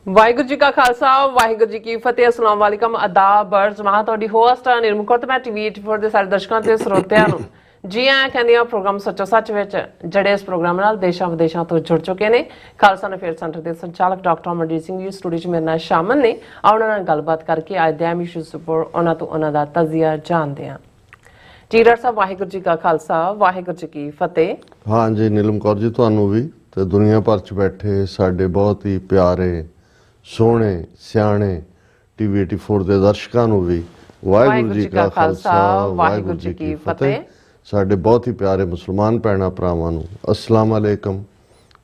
ਵਾਹਿਗੁਰੂ ਜੀ ਕਾ ਖਾਲਸਾ ਵਾਹਿਗੁਰੂ ਜੀ ਕੀ ਫਤਿਹ। ਅਸਲਾਮ ਵਾਲੇਕਮ ਆਦਾਬ ਅਰਜ਼ ਮੈਂ ਤੁਹਾਡੀ ਹੋਸਟ ਨਿਰਮਲ ਕੌਰ ਤੇ ਮੈਂ ਟੀਵੀ 84 ਦੇ ਸਾਰੇ ਦਰਸ਼ਕਾਂ ਤੇ ਸਰੋਤਿਆਂ ਨੂੰ ਜੀ ਆਇਆਂ ਕਹਿੰਦੀ ਹਾਂ ਪ੍ਰੋਗਰਾਮ ਸੱਚੋ ਸੱਚ ਵਿੱਚ, ਜਿਹੜੇ ਇਸ ਪ੍ਰੋਗਰਾਮ ਨਾਲ ਦੇਸ਼ਾਂ ਵਿਦੇਸ਼ਾਂ ਤੋਂ ਜੁੜ ਚੁੱਕੇ ਨੇ। ਖਾਲਸਾ ਅਫੇਅਰ ਸੈਂਟਰ ਦੇ ਸੰਚਾਲਕ ਡਾਕਟਰ ਅਮਰਜੀਤ ਸਿੰਘ ਜੀ ਸਟੂਡੀਓ 'ਚ ਮੇਰੇ ਨਾਲ ਸ਼ਾਮਲ ਨੇ। ਉਹਨਾਂ ਨਾਲ ਗੱਲਬਾਤ ਕਰਕੇ ਅੱਜ ਦੇ ਅਹਿਮ ਇਸ਼ੂਜ਼ ਉੱਪਰ ਉਹਨਾਂ ਤੋਂ ਉਹਨਾਂ ਦਾ ਤਜ਼ੀਆ ਜਾਣਦੇ ਹਾਂ। ਜੀ ਡਾਕਟਰ ਸਾਹਿਬ, ਵਾਹਿਗੁਰੂ ਜੀ ਕਾ ਖਾਲਸਾ ਵਾਹਿਗੁਰੂ ਜੀ ਕੀ ਫਤਿਹ। हाँ जी नीलम कौर जी, ਤੁਹਾਨੂੰ ਵੀ ਤੇ ਦੁਨੀਆ ਭਰ 'ਚ ਬੈਠੇ ਸਾਡੇ ਬਹੁਤ ਹੀ ਪਿਆਰੇ ਸੋਹਣੇ ਸਿਆਣੇ ਟੀਵੀ 84 ਦੇ ਦਰਸ਼ਕਾਂ ਨੂੰ ਵੀ ਵਾਹਿਗੁਰੂ ਜੀ ਕਾ ਖਾਲਸਾ ਵਾਹਿਗੁਰੂ ਜੀ ਕੀ ਫਤਿਹ। ਸਾਡੇ ਬਹੁਤ ਹੀ ਪਿਆਰੇ ਮੁਸਲਮਾਨ ਭੈਣਾਂ ਭਰਾਵਾਂ ਨੂੰ ਅਸਲਾਮ ਅਲੈਕਮ।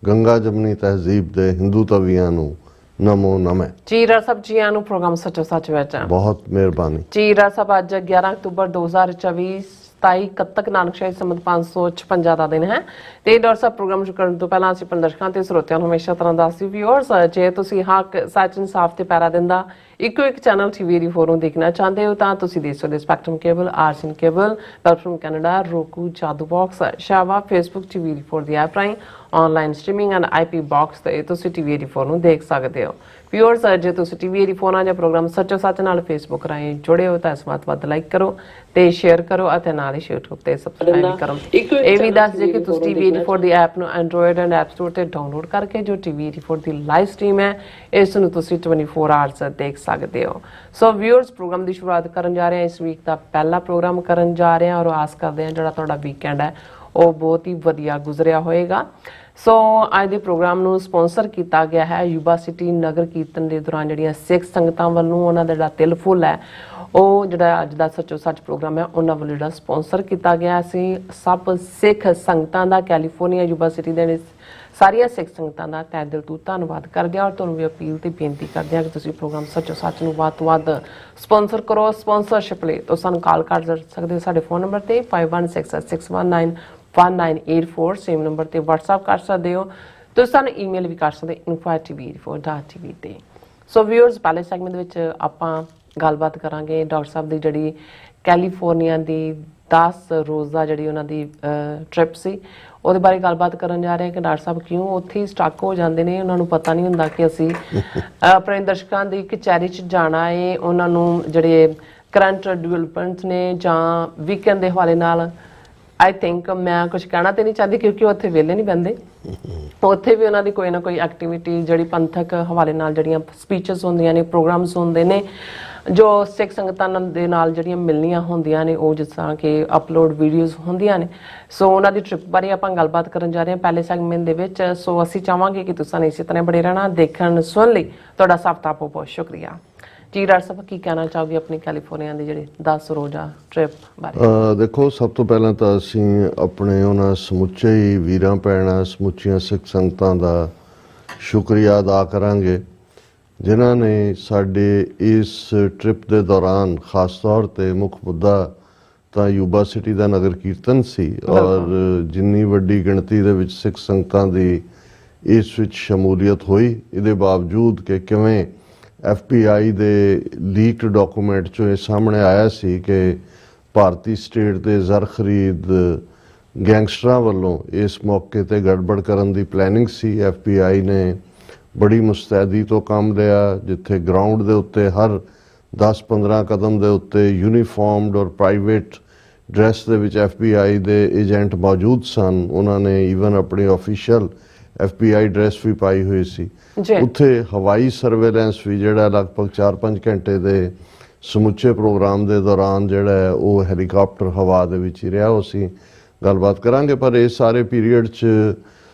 ਗੰਗਾ ਜਮਨੀ ਤਹਿਜ਼ੀਬ ਦੇ ਹਿੰਦੂ ਤਵੀਆਂ ਨੂੰ ਨਮੋ ਨਮः। ਜੀ ਡਾਕਟਰ ਸਾਹਿਬ, ਜੀ ਆਇਆਂ ਨੂੰ ਪ੍ਰੋਗਰਾਮ ਸੱਚੋ ਸੱਚ ਵਿੱਚ। ਬਹੁਤ ਮਿਹਰਬਾਨੀ ਜੀ ਡਾਕਟਰ ਸਾਹਿਬ, ਅੱਜ 11 ਅਕਤੂਬਰ 2024 27 ਕੱਤਕ ਨਾਨਕਸ਼ਾਹੀ ਸੰਮਤ 556 ਦਾ ਦਿਨ ਹੈ। ਤੇ ਡਾਕਟਰ ਸਾਹਿਬ, ਪ੍ਰੋਗਰਾਮ ਸ਼ੁਰੂ ਕਰਨ ਤੋਂ ਪਹਿਲਾਂ ਅਸੀਂ ਦਰਸ਼ਕਾਂ ਤੇ ਸਰੋਤਿਆਂ ਨੂੰ ਹਮੇਸ਼ਾ ਤਰ੍ਹਾਂ ਦੱਸਦੀ ਵਿਊਅਰਸ, ਜੇ ਤੁਸੀਂ ਹੱਕ ਸੱਚ ਇਨਸਾਫ ਤੇ ਪੈਰਾ ਦਿੰਦਾ ਇੱਕੋ ਇੱਕ ਚੈਨਲ ਟੀਵੀ 84 ਨੂੰ ਦੇਖਣਾ ਚਾਹੁੰਦੇ ਹੋ ਤਾਂ ਤੁਸੀਂ ਦੇਖ ਸਕਦੇ Spectrum cable, RCN cable, platform Canada, roku, Jadoo box, ਸ਼ਾਵਾ, ਫੇਸਬੁੱਕ ਟੀਵੀ 84 ਦੀ ਐਪ ਰਾਹੀਂ online streaming and IP box ਤੇ ਤੁਸੀਂ ਟੀਵੀ 84 ਨੂੰ ਦੇਖ ਸਕਦੇ ਹੋ। ਵਿਊਅਰਸ, ਜੇ ਤੁਸੀਂ ਟੀਵੀ 84 ਜਾਂ ਪ੍ਰੋਗਰਾਮ ਸੱਚੋ ਸੱਚ ਨਾਲ ਫੇਸਬੁੱਕ ਰਾਹੀਂ ਜੁੜੇ ਹੋ ਤਾਂ ਇਸ ਨੂੰ ਵੱਧ ਲਾਈਕ ਕਰੋ ਤੇ ਸ਼ੇਅਰ ਕਰੋ ਅਤੇ ਨਾਲ ਹੀ YouTube ਤੇ ਸਬਸਕ੍ਰਾਈਬ ਵੀ ਕਰੋ। ਇਹ ਵੀ ਦੱਸ ਜੇ ਕਿ ਤੁਸੀਂ ਟੀਵੀ 84 ਦੀ ਐਪ ਨੂੰ ਐਂਡਰੋਇਡ ਐਂਡ ਐਪ ਸਟੋਰ ਤੇ ਡਾਊਨਲੋਡ ਕਰਕੇ ਜੋ ਟੀਵੀ 84 ਦੀ ਲਾਈਵ ਸਟ੍ਰੀਮ ਹੈ ਇਸ ਨੂੰ ਤੁਸੀਂ 24 ਆਵਰਸ ਦੇਖ ਸਕਦੇ ਹੋ। ਸੋ ਵਿਊਅਰਸ, ਪ੍ਰੋਗਰਾਮ ਦੀ ਸ਼ੁਰੂਆਤ ਕਰਨ ਜਾ ਰਹੇ ਹਾਂ। ਇਸ ਵੀਕ ਦਾ ਪਹਿਲਾ ਪ੍ਰੋਗਰਾਮ ਕਰਨ ਜਾ ਰਹੇ ਹਾਂ ਔਰ ਆਸ ਕਰਦੇ ਹਾਂ ਜਿਹੜਾ ਤੁਹਾਡਾ ਵੀਕਐਂਡ ਹੈ ਉਹ ਬਹੁਤ ਹੀ ਵਧੀਆ ਗੁਜ਼ਰਿਆ ਹੋਏਗਾ। ਸੋ ਅੱਜ ਦੇ ਪ੍ਰੋਗਰਾਮ ਨੂੰ ਸਪਾਂਸਰ ਕੀਤਾ ਗਿਆ ਹੈ ਯੂਬਾ ਸਿਟੀ ਨਗਰ ਕੀਰਤਨ ਦੇ ਦੌਰਾਨ ਜਿਹੜੀਆਂ ਸਿੱਖ ਸੰਗਤਾਂ ਵੱਲੋਂ ਉਹਨਾਂ ਦਾ ਜਿਹੜਾ ਤਿਲ ਫੁੱਲ ਹੈ ਉਹ ਜਿਹੜਾ ਅੱਜ ਦਾ ਸੱਚੋ ਸੱਚ ਪ੍ਰੋਗਰਾਮ ਹੈ ਉਹਨਾਂ ਵੱਲੋਂ ਜਿਹੜਾ ਸਪਾਂਸਰ ਕੀਤਾ ਗਿਆ। ਅਸੀਂ ਸਭ ਸਿੱਖ ਸੰਗਤਾਂ ਦਾ ਕੈਲੀਫੋਰਨੀਆ ਯੂਬਾ ਸਿਟੀ ਦੇ ਸਾਰੀਆਂ ਸਿੱਖ ਸੰਗਤਾਂ ਦਾ ਤਹਿ ਦਿਲ ਤੋਂ ਧੰਨਵਾਦ ਕਰਦੇ ਹਾਂ ਔਰ ਤੁਹਾਨੂੰ ਵੀ ਅਪੀਲ ਤੇ ਬੇਨਤੀ ਕਰਦੇ ਹਾਂ ਕਿ ਤੁਸੀਂ ਪ੍ਰੋਗਰਾਮ ਸੱਚੋ ਸੱਚ ਨੂੰ ਵੱਧ ਤੋਂ ਵੱਧ ਸਪਾਂਸਰ ਕਰੋ। ਸਪਾਂਸਰਸ਼ਿਪ ਲਈ ਤੁਸੀਂ ਸਾਨੂੰ ਕਾਲ ਕਰ ਸਕਦੇ ਹੋ ਸਾਡੇ ਫੋਨ ਨੰਬਰ ਤੇ 5166191984 ਸੇਮ ਨੰਬਰ ਤੇ WhatsApp ਕਰ ਸਕਦੇ ਹੋ। ਤੁਸੀਂ ਸਾਨੂੰ ਈਮੇਲ ਵੀ ਕਰ ਸਕਦੇ info@tv84.tv ਤੇ। ਸੋ ਵਿਊਅਰਸ, ਪਹਿਲੇ ਸੈਗਮੈਂਟ ਵਿੱਚ ਆਪਾਂ ਗੱਲਬਾਤ ਕਰਾਂਗੇ ਡਾਕਟਰ ਸਾਹਿਬ ਦੀ ਜਿਹੜੀ ਕੈਲੀਫੋਰਨੀਆ ਦੀ 10 ਰੋਜ਼ਾ ਜਿਹੜੀ ਉਹਨਾਂ ਦੀ ਟ੍ਰਿਪ ਸੀ ਉਹਦੇ ਬਾਰੇ ਗੱਲਬਾਤ ਕਰਨ ਜਾ ਰਹੇ ਹਾਂ ਕਿ ਡਾਕਟਰ ਸਾਹਿਬ ਕਿਉਂ ਉੱਥੇ ਹੀ ਸਟਕ ਹੋ ਜਾਂਦੇ ਨੇ। ਉਹਨਾਂ ਨੂੰ ਪਤਾ ਨਹੀਂ ਹੁੰਦਾ ਕਿ ਅਸੀਂ ਆਪਣੇ ਦਰਸ਼ਕਾਂ ਦੀ ਕਚਹਿਰੀ 'ਚ ਜਾਣਾ ਹੈ, ਉਹਨਾਂ ਨੂੰ ਜਿਹੜੇ ਕਰੰਟ ਡਿਵੈਲਪਮੈਂਟ ਨੇ ਜਾਂ ਵੀਕਐਂਡ ਦੇ ਹਵਾਲੇ ਨਾਲ ਆਈ ਥਿੰਕ ਮੈਂ ਕੁਝ ਕਹਿਣਾ ਤੇ ਨਹੀਂ ਚਾਹੁੰਦੀ ਕਿਉਂਕਿ ਉੱਥੇ ਵਿਹਲੇ ਨਹੀਂ ਬਹਿੰਦੇ। ਉੱਥੇ ਵੀ ਉਹਨਾਂ ਦੀ ਕੋਈ ਨਾ ਕੋਈ ਐਕਟੀਵਿਟੀ ਜਿਹੜੀ ਪੰਥਕ ਹਵਾਲੇ ਨਾਲ ਜਿਹੜੀਆਂ ਸਪੀਚਸ ਹੁੰਦੀਆਂ ਨੇ, ਪ੍ਰੋਗਰਾਮਸ ਹੁੰਦੇ ਨੇ ਜੋ ਸਿੱਖ ਸੰਗਤਾਂ ਦੇ ਨਾਲ ਜਿਹੜੀਆਂ ਮਿਲਣੀਆਂ ਹੁੰਦੀਆਂ ਨੇ ਉਹ ਜਿਸ ਤਰ੍ਹਾਂ ਕਿ ਅਪਲੋਡ ਵੀਡੀਓਜ਼ ਹੁੰਦੀਆਂ ਨੇ। ਸੋ ਉਹਨਾਂ ਦੀ ਟ੍ਰਿਪ ਬਾਰੇ ਆਪਾਂ ਗੱਲਬਾਤ ਕਰਨ ਜਾ ਰਹੇ ਹਾਂ ਪਹਿਲੇ ਸੈਗਮੈਂਟ ਦੇ ਵਿੱਚ। ਸੋ ਅਸੀਂ ਚਾਹਾਂਗੇ ਕਿ ਤੁਸੀਂ ਇਸੇ ਤਰ੍ਹਾਂ ਬੜੇ ਰਹਿਣਾ। ਦੇਖਣ ਸੁਣਨ ਲਈ ਤੁਹਾਡਾ ਸਭ ਦਾ ਬਹੁਤ ਬਹੁਤ ਸ਼ੁਕਰੀਆ। ਜੀ ਡਾਕਟਰ ਸਾਹਿਬ, ਕੀ ਕਹਿਣਾ ਚਾਹੋਗੇ ਆਪਣੀ ਕੈਲੀਫੋਰਨੀਆ ਦੀ ਜਿਹੜੀ 10 ਰੋਜ਼ਾ ਟ੍ਰਿਪ ਬਾਰੇ? ਦੇਖੋ, ਸਭ ਤੋਂ ਪਹਿਲਾਂ ਤਾਂ ਅਸੀਂ ਆਪਣੇ ਉਹਨਾਂ ਸਮੁੱਚੇ ਹੀ ਵੀਰਾਂ ਭੈਣਾਂ ਸਮੁੱਚੀਆਂ ਸਿੱਖ ਸੰਗਤਾਂ ਦਾ ਸ਼ੁਕਰੀਆ ਅਦਾ ਕਰਾਂਗੇ ਜਿਨ੍ਹਾਂ ਨੇ ਸਾਡੇ ਇਸ ਟ੍ਰਿਪ ਦੇ ਦੌਰਾਨ ਖਾਸ ਤੌਰ 'ਤੇ ਮੁੱਖ ਮੁੱਦਾ ਤਾਂ ਯੂਬਾ ਸਿਟੀ ਦਾ ਨਗਰ ਕੀਰਤਨ ਸੀ ਔਰ ਜਿੰਨੀ ਵੱਡੀ ਗਿਣਤੀ ਦੇ ਵਿੱਚ ਸਿੱਖ ਸੰਗਤਾਂ ਦੀ ਇਸ ਵਿੱਚ ਸ਼ਮੂਲੀਅਤ ਹੋਈ, ਇਹਦੇ ਬਾਵਜੂਦ ਕਿ ਕਿਵੇਂ FBI ਦੇ ਲੀਕਡ ਡਾਕੂਮੈਂਟ 'ਚੋਂ ਇਹ ਸਾਹਮਣੇ ਆਇਆ ਸੀ ਕਿ ਭਾਰਤੀ ਸਟੇਟ ਦੇ ਜ਼ਰ ਖਰੀਦ ਗੈਂਗਸਟਰਾਂ ਵੱਲੋਂ ਇਸ ਮੌਕੇ 'ਤੇ ਗੜਬੜ ਕਰਨ ਦੀ ਪਲੈਨਿੰਗ ਸੀ। FBI ਨੇ ਬੜੀ ਮੁਸਤੈਦੀ ਤੋਂ ਕੰਮ ਲਿਆ, ਜਿੱਥੇ ਗਰਾਊਂਡ ਦੇ ਉੱਤੇ ਹਰ 10-15 ਕਦਮ ਦੇ ਉੱਤੇ ਯੂਨੀਫਾਰਮਡ ਔਰ ਪ੍ਰਾਈਵੇਟ ਡਰੈਸ ਦੇ ਵਿੱਚ FBI ਦੇ ਏਜੰਟ ਮੌਜੂਦ ਸਨ। ਉਹਨਾਂ ਨੇ ਈਵਨ ਆਪਣੀ ਆਫੀਸ਼ੀਅਲ FBI ਡਰੈਸ ਵੀ ਪਾਈ ਹੋਈ ਸੀ। ਉੱਥੇ ਹਵਾਈ ਸਰਵੇਲੈਂਸ ਵੀ ਜਿਹੜਾ ਲਗਭਗ 4-5 ਘੰਟੇ ਦੇ ਸਮੁੱਚੇ ਪ੍ਰੋਗਰਾਮ ਦੇ ਦੌਰਾਨ ਜਿਹੜਾ ਹੈ ਉਹ ਹੈਲੀਕਾਪਟਰ ਹਵਾ ਦੇ ਵਿੱਚ ਹੀ ਰਿਹਾ। ਉਹ ਅਸੀਂ ਗੱਲਬਾਤ ਕਰਾਂਗੇ। ਪਰ ਇਸ ਸਾਰੇ ਪੀਰੀਅਡ 'ਚ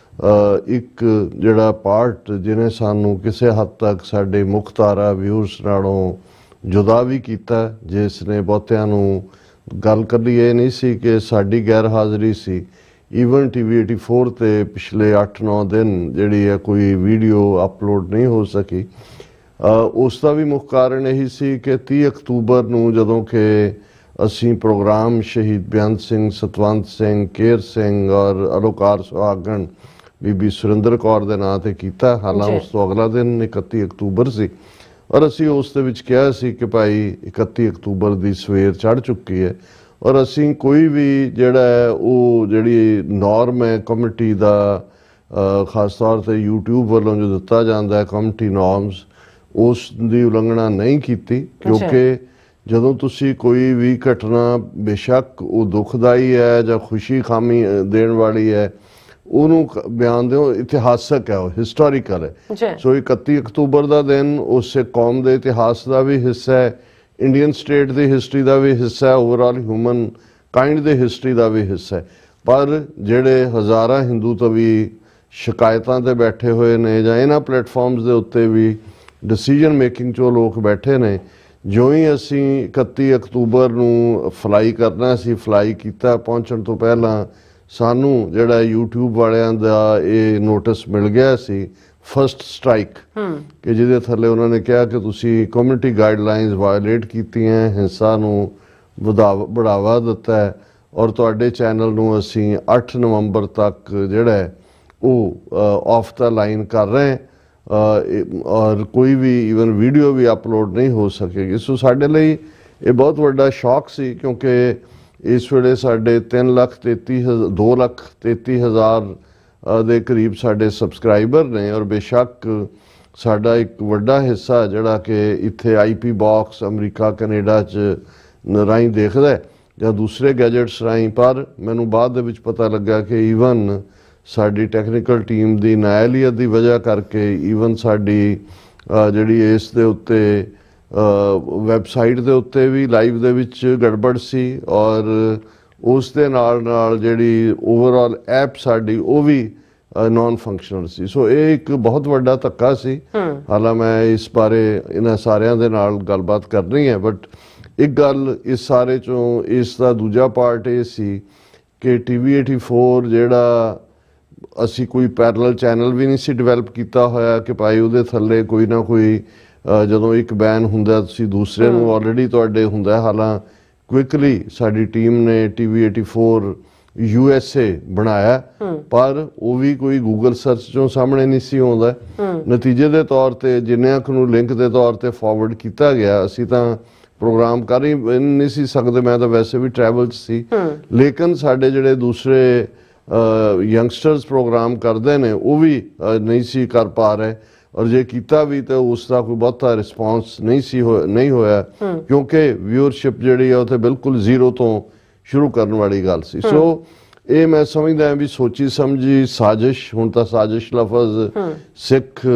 ਇੱਕ ਜਿਹੜਾ ਪਾਰਟ ਜਿਹਨੇ ਸਾਨੂੰ ਕਿਸੇ ਹੱਦ ਤੱਕ ਸਾਡੇ ਮੁੱਖ ਧਾਰਾ ਵਿਊਰਸ ਨਾਲੋਂ ਜੁਦਾ ਵੀ ਕੀਤਾ, ਜਿਸ ਨੇ ਬਹੁਤਿਆਂ ਨੂੰ ਗੱਲ ਕਰਨੀ ਇਹ ਨਹੀਂ ਸੀ ਕਿ ਸਾਡੀ ਗੈਰ ਹਾਜ਼ਰੀ ਸੀ। ਈਵਨ ਟੀਵੀ 84 ਤੇ ਪਿਛਲੇ 8-9 ਦਿਨ ਜਿਹੜੀ ਹੈ ਕੋਈ ਵੀਡੀਓ ਅਪਲੋਡ ਨਹੀਂ ਹੋ ਸਕੀ। ਉਸ ਦਾ ਵੀ ਮੁੱਖ ਕਾਰਨ ਇਹੀ ਸੀ ਕਿ 30 ਅਕਤੂਬਰ ਨੂੰ ਜਦੋਂ ਕਿ ਅਸੀਂ ਪ੍ਰੋਗਰਾਮ ਸ਼ਹੀਦ ਬੇਅੰਤ ਸਿੰਘ, ਸਤਵੰਤ ਸਿੰਘ, ਕੇਰ ਸਿੰਘ ਔਰ ਅਲੋਕਾਰ ਸੁਹਾਗਣ ਬੀਬੀ ਸੁਰਿੰਦਰ ਕੌਰ ਦੇ ਨਾਂ 'ਤੇ ਕੀਤਾ, ਹਾਲਾਂਕਿ ਉਸ ਤੋਂ ਅਗਲਾ ਦਿਨ 31 ਅਕਤੂਬਰ ਸੀ ਔਰ ਅਸੀਂ ਉਸ ਦੇ ਵਿੱਚ ਕਿਹਾ ਸੀ ਕਿ ਭਾਈ 31 ਅਕਤੂਬਰ ਦੀ ਸਵੇਰ ਚੜ੍ਹ ਚੁੱਕੀ ਹੈ ਔਰ ਅਸੀਂ ਕੋਈ ਵੀ ਜਿਹੜਾ ਹੈ ਉਹ ਜਿਹੜੀ ਨੋਰਮ ਹੈ ਕਮੇਟੀ ਦਾ ਖਾਸ ਤੌਰ 'ਤੇ YouTube ਵੱਲੋਂ ਜੋ ਦਿੱਤਾ ਜਾਂਦਾ ਹੈ ਕਮੇਟੀ ਨੋਰਮਸ, ਉਸ ਦੀ ਉਲੰਘਣਾ ਨਹੀਂ ਕੀਤੀ, ਕਿਉਂਕਿ ਜਦੋਂ ਤੁਸੀਂ ਕੋਈ ਵੀ ਘਟਨਾ ਬੇਸ਼ੱਕ ਉਹ ਦੁਖਦਾਈ ਹੈ ਜਾਂ ਖੁਸ਼ੀ ਖਾਮੀ ਦੇਣ ਵਾਲੀ ਹੈ, ਉਹਨੂੰ ਬਿਆਨ ਦਿਓ, ਇਤਿਹਾਸਕ ਹੈ, ਉਹ ਹਿਸਟੋਰੀਕਲ ਹੈ। ਸੋ 31 ਅਕਤੂਬਰ ਦਾ ਦਿਨ ਉਸ ਕੌਮ ਦੇ ਇਤਿਹਾਸ ਦਾ ਵੀ ਹਿੱਸਾ ਹੈ, ਇੰਡੀਅਨ ਸਟੇਟ ਦੀ ਹਿਸਟਰੀ ਦਾ ਵੀ ਹਿੱਸਾ ਹੈ, ਓਵਰਆਲ ਹਿਊਮਨ ਕਾਈਂਡ ਦੀ ਹਿਸਟਰੀ ਦਾ ਵੀ ਹਿੱਸਾ ਹੈ। ਪਰ ਜਿਹੜੇ ਹਜ਼ਾਰਾਂ ਹਿੰਦੂ ਤਵੀ ਸ਼ਿਕਾਇਤਾਂ ਤੇ ਬੈਠੇ ਹੋਏ ਨੇ ਜਾਂ ਇਹਨਾਂ ਪਲੇਟਫਾਰਮਸ ਦੇ ਉੱਤੇ ਵੀ ਡਿਸੀਜਨ ਮੇਕਿੰਗ 'ਚੋਂ ਲੋਕ ਬੈਠੇ ਨੇ, ਜਿਉਂ ਹੀ ਅਸੀਂ 31 ਅਕਤੂਬਰ ਨੂੰ ਫਲਾਈ ਕਰਨਾ ਸੀ, ਫਲਾਈ ਕੀਤਾ, ਪਹੁੰਚਣ ਤੋਂ ਪਹਿਲਾਂ ਸਾਨੂੰ ਜਿਹੜਾ YouTube ਵਾਲਿਆਂ ਦਾ ਇਹ ਨੋਟਿਸ ਮਿਲ ਗਿਆ ਸੀ, ਫਸਟ ਸਟ੍ਰਾਈਕ, ਕਿ ਜਿਹਦੇ ਥੱਲੇ ਉਹਨਾਂ ਨੇ ਕਿਹਾ ਕਿ ਤੁਸੀਂ ਕਮਿਊਨਿਟੀ ਗਾਈਡਲਾਈਨਸ ਵਾਇਲੇਟ ਕੀਤੀਆਂ, ਹਿੰਸਾ ਨੂੰ बढ़ावा दिता है और तुहाडे चैनल नूं असीं 8 नवंबर तक जिहड़ा है वो ऑफ द लाइन कर रहे हैं और कोई भी ईवन वीडियो भी अपलोड नहीं हो सकेगी। सो साडे लई ये बहुत वड्डा शौक सी, क्योंकि इस वेले साडे 2,33,000 ਦੇ ਕਰੀਬ ਸਾਡੇ ਸਬਸਕ੍ਰਾਈਬਰ ਨੇ और बेशक ਸਾਡਾ ਇੱਕ ਵੱਡਾ ਹਿੱਸਾ ਜਿਹੜਾ ਕਿ ਇੱਥੇ IP ਬਾਕਸ ਅਮਰੀਕਾ ਕੈਨੇਡਾ 'ਚ ਰਾਹੀਂ ਦੇਖਦਾ ਜਾਂ ਦੂਸਰੇ ਗੈਜਟਸ ਰਾਹੀਂ। ਪਰ ਮੈਨੂੰ ਬਾਅਦ ਦੇ ਵਿੱਚ ਪਤਾ ਲੱਗਾ ਕਿ ਈਵਨ ਸਾਡੀ ਟੈਕਨੀਕਲ ਟੀਮ ਦੀ ਨਾਇਲੀਅਤ ਦੀ ਵਜ੍ਹਾ ਕਰਕੇ ਈਵਨ ਸਾਡੀ ਜਿਹੜੀ ਇਸ ਦੇ ਉੱਤੇ ਵੈਬਸਾਈਟ ਦੇ ਉੱਤੇ ਵੀ ਲਾਈਵ ਦੇ ਵਿੱਚ ਗੜਬੜ ਸੀ ਔਰ ਉਸ ਦੇ ਨਾਲ ਜਿਹੜੀ ਓਵਰਆਲ ਐਪ ਸਾਡੀ ਉਹ ਵੀ ਨॉन ਫੰਕਸ਼ਨਲ ਸੀ। ਸੋ ਇਹ ਇੱਕ ਬਹੁਤ ਵੱਡਾ ਧੱਕਾ ਸੀ। ਹਾਲਾਂ ਮੈਂ ਇਸ ਬਾਰੇ ਇਹਨਾਂ ਸਾਰਿਆਂ ਦੇ ਨਾਲ ਗੱਲਬਾਤ ਕਰਨੀ ਹੈ, ਬਟ ਇੱਕ ਗੱਲ ਇਸ ਸਾਰੇ ਚੋਂ ਇਸ ਦਾ ਦੂਜਾ ਪਾਰਟ ਇਹ ਸੀ ਕਿ TV84 ਜਿਹੜਾ ਅਸੀਂ ਕੋਈ ਪੈਰਲਲ ਚੈਨਲ ਵੀ ਨਹੀਂ ਸੀ ਡਿਵੈਲਪ ਕੀਤਾ ਹੋਇਆ ਕਿ ਭਾਈ ਉਹਦੇ ਥੱਲੇ ਕੋਈ ਨਾ ਕੋਈ ਜਦੋਂ ਇੱਕ ਬੈਨ ਹੁੰਦਾ ਤੁਸੀਂ ਦੂਸਰੇ ਨੂੰ ਆਲਰੇਡੀ ਤੁਹਾਡੇ ਹੁੰਦਾ। ਹਾਲਾਂ ਕੁਇਕਲੀ ਸਾਡੀ ਟੀਮ ਨੇ TV84 USA ਬਣਾਇਆ, ਪਰ ਉਹ ਵੀ ਕੋਈ ਗੂਗਲ ਸਰਚ ਚੋਂ ਸਾਹਮਣੇ ਨਹੀਂ ਸੀ ਆਉਂਦਾ। ਨਤੀਜੇ ਦੇ ਤੌਰ ਤੇ ਜਿੰਨਿਆਂ ਨੂੰ ਲਿੰਕ ਦੇ ਤੌਰ ਤੇ ਫਾਰਵਰਡ ਕੀਤਾ ਗਿਆ, ਅਸੀਂ ਤਾਂ ਪ੍ਰੋਗਰਾਮ ਕਰ ਹੀ ਨਹੀਂ ਸੀ ਸਕਦੇ, ਮੈਂ ਤਾਂ ਵੈਸੇ ਵੀ ਟਰੈਵਲ 'ਚ ਸੀ, ਲੇਕਿਨ ਸਾਡੇ ਜਿਹੜੇ ਦੂਸਰੇ ਯੰਗਸਟਰਸ ਪ੍ਰੋਗਰਾਮ ਕਰਦੇ ਨੇ ਉਹ ਵੀ ਨਹੀਂ ਸੀ ਕਰ ਪਾ ਰਹੇ ਔਰ ਜੇ ਕੀਤਾ ਵੀ ਤਾਂ ਉਸ ਦਾ ਕੋਈ ਬਹੁਤਾ ਰਿਸਪੌਂਸ ਨਹੀਂ ਹੋਇਆ ਕਿਉਂਕਿ ਵਿਊਅਰਸ਼ਿਪ ਜਿਹੜੀ ਆ ਉਹ ਤੇ ਬਿਲਕੁਲ ਜ਼ੀਰੋ ਤੋਂ ਸ਼ੁਰੂ ਕਰਨ ਵਾਲੀ ਗੱਲ ਸੀ। ਸੋ ਇਹ ਮੈਂ ਸਮਝਦਾ ਹਾਂ ਵੀ ਸੋਚੀ ਸਮਝੀ ਸਾਜ਼ਿਸ਼, ਹੁਣ ਤਾਂ ਸਾਜ਼ਿਸ਼ ਲਫ਼ਜ਼ ਸਿੱਖ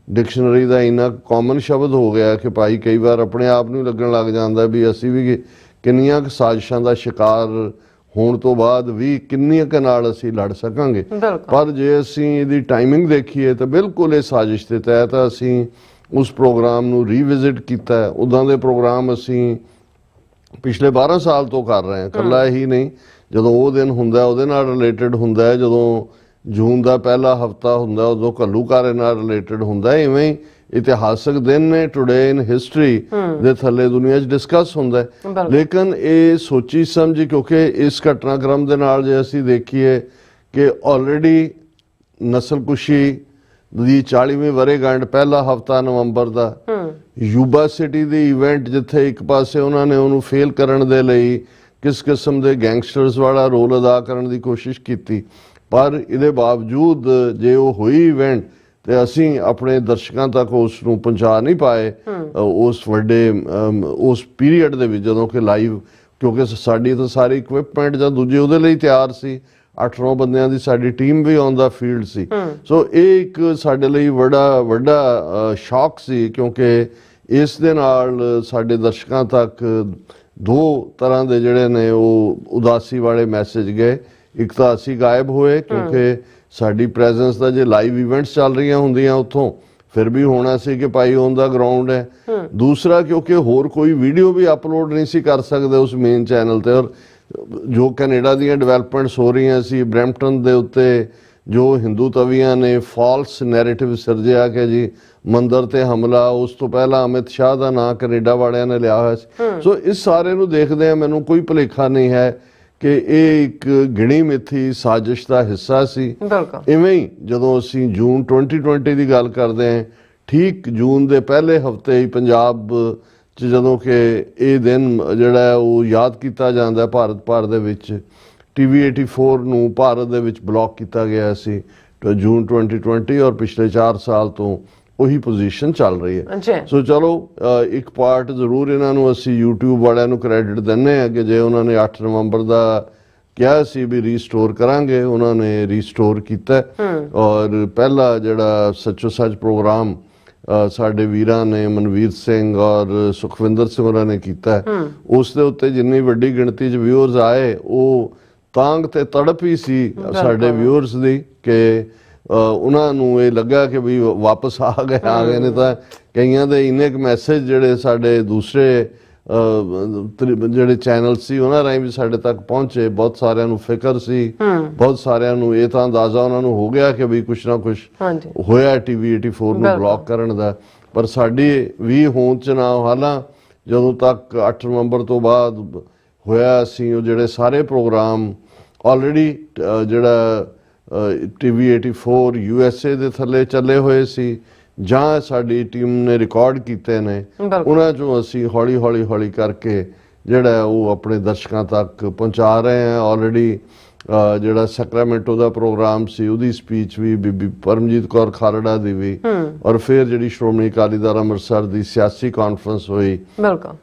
ਡਿਕਸ਼ਨਰੀ ਦਾ ਇੰਨਾ ਕਾਮਨ ਸ਼ਬਦ ਹੋ ਗਿਆ ਕਿ ਭਾਈ ਕਈ ਵਾਰ ਆਪਣੇ ਆਪ ਨੂੰ ਲੱਗਣ ਲੱਗ ਜਾਂਦਾ ਵੀ ਅਸੀਂ ਵੀ ਕਿੰਨੀਆਂ ਕੁ ਸਾਜ਼ਿਸ਼ਾਂ ਦਾ ਸ਼ਿਕਾਰ ਹੋਣ ਤੋਂ ਬਾਅਦ ਵੀ ਕਿੰਨੀਆਂ ਕੁ ਨਾਲ ਅਸੀਂ ਲੜ ਸਕਾਂਗੇ। ਪਰ ਜੇ ਅਸੀਂ ਇਹਦੀ ਟਾਈਮਿੰਗ ਦੇਖੀਏ ਤਾਂ ਬਿਲਕੁਲ ਇਹ ਸਾਜ਼ਿਸ਼ ਦੇ ਤਹਿਤ ਅਸੀਂ ਉਸ ਪ੍ਰੋਗਰਾਮ ਨੂੰ ਰੀਵਿਜ਼ਿਟ ਕੀਤਾ। ਉੱਦਾਂ ਦੇ ਪ੍ਰੋਗਰਾਮ ਅਸੀਂ ਪਿਛਲੇ 12 ਸਾਲ ਤੋਂ ਕਰ ਰਹੇ ਹਾਂ। ਇਕੱਲਾ ਇਹੀ ਨਹੀਂ, ਜਦੋਂ ਉਹ ਦਿਨ ਹੁੰਦਾ ਉਹਦੇ ਨਾਲ ਰਿਲੇਟਡ ਹੁੰਦਾ, ਜਦੋਂ ਜੂਨ ਦਾ ਪਹਿਲਾ ਹਫਤਾ ਹੁੰਦਾ ਉਦੋਂ ਘੱਲੂਘਾਰੇ ਨਾਲ ਰਿਲੇਟਡ ਹੁੰਦਾ। ਇਵੇਂ ਹੀ ਇਤਿਹਾਸਕ ਦਿਨ ਨੇ ਟੁਡੇ ਇਨ ਹਿਸਟਰੀ ਦੇ ਥੱਲੇ ਦੁਨੀਆ 'ਚ ਡਿਸਕਸ ਹੁੰਦਾ। ਲੇਕਿਨ ਇਹ ਸੋਚੀ ਸਮਝੀ, ਕਿਉਂਕਿ ਇਸ ਘਟਨਾਕ੍ਰਮ ਦੇ ਨਾਲ ਜੇ ਅਸੀਂ ਦੇਖੀਏ ਕਿ ਆਲਰੇਡੀ ਨਸਲਕੁਸ਼ੀ ਦੀ 40ਵੀਂ ਵਰ੍ਹੇਗੰਢ ਪਹਿਲਾ ਹਫਤਾ ਨਵੰਬਰ ਦਾ, ਯੂਬਾ ਸਿਟੀ ਦੀ ਇਵੈਂਟ ਜਿੱਥੇ ਇੱਕ ਪਾਸੇ ਉਹਨਾਂ ਨੇ ਉਹਨੂੰ ਫੇਲ ਕਰਨ ਦੇ ਲਈ ਕਿਸ ਕਿਸਮ ਦੇ ਗੈਂਗਸਟਰਸ ਵਾਲਾ ਰੋਲ ਅਦਾ ਕਰਨ ਦੀ ਕੋਸ਼ਿਸ਼ ਕੀਤੀ, ਪਰ ਇਹਦੇ ਬਾਵਜੂਦ ਜੇ ਉਹ ਹੋਈ ਇਵੈਂਟ ਤੇ ਅਸੀਂ ਆਪਣੇ ਦਰਸ਼ਕਾਂ ਤੱਕ ਉਸ ਨੂੰ ਪਹੁੰਚਾ ਨਹੀਂ ਪਾਏ ਉਸ ਵੱਡੇ ਉਸ ਪੀਰੀਅਡ ਦੇ ਵਿੱਚ, ਜਦੋਂ ਕਿ ਲਾਈਵ, ਕਿਉਂਕਿ ਸਾਡੀ ਤਾਂ ਸਾਰੀ ਇਕਵਿਪਮੈਂਟ ਜਾਂ ਦੂਜੇ ਉਹਦੇ ਲਈ ਤਿਆਰ ਸੀ, 8-9 ਬੰਦਿਆਂ ਦੀ ਸਾਡੀ ਟੀਮ ਵੀ ਔਨ ਦਾ ਫੀਲਡ ਸੀ। ਸੋ ਇਹ ਇੱਕ ਸਾਡੇ ਲਈ ਵੱਡਾ ਸ਼ੌਕ ਸੀ, ਕਿਉਂਕਿ ਇਸ ਦੇ ਨਾਲ ਸਾਡੇ ਦਰਸ਼ਕਾਂ ਤੱਕ ਦੋ ਤਰ੍ਹਾਂ ਦੇ ਜਿਹੜੇ ਨੇ ਉਹ ਉਦਾਸੀ ਵਾਲੇ ਮੈਸੇਜ ਗਏ। ਇੱਕ ਤਾਂ ਅਸੀਂ ਗਾਇਬ ਹੋਏ ਕਿਉਂਕਿ ਸਾਡੀ ਪ੍ਰੈਜ਼ੈਂਸ ਦਾ ਜੇ ਲਾਈਵ ਇਵੈਂਟਸ ਚੱਲ ਰਹੀਆਂ ਹੁੰਦੀਆਂ ਉੱਥੋਂ ਫਿਰ ਵੀ ਹੋਣਾ ਸੀ ਕਿ ਭਾਈ ਔਨ ਦਾ ਗਰਾਊਂਡ ਹੈ। ਦੂਸਰਾ ਕਿਉਂਕਿ ਹੋਰ ਕੋਈ ਵੀਡੀਓ ਵੀ ਅਪਲੋਡ ਨਹੀਂ ਸੀ ਕਰ ਸਕਦੇ ਉਸ ਮੇਨ ਚੈਨਲ ਤੇ, ਔਰ ਜੋ ਕੈਨੇਡਾ ਦੀਆਂ ਡਿਵੈਲਪਮੈਂਟਸ ਹੋ ਰਹੀਆਂ ਸੀ, ਬਰੈਂਪਟਨ ਦੇ ਉੱਤੇ ਜੋ ਹਿੰਦੂ ਤਵੀਆਂ ਨੇ ਫਾਲਸ ਨੈਰੇਟਿਵ ਸਿਰਜਿਆ ਕਿ ਜੀ ਮੰਦਰ ਤੇ ਹਮਲਾ, ਉਸ ਤੋਂ ਪਹਿਲਾਂ ਅਮਿਤ ਸ਼ਾਹ ਦਾ ਨਾਂ ਕੈਨੇਡਾ ਵਾਲਿਆਂ ਨੇ ਲਿਆ ਹੋਇਆ ਸੀ। ਸੋ ਇਸ ਸਾਰੇ ਨੂੰ ਦੇਖਦੇ ਆ ਮੈਨੂੰ ਕੋਈ ਭੁਲੇਖਾ ਨਹੀਂ ਹੈ ਕਿ ਇਹ ਇੱਕ ਗਿਣੀ ਮਿੱਥੀ ਸਾਜ਼ਿਸ਼ ਦਾ ਹਿੱਸਾ ਸੀ। ਇਵੇਂ ਹੀ ਜਦੋਂ ਅਸੀਂ ਜੂਨ 2020 ਦੀ ਗੱਲ ਕਰਦੇ ਹਾਂ, ਠੀਕ ਜੂਨ ਦੇ ਪਹਿਲੇ ਹਫਤੇ ਹੀ ਪੰਜਾਬ 'ਚ ਜਦੋਂ ਕਿ ਇਹ ਦਿਨ ਜਿਹੜਾ ਹੈ ਉਹ ਯਾਦ ਕੀਤਾ ਜਾਂਦਾ ਭਾਰਤ ਭਰ ਦੇ ਵਿੱਚ, TV84 ਨੂੰ ਭਾਰਤ ਦੇ ਵਿੱਚ ਬਲੌਕ ਕੀਤਾ ਗਿਆ ਸੀ ਜੂਨ 2020 ਔਰ ਪਿਛਲੇ 4 ਸਾਲ ਤੋਂ ਉਹੀ ਪੋਜੀਸ਼ਨ ਚੱਲ ਰਹੀ ਹੈ। ਜੀ ਸੋ ਚਲੋ ਇੱਕ ਪਾਰਟ ਜ਼ਰੂਰ ਇਹਨਾਂ ਨੂੰ ਅਸੀਂ YouTube ਵਾਲਿਆਂ ਨੂੰ ਕ੍ਰੈਡਿਟ ਦਿੰਦੇ ਹਾਂ ਕਿ ਜੇ ਉਹਨਾਂ ਨੇ 8 ਨਵੰਬਰ ਦਾ ਕਿਹਾ ਸੀ ਵੀ ਰੀਸਟੋਰ ਕਰਾਂਗੇ, ਉਹਨਾਂ ਨੇ ਰੀਸਟੋਰ ਕੀਤਾ। ਔਰ ਪਹਿਲਾ ਜਿਹੜਾ ਸੱਚੋ ਸੱਚ ਪ੍ਰੋਗਰਾਮ ਸਾਡੇ ਵੀਰਾਂ ਨੇ ਮਨਵੀਰ ਸਿੰਘ ਔਰ ਸੁਖਵਿੰਦਰ ਸਿੰਘ ਹੋਰਾਂ ਨੇ ਕੀਤਾ, ਉਸ ਦੇ ਉੱਤੇ ਜਿੰਨੀ ਵੱਡੀ ਗਿਣਤੀ 'ਚ ਵਿਊਅਰਸ ਆਏ, ਉਹ ਤਾਂਗ ਤੇ ਤੜਪ ਹੀ ਸੀ ਸਾਡੇ ਵਿਊਅਰਸ ਦੀ ਕਿ ਉਹਨਾਂ ਨੂੰ ਇਹ ਲੱਗਾ ਕਿ ਵੀ ਵਾਪਸ ਆ ਗਏ ਨੇ। ਤਾਂ ਕਈਆਂ ਦੇ ਇੰਨੇ ਕੁ ਮੈਸੇਜ ਜਿਹੜੇ ਸਾਡੇ ਦੂਸਰੇ ਜਿਹੜੇ ਚੈਨਲ ਸੀ ਉਹਨਾਂ ਰਾਹੀਂ ਵੀ ਸਾਡੇ ਤੱਕ ਪਹੁੰਚੇ। ਬਹੁਤ ਸਾਰਿਆਂ ਨੂੰ ਫਿਕਰ ਸੀ, ਬਹੁਤ ਸਾਰਿਆਂ ਨੂੰ ਇਹ ਤਾਂ ਅੰਦਾਜ਼ਾ ਉਹਨਾਂ ਨੂੰ ਹੋ ਗਿਆ ਕਿ ਵੀ ਕੁਛ ਨਾ ਕੁਛ ਹੋਇਆ TV 84 ਨੂੰ ਬਲੌਕ ਕਰਨ ਦਾ। ਪਰ ਸਾਡੀ ਵੀ ਹੋਂਦ 'ਚ ਨਾ ਹਾਲਾਂ ਜਦੋਂ ਤੱਕ 8 ਨਵੰਬਰ ਤੋਂ ਬਾਅਦ ਹੋਇਆ, ਅਸੀਂ ਉਹ ਜਿਹੜੇ ਸਾਰੇ ਪ੍ਰੋਗਰਾਮ ਆਲਰੇਡੀ ਜਿਹੜਾ TV 84 USA ਦੇ ਥੱਲੇ ਚੱਲੇ ਹੋਏ ਸੀ ਜਾਂ ਸਾਡੀ ਟੀਮ ਨੇ ਰਿਕਾਰਡ ਕੀਤੇ ਨੇ, ਉਹਨਾਂ 'ਚੋਂ ਅਸੀਂ ਹੌਲੀ ਕਰਕੇ ਜਿਹੜਾ ਉਹ ਆਪਣੇ ਦਰਸ਼ਕਾਂ ਤੱਕ ਪਹੁੰਚਾ ਰਹੇ ਹਾਂ। ਆਲਰੇਡੀ ਜਿਹੜਾ ਸੈਕਰਾਮੈਂਟੋ ਦਾ ਪ੍ਰੋਗਰਾਮ ਸੀ, ਉਹਦੀ ਸਪੀਚ ਵੀ ਬੀਬੀ ਪਰਮਜੀਤ ਕੌਰ ਖਾਲੜਾ ਦੀ ਵੀ, ਔਰ ਫਿਰ ਜਿਹੜੀ ਸ਼੍ਰੋਮਣੀ ਅਕਾਲੀ ਦਲ ਅੰਮ੍ਰਿਤਸਰ ਦੀ ਸਿਆਸੀ ਕਾਨਫਰੰਸ ਹੋਈ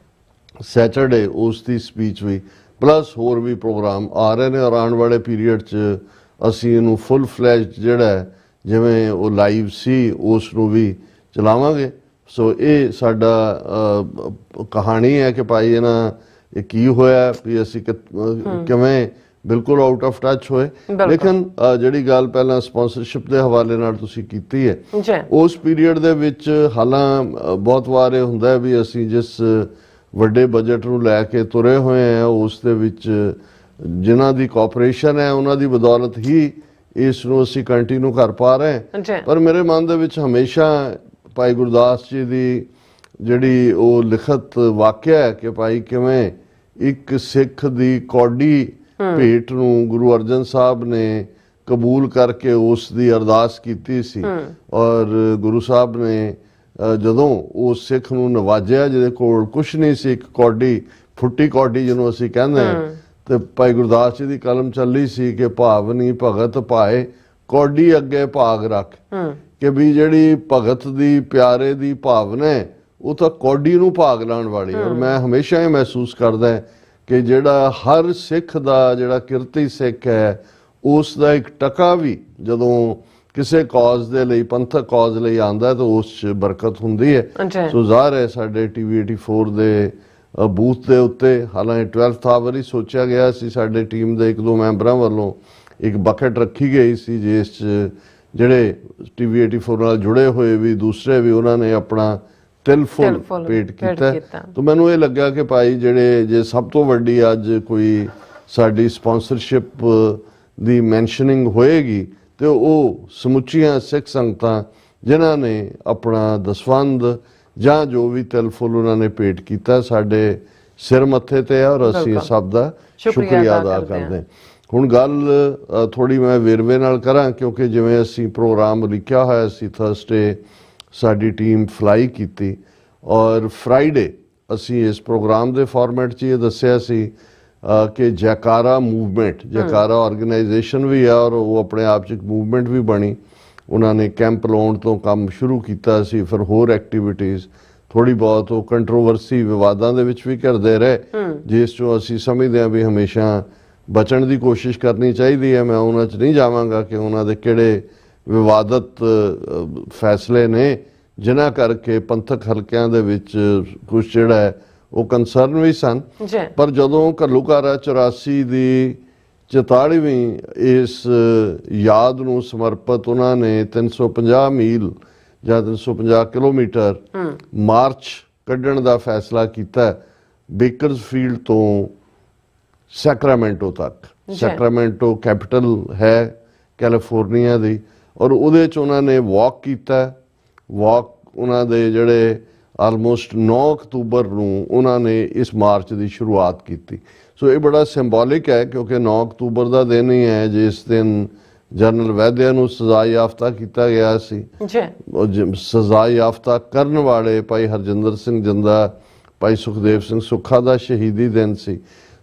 ਸੈਟਰਡੇ, ਉਸ ਦੀ ਸਪੀਚ ਵੀ, ਪਲੱਸ ਹੋਰ ਵੀ ਪ੍ਰੋਗਰਾਮ ਆ ਰਹੇ ਨੇ। ਔਰ ਆਉਣ ਵਾਲੇ ਪੀਰੀਅਡ 'ਚ ਅਸੀਂ ਇਹਨੂੰ ਫੁੱਲ ਫਲੈਜਡ ਜਿਹੜਾ ਜਿਵੇਂ ਉਹ ਲਾਈਵ ਸੀ ਉਸ ਨੂੰ ਵੀ ਚਲਾਵਾਂਗੇ। ਸੋ ਇਹ ਸਾਡਾ ਕਹਾਣੀ ਹੈ ਕਿ ਭਾਈ ਇਹ ਕੀ ਹੋਇਆ ਵੀ ਅਸੀਂ ਕਿਵੇਂ ਬਿਲਕੁਲ ਆਊਟ ਆਫ ਟੱਚ ਹੋਏ। ਲੇਕਿਨ ਜਿਹੜੀ ਗੱਲ ਪਹਿਲਾਂ ਸਪਾਂਸਰਸ਼ਿਪ ਦੇ ਹਵਾਲੇ ਨਾਲ ਤੁਸੀਂ ਕੀਤੀ ਹੈ, ਉਸ ਪੀਰੀਅਡ ਦੇ ਵਿੱਚ ਹਾਲਾਂ ਬਹੁਤ ਵਾਰ ਇਹ ਹੁੰਦਾ ਵੀ ਅਸੀਂ ਜਿਸ ਵੱਡੇ ਬਜਟ ਨੂੰ ਲੈ ਕੇ ਤੁਰੇ ਹੋਏ ਆ, ਉਸ ਦੇ ਵਿੱਚ ਜਿਨ੍ਹਾਂ ਦੀ ਕੋਆਪਰੇਸ਼ਨ ਹੈ ਉਹਨਾਂ ਦੀ ਬਦੌਲਤ ਹੀ ਇਸ ਨੂੰ ਅਸੀਂ ਕੰਟੀਨਿਊ ਕਰ ਪਾ ਰਹੇ ਹਾਂ। ਪਰ ਮੇਰੇ ਮਨ ਦੇ ਵਿੱਚ ਹਮੇਸ਼ਾ ਭਾਈ ਗੁਰਦਾਸ ਜੀ ਦੀ ਜਿਹੜੀ ਉਹ ਲਿਖਤ ਵਾਕਿਆ ਹੈ ਕਿ ਭਾਈ ਕਿਵੇਂ ਇੱਕ ਸਿੱਖ ਦੀ ਕੌਡੀ ਭੇਟ ਨੂੰ ਗੁਰੂ ਅਰਜਨ ਸਾਹਿਬ ਨੇ ਕਬੂਲ ਕਰਕੇ ਉਸ ਦੀ ਅਰਦਾਸ ਕੀਤੀ ਸੀ, ਔਰ ਗੁਰੂ ਸਾਹਿਬ ਨੇ ਜਦੋਂ ਉਸ ਸਿੱਖ ਨੂੰ ਨਵਾਜਿਆ ਜਿਹਦੇ ਕੋਲ ਕੁਛ ਨਹੀਂ ਸੀ, ਇੱਕ ਕੌਡੀ, ਫੁੱਟੀ ਕੌਡੀ ਜਿਹਨੂੰ ਅਸੀਂ ਕਹਿੰਦੇ ਹਾਂ, ਤੇ ਭਾਈ ਗੁਰਦਾਸ ਜੀ ਦੀ ਕਲਮ ਚੱਲੀ ਸੀ ਕਿ ਭਾਵਨੀ ਭਗਤ ਭਾਏ ਕੌਡੀ ਅੱਗੇ ਭਾਗ ਰੱਖ, ਕਿ ਵੀ ਜਿਹੜੀ ਭਗਤ ਦੀ ਪਿਆਰੇ ਦੀ ਭਾਵਨਾ ਹੈ ਉਹ ਤਾਂ ਕੌਡੀ ਨੂੰ ਭਾਗ ਲਾਉਣ ਵਾਲੀ। ਔਰ ਮੈਂ ਹਮੇਸ਼ਾ ਇਹ ਮਹਿਸੂਸ ਕਰਦਾ ਕਿ ਜਿਹੜਾ ਹਰ ਸਿੱਖ ਦਾ ਜਿਹੜਾ ਕਿਰਤੀ ਸਿੱਖ ਹੈ, ਉਸ ਦਾ ਇੱਕ ਟਕਾ ਵੀ ਜਦੋਂ ਕਿਸੇ ਕਾਜ਼ ਦੇ ਲਈ, ਪੰਥਕ ਕਾਜ਼ ਲਈ ਆਉਂਦਾ ਤਾਂ ਉਸ 'ਚ ਬਰਕਤ ਹੁੰਦੀ ਹੈ। ਸੋ ਜ਼ਾਹਰ ਹੈ ਸਾਡੇ TV 84 ਦੇ ਬੂਥ ਦੇ ਉੱਤੇ ਹਾਲਾਂਕਿ 12th ਆਵਰ ਹੀ ਸੋਚਿਆ ਗਿਆ ਸੀ, ਸਾਡੇ ਟੀਮ ਦੇ 1-2 ਮੈਂਬਰਾਂ ਵੱਲੋਂ ਇੱਕ ਬਕਟ ਰੱਖੀ ਗਈ ਸੀ ਜਿਸ 'ਚ ਜਿਹੜੇ TV 84 ਨਾਲ ਜੁੜੇ ਹੋਏ ਵੀ ਦੂਸਰੇ ਵੀ ਉਹਨਾਂ ਨੇ ਆਪਣਾ ਤਿਲ ਫੁੱਲ ਭੇਟ ਕੀਤਾ। ਤਾਂ ਮੈਨੂੰ ਇਹ ਲੱਗਾ ਕਿ ਭਾਈ ਜਿਹੜੇ ਜੇ ਸਭ ਤੋਂ ਵੱਡੀ ਅੱਜ ਕੋਈ ਸਾਡੀ ਸਪਾਂਸਰਸ਼ਿਪ ਦੀ ਮੈਂਸ਼ਨਿੰਗ ਹੋਏਗੀ ਤੇ ਉਹ ਸਮੁੱਚੀਆਂ ਸਿੱਖ ਸੰਗਤਾਂ ਜਿਨ੍ਹਾਂ ਨੇ ਆਪਣਾ ਦਸਵੰਧ ਜਾਂ ਜੋ ਵੀ ਤਿਲ ਫੁੱਲ ਉਹਨਾਂ ਨੇ ਭੇਟ ਕੀਤਾ ਸਾਡੇ ਸਿਰ ਮੱਥੇ ਤੇ ਹੈ, ਔਰ ਅਸੀਂ ਸਭ ਦਾ ਸ਼ੁਕਰੀਆ ਅਦਾ ਕਰਦੇ ਹਾਂ। ਹੁਣ ਗੱਲ ਥੋੜੀ ਮੈਂ ਵੇਰਵੇ ਨਾਲ ਕਰਾਂ ਕਿਉਂਕਿ ਜਿਵੇਂ ਅਸੀਂ ਪ੍ਰੋਗਰਾਮ ਲਿਖਿਆ ਹੋਇਆ ਸੀ, ਥਰਸਡੇ ਸਾਡੀ ਟੀਮ ਫਲਾਈ ਕੀਤੀ ਔਰ ਫਰਾਈਡੇ ਅਸੀਂ ਇਸ ਪ੍ਰੋਗਰਾਮ ਦੇ ਫਾਰਮੈਟ 'ਚ ਇਹ ਦੱਸਿਆ ਸੀ ਕਿ ਜੈਕਾਰਾ ਮੂਵਮੈਂਟ, ਜੈਕਾਰਾ ਆਰਗੇਨਾਈਜੇਸ਼ਨ ਵੀ ਹੈ ਔਰ ਉਹ ਆਪਣੇ ਆਪ 'ਚ ਇੱਕ ਮੂਵਮੈਂਟ ਵੀ ਬਣੀ। ਉਹਨਾਂ ਨੇ ਕੈਂਪ ਲਾਉਣ ਤੋਂ ਕੰਮ ਸ਼ੁਰੂ ਕੀਤਾ ਸੀ, ਫਿਰ ਹੋਰ ਐਕਟੀਵਿਟੀਜ਼ ਥੋੜੀ ਬਹੁਤ ਉਹ ਕੰਟਰੋਵਰਸੀ ਵਿਵਾਦਾਂ ਦੇ ਵਿੱਚ ਵੀ ਘਿਰਦੇ ਰਹੇ, ਜਿਸ 'ਚੋਂ ਅਸੀਂ ਸਮਝਦੇ ਹਾਂ ਵੀ ਹਮੇਸ਼ਾ ਬਚਣ ਦੀ ਕੋਸ਼ਿਸ਼ ਕਰਨੀ ਚਾਹੀਦੀ ਹੈ। ਮੈਂ ਉਹਨਾਂ 'ਚ ਨਹੀਂ ਜਾਵਾਂਗਾ ਕਿ ਉਹਨਾਂ ਦੇ ਕਿਹੜੇ ਵਿਵਾਦਤ ਫੈਸਲੇ ਨੇ ਜਿਨ੍ਹਾਂ ਕਰਕੇ ਪੰਥਕ ਹਲਕਿਆਂ ਦੇ ਵਿੱਚ ਕੁਝ ਜਿਹੜਾ ਹੈ ਉਹ ਕੰਸਰਨ ਵੀ ਸਨ। ਪਰ ਜਦੋਂ ਘੱਲੂਘਾਰਾ 84 ਦੀ 44ਵੀਂ ਇਸ ਯਾਦ ਨੂੰ ਸਮਰਪਿਤ ਉਹਨਾਂ ਨੇ 350 ਮੀਲ ਜਾਂ 350 ਕਿਲੋਮੀਟਰ ਮਾਰਚ ਕੱਢਣ ਦਾ ਫੈਸਲਾ ਕੀਤਾ ਬੇਕਰਸਫੀਲਡ ਤੋਂ ਸੈਕਰਾਮੈਂਟੋ ਤੱਕ। ਸੈਕਰਾਮੈਂਟੋ ਕੈਪੀਟਲ ਹੈ ਕੈਲੀਫੋਰਨੀਆ ਦੀ, ਔਰ ਉਹਦੇ 'ਚ ਉਹਨਾਂ ਨੇ ਵਾਕ ਕੀਤਾ। ਵਾਕ ਉਹਨਾਂ ਦੇ ਜਿਹੜੇ ਆਲਮੋਸਟ 9 ਅਕਤੂਬਰ ਨੂੰ ਉਹਨਾਂ ਨੇ ਇਸ ਮਾਰਚ ਦੀ ਸ਼ੁਰੂਆਤ ਕੀਤੀ। ਸੋ ਇਹ ਬੜਾ ਸਿੰਬੋਲਿਕ ਹੈ ਕਿਉਂਕਿ 9 ਅਕਤੂਬਰ ਦਾ ਦਿਨ ਹੀ ਹੈ ਜਿਸ ਦਿਨ ਜਨਰਲ ਵੈਦਿਆ ਨੂੰ ਸਜ਼ਾ ਯਾਫਤਾ ਕੀਤਾ ਗਿਆ ਸੀ। ਸਜ਼ਾ ਯਾਫਤਾ ਕਰਨ ਵਾਲੇ ਭਾਈ ਹਰਜਿੰਦਰ ਸਿੰਘ ਜਿੰਦਾ, ਭਾਈ ਸੁਖਦੇਵ ਸਿੰਘ ਸੁੱਖਾ ਦਾ ਸ਼ਹੀਦੀ ਦਿਨ ਸੀ।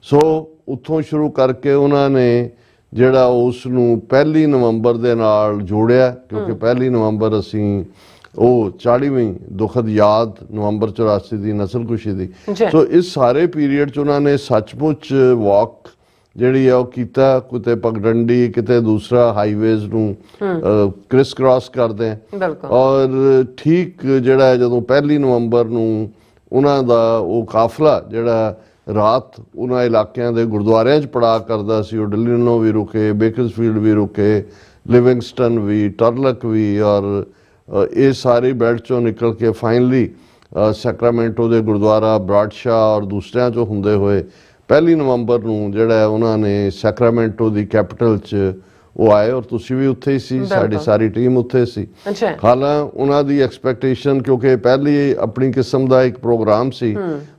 ਸੋ ਉੱਥੋਂ ਸ਼ੁਰੂ ਕਰਕੇ ਉਹਨਾਂ ਨੇ ਜਿਹੜਾ ਉਸ ਨੂੰ 1 ਨਵੰਬਰ ਦੇ ਨਾਲ ਜੋੜਿਆ ਕਿਉਂਕਿ 1 ਨਵੰਬਰ ਅਸੀਂ ਉਹ 40ਵੀਂ ਦੁਖਦ ਯਾਦ ਨਵੰਬਰ 84 ਦੀ ਨਸਲਕੁਸ਼ੀ ਦੀ। ਜੀ। ਸੋ ਇਸ ਸਾਰੇ ਪੀਰੀਅਡ 'ਚ ਉਹਨਾਂ ਨੇ ਸੱਚਮੁੱਚ ਵਾਕ ਜਿਹੜੀ ਆ ਉਹ ਕੀਤਾ, ਕਿਤੇ ਪਗਡੰਡੀ ਕਿਤੇ ਦੂਸਰਾ ਹਾਈਵੇਜ਼ ਨੂੰ ਕ੍ਰਿਸ ਕ੍ਰਾਸ ਕਰਦੇ ਆ। ਬਿਲਕੁਲ। ਔਰ ਠੀਕ ਜਿਹੜਾ ਹੈ ਜਦੋਂ 1 ਨਵੰਬਰ ਨੂੰ ਉਹਨਾਂ ਦਾ ਉਹ ਕਾਫਲਾ ਜਿਹੜਾ ਰਾਤ ਉਹਨਾਂ ਇਲਾਕਿਆਂ ਦੇ ਗੁਰਦੁਆਰਿਆਂ 'ਚ ਪੜਾਅ ਕਰਦਾ ਸੀ, ਉਹ ਡਲਿਨੋ ਵੀ ਰੁਕੇ, ਬੇਕਰਸਫੀਲਡ ਵੀ ਰੁਕੇ, ਲਿਵਿੰਗਸਟਨ ਵੀ, ਟਰਲਕ ਵੀ, ਔਰ ਇਹ ਸਾਰੀ ਬੈਲਟ 'ਚੋਂ ਨਿਕਲ ਕੇ ਫਾਈਨਲੀ ਸੈਕਰਾਮੈਂਟੋ ਦੇ ਗੁਰਦੁਆਰਾ ਬਰਾਡਸ਼ਾਹ ਔਰ ਦੂਸਰਿਆਂ 'ਚੋਂ ਹੁੰਦੇ ਹੋਏ 1 ਨਵੰਬਰ ਨੂੰ ਜਿਹੜਾ ਉਹਨਾਂ ਨੇ ਸੈਕਰਾਮੈਂਟੋ ਦੀ ਕੈਪੀਟਲ 'ਚ ਉਹ ਆਏ। ਔਰ ਤੁਸੀਂ ਵੀ ਉੱਥੇ ਹੀ ਸੀ, ਸਾਡੀ ਸਾਰੀ ਟੀਮ ਉੱਥੇ ਸੀ। ਹਾਲਾਂ ਉਹਨਾਂ ਦੀ ਐਕਸਪੈਕਟੇਸ਼ਨ, ਕਿਉਂਕਿ ਪਹਿਲੀ ਆਪਣੀ ਕਿਸਮ ਦਾ ਇੱਕ ਪ੍ਰੋਗਰਾਮ ਸੀ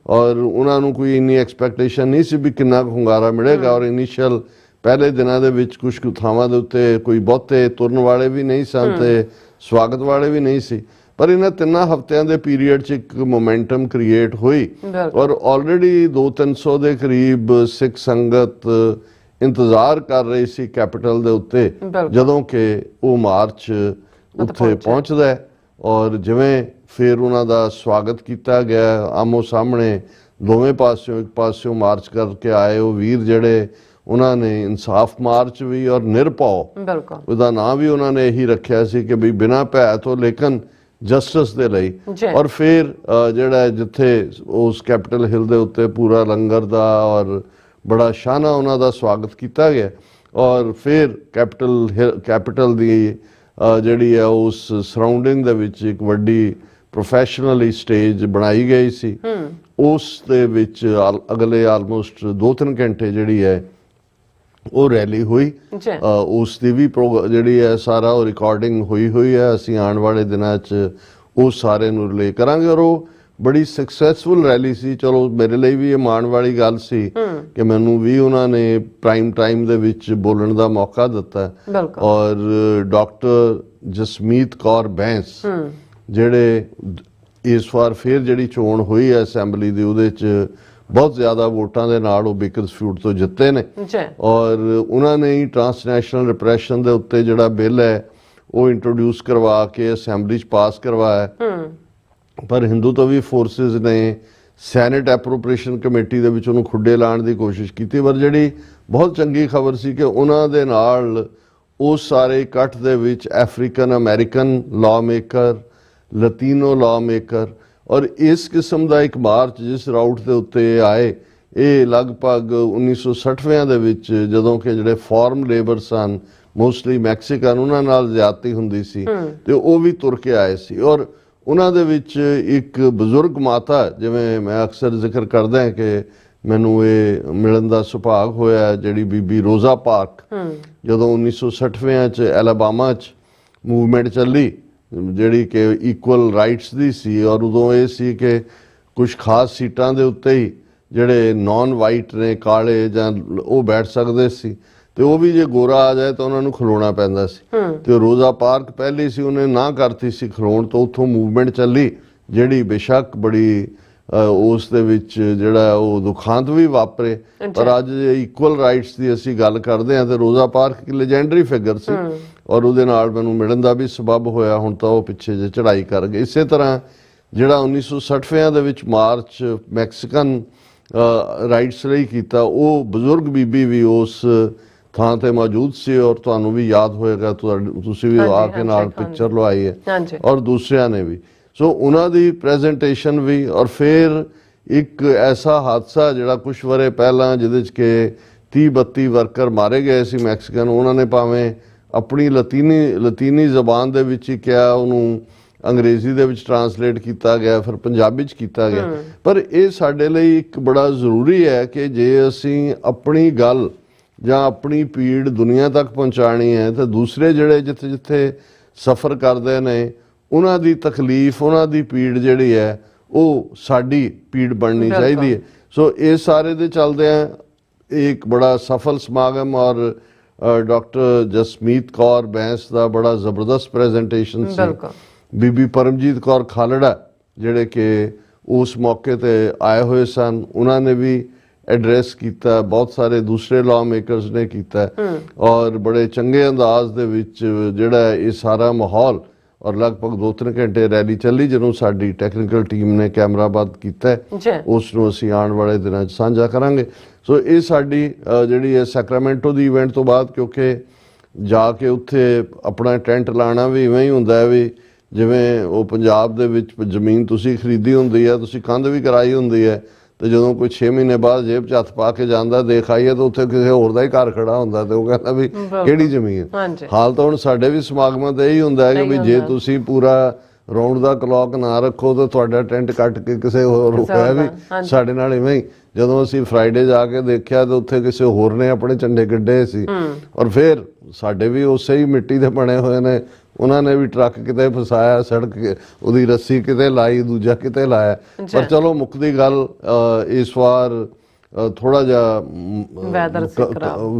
ਔਰ ਉਹਨਾਂ ਨੂੰ ਕੋਈ ਇੰਨੀ ਐਕਸਪੈਕਟੇਸ਼ਨ ਨਹੀਂ ਸੀ ਵੀ ਕਿੰਨਾ ਕੁ ਹੁੰਗਾਰਾ ਮਿਲੇਗਾ। ਔਰ ਇਨੀਸ਼ੀਅਲ ਪਹਿਲੇ ਦਿਨਾਂ ਦੇ ਵਿੱਚ ਕੁਝ ਕੁ ਥਾਵਾਂ ਦੇ ਉੱਤੇ ਕੋਈ ਬਹੁਤੇ ਤੁਰਨ ਵਾਲੇ ਵੀ ਨਹੀਂ ਸਨ ਤੇ ਸਵਾਗਤ ਵਾਲੇ ਵੀ ਨਹੀਂ ਸੀ, ਪਰ ਇਹਨਾਂ 3 ਹਫ਼ਤਿਆਂ ਦੇ ਪੀਰੀਅਡ 'ਚ ਇੱਕ ਮੋਮੈਂਟਮ ਕ੍ਰੀਏਟ ਹੋਈ ਔਰ ਆਲਰੇਡੀ 200-300 ਦੇ ਕਰੀਬ ਸਿੱਖ ਸੰਗਤ ਇੰਤਜ਼ਾਰ ਕਰ ਰਹੀ ਸੀ ਕੈਪੀਟਲ ਦੇ ਉੱਤੇ ਜਦੋਂ ਕਿ ਉਹ ਮਾਰਚ ਉੱਥੇ ਪਹੁੰਚਦਾ ਹੈ। ਔਰ ਜਿਵੇਂ ਫਿਰ ਉਹਨਾਂ ਦਾ ਸਵਾਗਤ ਕੀਤਾ ਗਿਆ, ਆਮੋ ਸਾਹਮਣੇ ਦੋਵੇਂ ਪਾਸਿਓਂ, ਇੱਕ ਪਾਸਿਓਂ ਮਾਰਚ ਕਰਕੇ ਆਏ ਉਹ ਵੀਰ ਜਿਹੜੇ ਉਹਨਾਂ ਨੇ ਇਨਸਾਫ ਮਾਰਚ ਵੀ ਔਰ ਨਿਰਭਉ, ਉਹਦਾ ਨਾਂ ਵੀ ਉਹਨਾਂ ਨੇ ਇਹੀ ਰੱਖਿਆ ਸੀ ਕਿ ਵੀ ਬਿਨਾਂ ਭੈ ਤੋਂ ਲੇਕਿਨ ਜਸਟਿਸ ਦੇ ਲਈ। ਔਰ ਫਿਰ ਜਿਹੜਾ ਜਿੱਥੇ ਉਸ ਕੈਪੀਟਲ ਹਿੱਲ ਦੇ ਉੱਤੇ ਪੂਰਾ ਲੰਗਰ ਦਾ ਔਰ ਬੜਾ ਸ਼ਾਨਾ ਉਹਨਾਂ ਦਾ ਸਵਾਗਤ ਕੀਤਾ ਗਿਆ। ਔਰ ਫਿਰ ਕੈਪੀਟਲ ਦੀ ਜਿਹੜੀ ਹੈ ਉਸ ਸਰਾਊਂਡਿੰਗ ਦੇ ਵਿੱਚ ਇੱਕ ਵੱਡੀ ਪ੍ਰੋਫੈਸ਼ਨਲੀ ਸਟੇਜ ਬਣਾਈ ਗਈ ਸੀ। ਉਸ ਦੇ ਵਿੱਚ ਅਗਲੇ ਆਲਮੋਸਟ 2-3 ਘੰਟੇ ਜਿਹੜੀ ਹੈ ਉਹ ਰੈਲੀ ਹੋਈ। ਉਸ ਦੀ ਵੀ ਜਿਹੜੀ ਹੈ ਸਾਰਾ ਉਹ ਰਿਕਾਰਡਿੰਗ ਹੋਈ ਹੈ। ਅਸੀਂ ਆਉਣ ਵਾਲੇ ਦਿਨਾਂ 'ਚ ਉਹ ਸਾਰੇ ਨੂੰ ਰਿਲੇ ਕਰਾਂਗੇ। ਔਰ ਉਹ ਬੜੀ ਸਕਸੈਸਫੁਲ ਰੈਲੀ ਸੀ। ਚਲੋ ਮੇਰੇ ਲਈ ਵੀ ਇਹ ਮਾਣ ਵਾਲੀ ਗੱਲ ਸੀ ਕਿ ਮੈਨੂੰ ਵੀ ਉਹਨਾਂ ਨੇ ਪ੍ਰਾਈਮ ਟਾਈਮ ਦੇ ਵਿੱਚ ਬੋਲਣ ਦਾ ਮੌਕਾ ਦਿੱਤਾ। ਔਰ ਡਾਕਟਰ ਜਸਮੀਤ ਕੌਰ ਬੈਂਸ ਜਿਹੜੇ ਇਸ ਵਾਰ ਫਿਰ ਜਿਹੜੀ ਚੋਣ ਹੋਈ ਹੈ ਅਸੈਂਬਲੀ ਦੀ, ਉਹਦੇ 'ਚ ਬਹੁਤ ਜ਼ਿਆਦਾ ਵੋਟਾਂ ਦੇ ਨਾਲ ਉਹ ਬੇਕਰਸਫੀਲਡ ਤੋਂ ਜਿੱਤੇ ਨੇ। ਔਰ ਉਹਨਾਂ ਨੇ ਹੀ ਟ੍ਰਾਂਸਨੈਸ਼ਨਲ ਰਿਪਰੈਸ਼ਨ ਦੇ ਉੱਤੇ ਜਿਹੜਾ ਬਿੱਲ ਹੈ ਉਹ ਇੰਟਰੋਡਿਊਸ ਕਰਵਾ ਕੇ ਅਸੈਂਬਲੀ 'ਚ ਪਾਸ ਕਰਵਾਇਆ। ਪਰ ਹਿੰਦੂ ਤੋਂ ਵੀ ਫੋਰਸਿਸ ਨੇ ਸੈਨੇਟ ਐਪਰੋਪ੍ਰੀਏਸ਼ਨ ਕਮੇਟੀ ਦੇ ਵਿੱਚ ਉਹਨੂੰ ਖੁੱਡੇ ਲਾਉਣ ਦੀ ਕੋਸ਼ਿਸ਼ ਕੀਤੀ। ਪਰ ਜਿਹੜੀ ਬਹੁਤ ਚੰਗੀ ਖਬਰ ਸੀ ਕਿ ਉਹਨਾਂ ਦੇ ਨਾਲ ਉਸ ਸਾਰੇ ਇਕੱਠ ਦੇ ਵਿੱਚ African American law maker, Latino law maker, ਔਰ ਇਸ ਕਿਸਮ ਦਾ ਇੱਕ ਮਾਰਚ ਜਿਸ ਰਾਊਟ ਦੇ ਉੱਤੇ ਆਏ, ਇਹ ਲਗਭਗ 1960ਵਿਆਂ ਦੇ ਵਿੱਚ ਜਦੋਂ ਕਿ ਜਿਹੜੇ ਫਾਰਮ ਲੇਬਰ ਸਨ ਮੋਸਟਲੀ ਮੈਕਸੀਕਨ, ਉਹਨਾਂ ਨਾਲ ਜ਼ਿਆਦਤੀ ਹੁੰਦੀ ਸੀ ਤੇ ਉਹ ਵੀ ਤੁਰ ਕੇ ਆਏ ਸੀ। ਔਰ ਉਹਨਾਂ ਦੇ ਵਿੱਚ ਇੱਕ ਬਜ਼ੁਰਗ ਮਾਤਾ, ਜਿਵੇਂ ਮੈਂ ਅਕਸਰ ਜ਼ਿਕਰ ਕਰਦਾ ਹਾਂ ਕਿ ਮੈਨੂੰ ਇਹ ਮਿਲਣ ਦਾ ਸੁਭਾਗ ਹੋਇਆ, ਜਿਹੜੀ ਬੀਬੀ ਰੋਜ਼ਾ ਪਾਰਕ, ਜਦੋਂ 1960ਵਿਆਂ 'ਚ ਐਲਾਬਾਮਾ 'ਚ ਮੂਵਮੈਂਟ ਚੱਲੀ ਜਿਹੜੀ ਕਿ ਇਕੁਅਲ ਰਾਈਟਸ ਦੀ ਸੀ। ਔਰ ਉਦੋਂ ਇਹ ਸੀ ਕਿ ਕੁਝ ਖਾਸ ਸੀਟਾਂ ਦੇ ਉੱਤੇ ਹੀ ਜਿਹੜੇ ਨਾਨ ਵਾਈਟ ਨੇ, ਕਾਲੇ ਜਾਂ ਉਹ ਬੈਠ ਸਕਦੇ ਸੀ ਤੇ ਉਹ ਵੀ ਜੇ ਗੋਰਾ ਆ ਜਾਏ ਤਾਂ ਉਹਨਾਂ ਨੂੰ ਖਲੋਣਾ ਪੈਂਦਾ ਸੀ। ਤੇ ਰੋਜ਼ਾ ਪਾਰਕ ਪਹਿਲੀ ਸੀ, ਉਹਨੇ ਨਾ ਕਰਤੀ ਸੀ ਖਲੋਣ ਤੋਂ। ਉੱਥੋਂ ਮੂਵਮੈਂਟ ਚੱਲੀ ਜਿਹੜੀ ਬੇਸ਼ੱਕ ਬੜੀ ਉਸ ਦੇ ਵਿੱਚ ਜਿਹੜਾ ਉਹ ਦੁਖਾਂਤ ਵੀ ਵਾਪਰੇ। ਪਰ ਅੱਜ ਜੇ ਇਕੁਅਲ ਰਾਈਟਸ ਦੀ ਅਸੀਂ ਗੱਲ ਕਰਦੇ ਹਾਂ ਤੇ ਰੋਜ਼ਾ ਪਾਰਕ ਇੱਕ ਲੈਜੈਂਡਰੀ ਫਿਗਰ ਸੀ ਔਰ ਉਹਦੇ ਨਾਲ ਮੈਨੂੰ ਮਿਲਣ ਦਾ ਵੀ ਸਬਬ ਹੋਇਆ। ਹੁਣ ਤਾਂ ਉਹ ਪਿੱਛੇ ਜੇ ਚੜ੍ਹਾਈ ਕਰ ਗਏ। ਇਸੇ ਤਰ੍ਹਾਂ ਜਿਹੜਾ 1960ਵਿਆਂ ਦੇ ਵਿੱਚ ਮਾਰਚ ਮੈਕਸੀਕਨ ਰਾਈਟਸ ਲਈ ਕੀਤਾ, ਉਹ ਬਜ਼ੁਰਗ ਬੀਬੀ ਵੀ ਉਸ ਥਾਂ ਤੇ ਮੌਜੂਦ ਸੀ। ਔਰ ਤੁਹਾਨੂੰ ਵੀ ਯਾਦ ਹੋਏਗਾ, ਤੁਸੀਂ ਵੀ ਆ ਕੇ ਨਾਲ ਪਿਕਚਰ ਲਵਾਈ ਹੈ ਔਰ ਦੂਸਰਿਆਂ ਨੇ ਵੀ। ਸੋ ਉਹਨਾਂ ਦੀ ਪ੍ਰੈਜੈਂਟੇਸ਼ਨ ਵੀ। ਔਰ ਫਿਰ ਇੱਕ ਐਸਾ ਹਾਦਸਾ ਜਿਹੜਾ ਕੁਛ ਵਰੇ ਪਹਿਲਾਂ ਜਿਹਦੇ 'ਚ ਕਿ 30-32 ਵਰਕਰ ਮਾਰੇ ਗਏ ਸੀ ਮੈਕਸੀਕਨ, ਉਹਨਾਂ ਨੇ ਭਾਵੇਂ ਆਪਣੀ ਲਤੀਨੀ ਜ਼ਬਾਨ ਦੇ ਵਿੱਚ ਹੀ ਕਿਹਾ, ਉਹਨੂੰ ਅੰਗਰੇਜ਼ੀ ਦੇ ਵਿੱਚ ਟਰਾਂਸਲੇਟ ਕੀਤਾ ਗਿਆ, ਫਿਰ ਪੰਜਾਬੀ 'ਚ ਕੀਤਾ ਗਿਆ। ਪਰ ਇਹ ਸਾਡੇ ਲਈ ਇੱਕ ਬੜਾ ਜ਼ਰੂਰੀ ਹੈ ਕਿ ਜੇ ਅਸੀਂ ਆਪਣੀ ਗੱਲ ਜਾਂ ਆਪਣੀ ਪੀੜ ਦੁਨੀਆ ਤੱਕ ਪਹੁੰਚਾਉਣੀ ਹੈ ਤਾਂ ਦੂਸਰੇ ਜਿਹੜੇ ਜਿੱਥੇ ਸਫ਼ਰ ਕਰਦੇ ਨੇ ਉਹਨਾਂ ਦੀ ਤਕਲੀਫ, ਉਹਨਾਂ ਦੀ ਪੀੜ ਜਿਹੜੀ ਹੈ ਉਹ ਸਾਡੀ ਪੀੜ ਬਣਨੀ ਚਾਹੀਦੀ ਹੈ। ਸੋ ਇਹ ਸਾਰੇ ਦੇ ਚੱਲਦੇ ਆ ਇੱਕ ਬੜਾ ਸਫਲ ਸਮਾਗਮ। ਔਰ ਡਾਕਟਰ ਜਸਮੀਤ ਕੌਰ ਬੈਂਸ ਦਾ ਬੜਾ ਜ਼ਬਰਦਸਤ ਪ੍ਰੈਜੈਂਟੇਸ਼ਨ ਸੀ। ਬੀਬੀ ਪਰਮਜੀਤ ਕੌਰ ਖਾਲੜਾ ਜਿਹੜੇ ਕਿ ਉਸ ਮੌਕੇ ਤੇ ਆਏ ਹੋਏ ਸਨ, ਉਹਨਾਂ ਨੇ ਵੀ ਐਡਰੈਸ ਕੀਤਾ। ਬਹੁਤ ਸਾਰੇ ਦੂਸਰੇ ਲਾਅ ਮੇਕਰਸ ਨੇ ਕੀਤਾ ਔਰ ਬੜੇ ਚੰਗੇ ਅੰਦਾਜ਼ ਦੇ ਵਿੱਚ ਜਿਹੜਾ ਇਹ ਸਾਰਾ ਮਾਹੌਲ ਔਰ ਲਗਭਗ 2-3 ਘੰਟੇ ਰੈਲੀ ਚੱਲੀ, ਜਿਹਨੂੰ ਸਾਡੀ ਟੈਕਨੀਕਲ ਟੀਮ ਨੇ ਕੈਮਰਾਬੰਦ ਕੀਤਾ ਹੈ। ਉਸ ਨੂੰ ਅਸੀਂ ਆਉਣ ਵਾਲੇ ਦਿਨਾਂ 'ਚ ਸਾਂਝਾ ਕਰਾਂਗੇ। ਸੋ ਇਹ ਸਾਡੀ ਜਿਹੜੀ ਹੈ ਸੈਕਰਾਮੈਂਟੋ ਦੀ ਇਵੈਂਟ ਤੋਂ ਬਾਅਦ, ਕਿਉਂਕਿ ਜਾ ਕੇ ਉੱਥੇ ਆਪਣਾ ਟੈਂਟ ਲਾਣਾ ਵੀ ਇਵੇਂ ਹੀ ਹੁੰਦਾ ਹੈ ਵੀ ਜਿਵੇਂ ਉਹ ਪੰਜਾਬ ਦੇ ਵਿੱਚ ਜ਼ਮੀਨ ਤੁਸੀਂ ਖਰੀਦੀ ਹੁੰਦੀ ਹੈ, ਤੁਸੀਂ ਕੰਧ ਵੀ ਕਰਾਈ ਹੁੰਦੀ ਹੈ, ਤੇ ਜਦੋਂ ਕੋਈ 6 ਮਹੀਨੇ ਬਾਅਦ ਜੇਬ 'ਚ ਹੱਥ ਪਾ ਕੇ ਜਾਂਦਾ ਦੇਖ ਆਈਏ ਤਾਂ ਉੱਥੇ ਕਿਸੇ ਹੋਰ ਦਾ ਹੀ ਘਰ ਖੜਾ ਹੁੰਦਾ, ਤੇ ਉਹ ਕਹਿੰਦਾ ਵੀ ਕਿਹੜੀ ਜ਼ਮੀਨ। ਹਾਲ ਤਾਂ ਹੁਣ ਸਾਡੇ ਵੀ ਸਮਾਗਮਾਂ ਤੇ ਇਹੀ ਹੁੰਦਾ ਹੈ ਕਿ ਵੀ ਜੇ ਤੁਸੀਂ ਪੂਰਾ ਰਾਉਂਡ ਦਾ ਕਲੌਕ ਨਾ ਰੱਖੋ ਤਾਂ ਤੁਹਾਡਾ ਟੈਂਟ ਕੱਟ ਕੇ ਕਿਸੇ ਹੋਰ ਰੁਕਿਆ ਵੀ। ਸਾਡੇ ਨਾਲ ਇਵੇਂ ਹੀ ਜਦੋਂ ਅਸੀਂ ਫਰਾਈਡੇ ਜਾ ਕੇ ਦੇਖਿਆ ਤਾਂ ਉੱਥੇ ਕਿਸੇ ਹੋਰ ਨੇ ਆਪਣੇ ਝੰਡੇ ਗੱਡੇ ਸੀ, ਔਰ ਫਿਰ ਸਾਡੇ ਵੀ ਉਸੇ ਹੀ ਮਿੱਟੀ ਦੇ ਬਣੇ ਹੋਏ ਨੇ, ਉਹਨਾਂ ਨੇ ਵੀ ਟਰੱਕ ਕਿਤੇ ਫਸਾਇਆ, ਸੜਕ ਉਹਦੀ ਰੱਸੀ ਕਿਤੇ ਲਾਈ, ਦੂਜਾ ਕਿਤੇ ਲਾਇਆ। ਪਰ ਚਲੋ ਮੁੱਕਦੀ ਗੱਲ, ਇਸ ਵਾਰ ਥੋੜਾ ਜਿਹਾ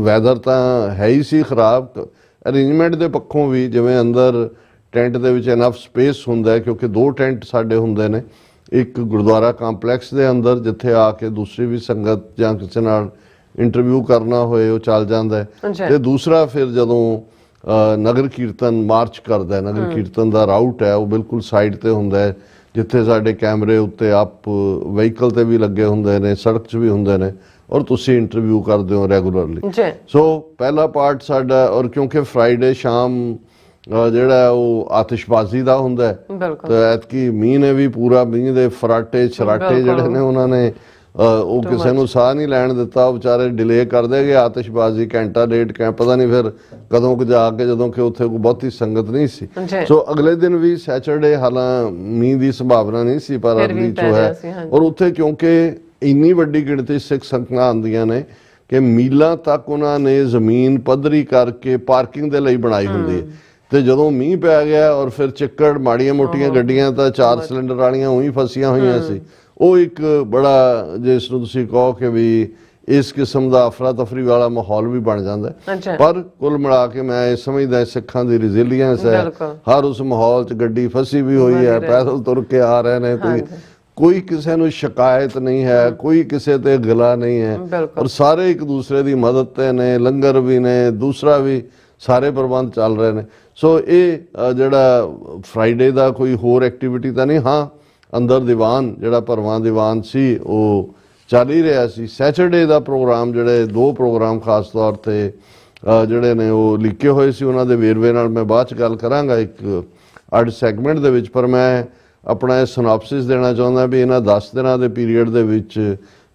ਵੈਦਰ ਤਾਂ ਹੈ ਹੀ ਸੀ ਖਰਾਬ, ਅਰੇਂਜਮੈਂਟ ਦੇ ਪੱਖੋਂ ਵੀ, ਜਿਵੇਂ ਅੰਦਰ ਟੈਂਟ ਦੇ ਵਿੱਚ ਇਨਫ ਸਪੇਸ ਹੁੰਦਾ ਹੈ, ਕਿਉਂਕਿ 2 ਟੈਂਟ ਸਾਡੇ ਹੁੰਦੇ ਨੇ, ਇੱਕ ਗੁਰਦੁਆਰਾ ਕੰਪਲੈਕਸ ਦੇ ਅੰਦਰ ਜਿੱਥੇ ਆ ਕੇ ਦੂਸਰੀ ਵੀ ਸੰਗਤ ਜਾਂ ਕਿਸੇ ਨਾਲ ਇੰਟਰਵਿਊ ਕਰਨਾ ਹੋਏ ਉਹ ਚੱਲ ਜਾਂਦਾ ਹੈ, ਤੇ ਦੂਸਰਾ ਫਿਰ ਜਦੋਂ ਨਗਰ ਕੀਰਤਨ ਮਾਰਚ ਕਰਦਾ ਹੈ, ਨਗਰ ਕੀਰਤਨ ਦਾ ਰਾਊਟ ਹੈ ਉਹ ਬਿਲਕੁਲ ਸਾਈਡ ਤੇ ਹੁੰਦਾ ਹੈ, ਜਿੱਥੇ ਸਾਡੇ ਕੈਮਰੇ ਉੱਤੇ ਆਪ ਵਹੀਕਲ ਤੇ ਵੀ ਲੱਗੇ ਹੁੰਦੇ ਨੇ, ਸੜਕ 'ਚ ਵੀ ਹੁੰਦੇ ਨੇ, ਔਰ ਤੁਸੀਂ ਇੰਟਰਵਿਊ ਕਰਦੇ ਹੋ ਰੈਗੂਲਰਲੀ। ਸੋ ਪਹਿਲਾ ਪਾਰਟ ਸਾਡਾ, ਔਰ ਕਿਉਂਕਿ ਫਰਾਈਡੇ ਸ਼ਾਮ ਜਿਹੜਾ ਉਹ ਆਤਿਸ਼ਬਾਜ਼ੀ ਦਾ ਹੁੰਦਾ ਹੈ, ਤੇ ਐਤਕੀ ਮੀਂਹ ਨੇ ਵੀ ਪੂਰਾ, ਮੀਂਹ ਦੇ ਫਰਾਟੇ ਛਰਾਟੇ ਜਿਹੜੇ ਨੇ ਉਹਨਾਂ ਨੇ ਉਹ ਕਿਸੇ ਨੂੰ ਸਾਹ ਨਹੀਂ ਲੈਣ ਦਿੱਤਾ, ਉਹ ਵਿਚਾਰੇ ਡਿਲੇ ਕਰਦੇ ਗਏ ਆਤਿਸ਼ਬਾਜ਼ੀ ਘੰਟਾ ਡੇਢ ਪਤਾ ਨਹੀਂ ਫਿਰ ਕਦੋਂ ਕੁ ਜਾ ਕੇ, ਜਦੋਂ ਕਿ ਉੱਥੇ ਕੋਈ ਬਹੁਤੀ ਸੰਗਤ ਨਹੀਂ ਸੀ। ਸੋ ਅਗਲੇ ਦਿਨ ਵੀ ਸੈਚਰਡੇ ਹਾਲਾਂ ਮੀਂਹ ਦੀ ਸੰਭਾਵਨਾ ਨਹੀਂ ਸੀ, ਪਰ ਅਰਲੀ ਜੋ ਹੈ, ਔਰ ਉੱਥੇ ਕਿਉਂਕਿ ਇੰਨੀ ਵੱਡੀ ਗਿਣਤੀ ਸਿੱਖ ਸੰਗਤਾਂ ਆਉਂਦੀਆਂ ਨੇ ਕਿ ਮੀਲਾਂ ਤੱਕ ਉਹਨਾਂ ਨੇ ਜ਼ਮੀਨ ਪੱਧਰੀ ਕਰਕੇ ਪਾਰਕਿੰਗ ਦੇ ਲਈ ਬਣਾਈ ਹੁੰਦੀ ਹੈ, ਤੇ ਜਦੋਂ ਮੀਂਹ ਪੈ ਗਿਆ ਔਰ ਫਿਰ ਚਿੱਕੜ, ਮਾੜੀਆਂ ਮੋਟੀਆਂ ਗੱਡੀਆਂ ਤਾਂ 4 ਸਿਲੰਡਰ ਵਾਲੀਆਂ ਉਹੀ ਫਸੀਆਂ ਹੋਈਆਂ ਸੀ, ਉਹ ਇੱਕ ਬੜਾ, ਜਿਸ ਨੂੰ ਤੁਸੀਂ ਕਹੋ ਕਿ ਵੀ ਇਸ ਕਿਸਮ ਦਾ ਅਫਰਾ ਤਫਰੀ ਵਾਲਾ ਮਾਹੌਲ ਵੀ ਬਣ ਜਾਂਦਾ ਹੈ। ਪਰ ਕੁੱਲ ਮਿਲਾ ਕੇ ਮੈਂ ਇਹ ਸਮਝਦਾ ਸਿੱਖਾਂ ਦੀ ਰੈਜ਼ਿਲੀਅੰਸ ਹੈ, ਹਰ ਉਸ ਮਾਹੌਲ 'ਚ ਗੱਡੀ ਫਸੀ ਵੀ ਹੋਈ ਹੈ, ਪੈਦਲ ਤੁਰ ਕੇ ਆ ਰਹੇ ਨੇ, ਕੋਈ ਕਿਸੇ ਨੂੰ ਸ਼ਿਕਾਇਤ ਨਹੀਂ ਹੈ, ਕੋਈ ਕਿਸੇ ਤੇ ਗਿਲਾ ਨਹੀਂ ਹੈ, ਔਰ ਸਾਰੇ ਇੱਕ ਦੂਸਰੇ ਦੀ ਮਦਦ ਤੇ ਨੇ, ਲੰਗਰ ਵੀ ਨੇ, ਦੂਸਰਾ ਵੀ ਸਾਰੇ ਪ੍ਰਬੰਧ ਚੱਲ ਰਹੇ ਨੇ। ਸੋ ਇਹ ਜਿਹੜਾ ਫਰਾਈਡੇ ਦਾ ਕੋਈ ਹੋਰ ਐਕਟੀਵਿਟੀ ਤਾਂ ਨਹੀਂ, ਹਾਂ ਅੰਦਰ ਦੀਵਾਨ ਜਿਹੜਾ ਭਰਵਾਂ ਦੀਵਾਨ ਸੀ ਉਹ ਚੱਲ ਹੀ ਰਿਹਾ ਸੀ। ਸੈਚਰਡੇ ਦਾ ਪ੍ਰੋਗਰਾਮ, ਜਿਹੜੇ 2 ਪ੍ਰੋਗਰਾਮ ਖਾਸ ਤੌਰ ਤੇ ਜਿਹੜੇ ਨੇ ਉਹ ਲਿਖੇ ਹੋਏ ਸੀ, ਉਹਨਾਂ ਦੇ ਵੇਰਵੇ ਨਾਲ ਮੈਂ ਬਾਅਦ 'ਚ ਗੱਲ ਕਰਾਂਗਾ ਇੱਕ ਅੱਡ ਸੈਗਮੈਂਟ ਦੇ ਵਿੱਚ, ਪਰ ਮੈਂ ਆਪਣਾ ਇਹ ਸਿਨੋਪਸਿਸ ਦੇਣਾ ਚਾਹੁੰਦਾ ਵੀ ਇਹਨਾਂ 10 ਦਿਨਾਂ ਦੇ ਪੀਰੀਅਡ ਦੇ ਵਿੱਚ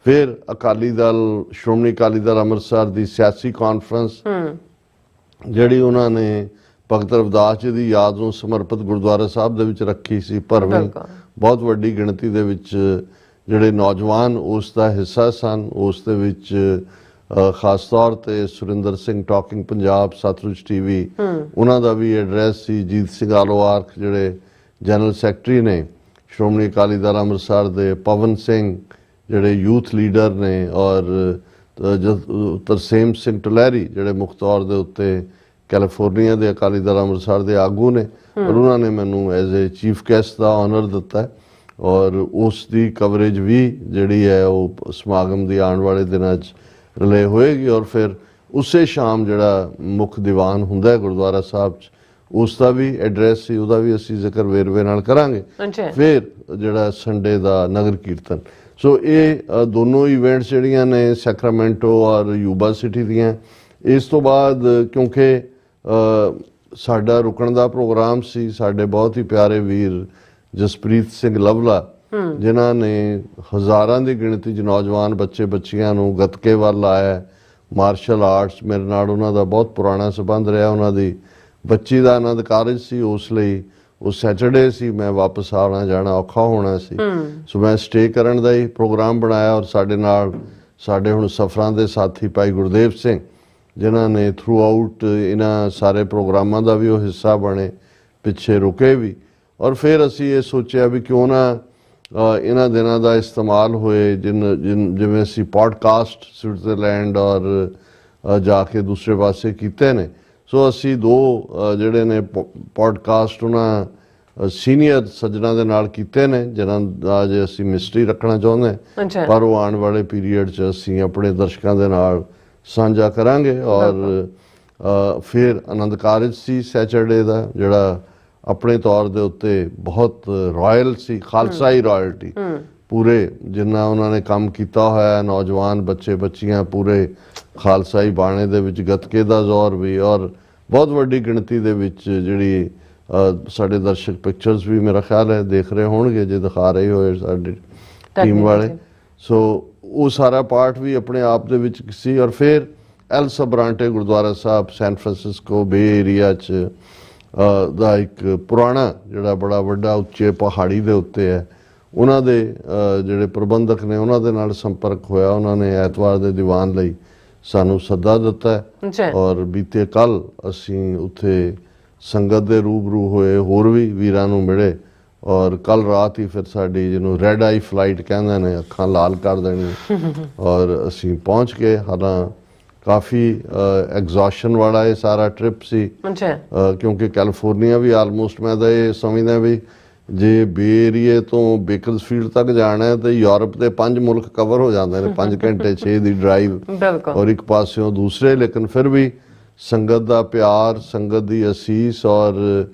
ਫਿਰ ਅਕਾਲੀ ਦਲ, ਸ਼੍ਰੋਮਣੀ ਅਕਾਲੀ ਦਲ ਅੰਮ੍ਰਿਤਸਰ ਦੀ ਸਿਆਸੀ ਕਾਨਫਰੰਸ ਜਿਹੜੀ ਉਹਨਾਂ ਨੇ ਭਗਤ ਰਵਿਦਾਸ ਜੀ ਦੀ ਯਾਦ ਨੂੰ ਸਮਰਪਿਤ ਗੁਰਦੁਆਰਾ ਸਾਹਿਬ ਦੇ ਵਿੱਚ ਰੱਖੀ ਸੀ, ਭਰਵੀਂ ਬਹੁਤ ਵੱਡੀ ਗਿਣਤੀ ਦੇ ਵਿੱਚ ਜਿਹੜੇ ਨੌਜਵਾਨ ਉਸ ਦਾ ਹਿੱਸਾ ਸਨ। ਉਸ ਦੇ ਵਿੱਚ ਖਾਸ ਤੌਰ ਤੇ ਸੁਰਿੰਦਰ ਸਿੰਘ ਟਾਕਿੰਗ ਪੰਜਾਬ, ਸਤਲੁਜ ਟੀਵੀ, ਉਹਨਾਂ ਦਾ ਵੀ ਐਡਰੈਸ ਸੀ। ਜੀਤ ਸਿੰਘ ਆਲੋਵਾਰ ਜਿਹੜੇ ਜਨਰਲ ਸੈਕਟਰੀ ਨੇ ਸ਼੍ਰੋਮਣੀ ਅਕਾਲੀ ਦਲ ਅੰਮ੍ਰਿਤਸਰ ਦੇ, ਪਵਨ ਸਿੰਘ ਜਿਹੜੇ ਯੂਥ ਲੀਡਰ ਨੇ, ਔਰ ਤਰਸੇਮ ਸਿੰਘ ਟਲੈਰੀ ਜਿਹੜੇ ਮੁੱਖ ਤੌਰ ਦੇ ਉੱਤੇ ਕੈਲੀਫੋਰਨੀਆ ਦੇ ਅਕਾਲੀ ਦਲ ਅੰਮ੍ਰਿਤਸਰ ਦੇ ਆਗੂ ਨੇ, ਔਰ ਉਹਨਾਂ ਨੇ ਮੈਨੂੰ ਐਜ਼ ਏ ਚੀਫ ਗੈਸਟ ਦਾ ਆਨਰ ਦਿੱਤਾ, ਔਰ ਉਸ ਦੀ ਕਵਰੇਜ ਵੀ ਜਿਹੜੀ ਹੈ ਉਹ ਸਮਾਗਮ ਦੀ ਆਉਣ ਵਾਲੇ ਦਿਨਾਂ 'ਚ ਰਿਲੇ ਹੋਏਗੀ। ਔਰ ਫਿਰ ਉਸੇ ਸ਼ਾਮ ਜਿਹੜਾ ਮੁੱਖ ਦੀਵਾਨ ਹੁੰਦਾ ਗੁਰਦੁਆਰਾ ਸਾਹਿਬ 'ਚ, ਉਸ ਦਾ ਵੀ ਐਡਰੈਸ ਸੀ, ਉਹਦਾ ਵੀ ਅਸੀਂ ਜ਼ਿਕਰ ਵੇਰਵੇ ਨਾਲ ਕਰਾਂਗੇ। ਫਿਰ ਜਿਹੜਾ ਸੰਡੇ ਦਾ ਨਗਰ ਕੀਰਤਨ। ਸੋ ਇਹ ਦੋਨੋਂ ਇਵੈਂਟਸ ਜਿਹੜੀਆਂ ਨੇ ਸੈਕਰਾਮੈਂਟੋ ਔਰ ਯੂਬਾ ਸਿਟੀ ਦੀਆਂ। ਇਸ ਤੋਂ ਬਾਅਦ ਕਿਉਂਕਿ ਸਾਡਾ ਰੁਕਣ ਦਾ ਪ੍ਰੋਗਰਾਮ ਸੀ, ਸਾਡੇ ਬਹੁਤ ਹੀ ਪਿਆਰੇ ਵੀਰ ਜਸਪ੍ਰੀਤ ਸਿੰਘ ਲਵਲਾ, ਜਿਨ੍ਹਾਂ ਨੇ ਹਜ਼ਾਰਾਂ ਦੀ ਗਿਣਤੀ 'ਚ ਨੌਜਵਾਨ ਬੱਚੇ ਬੱਚੀਆਂ ਨੂੰ ਗੱਤਕੇ ਵੱਲ ਆਇਆ, ਮਾਰਸ਼ਲ ਆਰਟਸ, ਮੇਰੇ ਨਾਲ ਉਹਨਾਂ ਦਾ ਬਹੁਤ ਪੁਰਾਣਾ ਸੰਬੰਧ ਰਿਹਾ। ਉਹਨਾਂ ਦੀ ਬੱਚੀ ਦਾ ਆਨੰਦ ਕਾਰਜ ਸੀ, ਉਸ ਲਈ ਉਹ ਸੈਟਰਡੇ ਸੀ, ਮੈਂ ਵਾਪਸ ਆਉਣਾ ਜਾਣਾ ਔਖਾ ਹੋਣਾ ਸੀ, ਸੋ ਮੈਂ ਸਟੇ ਕਰਨ ਦਾ ਹੀ ਪ੍ਰੋਗਰਾਮ ਬਣਾਇਆ। ਔਰ ਸਾਡੇ ਨਾਲ ਸਾਡੇ ਹੁਣ ਸਫ਼ਰਾਂ ਦੇ ਸਾਥੀ ਭਾਈ ਗੁਰਦੇਵ ਸਿੰਘ, ਜਿਨ੍ਹਾਂ ਨੇ ਥਰੂ ਆਊਟ ਇਹਨਾਂ ਸਾਰੇ ਪ੍ਰੋਗਰਾਮਾਂ ਦਾ ਵੀ ਉਹ ਹਿੱਸਾ ਬਣੇ, ਪਿੱਛੇ ਰੁਕੇ ਵੀ। ਔਰ ਫਿਰ ਅਸੀਂ ਇਹ ਸੋਚਿਆ ਵੀ ਕਿਉਂ ਨਾ ਇਹਨਾਂ ਦਿਨਾਂ ਦਾ ਇਸਤੇਮਾਲ ਹੋਏ, ਜਿਵੇਂ ਅਸੀਂ ਪੋਡਕਾਸਟ ਸਵਿਟਜ਼ਰਲੈਂਡ ਔਰ ਜਾ ਕੇ ਦੂਸਰੇ ਪਾਸੇ ਕੀਤੇ ਨੇ। ਸੋ ਅਸੀਂ 2 ਜਿਹੜੇ ਨੇ ਪੋਡਕਾਸਟ ਉਹਨਾਂ ਸੀਨੀਅਰ ਸੱਜਣਾ ਦੇ ਨਾਲ ਕੀਤੇ ਨੇ, ਜਿਨ੍ਹਾਂ ਦਾ ਅੱਜ ਅਸੀਂ ਮਿਸਟਰੀ ਰੱਖਣਾ ਚਾਹੁੰਦੇ ਹਾਂ, ਪਰ ਉਹ ਆਉਣ ਵਾਲੇ ਪੀਰੀਅਡ 'ਚ ਅਸੀਂ ਆਪਣੇ ਦਰਸ਼ਕਾਂ ਦੇ ਨਾਲ ਸਾਂਝਾ ਕਰਾਂਗੇ। ਔਰ ਫਿਰ ਆਨੰਦ ਕਾਰਜ ਸੀ ਸੈਚਰਡੇ ਦਾ, ਜਿਹੜਾ ਆਪਣੇ ਤੌਰ ਦੇ ਉੱਤੇ ਬਹੁਤ ਰਾਇਲ ਸੀ, ਖਾਲਸਾਈ ਰਾਇਲਟੀ ਪੂਰੇ ਜਿੰਨਾ ਉਹਨਾਂ ਨੇ ਕੰਮ ਕੀਤਾ ਹੋਇਆ, ਨੌਜਵਾਨ ਬੱਚੇ ਬੱਚੀਆਂ ਪੂਰੇ ਖਾਲਸਾਈ ਬਾਣੇ ਦੇ ਵਿੱਚ ਗੱਤਕੇ ਦਾ ਜ਼ੋਰ ਵੀ, ਔਰ ਬਹੁਤ ਵੱਡੀ ਗਿਣਤੀ ਦੇ ਵਿੱਚ ਜਿਹੜੀ ਸਾਡੇ ਦਰਸ਼ਕ ਪਿਕਚਰਸ ਵੀ ਮੇਰਾ ਖਿਆਲ ਹੈ ਦੇਖ ਰਹੇ ਹੋਣਗੇ ਜੇ ਦਿਖਾ ਰਹੇ ਹੋਏ ਸਾਡੇ ਟੀਮ ਵਾਲੇ। ਸੋ ਉਹ ਸਾਰਾ ਪਾਰਟ ਵੀ ਆਪਣੇ ਆਪ ਦੇ ਵਿੱਚ ਸੀ। ਔਰ ਫਿਰ ਐਲ ਸਬਰਾਂਟੇ ਗੁਰਦੁਆਰਾ ਸਾਹਿਬ ਸੈਨ ਫਰਾਂਸਿਸਕੋ ਬੇ ਏਰੀਆ 'ਚ ਦਾ ਇੱਕ ਪੁਰਾਣਾ ਜਿਹੜਾ ਬੜਾ ਵੱਡਾ ਉੱਚੇ ਪਹਾੜੀ ਦੇ ਉੱਤੇ ਹੈ, ਉਹਨਾਂ ਦੇ ਜਿਹੜੇ ਪ੍ਰਬੰਧਕ ਨੇ ਉਹਨਾਂ ਦੇ ਨਾਲ ਸੰਪਰਕ ਹੋਇਆ। ਉਹਨਾਂ ਨੇ ਐਤਵਾਰ ਦੇ ਦੀਵਾਨ ਲਈ ਸਾਨੂੰ ਸੱਦਾ ਦਿੱਤਾ ਹੈ ਔਰ ਬੀਤੇ ਕੱਲ ਅਸੀਂ ਉੱਥੇ ਸੰਗਤ ਦੇ ਰੂਬਰੂ ਹੋਏ, ਹੋਰ ਵੀ ਵੀਰਾਂ ਨੂੰ ਮਿਲੇ ਔਰ ਕੱਲ ਰਾਤ ਹੀ ਫਿਰ ਸਾਡੀ ਜਿਹਨੂੰ ਰੈੱਡ ਆਈ ਫਲਾਈਟ ਕਹਿੰਦੇ ਨੇ, ਅੱਖਾਂ ਲਾਲ ਕਰ ਦੇਣੀ, ਔਰ ਅਸੀਂ ਪਹੁੰਚ ਗਏ। ਹਾਲਾਂ ਕਾਫੀ ਐਗਜ਼ੌਸ਼ਨ ਵਾਲਾ ਇਹ ਸਾਰਾ ਟ੍ਰਿਪ ਸੀ ਕਿਉਂਕਿ ਕੈਲੀਫੋਰਨੀਆ ਵੀ ਆਲਮੋਸਟ ਮੈਂ ਤਾਂ ਇਹ ਸਮਝਦਾ ਵੀ ਜੇ ਬੇ ਏਰੀਏ ਤੋਂ ਬੇਕਰਸਫੀਲਡ ਤੱਕ ਜਾਣਾ ਹੈ ਤੇ ਯੂਰਪ ਦੇ 5 ਮੁਲਕ ਕਵਰ ਹੋ ਜਾਂਦੇ ਨੇ 5 ਘੰਟੇ 6 ਦੀ ਡਰਾਈਵ ਔਰ ਇੱਕ ਪਾਸਿਓਂ ਦੂਸਰੇ। ਲੇਕਿਨ ਫਿਰ ਵੀ ਸੰਗਤ ਦਾ ਪਿਆਰ, ਸੰਗਤ ਦੀ ਅਸੀਸ ਔਰ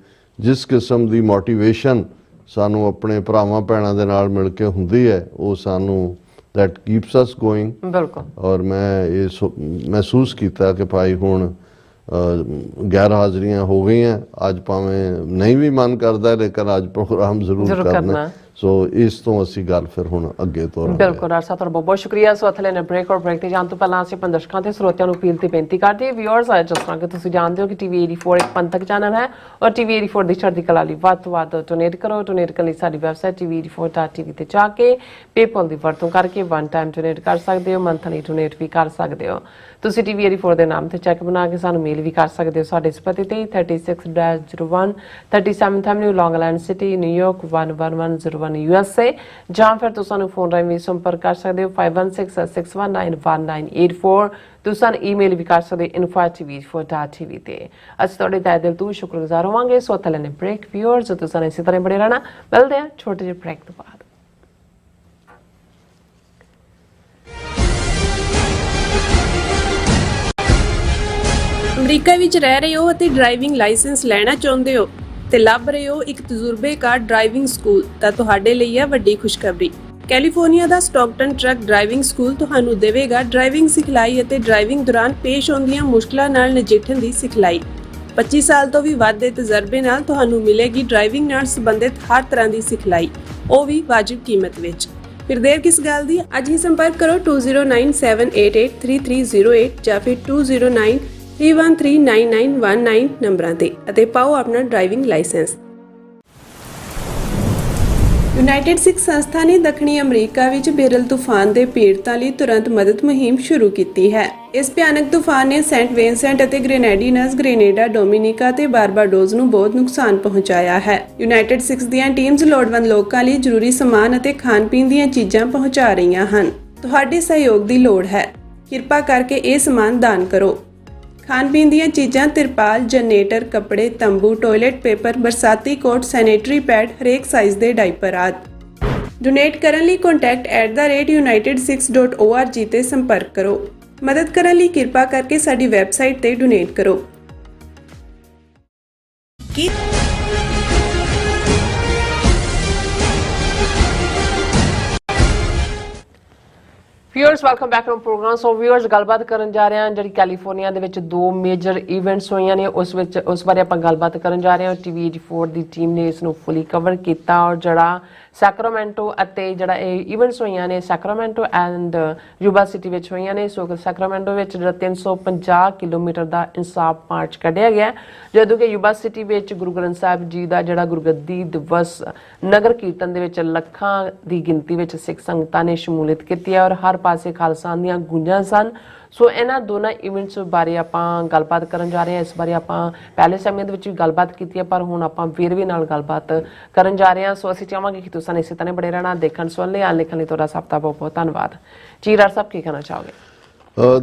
ਜਿਸ ਕਿਸਮ ਦੀ ਮੋਟੀਵੇਸ਼ਨ ਸਾਨੂੰ ਆਪਣੇ ਭਰਾਵਾਂ ਭੈਣਾਂ ਦੇ ਨਾਲ ਮਿਲ ਕੇ ਹੁੰਦੀ ਹੈ ਉਹ ਸਾਨੂੰ that keeps us going। ਬਿਲਕੁਲ। ਔਰ ਮੈਂ ਇਹ ਮਹਿਸੂਸ ਕੀਤਾ ਕਿ ਭਾਈ ਹੁਣ ਗੈਰ ਹਾਜ਼ਰੀਆਂ ਹੋ ਗਈਆਂ, ਅੱਜ ਭਾਵੇਂ ਨਹੀਂ ਵੀ ਮਨ ਕਰਦਾ ਲੇਕਿਨ ਅੱਜ ਪ੍ਰੋਗਰਾਮ ਜ਼ਰੂਰ ਕਰਨਾ। ਸੋ ਇਸ ਤੋਂ ਅਸੀਂ ਗੱਲ ਫਿਰ ਹੁਣ ਅੱਗੇ ਤੋਰਾਂਗੇ। ਬਿਲਕੁਲ ਡਾਕਟਰ ਸਾਹਿਬ, ਤੁਹਾਡਾ ਬਹੁਤ ਬਹੁਤ ਸ਼ੁਕਰੀਆ। ਸੋ ਇੱਥੇ ਲੈਣੇ ਬ੍ਰੇਕ ਔਰ ਬ੍ਰੇਕ ਤੇ ਜਾਣ ਤੋਂ ਪਹਿਲਾਂ ਅਸੀਂ ਆਪਣੇ ਦਰਸ਼ਕਾਂ ਤੇ ਸਰੋਤਿਆਂ ਨੂੰ ਅਪੀਲ ਤੇ ਬੇਨਤੀ ਕਰਦੇ ਹਾਂ। ਵਿਊਅਰਸ, ਜਿਸ ਤਰ੍ਹਾਂ ਕਿ ਤੁਸੀਂ ਜਾਣਦੇ ਹੋ ਕਿ TV 84 ਇੱਕ ਪੰਥਕ ਚੈਨਲ ਹੈ ਔਰ TV 84 ਦੀ ਚੜ੍ਹਦੀ ਕਲਾ ਲਈ ਵੱਧ ਤੋਂ ਵੱਧ ਡੋਨੇਟ ਕਰੋ। ਡੋਨੇਟ ਕਰਨ ਲਈ ਸਾਡੀ ਵੈਬਸਾਈਟ tv84.tv ਤੇ ਜਾ ਕੇ ਪੇਪਲ ਦੀ ਵਰਤੋਂ ਕਰਕੇ ਵਨ ਟਾਈਮ ਡੋਨੇਟ ਕਰ ਸਕਦੇ ਹੋ, ਮੰਥਲੀ ਡੋਨੇਟ ਵੀ ਕਰ ਸਕਦੇ ਹੋ। ਤੁਸੀਂ TV 84 ਦੇ ਨਾਮ ਤੇ ਚੈੱਕ ਬਣਾ ਕੇ ਸਾਨੂੰ ਮੇਲ ਵੀ ਕਰ ਸਕਦੇ ਹੋ ਸਾਡੇ ਇਸ ਪਤੇ ਤੇ 36-01 37th Avenue, Long Island City, New York 11101 USA, ਜਾਂ ਫਿਰ ਤੁਸੀਂ ਸਾਨੂੰ ਫੋਨ ਰਾਹੀਂ ਵੀ ਸੰਪਰਕ ਕਰ ਸਕਦੇ ਹੋ 5166191984। ਤੁਸੀਂ ਸਾਨੂੰ ਈਮੇਲ ਵੀ ਕਰ ਸਕਦੇ ਹੋ info@tv4.tv ਤੇ। ਅਸੀਂ ਤੁਹਾਡੇ ਤਹਿ ਦਿਲ ਤੋਂ ਸ਼ੁਕਰਗੁਜ਼ਾਰ ਹੋਵਾਂਗੇ। ਸੋ ਇੱਥੇ ਲੈਣੇ ਬ੍ਰੇਕ। ਵਿਊਅਰਸ, ਤੁਸੀਂ ਇਸੇ ਤਰ੍ਹਾਂ ਬਣੇ ਰਹਿਣਾ। ਮਿਲਦੇ ਹਾਂ ਛੋਟੇ ਜਿਹੇ ਬ੍ਰੇਕ ਤੋਂ ਬਾਅਦ। ਅਮਰੀਕਾ ਵਿੱਚ ਰਹਿ ਰਹੇ ਹੋ ਅਤੇ ਡਰਾਈਵਿੰਗ ਲਾਇਸੈਂਸ ਲੈਣਾ ਚਾਹੁੰਦੇ ਹੋ ਤੇ ਲੱਭ ਰਹੇ ਹੋ ਇੱਕ ਤਜਰਬੇਕਾਰ ਡਰਾਈਵਿੰਗ ਸਕੂਲ, ਤਾਂ ਤੁਹਾਡੇ ਲਈ ਹੈ ਵੱਡੀ ਖੁਸ਼ਖਬਰੀ। ਕੈਲੀਫੋਰਨੀਆ ਦਾ ਸਟਾਕਟਨ ਟਰੱਕ ਡਰਾਈਵਿੰਗ ਸਕੂਲ ਤੁਹਾਨੂੰ ਦੇਵੇਗਾ ਡਰਾਈਵਿੰਗ ਸਿਖਲਾਈ ਅਤੇ ਡਰਾਈਵਿੰਗ ਦੌਰਾਨ ਪੇਸ਼ ਆਉਂਦੀਆਂ ਮੁਸ਼ਕਲਾਂ ਨਾਲ ਨਜਿੱਠਣ ਦੀ ਸਿਖਲਾਈ। 25 ਸਾਲ ਤੋਂ ਵੀ ਵੱਧ ਦੇ ਤਜਰਬੇ ਨਾਲ ਤੁਹਾਨੂੰ ਮਿਲੇਗੀ ਡਰਾਈਵਿੰਗ ਨਾਲ ਸੰਬੰਧਿਤ ਹਰ ਤਰ੍ਹਾਂ ਦੀ ਸਿਖਲਾਈ, ਉਹ ਵੀ ਵਾਜਿਬ ਕੀਮਤ ਵਿੱਚ। ਫਿਰ ਦੇਰ ਕਿਸ ਗੱਲ ਦੀ, ਅੱਜ ਹੀ ਸੰਪਰਕ ਕਰੋ 2097883308 ਜਾਂ ਫਿਰ 2093139919 ਨੰਬਰਾਂ ਤੇ ਅਤੇ ਪਾਓ ਆਪਣਾ ਡਰਾਈਵਿੰਗ ਲਾਇਸੈਂਸ। ਯੂਨਾਈਟਿਡ ਸਿੱਖ ਸੰਸਥਾ ਨੇ ਦੱਖਣੀ ਅਮਰੀਕਾ ਵਿੱਚ ਬੇਰਲ ਤੂਫਾਨ ਦੇ ਪੀੜਤਾਂ ਲਈ ਤੁਰੰਤ ਮਦਦ ਮੁਹਿੰਮ ਸ਼ੁਰੂ ਕੀਤੀ ਹੈ। ਇਸ ਭਿਆਨਕ ਤੂਫਾਨ ਨੇ ਸੈਂਟ ਵਿੰਸੈਂਟ ਅਤੇ ਗ੍ਰੇਨੇਡੀਨਸ, ਗ੍ਰੇਨੇਡਾ, ਡੋਮਿਨਿਕਾ ਤੇ ਬਾਰਬਾਡੋਸ ਨੂੰ ਬਹੁਤ ਨੁਕਸਾਨ ਪਹੁੰਚਾਇਆ ਹੈ। ਯੂਨਾਈਟਿਡ ਸਿੱਖ ਦੀਆਂ ਟੀਮਜ਼ ਲੋੜਵੰਦ ਲੋਕਾਂ ਲਈ ਜ਼ਰੂਰੀ ਸਮਾਨ ਅਤੇ ਖਾਣ ਪੀਣ ਦੀਆਂ ਚੀਜ਼ਾਂ ਪਹੁੰਚਾ ਰਹੀਆਂ ਹਨ। ਤੁਹਾਡੇ ਸਹਿਯੋਗ ਦੀ ਲੋੜ ਹੈ। ਕਿਰਪਾ ਕਰਕੇ ਇਹ ਸਮਾਨ ਦਾਨ ਕਰੋ। ਖਾਣ ਪੀਣ ਦੀਆਂ ਚੀਜ਼ਾਂ, ਤਿਰਪਾਲ, ਜਨਰੇਟਰ, ਕੱਪੜੇ, ਤੰਬੂ, ਟਾਇਲਟ ਪੇਪਰ, ਬਰਸਾਤੀ ਕੋਟ, ਸੈਨੇਟਰੀ ਪੈਡ, ਹਰੇਕ ਸਾਈਜ਼ ਦੇ ਡਾਈਪਰ ਆਦਿ। ਡੋਨੇਟ ਕਰਨ ਲਈ contact@united6.org ਤੇ ਸੰਪਰਕ ਕਰੋ। ਮਦਦ ਕਰਨ ਲਈ ਕਿਰਪਾ ਕਰਕੇ ਸਾਡੀ ਵੈਬਸਾਈਟ ਤੇ ਡੋਨੇਟ ਕਰੋ। Viewers, welcome back to programme. So viewers, ਗੱਲਬਾਤ ਕਰਨ ਜਾ ਰਹੇ ਹਾਂ ਜਿਹੜੀ ਕੈਲੀਫੋਰਨੀਆ ਦੇ ਵਿੱਚ 2 ਮੇਜਰ ਇਵੈਂਟਸ ਹੋਈਆਂ ਨੇ ਉਸ ਬਾਰੇ ਆਪਾਂ ਗੱਲਬਾਤ ਕਰਨ ਜਾ ਰਹੇ ਹਾਂ। TV 84 ਦੀ ਟੀਮ ਨੇ ਇਸ ਨੂੰ ਫੁੱਲੀ ਕਵਰ ਕੀਤਾ ਔਰ ਜਿਹੜਾ ਸੈਕਰਾਮੈਂਟੋ ਅਤੇ ਜਿਹੜਾ ਇਹ ਇਵੈਂਟਸ ਹੋਈਆਂ ਨੇ ਸੈਕਰਾਮੈਂਟੋ ਐਂਡ ਯੂਬਾ ਸਿਟੀ ਵਿੱਚ ਹੋਈਆਂ ਨੇ। ਸੋ ਸੈਕਰਾਮੈਂਟੋ ਵਿੱਚ ਜਿਹੜਾ 350 ਕਿਲੋਮੀਟਰ ਦਾ ਇਨਸਾਫ ਮਾਰਚ ਕੱਢਿਆ ਗਿਆ, ਜਦੋਂ ਕਿ ਯੂਬਾ ਸਿਟੀ ਵਿੱਚ ਗੁਰੂ ਗ੍ਰੰਥ ਸਾਹਿਬ ਜੀ ਦਾ ਜਿਹੜਾ ਗੁਰਗੱਦੀ ਦਿਵਸ ਨਗਰ ਕੀਰਤਨ ਦੇ ਵਿੱਚ ਲੱਖਾਂ ਦੀ ਗਿਣਤੀ ਵਿੱਚ ਸਿੱਖ ਸੰਗਤਾਂ ਨੇ ਸ਼ਮੂਲੀਅਤ ਕੀਤੀ ਹੈ ਔਰ ਹਰ ਪਾਸੇ ਖਾਲਸਾ ਦੀਆਂ ਗੂੰਜਾਂ ਸਨ। ਸੋ ਇਹਨਾਂ ਦੋਨਾਂ ਇਵੈਂਟਸ ਬਾਰੇ ਆਪਾਂ ਗੱਲਬਾਤ ਕਰਨ ਜਾ ਰਹੇ ਹਾਂ। ਇਸ ਬਾਰੇ ਆਪਾਂ ਪਹਿਲੇ ਸਮੇਂ ਦੇ ਵਿੱਚ ਵੀ ਗੱਲਬਾਤ ਕੀਤੀ ਹੈ, ਪਰ ਹੁਣ ਆਪਾਂ ਵੇਰਵੇ ਨਾਲ ਗੱਲਬਾਤ ਕਰਨ ਜਾ ਰਹੇ ਹਾਂ। ਸੋ ਅਸੀਂ ਚਾਹਾਂਗੇ ਕਿ ਤੁਸੀਂ ਇਸੇ ਤਰ੍ਹਾਂ ਬੜੇ ਰਹਿਣਾ। ਦੇਖਣ ਸੁਣਨ ਲਈ ਲਿਖਣ ਲਈ ਤੁਹਾਡਾ ਸਭ ਦਾ ਬਹੁਤ ਬਹੁਤ ਧੰਨਵਾਦ। ਜੀ ਡਾਕਟਰ ਸਾਹਿਬ, ਕੀ ਕਹਿਣਾ ਚਾਹੋਗੇ?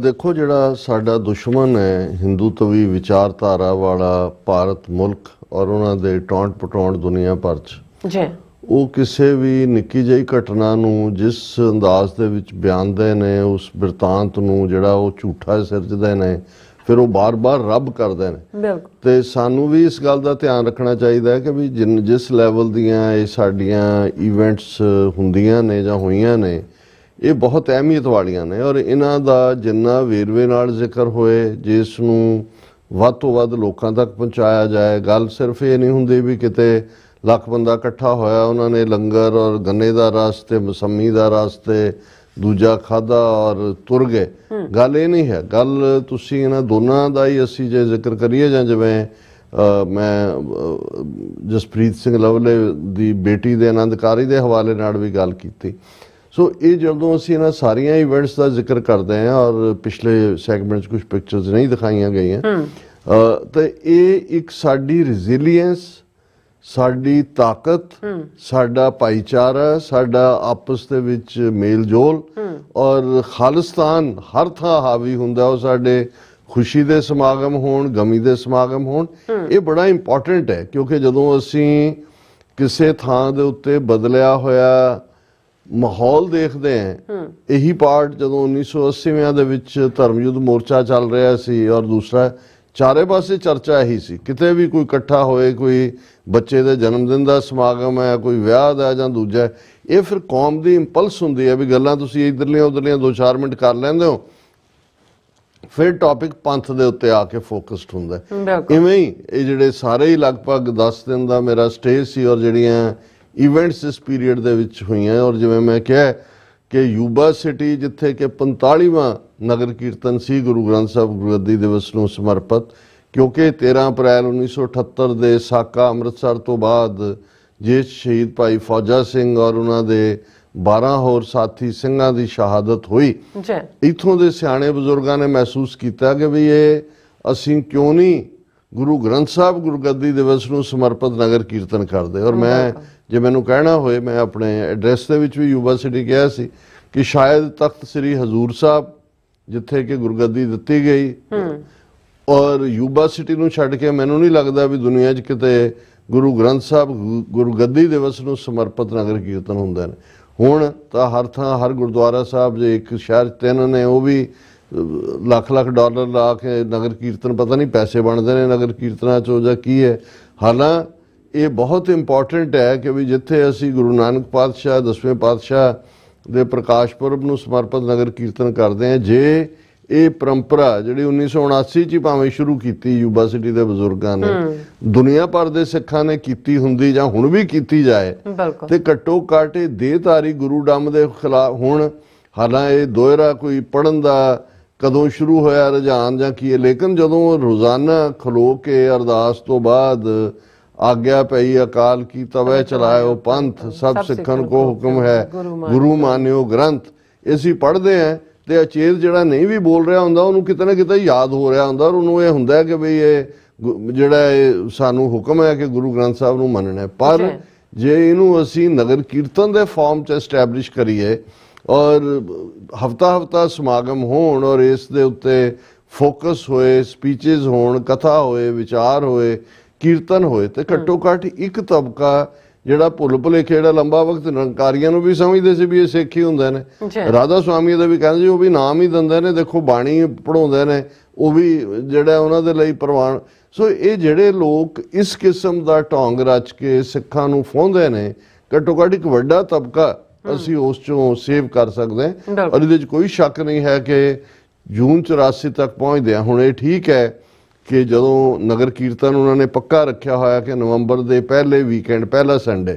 ਦੇਖੋ, ਜਿਹੜਾ ਸਾਡਾ ਦੁਸ਼ਮਣ ਹੈ ਹਿੰਦੂਤਵੀ ਵਿਚਾਰਧਾਰਾ ਵਾਲਾ ਭਾਰਤ ਮੁਲਕ ਔਰ ਉਹਨਾਂ ਦੇ ਟੌਂਟ ਪਟੌਂਟ ਦੁਨੀਆ ਭਰ 'ਚ ਜੀ, ਉਹ ਕਿਸੇ ਵੀ ਨਿੱਕੀ ਜਿਹੀ ਘਟਨਾ ਨੂੰ ਜਿਸ ਅੰਦਾਜ਼ ਦੇ ਵਿੱਚ ਬਿਆਨਦੇ ਨੇ, ਉਸ ਬਿਰਤਾਂਤ ਨੂੰ ਜਿਹੜਾ ਉਹ ਝੂਠਾ ਸਿਰਜਦੇ ਨੇ, ਫਿਰ ਉਹ ਬਾਰ-ਬਾਰ ਰੱਬ ਕਰਦੇ ਨੇ। ਬਿਲਕੁਲ। ਤੇ ਸਾਨੂੰ ਵੀ ਇਸ ਗੱਲ ਦਾ ਧਿਆਨ ਰੱਖਣਾ ਚਾਹੀਦਾ ਹੈ ਕਿ ਵੀ ਜਿਸ ਲੈਵਲ ਦੀਆਂ ਇਹ ਸਾਡੀਆਂ ਇਵੈਂਟਸ ਹੁੰਦੀਆਂ ਨੇ ਜਾਂ ਹੋਈਆਂ ਨੇ, ਇਹ ਬਹੁਤ ਅਹਿਮੀਅਤ ਵਾਲੀਆਂ ਨੇ ਔਰ ਇਹਨਾਂ ਦਾ ਜਿੰਨਾ ਵੇਰਵੇ ਨਾਲ ਜ਼ਿਕਰ ਹੋਏ, ਜਿਸ ਨੂੰ ਵੱਧ ਤੋਂ ਵੱਧ ਲੋਕਾਂ ਤੱਕ ਪਹੁੰਚਾਇਆ ਜਾਏ। ਗੱਲ ਸਿਰਫ ਇਹ ਨਹੀਂ ਹੁੰਦੀ ਵੀ ਕਿਤੇ ਲੱਖ ਬੰਦਾ ਇਕੱਠਾ ਹੋਇਆ, ਉਹਨਾਂ ਨੇ ਲੰਗਰ ਔਰ ਗੰਨੇ ਦਾ ਰਸ ਤੇ ਮਸੰਮੀ ਦਾ ਰਸ ਤੇ ਦੂਜਾ ਖਾਧਾ ਔਰ ਤੁਰ ਗਏ। ਗੱਲ ਇਹ ਨਹੀਂ ਹੈ। ਗੱਲ ਤੁਸੀਂ ਇਹਨਾਂ ਦੋਨਾਂ ਦਾ ਹੀ ਅਸੀਂ ਜੇ ਜ਼ਿਕਰ ਕਰੀਏ, ਜਾਂ ਜਿਵੇਂ ਮੈਂ ਜਸਪ੍ਰੀਤ ਸਿੰਘ ਲਵਲੇ ਦੀ ਬੇਟੀ ਦੇ ਆਨੰਦਕਾਰੀ ਦੇ ਹਵਾਲੇ ਨਾਲ ਵੀ ਗੱਲ ਕੀਤੀ। ਸੋ ਇਹ ਜਦੋਂ ਅਸੀਂ ਇਹਨਾਂ ਸਾਰੀਆਂ ਇਵੈਂਟਸ ਦਾ ਜ਼ਿਕਰ ਕਰਦੇ ਹਾਂ ਔਰ ਪਿਛਲੇ ਸੈਗਮੈਂਟ 'ਚ ਕੁਝ ਪਿਕਚਰਸ ਨਹੀਂ ਦਿਖਾਈਆਂ ਗਈਆਂ, ਤਾਂ ਇਹ ਇੱਕ ਸਾਡੀ ਰੈਜ਼ੀਲੀਅੰਸ, ਸਾਡੀ ਤਾਕਤ, ਸਾਡਾ ਭਾਈਚਾਰਾ, ਸਾਡਾ ਆਪਸ ਦੇ ਵਿੱਚ ਮੇਲ ਜੋਲ ਔਰ ਖਾਲਿਸਤਾਨ ਹਰ ਥਾਂ ਹਾਵੀ ਹੁੰਦਾ। ਉਹ ਸਾਡੇ ਖੁਸ਼ੀ ਦੇ ਸਮਾਗਮ ਹੋਣ, ਗਮੀ ਦੇ ਸਮਾਗਮ ਹੋਣ, ਇਹ ਬੜਾ ਇੰਪੋਰਟੈਂਟ ਹੈ। ਕਿਉਂਕਿ ਜਦੋਂ ਅਸੀਂ ਕਿਸੇ ਥਾਂ ਦੇ ਉੱਤੇ ਬਦਲਿਆ ਹੋਇਆ ਮਾਹੌਲ ਦੇਖਦੇ ਹਾਂ, ਇਹੀ ਪਾਰਟ ਜਦੋਂ 1980ਵਿਆਂ ਦੇ ਵਿੱਚ ਧਰਮ ਯੁੱਧ ਮੋਰਚਾ ਚੱਲ ਰਿਹਾ ਸੀ ਔਰ ਦੂਸਰਾ ਚਾਰੇ ਪਾਸੇ ਚਰਚਾ ਇਹੀ ਸੀ, ਕਿਤੇ ਵੀ ਕੋਈ ਇਕੱਠਾ ਹੋਏ, ਕੋਈ ਬੱਚੇ ਦੇ ਜਨਮ ਦਿਨ ਦਾ ਸਮਾਗਮ ਹੈ, ਕੋਈ ਵਿਆਹ ਦਾ ਜਾਂ ਦੂਜਾ, ਇਹ ਫਿਰ ਕੌਮ ਦੀ ਇੰਪਲਸ ਹੁੰਦੀ ਹੈ ਵੀ ਗੱਲਾਂ ਤੁਸੀਂ ਇੱਧਰਲੀਆਂ ਉੱਧਰਲੀਆਂ 2-4 ਮਿੰਟ ਕਰ ਲੈਂਦੇ ਹੋ, ਫਿਰ ਟੌਪਿਕ ਪੰਥ ਦੇ ਉੱਤੇ ਆ ਕੇ ਫੋਕਸਡ ਹੁੰਦਾ। ਇਵੇਂ ਹੀ ਇਹ ਜਿਹੜੇ ਸਾਰੇ ਹੀ ਲਗਭਗ 10 ਦਿਨ ਦਾ ਮੇਰਾ ਸਟੇ ਸੀ ਔਰ ਜਿਹੜੀਆਂ ਇਵੈਂਟਸ ਇਸ ਪੀਰੀਅਡ ਦੇ ਵਿੱਚ ਹੋਈਆਂ, ਔਰ ਜਿਵੇਂ ਮੈਂ ਕਿਹਾ ਕਿ ਯੂਬਾ ਸਿਟੀ ਜਿੱਥੇ ਕਿ 45ਵਾਂ ਨਗਰ ਕੀਰਤਨ ਸੀ ਗੁਰੂ ਗ੍ਰੰਥ ਸਾਹਿਬ ਗੁਰਗੱਦੀ ਦਿਵਸ ਨੂੰ ਸਮਰਪਿਤ, ਕਿਉਂਕਿ 13 ਅਪ੍ਰੈਲ 1978 ਦੇ ਸਾਕਾ ਅੰਮ੍ਰਿਤਸਰ ਤੋਂ ਬਾਅਦ ਜਿਸ ਸ਼ਹੀਦ ਭਾਈ ਫੌਜਾ ਸਿੰਘ ਔਰ ਉਹਨਾਂ ਦੇ 12 ਹੋਰ ਸਾਥੀ ਸਿੰਘਾਂ ਦੀ ਸ਼ਹਾਦਤ ਹੋਈ, ਇੱਥੋਂ ਦੇ ਸਿਆਣੇ ਬਜ਼ੁਰਗਾਂ ਨੇ ਮਹਿਸੂਸ ਕੀਤਾ ਕਿ ਵੀ ਇਹ ਅਸੀਂ ਕਿਉਂ ਨਹੀਂ ਗੁਰੂ ਗ੍ਰੰਥ ਸਾਹਿਬ ਗੁਰਗੱਦੀ ਦਿਵਸ ਨੂੰ ਸਮਰਪਿਤ ਨਗਰ ਕੀਰਤਨ ਕਰਦੇ। ਔਰ ਮੈਂ ਜੇ ਮੈਨੂੰ ਕਹਿਣਾ ਹੋਏ, ਮੈਂ ਆਪਣੇ ਐਡਰੈਸ ਦੇ ਵਿੱਚ ਵੀ ਯੂਬਾ ਸਿਟੀ ਕਿਹਾ ਸੀ ਕਿ ਸ਼ਾਇਦ ਤਖਤ ਸ੍ਰੀ ਹਜ਼ੂਰ ਸਾਹਿਬ ਜਿੱਥੇ ਕਿ ਗੁਰਗੱਦੀ ਦਿੱਤੀ ਗਈ ਔਰ ਯੂਬਾ ਸਿਟੀ ਨੂੰ ਛੱਡ ਕੇ ਮੈਨੂੰ ਨਹੀਂ ਲੱਗਦਾ ਵੀ ਦੁਨੀਆ 'ਚ ਕਿਤੇ ਗੁਰੂ ਗ੍ਰੰਥ ਸਾਹਿਬ ਗੁਰਗੱਦੀ ਦਿਵਸ ਨੂੰ ਸਮਰਪਿਤ ਨਗਰ ਕੀਰਤਨ ਹੁੰਦੇ ਨੇ। ਹੁਣ ਤਾਂ ਹਰ ਥਾਂ ਹਰ ਗੁਰਦੁਆਰਾ ਸਾਹਿਬ ਜੇ ਇੱਕ ਸ਼ਹਿਰ 3 ਨੇ, ਉਹ ਵੀ ਲੱਖ ਡਾਲਰ ਲਾ ਕੇ ਨਗਰ ਕੀਰਤਨ, ਪਤਾ ਨਹੀਂ ਪੈਸੇ ਬਣਦੇ ਨੇ ਨਗਰ ਕੀਰਤਨਾਂ 'ਚੋਂ ਜਾਂ ਕੀ ਹੈ। ਹਾਲਾਂਕਿ ਇਹ ਬਹੁਤ ਇੰਪੋਰਟੈਂਟ ਹੈ ਕਿ ਵੀ ਜਿੱਥੇ ਅਸੀਂ ਗੁਰੂ ਨਾਨਕ ਪਾਤਸ਼ਾਹ 10ਵੇਂ ਪਾਤਸ਼ਾਹ ਦੇ ਪ੍ਰਕਾਸ਼ ਪੁਰਬ ਨੂੰ ਸਮਰਪਿਤ ਨਗਰ ਕੀਰਤਨ ਕਰਦੇ ਹਾਂ, ਜੇ ਇਹ ਪਰੰਪਰਾ ਜਿਹੜੀ 1979 'ਚ ਭਾਵੇਂ ਸ਼ੁਰੂ ਕੀਤੀ ਯੂਬਾ ਸਿਟੀ ਦੇ ਬਜ਼ੁਰਗਾਂ ਨੇ, ਦੁਨੀਆ ਭਰ ਦੇ ਸਿੱਖਾਂ ਨੇ ਕੀਤੀ ਹੁੰਦੀ ਜਾਂ ਹੁਣ ਵੀ ਕੀਤੀ ਜਾਏ, ਤੇ ਘੱਟੋ ਘੱਟ ਇਹ ਦੇਹਧਾਰੀ ਗੁਰੂ ਡੰਮ ਦੇ ਖਿਲਾਫ ਹੁਣ, ਹਾਲਾਂਕਿ ਇਹ ਦੋਹਰਾ ਕੋਈ ਪੜ੍ਹਨ ਦਾ ਕਦੋਂ ਸ਼ੁਰੂ ਹੋਇਆ ਰੁਝਾਨ ਜਾਂ ਕੀ ਹੈ, ਲੇਕਿਨ ਜਦੋਂ ਰੋਜ਼ਾਨਾ ਖਲੋ ਕੇ ਅਰਦਾਸ ਤੋਂ ਬਾਅਦ ਆਗਿਆ ਪਈ ਅਕਾਲ ਕੀ ਤਵੈ ਚਲਾਇਓ ਪੰਥ, ਸਭ ਸਿੱਖਣ ਕੋ ਹੁਕਮ ਹੈ ਗੁਰੂ ਮਾਨਿਓ ਗ੍ਰੰਥ, ਅਸੀਂ ਪੜ੍ਹਦੇ ਹਾਂ ਤੇ ਅਚੇਤ ਜਿਹੜਾ ਨਹੀਂ ਵੀ ਬੋਲ ਰਿਹਾ ਹੁੰਦਾ ਉਹਨੂੰ ਕਿਤੇ ਨਾ ਕਿਤੇ ਯਾਦ ਹੋ ਰਿਹਾ ਹੁੰਦਾ ਔਰ ਉਹਨੂੰ ਇਹ ਹੁੰਦਾ ਕਿ ਵੀ ਇਹ ਜਿਹੜਾ ਇਹ ਸਾਨੂੰ ਹੁਕਮ ਹੈ ਕਿ ਗੁਰੂ ਗ੍ਰੰਥ ਸਾਹਿਬ ਨੂੰ ਮੰਨਣਾ ਹੈ। ਪਰ ਜੇ ਇਹਨੂੰ ਅਸੀਂ ਨਗਰ ਕੀਰਤਨ ਦੇ ਫਾਰਮ 'ਚ ਐਸਟੈਬਲਿਸ਼ ਕਰੀਏ ਔਰ ਹਫਤਾ ਸਮਾਗਮ ਹੋਣ ਔਰ ਇਸ ਦੇ ਉੱਤੇ ਫੋਕਸ ਹੋਏ, ਸਪੀਚਸ ਹੋਣ, ਕਥਾ ਹੋਏ, ਵਿਚਾਰ ਹੋਏ, ਕੀਰਤਨ ਹੋਏ, ਤੇ ਘੱਟੋ ਘੱਟ ਇੱਕ ਤਬਕਾ ਜਿਹੜਾ ਭੁੱਲ ਭੁਲੇਖੇ ਜਿਹੜਾ ਲੰਬਾ ਵਕਤ ਨਿਰੰਕਾਰੀਆਂ ਨੂੰ ਵੀ ਸਮਝਦੇ ਸੀ ਵੀ ਇਹ ਸਿੱਖ ਹੀ ਹੁੰਦੇ ਨੇ, ਰਾਧਾ ਸੁਆਮੀ ਦਾ ਵੀ ਕਹਿੰਦੇ ਜੀ ਉਹ ਵੀ ਨਾਮ ਹੀ ਦਿੰਦੇ ਨੇ, ਦੇਖੋ ਬਾਣੀ ਪੜਾਉਂਦੇ ਨੇ, ਉਹ ਵੀ ਜਿਹੜਾ ਉਹਨਾਂ ਦੇ ਲਈ ਪ੍ਰਵਾਨ। ਸੋ ਇਹ ਜਿਹੜੇ ਲੋਕ ਇਸ ਕਿਸਮ ਦਾ ਢੋਂਗ ਰਚ ਕੇ ਸਿੱਖਾਂ ਨੂੰ ਫਾਹੁੰਦੇ ਨੇ, ਘੱਟੋ ਘੱਟ ਇੱਕ ਵੱਡਾ ਤਬਕਾ ਅਸੀਂ ਉਸ ਚੋਂ ਸੇਵ ਕਰ ਸਕਦੇ ਹਾਂ। ਔਰ ਇਹਦੇ 'ਚ ਕੋਈ ਸ਼ੱਕ ਨਹੀਂ ਹੈ ਕਿ ਜੂਨ 84 ਤੱਕ ਪਹੁੰਚਦੇ ਆ। ਹੁਣ ਇਹ ਠੀਕ ਹੈ ਕਿ ਜਦੋਂ ਨਗਰ ਕੀਰਤਨ ਉਹਨਾਂ ਨੇ ਪੱਕਾ ਰੱਖਿਆ ਹੋਇਆ ਕਿ ਨਵੰਬਰ ਦੇ ਪਹਿਲੇ ਵੀਕਐਂਡ, ਪਹਿਲਾ ਸੰਡੇ,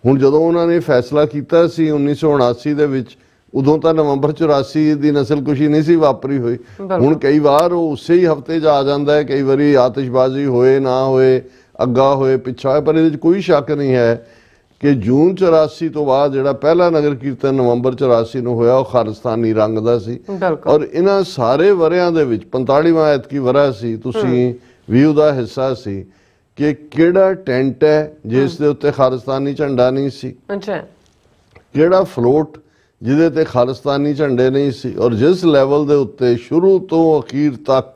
ਹੁਣ ਜਦੋਂ ਉਹਨਾਂ ਨੇ ਫੈਸਲਾ ਕੀਤਾ ਸੀ 1979 ਦੇ ਵਿੱਚ, ਉਦੋਂ ਤਾਂ ਨਵੰਬਰ 84 ਦੀ ਨਸਲਕੁਸ਼ੀ ਨਹੀਂ ਸੀ ਵਾਪਰੀ ਹੋਈ। ਹੁਣ ਕਈ ਵਾਰ ਉਹ ਉਸੇ ਹੀ ਹਫਤੇ 'ਚ ਆ ਜਾਂਦਾ ਹੈ, ਕਈ ਵਾਰੀ ਆਤਿਸ਼ਬਾਜ਼ੀ ਹੋਏ ਨਾ ਹੋਏ, ਅੱਗਾ ਹੋਏ ਪਿੱਛਾ ਹੋਏ, ਪਰ ਇਹਦੇ 'ਚ ਕੋਈ ਸ਼ੱਕ ਨਹੀਂ ਹੈ ਕਿ ਜੂਨ 84 ਤੋਂ ਬਾਅਦ ਜਿਹੜਾ ਪਹਿਲਾ ਨਗਰ ਕੀਰਤਨ ਨਵੰਬਰ 84 ਨੂੰ ਹੋਇਆ ਉਹ ਖਾਲਿਸਤਾਨੀ ਰੰਗ ਦਾ ਸੀ। ਔਰ ਇਹਨਾਂ ਸਾਰੇ ਵਰਿਆਂ ਦੇ ਵਿੱਚ 45ਵਾਂ ਐਤਕੀ ਵਰਾ ਸੀ, ਤੁਸੀਂ ਵੀ ਉਹਦਾ ਹਿੱਸਾ ਸੀ ਕਿ ਕਿਹੜਾ ਟੈਂਟ ਹੈ ਜਿਸ ਦੇ ਉੱਤੇ ਖਾਲਿਸਤਾਨੀ ਝੰਡਾ ਨਹੀਂ ਸੀ, ਕਿਹੜਾ ਫਲੋਟ ਜਿਹਦੇ ਤੇ ਖਾਲਿਸਤਾਨੀ ਝੰਡੇ ਨਹੀਂ ਸੀ, ਔਰ ਜਿਸ ਲੈਵਲ ਦੇ ਉੱਤੇ ਸ਼ੁਰੂ ਤੋਂ ਅਖੀਰ ਤੱਕ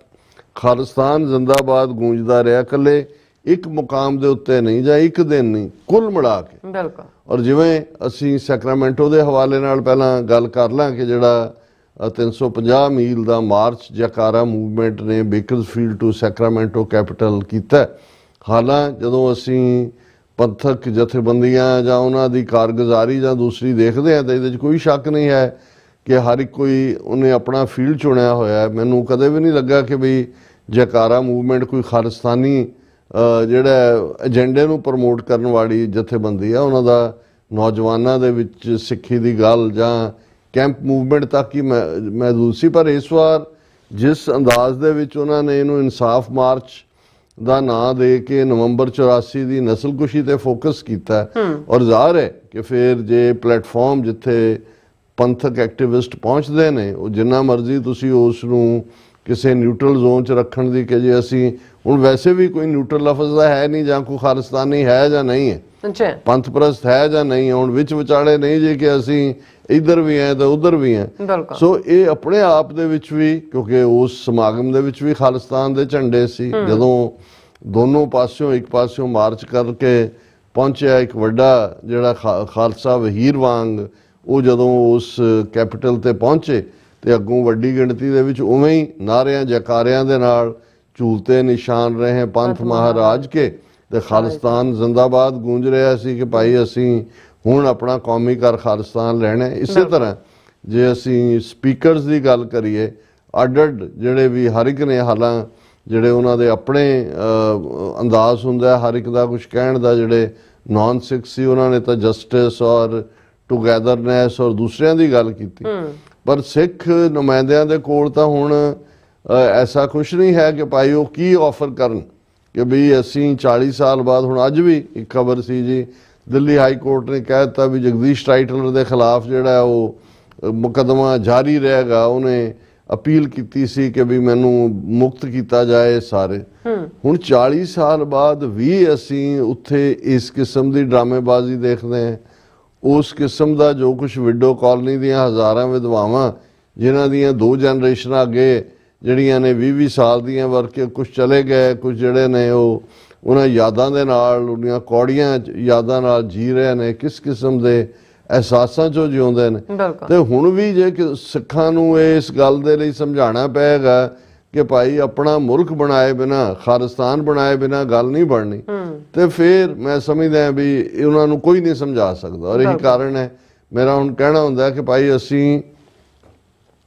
ਖਾਲਿਸਤਾਨ ਜ਼ਿੰਦਾਬਾਦ ਗੂੰਜਦਾ ਰਿਹਾ, ਇਕੱਲੇ ਇੱਕ ਮੁਕਾਮ ਦੇ ਉੱਤੇ ਨਹੀਂ ਜਾਂ ਇੱਕ ਦਿਨ ਨਹੀਂ, ਕੁੱਲ ਮਿਲਾ ਕੇ। ਔਰ ਜਿਵੇਂ ਅਸੀਂ ਸੈਕਰਾਮੈਂਟੋ ਦੇ ਹਵਾਲੇ ਨਾਲ ਪਹਿਲਾਂ ਗੱਲ ਕਰ ਲਾਂ ਕਿ ਜਿਹੜਾ 350 ਮੀਲ ਦਾ ਮਾਰਚ ਜੈਕਾਰਾ ਮੂਵਮੈਂਟ ਨੇ ਬੇਕਰਸਫੀਲਡ ਟੂ ਸੈਕਰਾਮੈਂਟੋ ਕੈਪੀਟਲ ਕੀਤਾ। ਹਾਲਾਂ ਜਦੋਂ ਅਸੀਂ ਪੰਥਕ ਜਥੇਬੰਦੀਆਂ ਜਾਂ ਉਹਨਾਂ ਦੀ ਕਾਰਗੁਜ਼ਾਰੀ ਜਾਂ ਦੂਸਰੀ ਦੇਖਦੇ ਹਾਂ ਤਾਂ ਇਹਦੇ 'ਚ ਕੋਈ ਸ਼ੱਕ ਨਹੀਂ ਹੈ ਕਿ ਹਰ ਇੱਕ ਕੋਈ ਉਹਨੇ ਆਪਣਾ ਫੀਲਡ ਚੁਣਿਆ ਹੋਇਆ ਹੈ। ਮੈਨੂੰ ਕਦੇ ਵੀ ਨਹੀਂ ਲੱਗਾ ਕਿ ਵੀ ਜੈਕਾਰਾ ਮੂਵਮੈਂਟ ਕੋਈ ਖਾਲਿਸਤਾਨੀ ਜਿਹੜਾ ਏਜੰਡੇ ਨੂੰ ਪ੍ਰਮੋਟ ਕਰਨ ਵਾਲੀ ਜਥੇਬੰਦੀ ਆ। ਉਹਨਾਂ ਦਾ ਨੌਜਵਾਨਾਂ ਦੇ ਵਿੱਚ ਸਿੱਖੀ ਦੀ ਗੱਲ ਜਾਂ ਕੈਂਪ ਮੂਵਮੈਂਟ ਤੱਕ ਹੀ ਮਹਿਦੂਦ ਸੀ। ਪਰ ਇਸ ਵਾਰ ਜਿਸ ਅੰਦਾਜ਼ ਦੇ ਵਿੱਚ ਉਹਨਾਂ ਨੇ ਇਹਨੂੰ ਇਨਸਾਫ ਮਾਰਚ ਦਾ ਨਾਂ ਦੇ ਕੇ ਨਵੰਬਰ 84 ਦੀ ਨਸਲਕੁਸ਼ੀ ਤੇ ਫੋਕਸ ਕੀਤਾ ਔਰ ਜ਼ਾਹਰ ਹੈ ਕਿ ਫਿਰ ਜੇ ਪਲੇਟਫਾਰਮ ਜਿੱਥੇ ਪੰਥਕ ਐਕਟਿਵਿਸਟ ਪਹੁੰਚਦੇ ਨੇ ਉਹ ਜਿੰਨਾ ਮਰਜ਼ੀ ਤੁਸੀਂ ਉਸ ਨੂੰ ਕਿਸੇ ਨਿਊਟਰਲ ਜ਼ੋਨ 'ਚ ਰੱਖਣ ਦੀ ਕਿ ਜੇ ਅਸੀਂ ਹੁਣ ਵੈਸੇ ਵੀ ਕੋਈ ਨਿਊਟਰਲ ਲਫ਼ਜ਼ ਦਾ ਹੈ ਨਹੀਂ ਜਾਂ ਕੋਈ ਖਾਲਿਸਤਾਨੀ ਹੈ ਜਾਂ ਨਹੀਂ ਹੈ, ਪੰਥ ਪ੍ਰਸਤ ਹੈ ਜਾਂ ਨਹੀਂ ਹੈ, ਹੁਣ ਵਿੱਚ ਵਿਚਾਲੇ ਨਹੀਂ ਜੇ ਕਿ ਅਸੀਂ ਇੱਧਰ ਵੀ ਹੈ ਤਾਂ ਉੱਧਰ ਵੀ ਹੈ। ਸੋ ਇਹ ਆਪਣੇ ਆਪ ਦੇ ਵਿੱਚ ਵੀ ਕਿਉਂਕਿ ਉਸ ਸਮਾਗਮ ਦੇ ਵਿੱਚ ਵੀ ਖਾਲਿਸਤਾਨ ਦੇ ਝੰਡੇ ਸੀ। ਜਦੋਂ ਦੋਨੋਂ ਪਾਸਿਓਂ ਇੱਕ ਪਾਸਿਓਂ ਮਾਰਚ ਕਰਕੇ ਪਹੁੰਚਿਆ ਇੱਕ ਵੱਡਾ ਜਿਹੜਾ ਖਾਲਸਾ ਵਹੀਰ ਵਾਂਗ ਉਹ ਜਦੋਂ ਉਸ ਕੈਪੀਟਲ ਤੇ ਪਹੁੰਚੇ ਤੇ ਅੱਗੋਂ ਵੱਡੀ ਗਿਣਤੀ ਦੇ ਵਿੱਚ ਉਵੇਂ ਹੀ ਨਾਰਿਆਂ ਜੈਕਾਰਿਆਂ ਦੇ ਨਾਲ ਝੂਲਤੇ ਨਿਸ਼ਾਨ ਰਹੇ ਪੰਥ ਮਹਾਰਾਜ ਕੇ ਤੇ ਖਾਲਿਸਤਾਨ ਜ਼ਿੰਦਾਬਾਦ ਗੂੰਜ ਰਿਹਾ ਸੀ ਕਿ ਭਾਈ ਅਸੀਂ ਹੁਣ ਆਪਣਾ ਕੌਮੀ ਘਰ ਖਾਲਿਸਤਾਨ ਲੈਣਾ। ਇਸੇ ਤਰ੍ਹਾਂ ਜੇ ਅਸੀਂ ਸਪੀਕਰਸ ਦੀ ਗੱਲ ਕਰੀਏ ਅੱਡ ਜਿਹੜੇ ਵੀ ਹਰ ਇੱਕ ਨੇ ਹਾਲਾਂ ਜਿਹੜੇ ਉਹਨਾਂ ਦੇ ਆਪਣੇ ਅੰਦਾਜ਼ ਹੁੰਦਾ ਹਰ ਇੱਕ ਦਾ ਕੁਝ ਕਹਿਣ ਦਾ। ਜਿਹੜੇ ਨੌਨ ਸਿੱਖ ਸੀ ਉਹਨਾਂ ਨੇ ਤਾਂ ਜਸਟਿਸ ਔਰ ਟੂਗੈਦਰਨੈਸ ਔਰ ਦੂਸਰਿਆਂ ਦੀ ਗੱਲ ਕੀਤੀ, ਪਰ ਸਿੱਖ ਨੁਮਾਇੰਦਿਆਂ ਦੇ ਕੋਲ ਤਾਂ ਹੁਣ ਐਸਾ ਕੁਛ ਨਹੀਂ ਹੈ ਕਿ ਭਾਈ ਉਹ ਕੀ ਆਫਰ ਕਰਨ ਕਿ ਵੀ ਅਸੀਂ 40 ਸਾਲ ਬਾਅਦ। ਹੁਣ ਅੱਜ ਵੀ ਇੱਕ ਖਬਰ ਸੀ ਜੀ ਦਿੱਲੀ ਹਾਈ ਕੋਰਟ ਨੇ ਕਹਿ ਦਿੱਤਾ ਵੀ ਜਗਦੀਸ਼ ਟਾਈਟਲਰ ਦੇ ਖਿਲਾਫ ਜਿਹੜਾ ਉਹ ਮੁਕੱਦਮਾ ਜਾਰੀ ਰਹੇਗਾ। ਉਹਨੇ ਅਪੀਲ ਕੀਤੀ ਸੀ ਕਿ ਵੀ ਮੈਨੂੰ ਮੁਕਤ ਕੀਤਾ ਜਾਏ ਸਾਰੇ। ਹੁਣ 40 ਸਾਲ ਬਾਅਦ ਵੀ ਅਸੀਂ ਉੱਥੇ ਇਸ ਕਿਸਮ ਦੀ ਡਰਾਮੇਬਾਜ਼ੀ ਦੇਖਦੇ ਹਾਂ। ਉਸ ਕਿਸਮ ਦਾ ਜੋ ਕੁਛ ਵਿਡੋ ਕਾਲੋਨੀ ਦੀਆਂ ਹਜ਼ਾਰਾਂ ਵਿਧਵਾਵਾਂ ਜਿਨ੍ਹਾਂ ਦੀਆਂ 2 ਜਨਰੇਸ਼ਨਾਂ ਅੱਗੇ ਜਿਹੜੀਆਂ ਨੇ 20-20 ਸਾਲ ਦੀਆਂ ਵਰਕੇ ਕੁਛ ਚਲੇ ਗਏ, ਕੁਛ ਜਿਹੜੇ ਨੇ ਉਹ ਉਹਨਾਂ ਯਾਦਾਂ ਦੇ ਨਾਲ ਉਹਦੀਆਂ ਕੌੜੀਆਂ ਯਾਦਾਂ ਨਾਲ ਜੀ ਰਹੇ ਨੇ, ਕਿਸ ਕਿਸਮ ਦੇ ਅਹਿਸਾਸਾਂ 'ਚੋਂ ਜਿਉਂਦੇ ਨੇ। ਤੇ ਹੁਣ ਵੀ ਜੇ ਸਿੱਖਾਂ ਨੂੰ ਇਸ ਗੱਲ ਦੇ ਲਈ ਸਮਝਾਉਣਾ ਪਏਗਾ ਕਿ ਭਾਈ ਆਪਣਾ ਮੁਲਕ ਬਣਾਏ ਬਿਨਾ ਖਾਲਿਸਤਾਨ ਬਣਾਏ ਬਿਨਾ ਗੱਲ ਨਹੀਂ ਬਣਨੀ ਤੇ ਫਿਰ ਮੈਂ ਸਮਝਦਾ ਵੀ ਉਹਨਾਂ ਨੂੰ ਕੋਈ ਨਹੀਂ ਸਮਝਾ ਸਕਦਾ। ਔਰ ਇਹੀ ਕਾਰਨ ਹੈ ਮੇਰਾ ਹੁਣ ਕਹਿਣਾ ਹੁੰਦਾ ਕਿ ਭਾਈ ਅਸੀਂ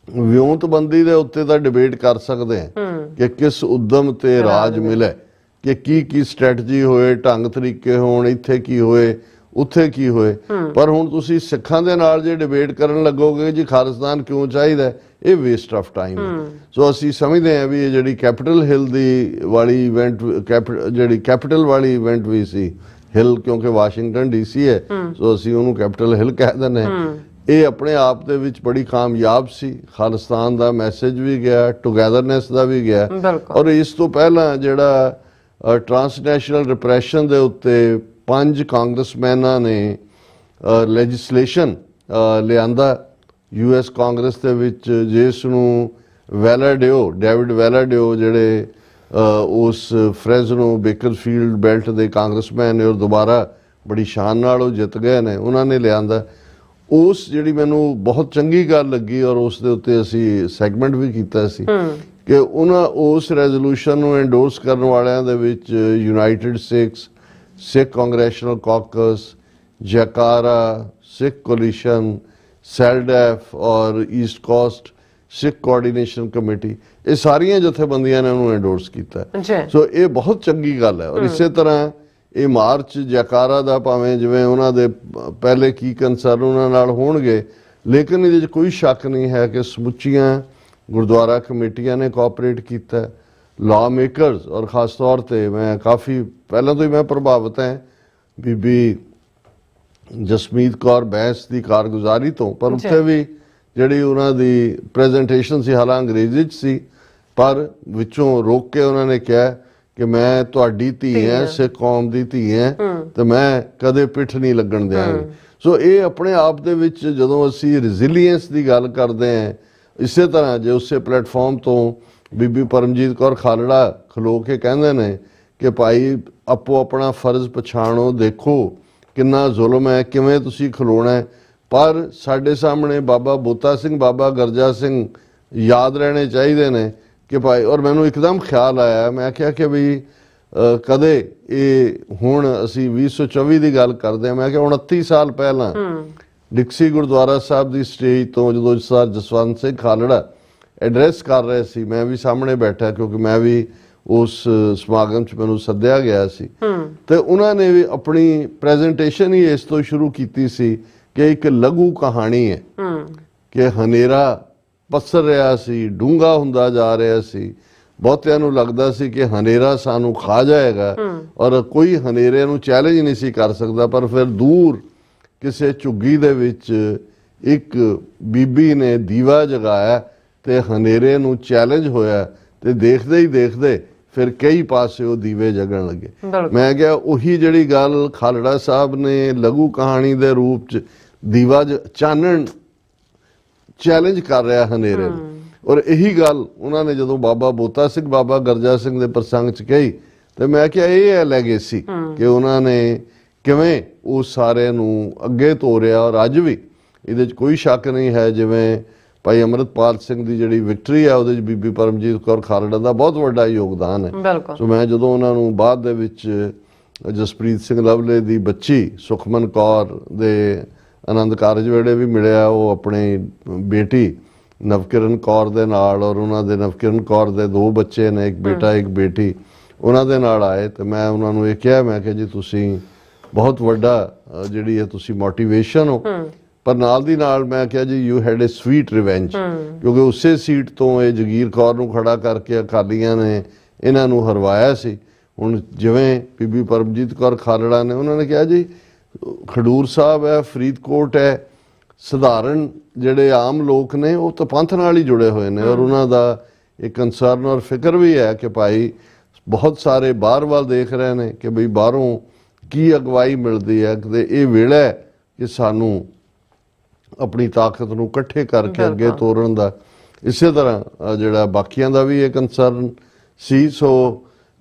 ਵਿਉਂਤਬੰਦੀ ਦੇ ਉੱਤੇ ਤਾਂ ਡਿਬੇਟ ਕਰ ਸਕਦੇ ਹਾਂ ਕਿ ਕਿਸ ਉਦਮ ਤੇ ਰਾਜ ਮਿਲੇ, ਕਿ ਕੀ ਸਟ੍ਰੈਟਜੀ ਹੋਏ, ਢੰਗ ਤਰੀਕੇ ਹੋਣ, ਇੱਥੇ ਕੀ ਹੋਏ ਉੱਥੇ ਕੀ ਹੋਏ। ਪਰ ਹੁਣ ਤੁਸੀਂ ਸਿੱਖਾਂ ਦੇ ਨਾਲ ਜੇ ਡਿਬੇਟ ਕਰਨ ਲੱਗੋਗੇ ਜੀ ਖਾਲਿਸਤਾਨ ਕਿਉਂ ਚਾਹੀਦਾ, ਇਹ ਵੇਸਟ ਆਫ ਟਾਈਮ ਹੈ। ਸੋ ਅਸੀਂ ਸਮਝਦੇ ਹਾਂ ਵੀ ਇਹ ਜਿਹੜੀ ਕੈਪੀਟਲ ਹਿੱਲ ਦੀ ਵਾਲੀ ਇਵੈਂਟ ਜਿਹੜੀ ਕੈਪੀਟਲ ਵਾਲੀ ਇਵੈਂਟ ਵੀ ਸੀ ਹਿੱਲ ਕਿਉਂਕਿ ਵਾਸ਼ਿੰਗਟਨ DC ਹੈ ਸੋ ਅਸੀਂ ਉਹਨੂੰ ਕੈਪੀਟਲ ਹਿੱਲ ਕਹਿ ਦਿੰਦੇ ਹਾਂ। ਇਹ ਆਪਣੇ ਆਪ ਦੇ ਵਿੱਚ ਬੜੀ ਕਾਮਯਾਬ ਸੀ। ਖਾਲਿਸਤਾਨ ਦਾ ਮੈਸੇਜ ਵੀ ਗਿਆ, ਟੂਗੈਦਰਨੈਸ ਦਾ ਵੀ ਗਿਆ। ਔਰ ਇਸ ਤੋਂ ਪਹਿਲਾਂ ਜਿਹੜਾ ਟਰਾਂਸਨੈਸ਼ਨਲ ਰਿਪਰੈਸ਼ਨ ਦੇ ਉੱਤੇ 5 ਕਾਂਗਰਸਮੈਨਾਂ ਨੇ ਲੈਜਿਸਲੇਸ਼ਨ ਲਿਆਂਦਾ US ਕਾਂਗਰਸ ਦੇ ਵਿੱਚ, ਜਿਸ ਨੂੰ ਡੇਵਿਡ ਵੈਲਾਡਿਓ ਜਿਹੜੇ ਉਸ ਫ੍ਰੈਜ਼ਨੋ ਬੇਕਰਫੀਲਡ ਬੈਲਟ ਦੇ ਕਾਂਗਰਸਮੈਨ ਨੇ ਔਰ ਦੁਬਾਰਾ ਬੜੀ ਸ਼ਾਨ ਨਾਲ ਉਹ ਜਿੱਤ ਗਏ ਨੇ, ਉਹਨਾਂ ਨੇ ਲਿਆਂਦਾ। ਉਸ ਜਿਹੜੀ ਮੈਨੂੰ ਬਹੁਤ ਚੰਗੀ ਗੱਲ ਲੱਗੀ ਔਰ ਉਸ ਦੇ ਉੱਤੇ ਅਸੀਂ ਸੈਗਮੈਂਟ ਵੀ ਕੀਤਾ ਸੀ ਕਿ ਉਹਨਾਂ ਉਸ ਰੈਜ਼ੋਲੂਸ਼ਨ ਨੂੰ ਐਂਡੋਰਸ ਕਰਨ ਵਾਲਿਆਂ ਦੇ ਵਿੱਚ ਯੂਨਾਈਟਿਡ ਸਿੱਖ ਕਾਂਗਰੈਸ਼ਨਲ ਕਾਕਸ, ਜੈਕਾਰਾ, ਸਿੱਖ ਕੋਲੀਸ਼ਨ, ਸੈਲਡੈਫ ਔਰ ਈਸਟ ਕੋਸਟ ਸਿੱਖ ਕੋਆਰਡੀਨੇਸ਼ਨ ਕਮੇਟੀ, ਇਹ ਸਾਰੀਆਂ ਜਥੇਬੰਦੀਆਂ ਨੇ ਉਹਨੂੰ ਐਂਡੋਰਸ ਕੀਤਾ। ਸੋ ਇਹ ਬਹੁਤ ਚੰਗੀ ਗੱਲ ਹੈ। ਔਰ ਇਸੇ ਤਰ੍ਹਾਂ ਇਹ ਮਾਰਚ ਜੈਕਾਰਾ ਦਾ ਭਾਵੇਂ ਜਿਵੇਂ ਉਹਨਾਂ ਦੇ ਪਹਿਲੇ ਕੀ ਕੰਸਰਨ ਉਹਨਾਂ ਨਾਲ ਹੋਣਗੇ, ਲੇਕਿਨ ਇਹਦੇ 'ਚ ਕੋਈ ਸ਼ੱਕ ਨਹੀਂ ਹੈ ਕਿ ਸਮੁੱਚੀਆਂ ਗੁਰਦੁਆਰਾ ਕਮੇਟੀਆਂ ਨੇ ਕੋਆਪਰੇਟ ਕੀਤਾ, ਲਾ ਮੇਕਰਸ। ਔਰ ਖਾਸ ਤੌਰ ਤੇ ਮੈਂ ਕਾਫੀ ਪਹਿਲਾਂ ਤੋਂ ਹੀ ਮੈਂ ਪ੍ਰਭਾਵਿਤ ਹਾਂ ਬੀਬੀ ਜਸਮੀਤ ਕੌਰ ਬੈਂਸ ਦੀ ਕਾਰਗੁਜ਼ਾਰੀ ਤੋਂ। ਪਰ ਉੱਥੇ ਵੀ ਜਿਹੜੀ ਉਹਨਾਂ ਦੀ ਪ੍ਰੈਜੈਂਟੇਸ਼ਨ ਸੀ ਹਾਲਾਂ ਅੰਗਰੇਜ਼ੀ 'ਚ ਸੀ, ਪਰ ਵਿੱਚੋਂ ਰੋਕ ਕੇ ਉਹਨਾਂ ਨੇ ਕਿਹਾ ਕਿ ਮੈਂ ਤੁਹਾਡੀ ਧੀ ਹੈ, ਸਿੱਖ ਕੌਮ ਦੀ ਧੀ ਹੈ ਤੇ ਮੈਂ ਕਦੇ ਪਿੱਠ ਨਹੀਂ ਲੱਗਣ ਦਿਆਂਗੀ। ਸੋ ਇਹ ਆਪਣੇ ਆਪ ਦੇ ਵਿੱਚ ਜਦੋਂ ਅਸੀਂ ਰੈਜ਼ਿਲੀਅੰਸ ਦੀ ਗੱਲ ਕਰਦੇ ਹਾਂ, ਇਸੇ ਤਰ੍ਹਾਂ ਜੇ ਉਸੇ ਪਲੇਟਫਾਰਮ ਤੋਂ ਬੀਬੀ ਪਰਮਜੀਤ ਕੌਰ ਖਾਲੜਾ ਖਲੋ ਕੇ ਕਹਿੰਦੇ ਨੇ ਕਿ ਭਾਈ ਆਪੋ ਆਪਣਾ ਫਰਜ਼ ਪਛਾਣੋ, ਦੇਖੋ ਕਿੰਨਾ ਜ਼ੁਲਮ ਹੈ, ਕਿਵੇਂ ਤੁਸੀਂ ਖਲੋਣਾ ਹੈ। पर साडे सामने बाबा बोता सिंह बाबा गरजा सिंह याद रहने चाहिए ने कि भाई। और मैनू एकदम ख्याल आया, मैं क्या कि भी कदे ये हुण असी 2024 की गल करते हैं, मैं क्या 29 साल पहला डिक्सी गुरुद्वारा साहब की स्टेज तो जो सर जसवंत सिंह खालड़ा एड्रैस कर रहे सी, मैं भी सामने बैठा क्योंकि मैं भी उस समागम च मैनू सद्या गया सी। ते उन्होंने भी अपनी प्रेजेंटेशन ही इस तो शुरू की सी कि एक लघु कहानी है कि हनेरा पसर रहा सी, डूंगा हुंदा जा रहा सी, बहुतिਆਂ ਨੂੰ लगता सी कि हनेरा सानू खा जाएगा और कोई हनेरे नू चैलेंज नहीं सी कर सकता। पर फिर दूर किसी झुग्गी दे विच एक बीबी ने दीवा जगाया ते हनेरे नू चैलेंज होया ते देखदे ही देखदे फिर कई पासे वो दीवे जगन लगे। मैं क्या उही जिहड़ी गल खालड़ा साहब ने लघु कहानी दे रूप च दीवा चानण चैलेंज कर रहा हनेरे नू। और यही गल उन्होंने जो बाबा बोता सिंह बाबा गरजा सिंह के प्रसंग च कही तो मैं क्या ये है लैगेसी कि उन्होंने किवें उस सारे नू अगे तोरिया। और अज भी ये कोई शक नहीं है, जिवें भाई अमृतपाल सिंह की जिहड़ी विक्टरी है उहदे बीबी परमजीत कौर खालड़ा का बहुत वड्डा योगदान है। सो मैं जो उन्होंने बाद दे विच जसप्रीत सिंह लवले की बच्ची सुखमन कौर दे आनंद कारज वेड़े भी मिलिया, वो अपनी बेटी नवकिरण कौर दे नाल और उन्होंने नवकिरण कौर दे 2 बच्चे ने, एक बेटा एक बेटी, उन्होंने नाल आए तो मैं उन्होंने ये कहा मैं कि जी तुसी बहुत वड्डा जिहड़ी है तुसी मोटिवेशन हो। पर नाल दी नाल मैं कहा जी you had a sweet revenge, क्योंकि उसे सीट तो ये जगीर कौर नूं खड़ा करके अकालियां ने इन्हां नूं हरवाया सी। हुण जिवें बीबी परमजीत कौर खालड़ा ने उन्होंने कहा जी खडूर साहब है, फरीदकोट है, सधारण ਜਿਹੜੇ आम लोग ने वो तो पंथ नाल ही जुड़े हुए हैं और उन्हों का एक कंसर्न और फिक्र भी है कि भाई बहुत सारे बाहर वाल देख रहे हैं कि बई बाहरों की अगवाई मिलती है। तो ये वेला है कि सानू अपनी ताकत नूं इकट्ठे करके अगे तोरन दा। इसे तरह जिहड़ा बाकियां दा भी ये कंसर्न सी। सो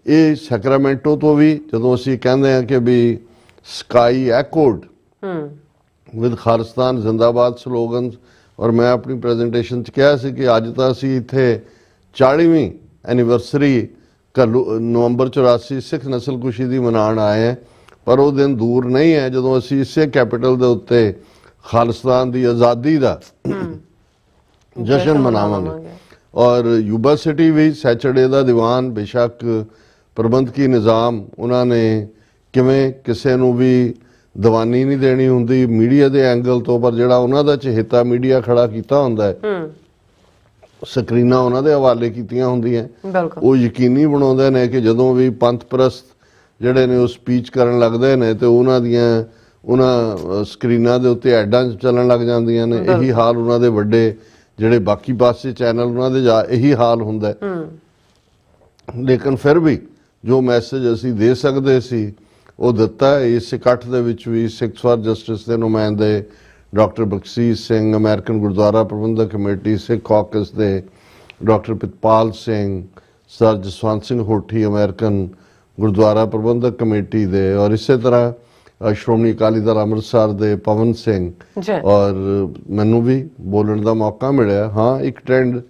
ये सैक्रामेंटो तो भी जदों असीं कहंदे हैं कि भी स्काई एकोड विद खालिस्तान जिंदाबाद स्लोगन, और मैं अपनी प्रेजेंटेशन च कहा सी कि अज तो असी इत्थे 40वीं एनिवर्सरी नवंबर 84 सिख नस्लकुशी की मनाण आए हैं। पर वो दिन दूर नहीं है जदों असी इसे कैपिटल दे उत्ते खालिस्तान की आज़ादी का जश्न मनावांगे। और युबा सिटी भी सैचरडे का दीवान बेशक प्रबंधकी निज़ाम उन्होंने किवें किसी नूं भी दवानी नहीं देनी हुंदी मीडिया के एंगल तो, पर जिहड़ा उन्हां दा चहेता मीडिया खड़ा कीता हुंदा है स्क्रीनां उन्हां दे हवाले कीतियां हुंदियां, वो यकीनी बनाउंदे ने कि जदों भी पंथ परस्त जिहड़े ने वो स्पीच करन लगदे ने ते उन्हां दियां उन्हां स्क्रीनां दे उत्ते ऐडां चलण लग जांदियां ने। यही हाल उन्हां दे वड्डे जिहड़े बाकी पासे चैनल उन्हां दे यही हाल हुंदा है। लेकिन फिर भी जो मैसेज असीं दे सकदे सी वो दिता है। इस इकट्ठ दे विच भी सिक्स फॉर जस्टिस के नुमाइंदे doctor Bakhshish Singh, American Gurdwara Prabandhak committee Sikh caucus दे doctor Pitpal Singh, sir Jaswant Singh Hothi American Gurdwara Prabandhak committee दे, और इसे तरह श्रोमणी अकाली दल अमृतसर दे पवन सिंह, और मैनू भी बोलने का मौका मिला। हाँ एक ट्रेंड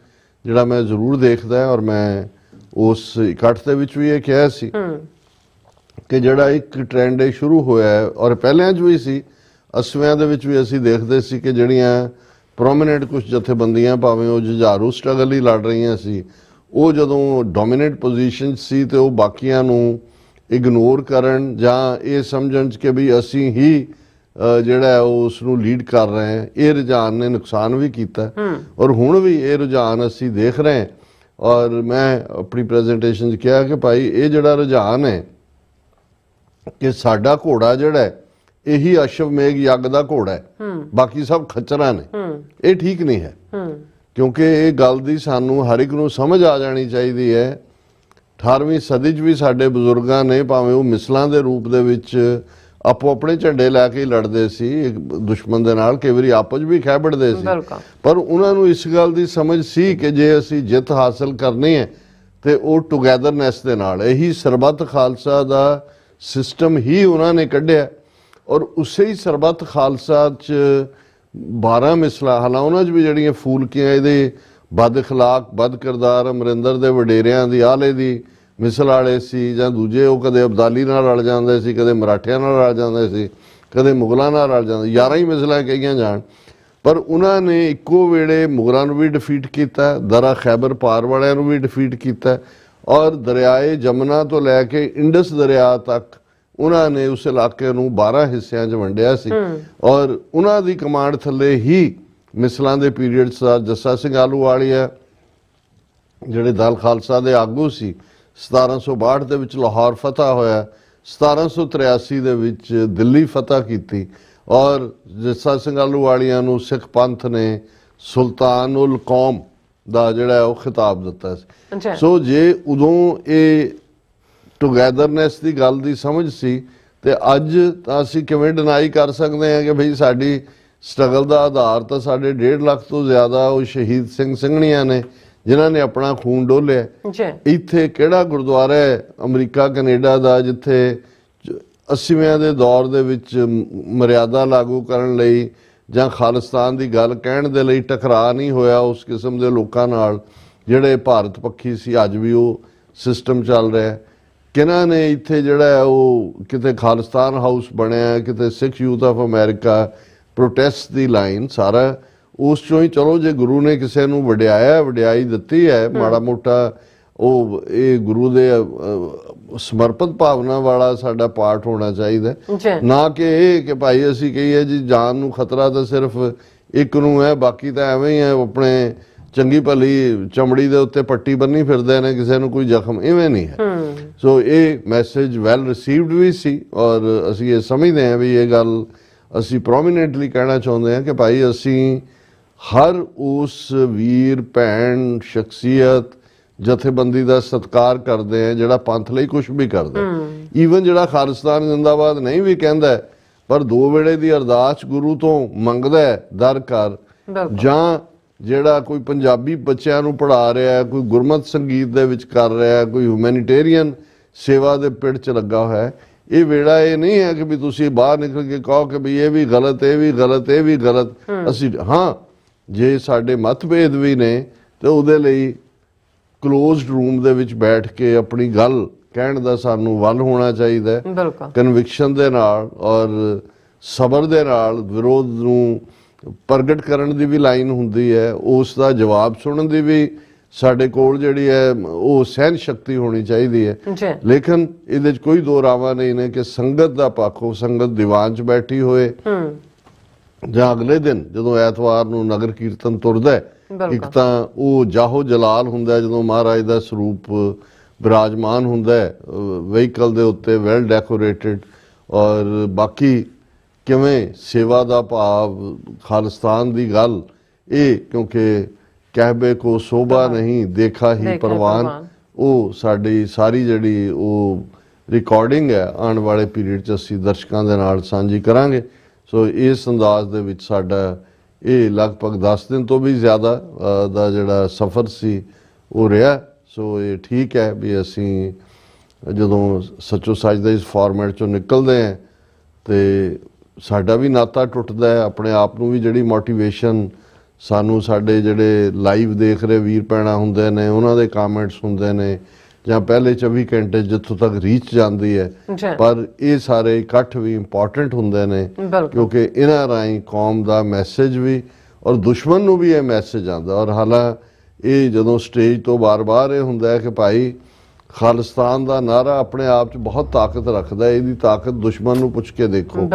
जिहड़ा मैं जरूर देखदा है और मैं उस इकट्ठ दे विच भी ये कहा सी कि जिहड़ा एक ट्रेंड है शुरू होया है और पहलियां च भी सी 80वें दे विच भी असीं देखदे सी कि जिहड़ियां प्रोमिनेंट कुछ जथेबंदियां भावें वो जुझारू स्ट्रगल ही लड़ रही सी, वो जदों डोमीनेंट पोजीशन सी तो वो बाकियां नूं इग्नोर करन जां ये समझण कि भी असीं ही जिहड़ा है उस नूं लीड कर रहे हैं। ये रुझान ने नुकसान भी कीता और हुण भी ये रुझान असीं देख रहे हैं। और मैं अपनी प्रेजेंटेशन च कहा कि भाई ये जिहड़ा रुझान है कि साडा घोड़ा जिहड़ा है यही अश्वमेघ यज्ञ का घोड़ा है, बाकी सब खच्चरां ने, ये ठीक नहीं है। क्योंकि ये गल दी सानू हर एक नूं समझ आ जानी चाहिए है। 18वीं सदी च भी साडे बजुर्गां ने भावें वो मिसलां दे रूप दे विच आपो अपने झंडे लैके लड़ते सी दुश्मन दे नाल, कई वारी आपस भी खैबड़ते सी, पर उन्हां नूं इस गल दी समझ सी कि जे असीं जित हासिल करनी है तो वो टुगैदरनैस दे नाल, यही सरबत खालसा दा सिस्टम ही उन्होंने कढ़िया और उसे ही सरबत खालसा च 12 ਮਿਸਲਾਂ, ਹਾਲਾਂ ਉਹਨਾਂ 'ਚ ਵੀ ਜਿਹੜੀਆਂ ਫੂਲਕੀਆਂ ਇਹਦੇ ਬਦ ਅਖਲਾਕ ਬਦ ਕਿਰਦਾਰ ਅਮਰਿੰਦਰ ਦੇ ਵਡੇਰਿਆਂ ਦੀ ਆਲੇ ਦੀ ਮਿਸਲ ਵਾਲੇ ਸੀ, ਜਾਂ ਦੂਜੇ ਉਹ ਕਦੇ ਅਬਦਾਲੀ ਨਾਲ ਰਲ ਜਾਂਦੇ ਸੀ, ਕਦੇ ਮਰਾਠਿਆਂ ਨਾਲ ਰਲ ਜਾਂਦੇ ਸੀ, ਕਦੇ ਮੁਗਲਾਂ ਨਾਲ ਰਲ ਜਾਂਦੇ, 11 ਹੀ ਮਿਸਲਾਂ ਕਹੀਆਂ ਜਾਣ। ਪਰ ਉਹਨਾਂ ਨੇ ਇੱਕੋ ਵੇਲੇ ਮੁਗਲਾਂ ਨੂੰ ਵੀ ਡਿਫੀਟ ਕੀਤਾ, ਦਰਾ ਖੈਬਰ ਪਾਰ ਵਾਲਿਆਂ ਨੂੰ ਵੀ ਡਿਫੀਟ ਕੀਤਾ, ਔਰ ਦਰਿਆਏ ਜਮਨਾ ਤੋਂ ਲੈ ਕੇ ਇੰਡਸ ਦਰਿਆ ਤੱਕ ਉਹਨਾਂ ਨੇ ਉਸ ਇਲਾਕੇ ਨੂੰ 12 ਹਿੱਸਿਆਂ 'ਚ ਵੰਡਿਆ ਸੀ। ਔਰ ਉਹਨਾਂ ਦੀ ਕਮਾਂਡ ਥੱਲੇ ਹੀ ਮਿਸਲਾਂ ਦੇ ਪੀਰੀਅਡ ਸਰਦਾਰ ਜੱਸਾ ਸਿੰਘ ਆਹਲੂਵਾਲੀਆ ਜਿਹੜੇ ਦਲ ਖਾਲਸਾ ਦੇ ਆਗੂ ਸੀ, 1762 ਦੇ ਵਿੱਚ ਲਾਹੌਰ ਫਤਿਹ ਹੋਇਆ, 1783 ਦੇ ਵਿੱਚ ਦਿੱਲੀ ਫਤਿਹ ਕੀਤੀ, ਔਰ ਜੱਸਾ ਸਿੰਘ ਆਹਲੂਵਾਲੀਆ ਨੂੰ ਸਿੱਖ ਪੰਥ ਨੇ ਸੁਲਤਾਨ ਉਲ ਕੌਮ ਦਾ ਜਿਹੜਾ ਉਹ ਖਿਤਾਬ ਦਿੱਤਾ ਸੀ। ਸੋ ਜੇ ਉਦੋਂ ਇਹ ਟੁਗੈਦਰਨੈਸ ਦੀ ਗੱਲ ਦੀ ਸਮਝ ਸੀ, ਤੇ ਅੱਜ ਤਾਂ ਅਸੀਂ ਕਿਵੇਂ ਡਿਨਾਈ ਕਰ ਸਕਦੇ ਹਾਂ ਕਿ ਭਈ ਸਾਡੀ ਸਟਰਗਲ ਦਾ ਆਧਾਰ ਤਾਂ ਸਾਡੇ 1.5 ਲੱਖ ਤੋਂ ਜ਼ਿਆਦਾ ਉਹ ਸ਼ਹੀਦ ਸਿੰਘ ਸਿੰਘਣੀਆਂ ਨੇ ਜਿਨ੍ਹਾਂ ਨੇ ਆਪਣਾ ਖੂਨ ਡੋਲਿਆ। ਇੱਥੇ ਕਿਹੜਾ ਗੁਰਦੁਆਰਾ ਹੈ ਅਮਰੀਕਾ ਕੈਨੇਡਾ ਦਾ ਜਿੱਥੇ 80ਵੇਂ ਦੇ ਦੌਰ ਦੇ ਵਿੱਚ ਮਰਿਆਦਾ ਲਾਗੂ ਕਰਨ ਲਈ ਜਾਂ ਖਾਲਿਸਤਾਨ ਦੀ ਗੱਲ ਕਹਿਣ ਦੇ ਲਈ ਟਕਰਾਅ ਨਹੀਂ ਹੋਇਆ ਉਸ ਕਿਸਮ ਦੇ ਲੋਕਾਂ ਨਾਲ ਜਿਹੜੇ ਭਾਰਤ ਪੱਖੀ ਸੀ। ਅੱਜ ਵੀ ਉਹ ਸਿਸਟਮ ਚੱਲ ਰਿਹਾ। ਕਿਹਨਾਂ ਨੇ ਇੱਥੇ ਜਿਹੜਾ ਉਹ ਕਿਤੇ ਖਾਲਿਸਤਾਨ ਹਾਊਸ ਬਣਿਆ, ਕਿਤੇ ਸਿੱਖ youth of America protest the line, ਸਾਰਾ ਉਸ ਚੋਂ ਹੀ। ਚਲੋ ਜੇ ਗੁਰੂ ਨੇ ਕਿਸੇ ਨੂੰ ਵਡਿਆਇਆ, ਵਡਿਆਈ ਦਿੱਤੀ ਹੈ, ਮਾੜਾ ਮੋਟਾ ਉਹ ਇਹ ਗੁਰੂ ਦੇ ਸਮਰਪਿਤ ਭਾਵਨਾ ਵਾਲਾ ਸਾਡਾ ਪਾਠ ਹੋਣਾ ਚਾਹੀਦਾ, ਨਾ ਕਿ ਇਹ ਕਿ ਭਾਈ ਅਸੀਂ ਕਹੀਏ ਜੀ ਜਾਨ ਨੂੰ ਖਤਰਾ ਤਾਂ ਸਿਰਫ ਇੱਕ ਨੂੰ ਹੈ, ਬਾਕੀ ਤਾਂ ਐਵੇਂ ਹੀ ਹੈ ਆਪਣੇ ਚੰਗੀ ਭਲੀ ਚਮੜੀ ਦੇ ਉੱਤੇ ਪੱਟੀ ਬੰਨੀ ਫਿਰਦੇ ਨੇ, ਕਿਸੇ ਨੂੰ ਕੋਈ ਜ਼ਖਮ, ਇਵੇਂ ਨਹੀਂ ਹੈ। ਸੋ ਇਹ ਮੈਸੇਜ ਵੈਲ ਰਿਸੀਵਡ ਵੀ ਸੀ, ਔਰ ਅਸੀਂ ਇਹ ਸਮਝਦੇ ਹਾਂ ਵੀ ਇਹ ਗੱਲ ਅਸੀਂ ਪ੍ਰੋਮੀਨੈਂਟਲੀ ਕਹਿਣਾ ਚਾਹੁੰਦੇ ਹਾਂ ਕਿ ਭਾਈ ਅਸੀਂ ਹਰ ਉਸ ਵੀਰ ਭੈਣ ਸ਼ਖਸੀਅਤ ਜਥੇਬੰਦੀ ਦਾ ਸਤਿਕਾਰ ਕਰਦੇ ਹਾਂ ਜਿਹੜਾ ਪੰਥ ਲਈ ਕੁਝ ਵੀ ਕਰਦਾ, ਈਵਨ ਜਿਹੜਾ ਖਾਲਿਸਤਾਨ ਜ਼ਿੰਦਾਬਾਦ ਨਹੀਂ ਵੀ ਕਹਿੰਦਾ ਪਰ 2 ਵੇਲੇ ਦੀ ਅਰਦਾਸ ਗੁਰੂ ਤੋਂ ਮੰਗਦਾ ਦਰ ਕਰ, ਜਾਂ ਜਿਹੜਾ ਕੋਈ ਪੰਜਾਬੀ ਬੱਚਿਆਂ ਨੂੰ ਪੜ੍ਹਾ ਰਿਹਾ, ਕੋਈ ਗੁਰਮਤਿ ਸੰਗੀਤ ਦੇ ਵਿੱਚ ਕਰ ਰਿਹਾ, ਕੋਈ ਹਿਊਮੈਨਿਟੇਰੀਅਨ ਸੇਵਾ ਦੇ ਪਿੜ 'ਚ ਲੱਗਾ ਹੋਇਆ। ਇਹ ਵੇੜਾ ਇਹ ਨਹੀਂ ਹੈ ਕਿ ਵੀ ਤੁਸੀਂ ਬਾਹਰ ਨਿਕਲ ਕੇ ਕਹੋ ਕਿ ਵੀ ਇਹ ਵੀ ਗਲਤ, ਇਹ ਵੀ ਗਲਤ, ਇਹ ਵੀ ਗਲਤ। ਅਸੀਂ ਹਾਂ ਜੇ ਸਾਡੇ ਮਤਭੇਦ ਵੀ ਨੇ ਤੇ ਉਹਦੇ ਲਈ ਕਲੋਜ਼ਡ ਰੂਮ ਦੇ ਵਿੱਚ ਬੈਠ ਕੇ ਆਪਣੀ ਗੱਲ ਕਹਿਣ ਦਾ ਸਾਨੂੰ ਵੱਲ ਹੋਣਾ ਚਾਹੀਦਾ, ਕਨਵਿਕਸ਼ਨ ਦੇ ਨਾਲ ਔਰ ਸਬਰ ਦੇ ਨਾਲ। ਵਿਰੋਧ ਨੂੰ ਪ੍ਰਗਟ ਕਰਨ ਦੀ ਵੀ ਲਾਈਨ ਹੁੰਦੀ ਹੈ, ਉਸ ਦਾ ਜਵਾਬ ਸੁਣਨ ਦੀ ਵੀ ਸਾਡੇ ਕੋਲ ਜਿਹੜੀ ਹੈ ਉਹ ਸਹਿਨ ਸ਼ਕਤੀ ਹੋਣੀ ਚਾਹੀਦੀ ਹੈ। ਲੇਕਿਨ ਇਹਦੇ 'ਚ ਕੋਈ ਦੋ ਰਾਵਾਂ ਨਹੀਂ ਨੇ ਕਿ ਸੰਗਤ ਦਾ ਪੱਖੋਂ ਸੰਗਤ ਦੀਵਾਨ 'ਚ ਬੈਠੀ ਹੋਏ ਜਾਂ ਅਗਲੇ ਦਿਨ ਜਦੋਂ ਐਤਵਾਰ ਨੂੰ ਨਗਰ ਕੀਰਤਨ ਤੁਰਦਾ, ਇੱਕ ਤਾਂ ਉਹ ਜਾਹੋ ਜਲਾਲ ਹੁੰਦਾ ਜਦੋਂ ਮਹਾਰਾਜ ਦਾ ਸਰੂਪ ਵਿਰਾਜਮਾਨ ਹੁੰਦਾ ਵਹੀਕਲ ਦੇ ਉੱਤੇ, ਵੈਲ ਡੈਕੋਰੇਟਡ, ਔਰ ਬਾਕੀ ਕਿਵੇਂ ਸੇਵਾ ਦਾ ਭਾਵ, ਖਾਲਿਸਤਾਨ ਦੀ ਗੱਲ, ਇਹ ਕਿਉਂਕਿ ਕਹਿਬੇ ਕੋ ਸੋਭਾ ਨਹੀਂ ਦੇਖਾ ਹੀ ਪਰਵਾਨ, ਉਹ ਸਾਡੀ ਸਾਰੀ ਜਿਹੜੀ ਉਹ ਰਿਕਾਰਡਿੰਗ ਹੈ ਆਉਣ ਵਾਲੇ ਪੀਰੀਅਡ 'ਚ ਅਸੀਂ ਦਰਸ਼ਕਾਂ ਦੇ ਨਾਲ ਸਾਂਝੀ ਕਰਾਂਗੇ। ਸੋ ਇਸ ਅੰਦਾਜ਼ ਦੇ ਵਿੱਚ ਸਾਡਾ ਇਹ ਲਗਭਗ 10 ਦਿਨ ਤੋਂ ਵੀ ਜ਼ਿਆਦਾ ਦਾ ਜਿਹੜਾ ਸਫ਼ਰ ਸੀ ਉਹ ਰਿਹਾ। ਸੋ ਇਹ ਠੀਕ ਹੈ ਵੀ ਅਸੀਂ ਜਦੋਂ ਸੱਚੋ ਸੱਚ ਦੇ ਇਸ ਫਾਰਮੈਟ 'ਚੋਂ ਨਿਕਲਦੇ ਹਾਂ ਤੇ ਸਾਡਾ ਵੀ ਨਾਤਾ ਟੁੱਟਦਾ ਹੈ, ਆਪਣੇ ਆਪ ਨੂੰ ਵੀ ਜਿਹੜੀ ਮੋਟੀਵੇਸ਼ਨ ਸਾਨੂੰ ਸਾਡੇ ਜਿਹੜੇ ਲਾਈਵ ਦੇਖ ਰਹੇ ਵੀਰ ਭੈਣਾਂ ਹੁੰਦੇ ਨੇ ਉਹਨਾਂ ਦੇ ਕਮੈਂਟਸ ਹੁੰਦੇ ਨੇ, ਜਾਂ ਪਹਿਲੇ 24 ਘੰਟੇ ਜਿੱਥੋਂ ਤੱਕ ਰੀਚ ਜਾਂਦੀ ਹੈ, ਪਰ ਇਹ ਸਾਰੇ ਇਕੱਠ ਵੀ ਇੰਪੋਰਟੈਂਟ ਹੁੰਦੇ ਨੇ ਕਿਉਂਕਿ ਇਹਨਾਂ ਰਾਹੀਂ ਕੌਮ ਦਾ ਮੈਸੇਜ ਵੀ ਔਰ ਦੁਸ਼ਮਣ ਨੂੰ ਵੀ ਇਹ ਮੈਸੇਜ ਆਉਂਦਾ। ਔਰ ਹਾਲਾਂ ਇਹ ਜਦੋਂ ਸਟੇਜ ਤੋਂ ਬਾਰ-ਬਾਰ ਇਹ ਹੁੰਦਾ ਹੈ ਕਿ ਭਾਈ ਖਾਲਿਸਤਾਨ ਦਾ ਨਾਰਾ ਆਪਣੇ ਆਪ 'ਚ ਬਹੁਤ ਤਾਕਤ ਰੱਖਦਾ, ਇਹਦੀ ਤਾਕਤ ਦੁਸ਼ਮਣ ਨੂੰ ਪੁੱਛ ਕੇ ਦੇਖੋ।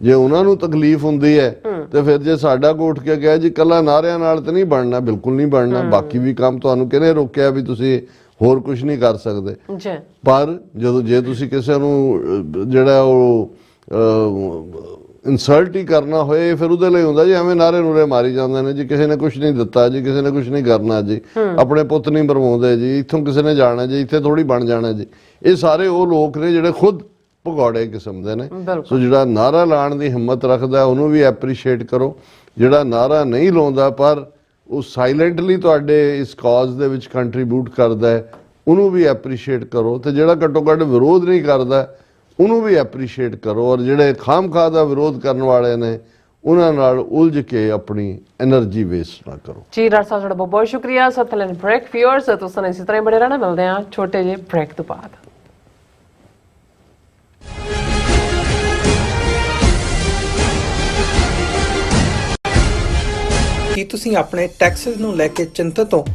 ਜੇ ਉਹਨਾਂ ਨੂੰ ਤਕਲੀਫ ਹੁੰਦੀ ਹੈ ਤੇ ਫਿਰ ਜੇ ਸਾਡਾ ਉੱਠ ਕੇ ਗਿਆ ਜੀ ਕੱਲਾ ਨਾਰਿਆਂ ਨਾਲ ਤਾਂ ਨਹੀਂ ਬਣਨਾ, ਬਿਲਕੁਲ ਨਹੀਂ ਬਣਨਾ, ਬਾਕੀ ਵੀ ਕੰਮ ਤੁਹਾਨੂੰ ਕਿਹਨੇ ਰੋਕਿਆ ਵੀ ਤੁਸੀਂ ਹੋਰ ਕੁਝ ਨਹੀਂ ਕਰ ਸਕਦੇ। ਪਰ ਜਦੋਂ ਜੇ ਤੁਸੀਂ ਕਿਸੇ ਨੂੰ ਜਿਹੜਾ ਉਹ ਇਨਸਲਟ ਹੀ ਕਰਨਾ ਹੋਏ ਫਿਰ ਉਹਦੇ ਲਈ ਹੁੰਦਾ ਜੀ ਐਵੇਂ ਨਾਰੇ ਨੂਰੇ ਮਾਰੀ ਜਾਂਦੇ ਨੇ ਜੀ, ਕਿਸੇ ਨੇ ਕੁਝ ਨਹੀਂ ਦਿੱਤਾ ਜੀ, ਕਿਸੇ ਨੇ ਕੁਝ ਨਹੀਂ ਕਰਨਾ ਜੀ, ਆਪਣੇ ਪੁੱਤ ਨਹੀਂ ਮਰਵਾਉਂਦੇ ਜੀ, ਇੱਥੋਂ ਕਿਸੇ ਨੇ ਜਾਣਾ ਜੀ, ਇੱਥੇ ਥੋੜੀ ਬਣ ਜਾਣਾ ਜੀ। ਇਹ ਸਾਰੇ ਉਹ ਲੋਕ ਨੇ ਜਿਹੜੇ ਖੁਦ ਭਗੌੜੇ ਕਿਸਮ ਦੇ ਨੇ। ਸੋ ਜਿਹੜਾ ਨਾਰਾ ਲਾਉਣ ਦੀ ਹਿੰਮਤ ਰੱਖਦਾ ਉਹਨੂੰ ਵੀ ਐਪਰੀਸ਼ੀਏਟ ਕਰੋ, ਜਿਹੜਾ ਨਾਰਾ ਨਹੀਂ ਲਾਉਂਦਾ ਪਰ ਉਹ ਸਾਇਲੈਂਟਲੀ ਤੁਹਾਡੇ ਇਸ ਕਾਜ਼ ਦੇ ਵਿੱਚ ਕੰਟਰੀਬਿਊਟ ਕਰਦਾ ਹੈ ਉਹਨੂੰ ਵੀ ਐਪਰੀਸ਼ੀਏਟ ਕਰੋ, ਤੇ ਜਿਹੜਾ ਘੱਟੋ ਘੱਟ ਵਿਰੋਧ ਨਹੀਂ ਕਰਦਾ ਉਹਨੂੰ ਵੀ ਐਪਰੀਸ਼ੀਏਟ ਕਰੋ। ਔਰ ਜਿਹੜੇ ਖਾਮਖਾਹ ਦਾ ਵਿਰੋਧ ਕਰਨ ਵਾਲੇ ਨੇ ਉਹਨਾਂ ਨਾਲ ਉਲਝ ਕੇ ਆਪਣੀ એનર્ਜੀ ਵੇਸਟ ਨਾ ਕਰੋ। ਜੀ ਡਾਕਟਰ ਸਾਹਿਬ ਤੁਹਾਡਾ ਬਹੁਤ ਬਹੁਤ ਸ਼ੁਕਰੀਆ। ਸਤਲਨ ਬ੍ਰੇਕ ਵਿਊਅਰਸ ਤੁਸੀਂ ਇਸੇ ਤਰ੍ਹਾਂ ਹੀ ਬੜੇ ਰਹਿਣਾ। ਮਿਲਦੇ ਹਾਂ ਛੋਟੇ ਜਿਹੇ ਬ੍ਰੇਕ ਤੋਂ ਬਾਅਦ। ਕੀ ਤੁਸੀਂ ਆਪਣੇ ਟੈਕਸਸ ਨੂੰ ਲੈ ਕੇ ਚਿੰਤਤ ਹੋ?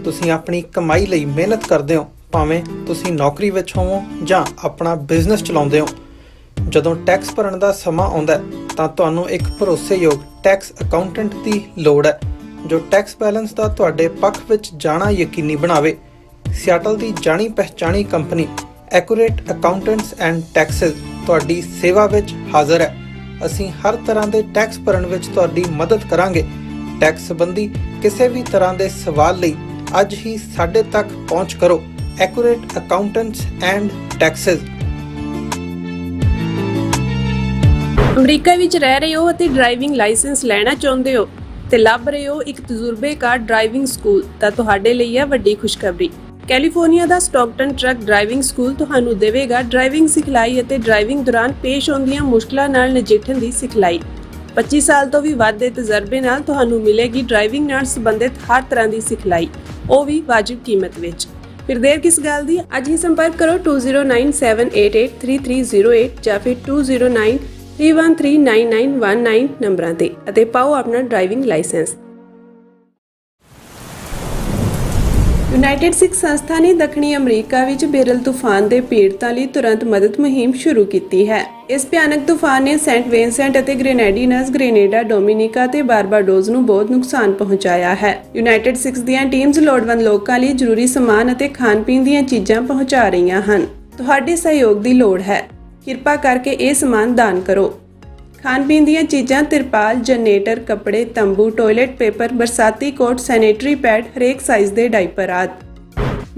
ਤੁਸੀਂ ਆਪਣੀ ਕਮਾਈ ਲਈ ਮਿਹਨਤ ਕਰਦੇ ਹੋ, ਭਾਵੇਂ ਤੁਸੀਂ ਨੌਕਰੀ ਵਿੱਚ ਹੋਵੋ ਜਾਂ ਆਪਣਾ ਬਿਜ਼ਨਸ ਚਲਾਉਂਦੇ ਹੋ। ਜਦੋਂ ਟੈਕਸ ਭਰਨ ਦਾ ਸਮਾਂ ਆਉਂਦਾ ਹੈ ਤਾਂ ਤੁਹਾਨੂੰ ਇੱਕ ਭਰੋਸੇਯੋਗ ਟੈਕਸ ਅਕਾਊਂਟੈਂਟ ਦੀ ਲੋੜ ਹੈ ਜੋ ਟੈਕਸ ਬੈਲੈਂਸ ਦਾ ਤੁਹਾਡੇ ਪੱਖ ਵਿੱਚ ਜਾਣਾ ਯਕੀਨੀ ਬਣਾਵੇ। ਸਿਆਟਲ ਦੀ ਜਾਣੀ ਪਛਾਣੀ company accurate accountants and taxes ਤੁਹਾਡੀ ਸੇਵਾ ਵਿੱਚ ਹਾਜ਼ਰ ਹੈ। ਅਸੀਂ ਹਰ ਤਰ੍ਹਾਂ ਦੇ ਟੈਕਸ ਭਰਨ ਵਿੱਚ ਤੁਹਾਡੀ ਮਦਦ ਕਰਾਂਗੇ। ਟੈਕਸ ਸੰਬੰਧੀ ਕਿਸੇ ਵੀ ਤਰ੍ਹਾਂ ਦੇ ਸਵਾਲ ਲਈ ਅੱਜ ਹੀ ਸਾਡੇ ਤੱਕ ਪਹੁੰਚ ਕਰੋ। Accurate accountants and Texas. America ਵਿੱਚ ਰਹਿ ਰਹੇ ਹੋ ਅਤੇ ਡਰਾਈਵਿੰਗ ਲਾਇਸੈਂਸ ਲੈਣਾ ਚਾਹੁੰਦੇ ਹੋ ਤੇ ਲੱਭ ਰਹੇ ਹੋ ਇੱਕ ਤਜਰਬੇਕਾਰ ਡਰਾਈਵਿੰਗ ਸਕੂਲ, ਤਾਂ ਤੁਹਾਡੇ ਲਈ ਹੈ ਵੱਡੀ ਖੁਸ਼ਖਬਰੀ। ਕੈਲੀਫੋਰਨੀਆ ਦਾ ਸਟਾਕਟਨ ਟਰੱਕ ਡਰਾਈਵਿੰਗ ਸਕੂਲ ਤੁਹਾਨੂੰ ਦੇਵੇਗਾ ਡਰਾਈਵਿੰਗ ਸਿਖਲਾਈ ਅਤੇ ਡਰਾਈਵਿੰਗ ਦੌਰਾਨ ਪੇਸ਼ ਆਉਂਦੀਆਂ ਮੁਸ਼ਕਲਾਂ ਨਾਲ ਨਜਿੱਠਣ ਦੀ ਸਿਖਲਾਈ। 25 ਸਾਲ ਤੋਂ ਵੀ ਵੱਧ ਦੇ ਤਜਰਬੇ ਨਾਲ ਤੁਹਾਨੂੰ ਮਿਲੇਗੀ ਡਰਾਈਵਿੰਗ ਨਾਲ ਸੰਬੰਧਿਤ ਹਰ ਤਰ੍ਹਾਂ ਦੀ ਸਿਖਲਾਈ, ਉਹ ਵੀ ਵਾਜਿਬ ਕੀਮਤ ਵਿੱਚ। ਫਿਰ ਦੇਰ ਕਿਸ ਗੱਲ ਦੀ, ਅੱਜ ਹੀ ਸੰਪਰਕ ਕਰੋ 2097883308 ਜਾਂ ਫਿਰ 2093139919 ਨੰਬਰਾਂ ਤੇ ਅਤੇ ਪਾਓ ਆਪਣਾ ਡਰਾਈਵਿੰਗ ਲਾਇਸੈਂਸ। ਯੂਨਾਈਟਿਡ ਸਿੱਖ ਸੰਸਥਾ ਨੇ ਦੱਖਣੀ ਅਮਰੀਕਾ ਵਿੱਚ ਬੇਰਲ ਤੂਫਾਨ ਦੇ ਪੀੜਤਾਂ ਲਈ ਤੁਰੰਤ ਮਦਦ ਮੁਹਿੰਮ ਸ਼ੁਰੂ ਕੀਤੀ ਹੈ। ਇਸ ਭਿਆਨਕ ਤੂਫਾਨ ਨੇ ਸੈਂਟ ਵਿੰਸੈਂਟ ਅਤੇ ਗ੍ਰੇਨੇਡੀਨਸ, ਗ੍ਰੇਨੇਡਾ, ਡੋਮਿਨਿਕਾ ਤੇ ਬਾਰਬਾਡੋਸ ਨੂੰ ਬਹੁਤ ਨੁਕਸਾਨ ਪਹੁੰਚਾਇਆ ਹੈ। ਯੂਨਾਈਟਿਡ ਸਿੱਖਸ ਦੀਆਂ ਟੀਮਜ਼ ਲੋੜਵੰਦ ਲੋਕਾਂ ਲਈ ਜ਼ਰੂਰੀ ਸਮਾਨ ਅਤੇ ਖਾਣ-ਪੀਣ ਦੀਆਂ ਚੀਜ਼ਾਂ ਪਹੁੰਚਾ ਰਹੀਆਂ ਹਨ। ਤੁਹਾਡੇ ਸਹਿਯੋਗ ਦੀ ਲੋੜ ਹੈ। ਕਿਰਪਾ ਕਰਕੇ ਇਹ ਸਮਾਨ ਦਾਨ ਕਰੋ। ਖਾਣ-ਪੀਣ ਦੀਆਂ ਚੀਜ਼ਾਂ, ਤਿਰਪਾਲ, ਜਨਰੇਟਰ, ਕੱਪੜੇ, ਤੰਬੂ, ਟਾਇਲਟ ਪੇਪਰ, ਬਰਸਾਤੀ ਕੋਟ, ਸੈਨੇਟਰੀ ਪੈਡ, ਹਰੇਕ ਸਾਈਜ਼ ਦੇ ਡਾਈਪਰ ਆਦਿ।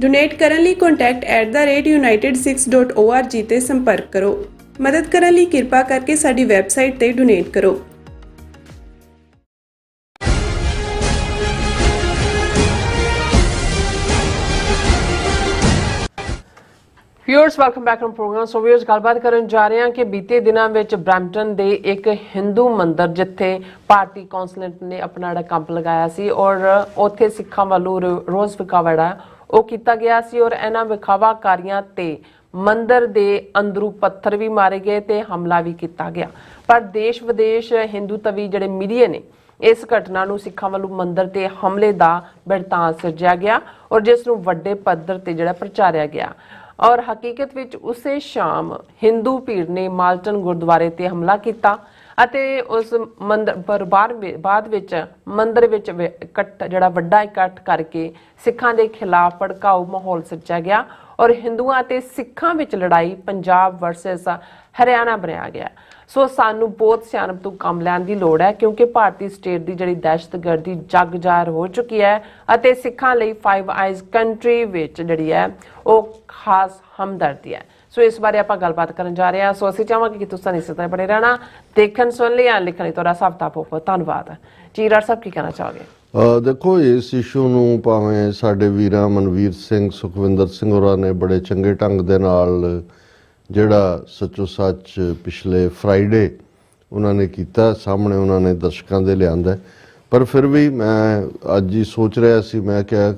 ਡੋਨੇਟ ਕਰਨ ਲਈ contact@unitedsikhs.org ਤੇ ਸੰਪਰਕ ਕਰੋ। ਮਦਦ ਕਰਨ ਲਈ ਕਿਰਪਾ ਕਰਕੇ ਸਾਡੀ ਵੈਬਸਾਈਟ ਤੇ ਡੋਨੇਟ ਕਰੋ। Viewers welcome back to programme. So viewers ਗੱਲਬਾਤ ਕਰਨ ਜਾ ਰਹੇ ਹਾਂ ਕਿ ਬੀਤੇ ਦਿਨਾਂ ਵਿੱਚ ਬਰੈਂਪਟਨ ਦੇ ਇੱਕ ਹਿੰਦੂ ਮੰਦਿਰ ਜਿੱਥੇ ਭਾਰਤੀ ਕੌਂਸਲੇਟ ਨੇ ਆਪਣਾ ਜਿਹੜਾ ਕੈਂਪ ਲਗਾਇਆ ਸੀ ਔਰ ਉੱਥੇ ਸਿੱਖਾਂ ਵੱਲੋਂ ਰੋਜ਼ ਵਿਖਾਵਾ ਜਿਹੜਾ ਉਹ ਕੀਤਾ ਗਿਆ ਸੀ ਔਰ ਇਹਨਾਂ ਵਿਖਾਵਾਕਾਰੀਆਂ ਤੇ ਮੰਦਿਰ ਦੇ ਅੰਦਰੂ ਪੱਥਰ ਵੀ ਮਾਰੇ ਗਏ ਤੇ ਹਮਲਾ ਵੀ ਕੀਤਾ ਗਿਆ। ਪਰ ਦੇਸ਼ ਵਿਦੇਸ਼ ਹਿੰਦੂ ਤਵੀ ਜਿਹੜੇ ਮੀਡੀਆ ਨੇ ਇਸ ਘਟਨਾ ਨੂੰ ਸਿੱਖਾਂ ਵੱਲੋਂ ਮੰਦਿਰ ਤੇ ਹਮਲੇ ਦਾ ਬਿਰਤਾਂਤ ਸਿਰਜਿਆ ਗਿਆ ਔਰ ਜਿਸ ਨੂੰ ਵੱਡੇ ਪੱਧਰ ਤੇ ਜਿਹੜਾ ਪ੍ਰਚਾਰਿਆ ਗਿਆ। ਔਰ ਹਕੀਕਤ ਵਿੱਚ ਉਸੇ ਸ਼ਾਮ ਹਿੰਦੂ ਭੀੜ ਨੇ ਮਾਲਟਨ ਗੁਰਦੁਆਰੇ ਤੇ ਹਮਲਾ ਕੀਤਾ ਅਤੇ ਉਸ ਮੰਦਿਰ ਪਰ ਬਾਅਦ ਵਿੱਚ ਮੰਦਿਰ ਵਿੱਚ ਜਿਹੜਾ ਵੱਡਾ ਇਕੱਠ ਕਰਕੇ ਸਿੱਖਾਂ ਦੇ ਖਿਲਾਫ ਭੜਕਾਊ ਮਾਹੌਲ ਸਿਰਜਿਆ ਗਿਆ ਔਰ ਹਿੰਦੂਆਂ ਅਤੇ ਸਿੱਖਾਂ ਵਿੱਚ ਲੜਾਈ ਪੰਜਾਬ ਵਰਸਸ ਹਰਿਆਣਾ ਬਣਿਆ ਗਿਆ। ਸੋ ਸਾਨੂੰ ਬਹੁਤ ਸਿਆਣਪ ਤੋਂ ਕੰਮ ਲੈਣ ਦੀ ਲੋੜ ਹੈ ਕਿਉਂਕਿ ਭਾਰਤੀ ਸਟੇਟ ਦੀ ਜਿਹੜੀ ਦਹਿਸ਼ਤਗਰਦੀ ਜੱਗ ਜ਼ਾਹਰ ਹੋ ਚੁੱਕੀ ਹੈ ਅਤੇ ਸਿੱਖਾਂ ਲਈ ਫਾਈਵ ਆਈਜ਼ ਕੰਟਰੀ ਵਿੱਚ ਜਿਹੜੀ ਹੈ ਉਹ ਖਾਸ ਹਮਦਰਦੀ ਹੈ। ਸੋ ਇਸ ਬਾਰੇ ਆਪਾਂ ਗੱਲਬਾਤ ਕਰਨ ਜਾ ਰਹੇ ਹਾਂ। ਸੋ ਅਸੀਂ ਚਾਹਾਂਗੇ ਕਿ ਤੁਸੀਂ ਇਸੇ ਤਰ੍ਹਾਂ ਬਣੇ ਰਹਿਣਾ। ਦੇਖਣ ਸੁਣ ਲਈ ਲਿਖਣ ਲਈ ਤੁਹਾਡਾ ਸਭ ਦਾ ਬਹੁਤ ਧੰਨਵਾਦ। ਜੀ ਡਾਕਟਰ ਸਾਹਿਬ ਕੀ ਕਹਿਣਾ ਚਾਹੋਗੇ? ਦੇਖੋ, ਇਸ ਇਸ਼ੂ ਨੂੰ ਭਾਵੇਂ ਸਾਡੇ ਵੀਰਾਂ ਮਨਵੀਰ ਸਿੰਘ, ਸੁਖਵਿੰਦਰ ਸਿੰਘ ਹੋਰਾਂ ਨੇ ਬੜੇ ਚੰਗੇ ਢੰਗ ਦੇ ਨਾਲ ਜਿਹੜਾ ਸੱਚੋ ਸੱਚ ਪਿਛਲੇ ਫਰਾਈਡੇ ਉਹਨਾਂ ਨੇ ਕੀਤਾ ਸਾਹਮਣੇ, ਉਹਨਾਂ ਨੇ ਦਰਸ਼ਕਾਂ ਦੇ ਲਿਆਂਦਾ। ਪਰ ਫਿਰ ਵੀ ਮੈਂ ਅੱਜ ਹੀ ਸੋਚ ਰਿਹਾ ਸੀ, ਮੈਂ ਕਿਹਾ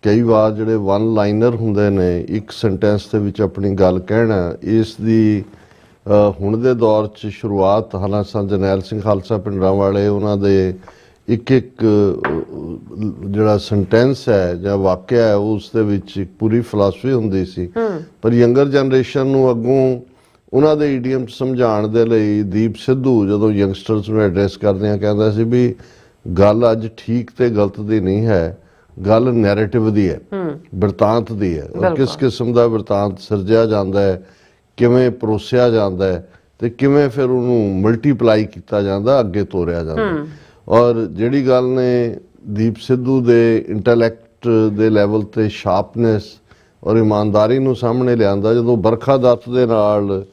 ਕਈ ਵਾਰ ਜਿਹੜੇ ਵਨ ਲਾਈਨਰ ਹੁੰਦੇ ਨੇ, ਇੱਕ ਸੈਂਟੈਂਸ ਦੇ ਵਿੱਚ ਆਪਣੀ ਗੱਲ ਕਹਿਣਾ, ਇਸ ਦੀ ਹੁਣ ਦੇ ਦੌਰ 'ਚ ਸ਼ੁਰੂਆਤ ਹਾਲਾਂਕਿ ਜਰਨੈਲ ਸਿੰਘ ਖਾਲਸਾ ਪਿੰਡਰਾਂ ਵਾਲੇ ਉਹਨਾਂ ਦੇ ਇੱਕ ਜਿਹੜਾ ਸੈਂਟੈਂਸ ਹੈ ਜਾਂ ਵਾਕਿਆ ਹੈ ਉਸ ਦੇ ਵਿੱਚ ਇੱਕ ਪੂਰੀ ਫਿਲਾਸਫੀ ਹੁੰਦੀ ਸੀ। ਪਰ ਯੰਗਰ ਜਨਰੇਸ਼ਨ ਨੂੰ ਅੱਗੋਂ ਉਹਨਾਂ ਦੇ ਈਡੀਅਮ ਸਮਝਾਉਣ ਦੇ ਲਈ ਦੀਪ ਸਿੱਧੂ ਜਦੋਂ ਯੰਗਸਟਰਸ ਨੂੰ ਐਡਰੈਸ ਕਰਦਿਆਂ ਕਹਿੰਦਾ ਸੀ ਵੀ ਗੱਲ ਅੱਜ ਠੀਕ ਤੇ ਗਲਤ ਦੀ ਨਹੀਂ ਹੈ, ਗੱਲ ਨੈਰੇਟਿਵ ਦੀ ਹੈ, ਬਿਰਤਾਂਤ ਦੀ ਹੈ ਔਰ ਕਿਸ ਕਿਸਮ ਦਾ ਬਿਰਤਾਂਤ ਸਿਰਜਿਆ ਜਾਂਦਾ ਹੈ, ਕਿਵੇਂ ਪਰੋਸਿਆ ਜਾਂਦਾ ਹੈ ਤੇ ਕਿਵੇਂ ਫਿਰ ਉਹਨੂੰ ਮਲਟੀਪਲਾਈ ਕੀਤਾ ਜਾਂਦਾ, ਅੱਗੇ ਤੋਰਿਆ ਜਾਂਦਾ। ਔਰ ਜਿਹੜੀ ਗੱਲ ਨੇ ਦੀਪ ਸਿੱਧੂ ਦੇ ਇੰਟੈਲੈਕਟ ਦੇ ਲੈਵਲ ਤੇ ਸ਼ਾਰਪਨੈਸ ਔਰ ਇਮਾਨਦਾਰੀ ਨੂੰ ਸਾਹਮਣੇ ਲਿਆਂਦਾ, ਜਦੋਂ ਬਰਖਾ ਦੱਤ ਦੇ ਨਾਲ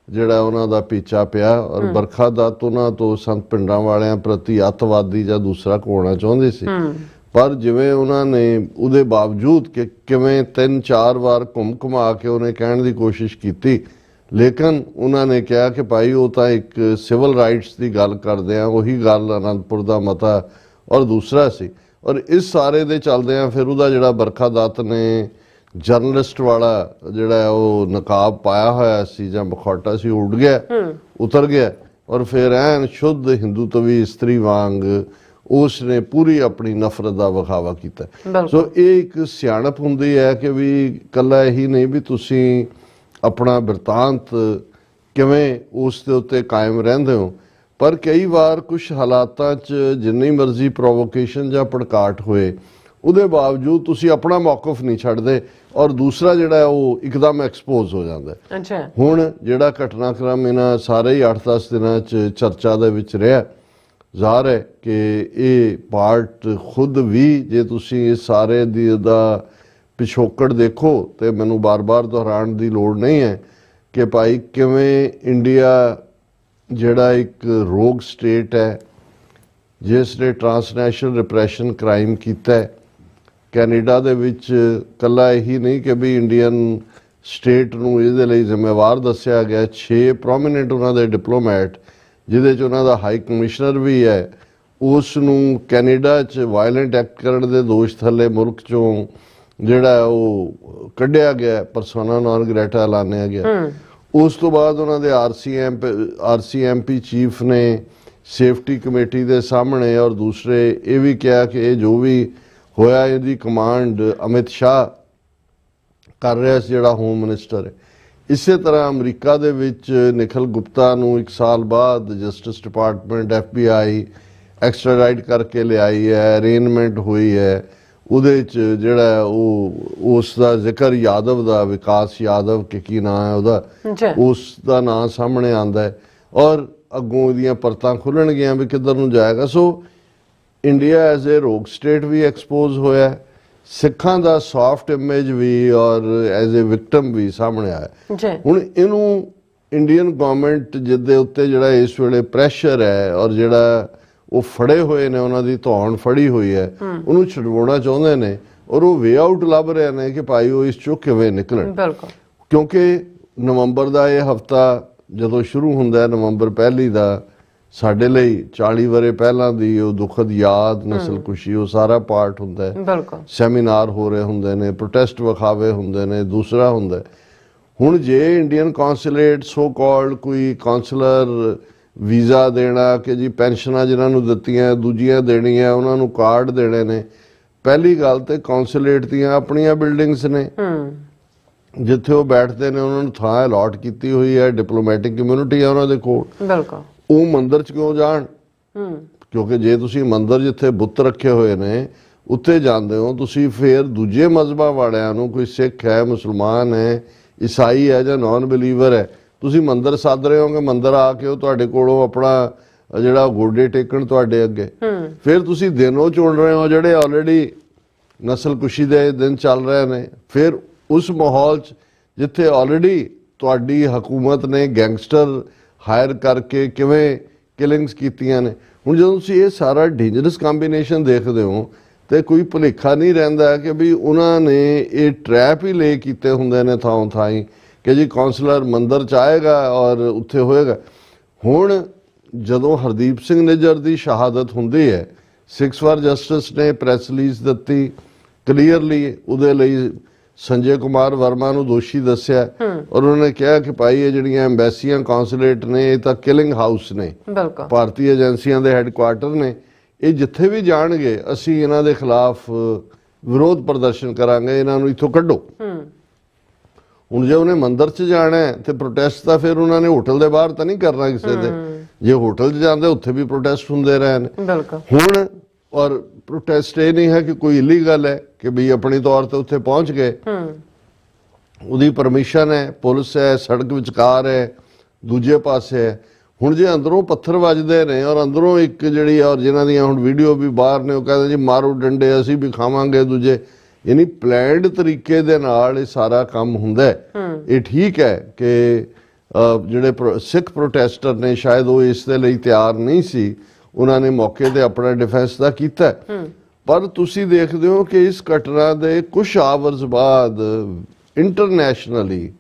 ਜਿਹੜਾ ਉਹਨਾਂ ਦਾ ਪੀਛਾ ਪਿਆ ਔਰ ਬਰਖਾ ਦੱਤ ਉਹਨਾਂ ਤੋਂ ਸੰਤ ਪਿੰਡਾਂ ਵਾਲਿਆਂ ਪ੍ਰਤੀ ਅੱਤਵਾਦੀ ਜਾਂ ਦੂਸਰਾ ਕੋਣਾ ਚਾਹੁੰਦੇ ਸੀ। ਪਰ ਜਿਵੇਂ ਉਹਨਾਂ ਨੇ ਉਹਦੇ ਬਾਵਜੂਦ ਕਿ ਕਿਵੇਂ 3-4 ਵਾਰ ਘੁੰਮ ਘੁਮਾ ਕੇ ਉਹਨੇ ਕਹਿਣ ਦੀ ਕੋਸ਼ਿਸ਼ ਕੀਤੀ ਲੇਕਿਨ ਉਹਨਾਂ ਨੇ ਕਿਹਾ ਕਿ ਭਾਈ ਉਹ ਤਾਂ ਇੱਕ ਸਿਵਲ ਰਾਈਟਸ ਦੀ ਗੱਲ ਕਰਦੇ ਆ, ਉਹੀ ਗੱਲ ਅਨੰਦਪੁਰ ਦਾ ਮਤਾ ਔਰ ਦੂਸਰਾ ਸੀ। ਔਰ ਇਸ ਸਾਰੇ ਦੇ ਚੱਲਦਿਆਂ ਫਿਰ ਉਹਦਾ ਜਿਹੜਾ ਬਰਖਾ ਦੱਤ ਨੇ ਜਰਨਲਿਸਟ ਵਾਲਾ ਜਿਹੜਾ ਉਹ ਨਕਾਬ ਪਾਇਆ ਹੋਇਆ ਸੀ ਜਾਂ ਮਖੌਟਾ ਸੀ, ਉੱਡ ਗਿਆ, ਉਤਰ ਗਿਆ, ਔਰ ਫਿਰ ਐਨ ਸ਼ੁੱਧ ਹਿੰਦੂਤਵੀ ਇਸਤਰੀ ਵਾਂਗ ਉਸ ਨੇ ਪੂਰੀ ਆਪਣੀ ਨਫ਼ਰਤ ਦਾ ਵਿਖਾਵਾ ਕੀਤਾ। ਸੋ ਇਹ ਇੱਕ ਸਿਆਣਪ ਹੁੰਦੀ ਹੈ ਕਿ ਵੀ ਇਕੱਲਾ ਇਹੀ ਨਹੀਂ ਵੀ ਤੁਸੀਂ ਆਪਣਾ ਬਿਰਤਾਂਤ ਕਿਵੇਂ ਉਸ ਦੇ ਉੱਤੇ ਕਾਇਮ ਰਹਿੰਦੇ ਹੋ, ਪਰ ਕਈ ਵਾਰ ਕੁਝ ਹਾਲਾਤਾਂ 'ਚ ਜਿੰਨੀ ਮਰਜ਼ੀ ਪ੍ਰੋਵੋਕੇਸ਼ਨ ਜਾਂ ਭੜਕਾਟ ਹੋਏ ਉਹਦੇ ਬਾਵਜੂਦ ਤੁਸੀਂ ਆਪਣਾ ਮੌਕਫ ਨਹੀਂ ਛੱਡਦੇ ਔਰ ਦੂਸਰਾ ਜਿਹੜਾ ਉਹ ਇੱਕਦਮ ਐਕਸਪੋਜ਼ ਹੋ ਜਾਂਦਾ ਹੈ। ਅੱਛਾ, ਹੁਣ ਜਿਹੜਾ ਘਟਨਾਕ੍ਰਮ ਇਹਨਾਂ ਸਾਰੇ ਹੀ 8-10 ਦਿਨਾਂ 'ਚ ਚਰਚਾ ਦੇ ਵਿੱਚ ਰਿਹਾ, ਜ਼ਾਹਰ ਹੈ ਕਿ ਇਹ ਪਾਰਟ ਖੁਦ ਵੀ ਜੇ ਤੁਸੀਂ ਇਸ ਸਾਰੇ ਦਾ ਪਿਛੋਕੜ ਦੇਖੋ ਤੇ ਮੈਨੂੰ ਬਾਰ-ਬਾਰ ਦੁਹਰਾਉਣ ਦੀ ਲੋੜ ਨਹੀਂ ਹੈ ਕਿ ਭਾਈ ਕਿਵੇਂ ਇੰਡੀਆ ਜਿਹੜਾ ਇੱਕ ਰੋਗ ਸਟੇਟ ਹੈ ਜਿਸ ਨੇ ਟਰਾਂਸਨੈਸ਼ਨਲ ਰਿਪਰੈਸ਼ਨ ਕ੍ਰਾਈਮ ਕੀਤਾ ਹੈ। ਕੈਨੇਡਾ ਦੇ ਵਿੱਚ ਕੱਲਾ ਇਹੀ ਨਹੀਂ ਕਿ ਵੀ ਇੰਡੀਅਨ ਸਟੇਟ ਨੂੰ ਇਹਦੇ ਲਈ ਜ਼ਿੰਮੇਵਾਰ ਦੱਸਿਆ ਗਿਆ, 6 ਪ੍ਰੋਮੀਨੈਂਟ ਉਹਨਾਂ ਦੇ ਡਿਪਲੋਮੈਟ ਜਿਹਦੇ 'ਚ ਉਹਨਾਂ ਦਾ ਹਾਈ ਕਮਿਸ਼ਨਰ ਵੀ ਹੈ, ਉਸ ਨੂੰ ਕੈਨੇਡਾ 'ਚ ਵਾਇਲੈਂਟ ਐਕਟ ਕਰਨ ਦੇ ਦੋਸ਼ ਥੱਲੇ ਮੁਲਕ 'ਚੋਂ ਜਿਹੜਾ ਉਹ ਕੱਢਿਆ ਗਿਆ, ਪਰਸੋਨਾ ਨਾਨ ਗ੍ਰੈਟਾ ਐਲਾਨਿਆ ਗਿਆ। ਉਸ ਤੋਂ ਬਾਅਦ ਉਹਨਾਂ ਦੇ ਆਰਸੀਐਮਪੀ ਚੀਫ ਨੇ ਸੇਫਟੀ ਕਮੇਟੀ ਦੇ ਸਾਹਮਣੇ ਔਰ ਦੂਸਰੇ ਇਹ ਵੀ ਕਿਹਾ ਕਿ ਇਹ ਜੋ ਵੀ ਹੋਇਆ ਇਹਦੀ ਕਮਾਂਡ ਅਮਿਤ ਸ਼ਾਹ ਕਰ ਰਿਹਾ ਸੀ ਜਿਹੜਾ ਹੋਮ ਮਿਨਿਸਟਰ ਹੈ। ਇਸੇ ਤਰ੍ਹਾਂ ਅਮਰੀਕਾ ਦੇ ਵਿੱਚ ਨਿਖਿਲ ਗੁਪਤਾ ਨੂੰ 1 ਸਾਲ ਬਾਅਦ ਜਸਟਿਸ ਡਿਪਾਰਟਮੈਂਟ FBI ਐਕਸਟ੍ਰਾਡਾਈਟ ਕਰਕੇ ਲਿਆਈ ਹੈ, ਅਰੇਂਜਮੈਂਟ ਹੋਈ ਹੈ। ਉਹਦੇ 'ਚ ਜਿਹੜਾ ਉਹ ਉਸ ਦਾ ਜ਼ਿਕਰ ਯਾਦਵ ਦਾ, ਵਿਕਾਸ ਯਾਦਵ ਕਿ ਕੀ ਨਾਂ ਹੈ ਉਹਦਾ, ਉਸ ਦਾ ਨਾਂ ਸਾਹਮਣੇ ਆਉਂਦਾ ਹੈ ਔਰ ਅੱਗੋਂ ਉਹਦੀਆਂ ਪਰਤਾਂ ਖੁੱਲ੍ਹਣਗੀਆਂ ਵੀ ਕਿੱਧਰ ਨੂੰ ਜਾਏਗਾ। ਸੋ ਇੰਡੀਆ ਐਜ਼ ਏ ਰੋਗ ਸਟੇਟ ਵੀ ਐਕਸਪੋਜ਼ ਹੋਇਆ, ਸਿੱਖਾਂ ਦਾ ਸੌਫਟ ਇਮੇਜ ਵੀ ਔਰ ਐਜ਼ ਏ ਵਿਕਟਮ ਵੀ ਸਾਹਮਣੇ ਆਇਆ। ਹੁਣ ਇਹਨੂੰ ਇੰਡੀਅਨ ਗਵਰਨਮੈਂਟ ਜਿਹਦੇ ਉੱਤੇ ਜਿਹੜਾ ਇਸ ਵੇਲੇ ਪ੍ਰੈਸ਼ਰ ਹੈ ਔਰ ਜਿਹੜਾ ਉਹ ਫੜੇ ਹੋਏ ਨੇ, ਉਹਨਾਂ ਦੀ ਧੌਣ ਫੜੀ ਹੋਈ ਹੈ, ਉਹਨੂੰ ਛਡਵਾਉਣਾ ਚਾਹੁੰਦੇ ਨੇ ਔਰ ਉਹ ਵੇ ਆਊਟ ਲੱਭ ਰਹੇ ਨੇ ਕਿ ਭਾਈ ਉਹ ਇਸ ਚੋਂ ਕਿਵੇਂ ਨਿਕਲਣ। ਕਿਉਂਕਿ ਨਵੰਬਰ ਦਾ ਇਹ ਹਫਤਾ ਜਦੋਂ ਸ਼ੁਰੂ ਹੁੰਦਾ ਹੈ, ਨਵੰਬਰ ਪਹਿਲੀ ਦਾ ਸਾਡੇ ਲਈ 40 ਵਰੇ ਪਹਿਲਾਂ ਦੀ ਉਹ ਦੁਖਦ ਯਾਦ, ਨਸਲਕੁਸ਼ੀ, ਉਹ ਸਾਰਾ ਪਾਰਟ ਹੁੰਦਾ ਹੈ। ਸੈਮੀਨਾਰ ਹੋ ਰਹੇ ਹੁੰਦੇ ਨੇ, ਪ੍ਰੋਟੈਸਟ ਵਿਖਾਵੇ ਹੁੰਦੇ ਨੇ, ਦੂਸਰਾ ਹੁੰਦਾ। ਹੁਣ ਜੇ ਇੰਡੀਅਨ ਕੌਂਸੂਲੇਟ ਸੋ ਕਾਲਡ ਕੋਈ ਕੌਂਸਲਰ ਵੀਜ਼ਾ ਦੇਣਾ ਕਿ ਜੀ ਪੈਨਸ਼ਨਾਂ ਜਿਨ੍ਹਾਂ ਨੂੰ ਦਿੱਤੀਆਂ ਦੂਜੀਆਂ ਦੇਣੀਆਂ, ਉਹਨਾਂ ਨੂੰ ਕਾਰਡ ਦੇਣੇ ਨੇ, ਪਹਿਲੀ ਗੱਲ ਤੇ ਕੌਂਸੂਲੇਟ ਦੀਆਂ ਆਪਣੀਆਂ ਬਿਲਡਿੰਗਸ ਨੇ ਜਿੱਥੇ ਉਹ ਬੈਠਦੇ ਨੇ, ਉਹਨਾਂ ਨੂੰ ਥਾਂ ਅਲਾਟ ਕੀਤੀ ਹੋਈ ਹੈ, ਡਿਪਲੋਮੈਟਿਕ ਕਮਿਊਨਿਟੀ ਹੈ ਉਹਨਾਂ ਦੇ ਕੋਲ। ਉਹ ਮੰਦਿਰ 'ਚ ਕਿਉਂ ਜਾਣ? ਕਿਉਂਕਿ ਜੇ ਤੁਸੀਂ ਮੰਦਿਰ ਜਿੱਥੇ ਬੁੱਤ ਰੱਖੇ ਹੋਏ ਨੇ ਉੱਥੇ ਜਾਂਦੇ ਹੋ, ਤੁਸੀਂ ਫਿਰ ਦੂਜੇ ਮਜ਼ਹਬਾਂ ਵਾਲਿਆਂ ਨੂੰ, ਕੋਈ ਸਿੱਖ ਹੈ, ਮੁਸਲਮਾਨ ਹੈ, ਈਸਾਈ ਹੈ ਜਾਂ ਨਾਨ ਬਿਲੀਵਰ ਹੈ, ਤੁਸੀਂ ਮੰਦਿਰ ਸੱਦ ਰਹੇ ਹੋਗੇ, ਮੰਦਿਰ ਆ ਕੇ ਉਹ ਤੁਹਾਡੇ ਕੋਲੋਂ ਆਪਣਾ ਜਿਹੜਾ ਗੋਡੇ ਟੇਕਣ ਤੁਹਾਡੇ ਅੱਗੇ। ਫਿਰ ਤੁਸੀਂ ਦਿਨ ਉਹ ਚੁਣ ਰਹੇ ਹੋ ਜਿਹੜੇ ਆਲਰੇਡੀ ਨਸਲਕੁਸ਼ੀ ਦੇ ਦਿਨ ਚੱਲ ਰਹੇ ਨੇ। ਫਿਰ ਉਸ ਮਾਹੌਲ 'ਚ ਜਿੱਥੇ ਆਲਰੇਡੀ ਤੁਹਾਡੀ ਹਕੂਮਤ ਨੇ ਗੈਂਗਸਟਰ ਹਾਇਰ ਕਰਕੇ ਕਿਵੇਂ ਕਿਲਿੰਗਸ ਕੀਤੀਆਂ ਨੇ। ਹੁਣ ਜਦੋਂ ਤੁਸੀਂ ਇਹ ਸਾਰਾ ਡੇਂਜਰਸ ਕੰਬੀਨੇਸ਼ਨ ਦੇਖਦੇ ਹੋ ਤੇ ਕੋਈ ਭੁਲੇਖਾ ਨਹੀਂ ਰਹਿੰਦਾ ਕਿ ਵੀ ਉਹਨਾਂ ਨੇ ਇਹ ਟਰੈਪ ਹੀ ਲੇ ਕੀਤੇ ਹੁੰਦੇ ਨੇ ਥਾਂ ਥਾਈ ਕਿ ਜੀ ਕੌਂਸਲਰ ਮੰਦਿਰ 'ਚ ਆਏਗਾ ਔਰ ਉੱਥੇ ਹੋਏਗਾ। ਹੁਣ ਜਦੋਂ ਹਰਦੀਪ ਸਿੰਘ ਨਿੱਜਰ ਦੀ ਸ਼ਹਾਦਤ ਹੁੰਦੀ ਹੈ, 6 ਵਾਰ ਜਸਟਿਸ ਨੇ ਪ੍ਰੈਸ ਰਿਲੀਜ਼ ਦਿੱਤੀ, ਕਲੀਅਰਲੀ ਉਹਦੇ ਲਈ ਸੰਜੇ ਕੁਮਾਰ ਵਰਮਾ ਨੂੰ ਦੋਸ਼ੀ ਦੱਸਿਆ ਔਰ ਉਹਨਾਂ ਨੇ ਕਿਹਾ ਕਿ ਭਾਈ ਇਹ ਜਿਹੜੀਆਂ ਐਮਬੈਸੀਆਂ ਕੌਂਸੂਲੇਟ ਨੇ ਇਹ ਤਾਂ ਕਿਲਿੰਗ ਹਾਊਸ ਨੇ, ਭਾਰਤੀ ਏਜੰਸੀਆਂ ਦੇ ਹੈੱਡਕੁਆਰਟਰ ਨੇ, ਇਹ ਜਿੱਥੇ ਵੀ ਜਾਣਗੇ ਅਸੀਂ ਇਹਨਾਂ ਦੇ ਖਿਲਾਫ ਵਿਰੋਧ ਪ੍ਰਦਰਸ਼ਨ ਕਰਾਂਗੇ, ਇਹਨਾਂ ਨੂੰ ਇੱਥੋਂ ਕੱਢੋ। ਹੁਣ ਜੇ ਉਹਨੇ ਮੰਦਿਰ 'ਚ ਜਾਣਾ ਹੈ ਤੇ ਪ੍ਰੋਟੈਸਟ ਤਾਂ ਫਿਰ ਉਹਨਾਂ ਨੇ ਹੋਟਲ ਦੇ ਬਾਹਰ ਤਾਂ ਨਹੀਂ ਕਰਨਾ ਕਿਸੇ ਦੇ। ਜੇ ਹੋਟਲ 'ਚ ਜਾਂਦੇ ਉੱਥੇ ਵੀ ਪ੍ਰੋਟੈਸਟ ਹੁੰਦੇ ਰਹੇ ਨੇ। ਹੁਣ ਔਰ ਪ੍ਰੋਟੈਸਟ ਇਹ ਨਹੀਂ ਹੈ ਕਿ ਕੋਈ ਇਲੀਗਲ ਹੈ ਕਿ ਵੀ ਆਪਣੀ ਤੌਰ ਤੇ ਉੱਥੇ ਪਹੁੰਚ ਗਏ, ਉਹਦੀ ਪਰਮਿਸ਼ਨ ਹੈ, ਪੁਲਿਸ ਹੈ, ਸੜਕ ਵਿਚਕਾਰ ਹੈ, ਦੂਜੇ ਪਾਸੇ ਹੈ। ਹੁਣ ਜੇ ਅੰਦਰੋਂ ਪੱਥਰ ਵੱਜਦੇ ਨੇ ਔਰ ਅੰਦਰੋਂ ਇੱਕ ਜਿਹੜੀ ਔਰ ਜਿਨ੍ਹਾਂ ਦੀਆਂ ਹੁਣ ਵੀਡੀਓ ਵੀ ਬਾਹਰ ਨੇ ਉਹ ਕਹਿੰਦੇ ਜੀ ਮਾਰੋ ਡੰਡੇ ਅਸੀਂ ਵੀ ਖਾਵਾਂਗੇ ਦੂਜੇ, ਯਾਨੀ ਪਲੈਨਡ ਤਰੀਕੇ ਦੇ ਨਾਲ ਇਹ ਸਾਰਾ ਕੰਮ ਹੁੰਦਾ ਹੈ। ਇਹ ਠੀਕ ਹੈ ਕਿ ਜਿਹੜੇ ਸਿੱਖ ਪ੍ਰੋਟੈਸਟਰ ਨੇ ਸ਼ਾਇਦ ਉਹ ਇਸ ਦੇ ਲਈ ਤਿਆਰ ਨਹੀਂ ਸੀ, ਉਹਨਾਂ ਨੇ ਮੌਕੇ ਤੇ ਆਪਣਾ ਡਿਫੈਂਸ ਦਾ ਕੀਤਾ, ਪਰ ਤੁਸੀਂ ਦੇਖਦੇ ਹੋ ਕਿ ਇਸ ਘਟਨਾ ਦੇ ਕੁਝ ਆਵਰਸ ਬਾਅਦ ਇੰਟਰਨੈਸ਼ਨਲੀ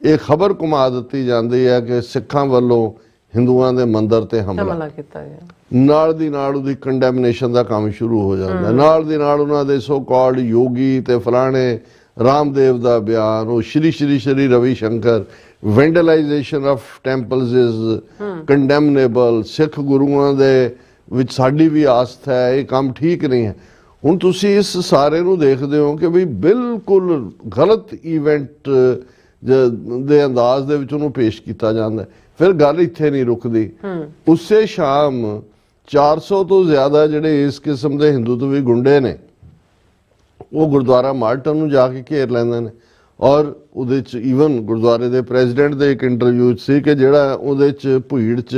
ਇਹ ਖਬਰ ਘੁਮਾ ਦਿੱਤੀ ਜਾਂਦੀ ਹੈ ਕਿ ਸਿੱਖਾਂ ਵੱਲੋਂ ਹਿੰਦੂਆਂ ਦੇ ਮੰਦਿਰ ਤੇ ਹਮਲਾ ਕੀਤਾ ਗਿਆ, ਨਾਲ ਦੀ ਨਾਲ ਉਹਦੀ ਕੰਡੈਮਨੇਸ਼ਨ ਦਾ ਕੰਮ ਸ਼ੁਰੂ ਹੋ ਜਾਂਦਾ, ਨਾਲ ਦੀ ਨਾਲ ਉਹਨਾਂ ਦੇ ਸੋ ਕਾਲਡ ਯੋਗੀ ਤੇ ਫਲਾਣੇ ਰਾਮਦੇਵ ਦਾ ਬਿਆਨ, ਉਹ Shri Ravi Shankar, vandalization of temples is condemnable, ਸਿੱਖ ਗੁਰੂਆਂ ਦੇ ਵਿੱਚ ਸਾਡੀ ਵੀ ਆਸਥਾ ਹੈ, ਇਹ ਕੰਮ ਠੀਕ ਨਹੀਂ ਹੈ। ਹੁਣ ਤੁਸੀਂ ਇਸ ਸਾਰੇ ਨੂੰ ਦੇਖਦੇ ਹੋ ਕਿ ਵੀ ਬਿਲਕੁਲ ਗਲਤ ਇਵੈਂਟ ਦੇ ਅੰਦਾਜ਼ ਦੇ ਵਿੱਚ ਉਹਨੂੰ ਪੇਸ਼ ਕੀਤਾ ਜਾਂਦਾ। ਫਿਰ ਗੱਲ ਇੱਥੇ ਨਹੀਂ ਰੁਕਦੀ, ਉਸੇ ਸ਼ਾਮ 400 ਤੋਂ ਜ਼ਿਆਦਾ ਜਿਹੜੇ ਇਸ ਕਿਸਮ ਦੇ ਹਿੰਦੂਤਵੀ ਗੁੰਡੇ ਨੇ ਉਹ ਗੁਰਦੁਆਰਾ ਮਾਰਟਨ ਨੂੰ ਜਾ ਕੇ ਘੇਰ ਲੈਂਦੇ ਨੇ। ਔਰ ਉਹਦੇ 'ਚ ਈਵਨ ਗੁਰਦੁਆਰੇ ਦੇ ਪ੍ਰੈਜ਼ੀਡੈਂਟ ਦੇ ਇੱਕ ਇੰਟਰਵਿਊ ਸੀ ਕਿ ਜਿਹੜਾ ਉਹਦੇ 'ਚ ਭੀੜ 'ਚ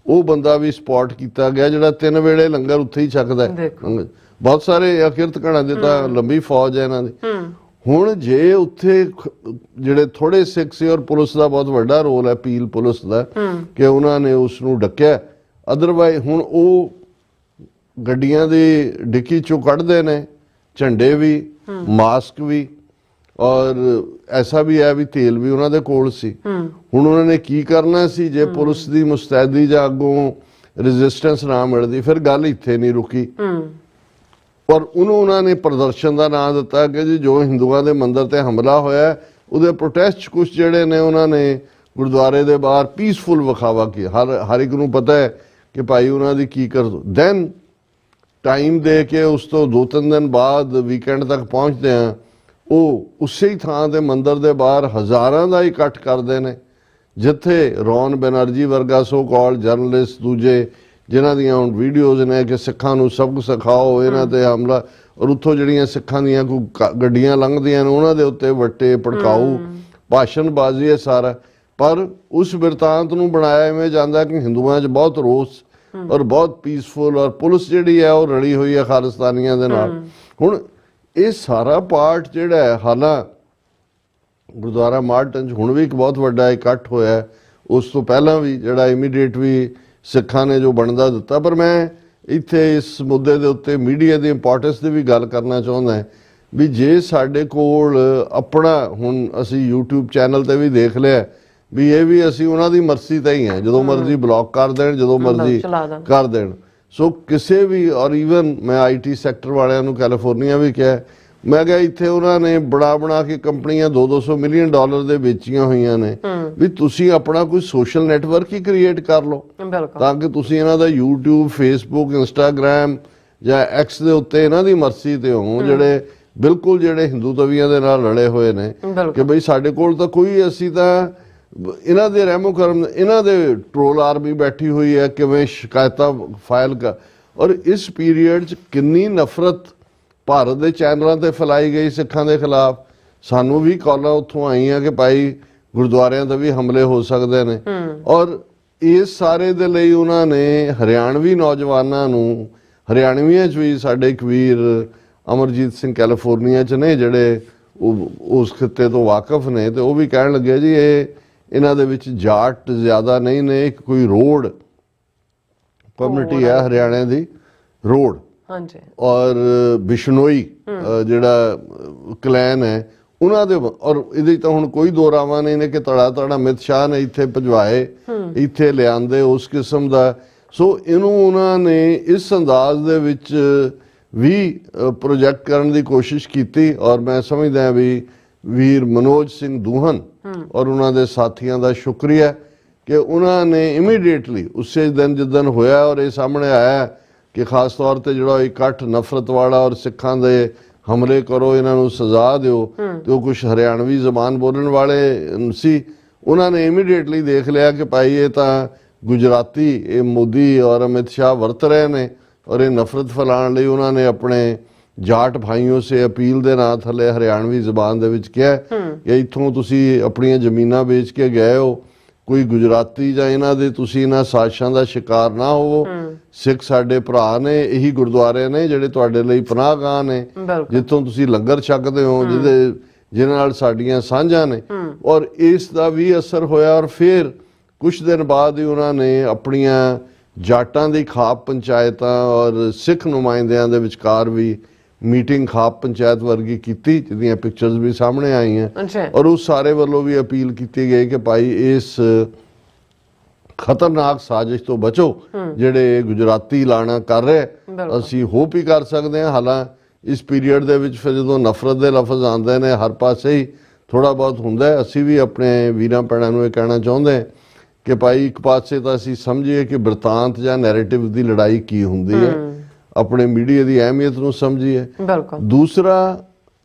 ਉਹ ਬੰਦਾ ਵੀ ਸਪੌਟ ਕੀਤਾ ਗਿਆ ਜਿਹੜਾ 3 ਵੇਲੇ ਲੰਗਰ ਉੱਥੇ ਹੀ ਛਕਦਾ ਹੈ। ਬਹੁਤ ਸਾਰੇ ਅਕਿਰਤ ਘਣਾ ਦੇ ਤਾਂ ਲੰਬੀ ਫੌਜ ਹੈ ਇਹਨਾਂ ਦੀ। ਹੁਣ ਜੇ ਉੱਥੇ ਜਿਹੜੇ ਥੋੜੇ ਸਿੱਖ ਸੀ, ਔਰ ਪੁਲਿਸ ਦਾ ਬਹੁਤ ਵੱਡਾ ਰੋਲ ਹੈ, ਪੀਲ ਪੁਲਿਸ ਦਾ, ਕਿ ਉਹਨਾਂ ਨੇ ਉਸ ਨੂੰ ਡੱਕਿਆ। ਅਦਰਵਾਈਜ਼ ਹੁਣ ਉਹ ਗੱਡੀਆਂ ਦੀ ਡਿੱਕੀ ਚੋਂ ਕੱਢਦੇ ਨੇ ਝੰਡੇ ਵੀ, ਮਾਸਕ ਵੀ, ਔਰ ਐਸਾ ਵੀ ਹੈ ਵੀ ਤੇਲ ਵੀ ਉਹਨਾਂ ਦੇ ਕੋਲ ਸੀ। ਹੁਣ ਉਹਨਾਂ ਨੇ ਕੀ ਕਰਨਾ ਸੀ ਜੇ ਪੁਲਿਸ ਦੀ ਮੁਸਤੈਦੀ ਜਾਂ ਅੱਗੋਂ ਰੈਜ਼ਿਸਟੈਂਸ ਨਾ ਮਿਲਦੀ? ਫਿਰ ਗੱਲ ਇੱਥੇ ਨਹੀਂ ਰੁਕੀ, ਔਰ ਉਹਨੂੰ ਉਹਨਾਂ ਨੇ ਪ੍ਰਦਰਸ਼ਨ ਦਾ ਨਾਂ ਦਿੱਤਾ ਕਿ ਜੀ ਜੋ ਹਿੰਦੂਆਂ ਦੇ ਮੰਦਿਰ ਤੇ ਹਮਲਾ ਹੋਇਆ ਉਹਦੇ ਪ੍ਰੋਟੈਸਟ ਕੁਝ ਜਿਹੜੇ ਨੇ ਉਹਨਾਂ ਨੇ ਗੁਰਦੁਆਰੇ ਦੇ ਬਾਹਰ ਪੀਸਫੁਲ ਵਿਖਾਵਾ ਕੀਤਾ। ਹਰ ਇੱਕ ਨੂੰ ਪਤਾ ਹੈ ਕਿ ਭਾਈ ਉਹਨਾਂ ਦੀ ਕੀ ਕਰ ਦੋ। ਦੈਨ ਟਾਈਮ ਦੇ ਕੇ ਉਸ ਤੋਂ 2-3 ਦਿਨ ਬਾਅਦ ਵੀਕਐਂਡ ਤੱਕ ਪਹੁੰਚਦੇ ਆ, ਉਹ ਉਸੇ ਹੀ ਥਾਂ ਤੇ ਮੰਦਿਰ ਦੇ ਬਾਹਰ ਹਜ਼ਾਰਾਂ ਦਾ ਇਕੱਠ ਕਰਦੇ ਨੇ, ਜਿੱਥੇ ਰੌਨ ਬੈਨਰਜੀ ਵਰਗਾ ਸੋ ਕਾਲਡ ਜਰਨਲਿਸਟ ਦੂਜੇ ਜਿਨ੍ਹਾਂ ਦੀਆਂ ਹੁਣ ਵੀਡੀਓਜ਼ ਨੇ ਕਿ ਸਿੱਖਾਂ ਨੂੰ ਸਬਕ ਸਿਖਾਓ, ਇਹਨਾਂ ਤੇ ਹਮਲਾ, ਔਰ ਉੱਥੋਂ ਜਿਹੜੀਆਂ ਸਿੱਖਾਂ ਦੀਆਂ ਕੋਈ ਗੱਡੀਆਂ ਲੰਘਦੀਆਂ ਨੇ ਉਹਨਾਂ ਦੇ ਉੱਤੇ ਵੱਟੇ ਭੜਕਾਊ ਭਾਸ਼ਣਬਾਜ਼ੀ ਹੈ ਸਾਰਾ। ਪਰ ਉਸ ਬਿਰਤਾਂਤ ਨੂੰ ਬਣਾਇਆ ਇਵੇਂ ਜਾਂਦਾ ਕਿ ਹਿੰਦੂਆਂ 'ਚ ਬਹੁਤ ਰੋਸ ਔਰ ਬਹੁਤ ਪੀਸਫੁਲ, ਔਰ ਪੁਲਿਸ ਜਿਹੜੀ ਹੈ ਉਹ ਰਲੀ ਹੋਈ ਹੈ ਖਾਲਿਸਤਾਨੀਆਂ ਦੇ ਨਾਲ। ਹੁਣ ਇਹ ਸਾਰਾ ਪਾਰਟ ਜਿਹੜਾ ਹੈ, ਹਾਲਾਂ ਗੁਰਦੁਆਰਾ ਮਾਰਟਨ 'ਚ ਹੁਣ ਵੀ ਇੱਕ ਬਹੁਤ ਵੱਡਾ ਇਕੱਠ ਹੋਇਆ, ਉਸ ਤੋਂ ਪਹਿਲਾਂ ਵੀ ਜਿਹੜਾ ਇਮੀਡੀਏਟ ਵੀ ਸਿੱਖਾਂ ਨੇ ਜੋ ਬਣਦਾ ਦਿੱਤਾ। ਪਰ ਮੈਂ ਇੱਥੇ ਇਸ ਮੁੱਦੇ ਦੇ ਉੱਤੇ ਮੀਡੀਆ ਦੀ ਇੰਪੋਰਟੈਂਸ ਦੀ ਵੀ ਗੱਲ ਕਰਨਾ ਚਾਹੁੰਦਾ ਵੀ ਜੇ ਸਾਡੇ ਕੋਲ ਆਪਣਾ, ਹੁਣ ਅਸੀਂ YouTube ਚੈਨਲ ਤੇ ਵੀ ਦੇਖ ਲਿਆ ਵੀ ਇਹ ਵੀ ਅਸੀਂ ਉਹਨਾਂ ਦੀ ਮਰਜ਼ੀ ਤੇ ਹੀ ਹੈ, ਜਦੋਂ ਮਰਜ਼ੀ ਬਲੌਕ ਕਰ ਦੇਣ, ਜਦੋਂ ਮਰਜ਼ੀ ਕਰ ਦੇਣ। ਸੋ ਕਿਸੇ ਵੀ, ਔਰ ਈਵਨ ਮੈਂ IT ਸੈਕਟਰ ਵਾਲਿਆਂ ਨੂੰ ਕੈਲੀਫੋਰਨੀਆ ਵੀ ਕਿਹਾ, ਮੈਂ ਕਿਹਾ ਇੱਥੇ ਉਹਨਾਂ ਨੇ ਬਣਾ ਕੇ ਕੰਪਨੀਆਂ $200 ਮਿਲੀਅਨ ਦੇ ਵੇਚੀਆਂ ਹੋਈਆਂ ਨੇ, ਵੀ ਤੁਸੀਂ ਆਪਣਾ ਕੋਈ ਸੋਸ਼ਲ ਨੈਟਵਰਕ ਹੀ ਕ੍ਰੀਏਟ ਕਰ ਲਓ ਤਾਂ ਕਿ ਤੁਸੀਂ ਇਹਨਾਂ ਦਾ YouTube, Facebook, Instagram ਜਾਂ X ਦੇ ਉੱਤੇ ਇਹਨਾਂ ਦੀ ਮਰਜ਼ੀ ਤੇ ਹੋ, ਜਿਹੜੇ ਬਿਲਕੁਲ ਜਿਹੜੇ ਹਿੰਦੂ ਤਵੀਆਂ ਦੇ ਨਾਲ ਲੜੇ ਹੋਏ ਨੇ ਕਿ ਬਈ ਸਾਡੇ ਕੋਲ ਤਾਂ ਕੋਈ, ਅਸੀਂ ਤਾਂ ਇਹਨਾਂ ਦੇ ਰਹਿਮੋ ਕਰਮ, ਇਹਨਾਂ ਦੇ ਟ੍ਰੋਲ ਆਰਮੀ ਬੈਠੀ ਹੋਈ ਹੈ, ਕਿਵੇਂ ਸ਼ਿਕਾਇਤਾਂ ਫਾਈਲ ਕਰ। ਔਰ ਇਸ ਪੀਰੀਅਡ 'ਚ ਕਿੰਨੀ ਨਫ਼ਰਤ ਭਾਰਤ ਦੇ ਚੈਨਲਾਂ ਤੇ ਫੈਲਾਈ ਗਈ ਸਿੱਖਾਂ ਦੇ ਖਿਲਾਫ। ਸਾਨੂੰ ਵੀ ਕਾਲਾਂ ਉੱਥੋਂ ਆਈਆਂ ਕਿ ਭਾਈ ਗੁਰਦੁਆਰਿਆਂ ਤੇ ਵੀ ਹਮਲੇ ਹੋ ਸਕਦੇ ਨੇ। ਔਰ ਇਸ ਸਾਰੇ ਦੇ ਲਈ ਉਹਨਾਂ ਨੇ ਹਰਿਆਣਵੀ ਨੌਜਵਾਨਾਂ ਨੂੰ, ਹਰਿਆਣਵੀਆਂ 'ਚ ਵੀ ਸਾਡੇ ਇੱਕ ਵੀਰ ਅਮਰਜੀਤ ਸਿੰਘ ਕੈਲੀਫੋਰਨੀਆ 'ਚ ਨੇ ਜਿਹੜੇ ਉਸ ਖਿੱਤੇ ਤੋਂ ਵਾਕਿਫ ਨੇ, ਤੇ ਉਹ ਵੀ ਕਹਿਣ ਲੱਗੇ ਜੀ ਇਹਨਾਂ ਦੇ ਵਿੱਚ ਜਾਟ ਜ਼ਿਆਦਾ ਨਹੀਂ ਨੇ, ਇੱਕ ਕੋਈ ਰੋਡ ਕਮਿਊਨਿਟੀ ਹੈ ਹਰਿਆਣਾ ਦੀ, ਰੋਡ, ਔਰ ਬਿਸ਼ਨੋਈ ਜਿਹੜਾ ਕਲੈਨ ਹੈ ਉਹਨਾਂ ਦੇ, ਔਰ ਇਹਦੇ ਤਾਂ ਹੁਣ ਕੋਈ ਦੋ ਰਾਵਾਂ ਨਹੀਂ ਨੇ ਕਿ ਤੜਾ ਅਮਿਤ ਸ਼ਾਹ ਨੇ ਇੱਥੇ ਭਜਵਾਏ, ਇੱਥੇ ਲਿਆਂਦੇ ਉਸ ਕਿਸਮ ਦਾ। ਸੋ ਇਹਨੂੰ ਉਹਨਾਂ ਨੇ ਇਸ ਅੰਦਾਜ਼ ਦੇ ਵਿੱਚ ਵੀ ਪ੍ਰੋਜੈਕਟ ਕਰਨ ਦੀ ਕੋਸ਼ਿਸ਼ ਕੀਤੀ। ਔਰ ਮੈਂ ਸਮਝਦਾ ਵੀ ਵੀਰ ਮਨੋਜ ਸਿੰਘ ਦੂਹਨ ਔਰ ਉਹਨਾਂ ਦੇ ਸਾਥੀਆਂ ਦਾ ਸ਼ੁਕਰੀਆ ਕਿ ਉਹਨਾਂ ਨੇ ਇਮੀਡੀਏਟਲੀ ਉਸੇ ਦਿਨ ਜਿੱਦਣ ਹੋਇਆ ਔਰ ਇਹ ਸਾਹਮਣੇ ਆਇਆ ਕਿ ਖਾਸ ਤੌਰ ਤੇ ਜਿਹੜਾ ਇਕੱਠ ਨਫ਼ਰਤ ਵਾਲਾ ਔਰ ਸਿੱਖਾਂ ਦੇ ਹਮਲੇ ਕਰੋ, ਇਹਨਾਂ ਨੂੰ ਸਜ਼ਾ ਦਿਓ, ਤੇ ਉਹ ਕੁਛ ਹਰਿਆਣਵੀ ਜ਼ਬਾਨ ਬੋਲਣ ਵਾਲੇ ਸੀ, ਉਹਨਾਂ ਨੇ ਇਮੀਡੀਏਟਲੀ ਦੇਖ ਲਿਆ ਕਿ ਭਾਈ ਇਹ ਤਾਂ ਗੁਜਰਾਤੀ, ਇਹ ਮੋਦੀ ਔਰ ਅਮਿਤ ਸ਼ਾਹ ਵਰਤ ਰਹੇ ਨੇ, ਔਰ ਇਹ ਨਫ਼ਰਤ ਫੈਲਾਉਣ ਲਈ ਉਹਨਾਂ ਨੇ ਆਪਣੇ ਜਾਟ ਭਾਈਓ ਸੇ ਅਪੀਲ ਦੇ ਨਾਂ ਥੱਲੇ ਹਰਿਆਣਵੀ ਜ਼ਬਾਨ ਦੇ ਵਿੱਚ ਕਿਹਾ ਕਿ ਇੱਥੋਂ ਤੁਸੀਂ ਆਪਣੀਆਂ ਜ਼ਮੀਨਾਂ ਵੇਚ ਕੇ ਗਏ ਹੋ, ਕੋਈ ਗੁਜਰਾਤੀ ਜਾਂ ਇਹਨਾਂ ਦੇ ਤੁਸੀਂ ਇਹਨਾਂ ਸਾਜ਼ਿਸ਼ਾਂ ਦਾ ਸ਼ਿਕਾਰ ਨਾ ਹੋਵੋ। ਸਿੱਖ ਸਾਡੇ ਭਰਾ ਨੇ, ਇਹੀ ਗੁਰਦੁਆਰੇ ਨੇ ਜਿਹੜੇ ਤੁਹਾਡੇ ਲਈ ਪਨਾਹਗਾਹ ਨੇ, ਜਿੱਥੋਂ ਤੁਸੀਂ ਲੰਗਰ ਛਕਦੇ ਹੋ, ਜਿਹਨਾਂ ਨਾਲ ਸਾਡੀਆਂ ਸਾਂਝਾਂ ਨੇ। ਔਰ ਇਸ ਦਾ ਵੀ ਅਸਰ ਹੋਇਆ। ਔਰ ਫਿਰ ਕੁਛ ਦਿਨ ਬਾਅਦ ਹੀ ਉਹਨਾਂ ਨੇ ਆਪਣੀਆਂ ਜਾਟਾਂ ਦੀ ਖਾਪ ਪੰਚਾਇਤਾਂ ਔਰ ਸਿੱਖ ਨੁਮਾਇੰਦਿਆਂ ਦੇ ਵਿਚਕਾਰ ਵੀ ਮੀਟਿੰਗ ਖਾਪ ਪੰਚਾਇਤ ਵਰਗੀ ਕੀਤੀ, ਜਿਹਦੀਆਂ ਪਿਕਚਰਸ ਵੀ ਸਾਹਮਣੇ ਆਈਆਂ, ਅੱਛਾ ਔਰ ਉਸ ਸਾਰੇ ਵੱਲੋਂ ਵੀ ਅਪੀਲ ਕੀਤੀ ਗਈ ਕਿ ਭਾਈ ਇਸ ਖਤਰਨਾਕ ਸਾਜ਼ਿਸ਼ ਤੋਂ ਬਚੋ ਜਿਹੜੇ ਗੁਜਰਾਤੀ ਲਾਣਾ ਕਰ ਰਹੇ। ਅਸੀਂ ਹੋਪ ਹੀ ਕਰ ਸਕਦੇ ਹਾਂ, ਹਾਲਾਂ ਇਸ ਪੀਰੀਅਡ ਦੇ ਵਿੱਚ ਫਿਰ ਜਦੋਂ ਨਫ਼ਰਤ ਦੇ ਲਫ਼ਜ਼ ਆਉਂਦੇ ਨੇ ਹਰ ਪਾਸੇ ਹੀ ਥੋੜਾ ਬਹੁਤ ਹੁੰਦਾ ਹੈ। ਅਸੀਂ ਵੀ ਆਪਣੇ ਵੀਰਾਂ ਭੈਣਾਂ ਨੂੰ ਇਹ ਕਹਿਣਾ ਚਾਹੁੰਦੇ ਹਾਂ ਕਿ ਭਾਈ ਇੱਕ ਪਾਸੇ ਤਾਂ ਅਸੀਂ ਸਮਝੀਏ ਕਿ ਬਿਰਤਾਂਤ ਜਾਂ ਨੈਰੇਟਿਵ ਦੀ ਲੜਾਈ ਕੀ ਹੁੰਦੀ ਹੈ, ਆਪਣੇ ਮੀਡੀਆ ਦੀ ਅਹਿਮੀਅਤ ਨੂੰ ਸਮਝੀਏ। ਦੂਸਰਾ,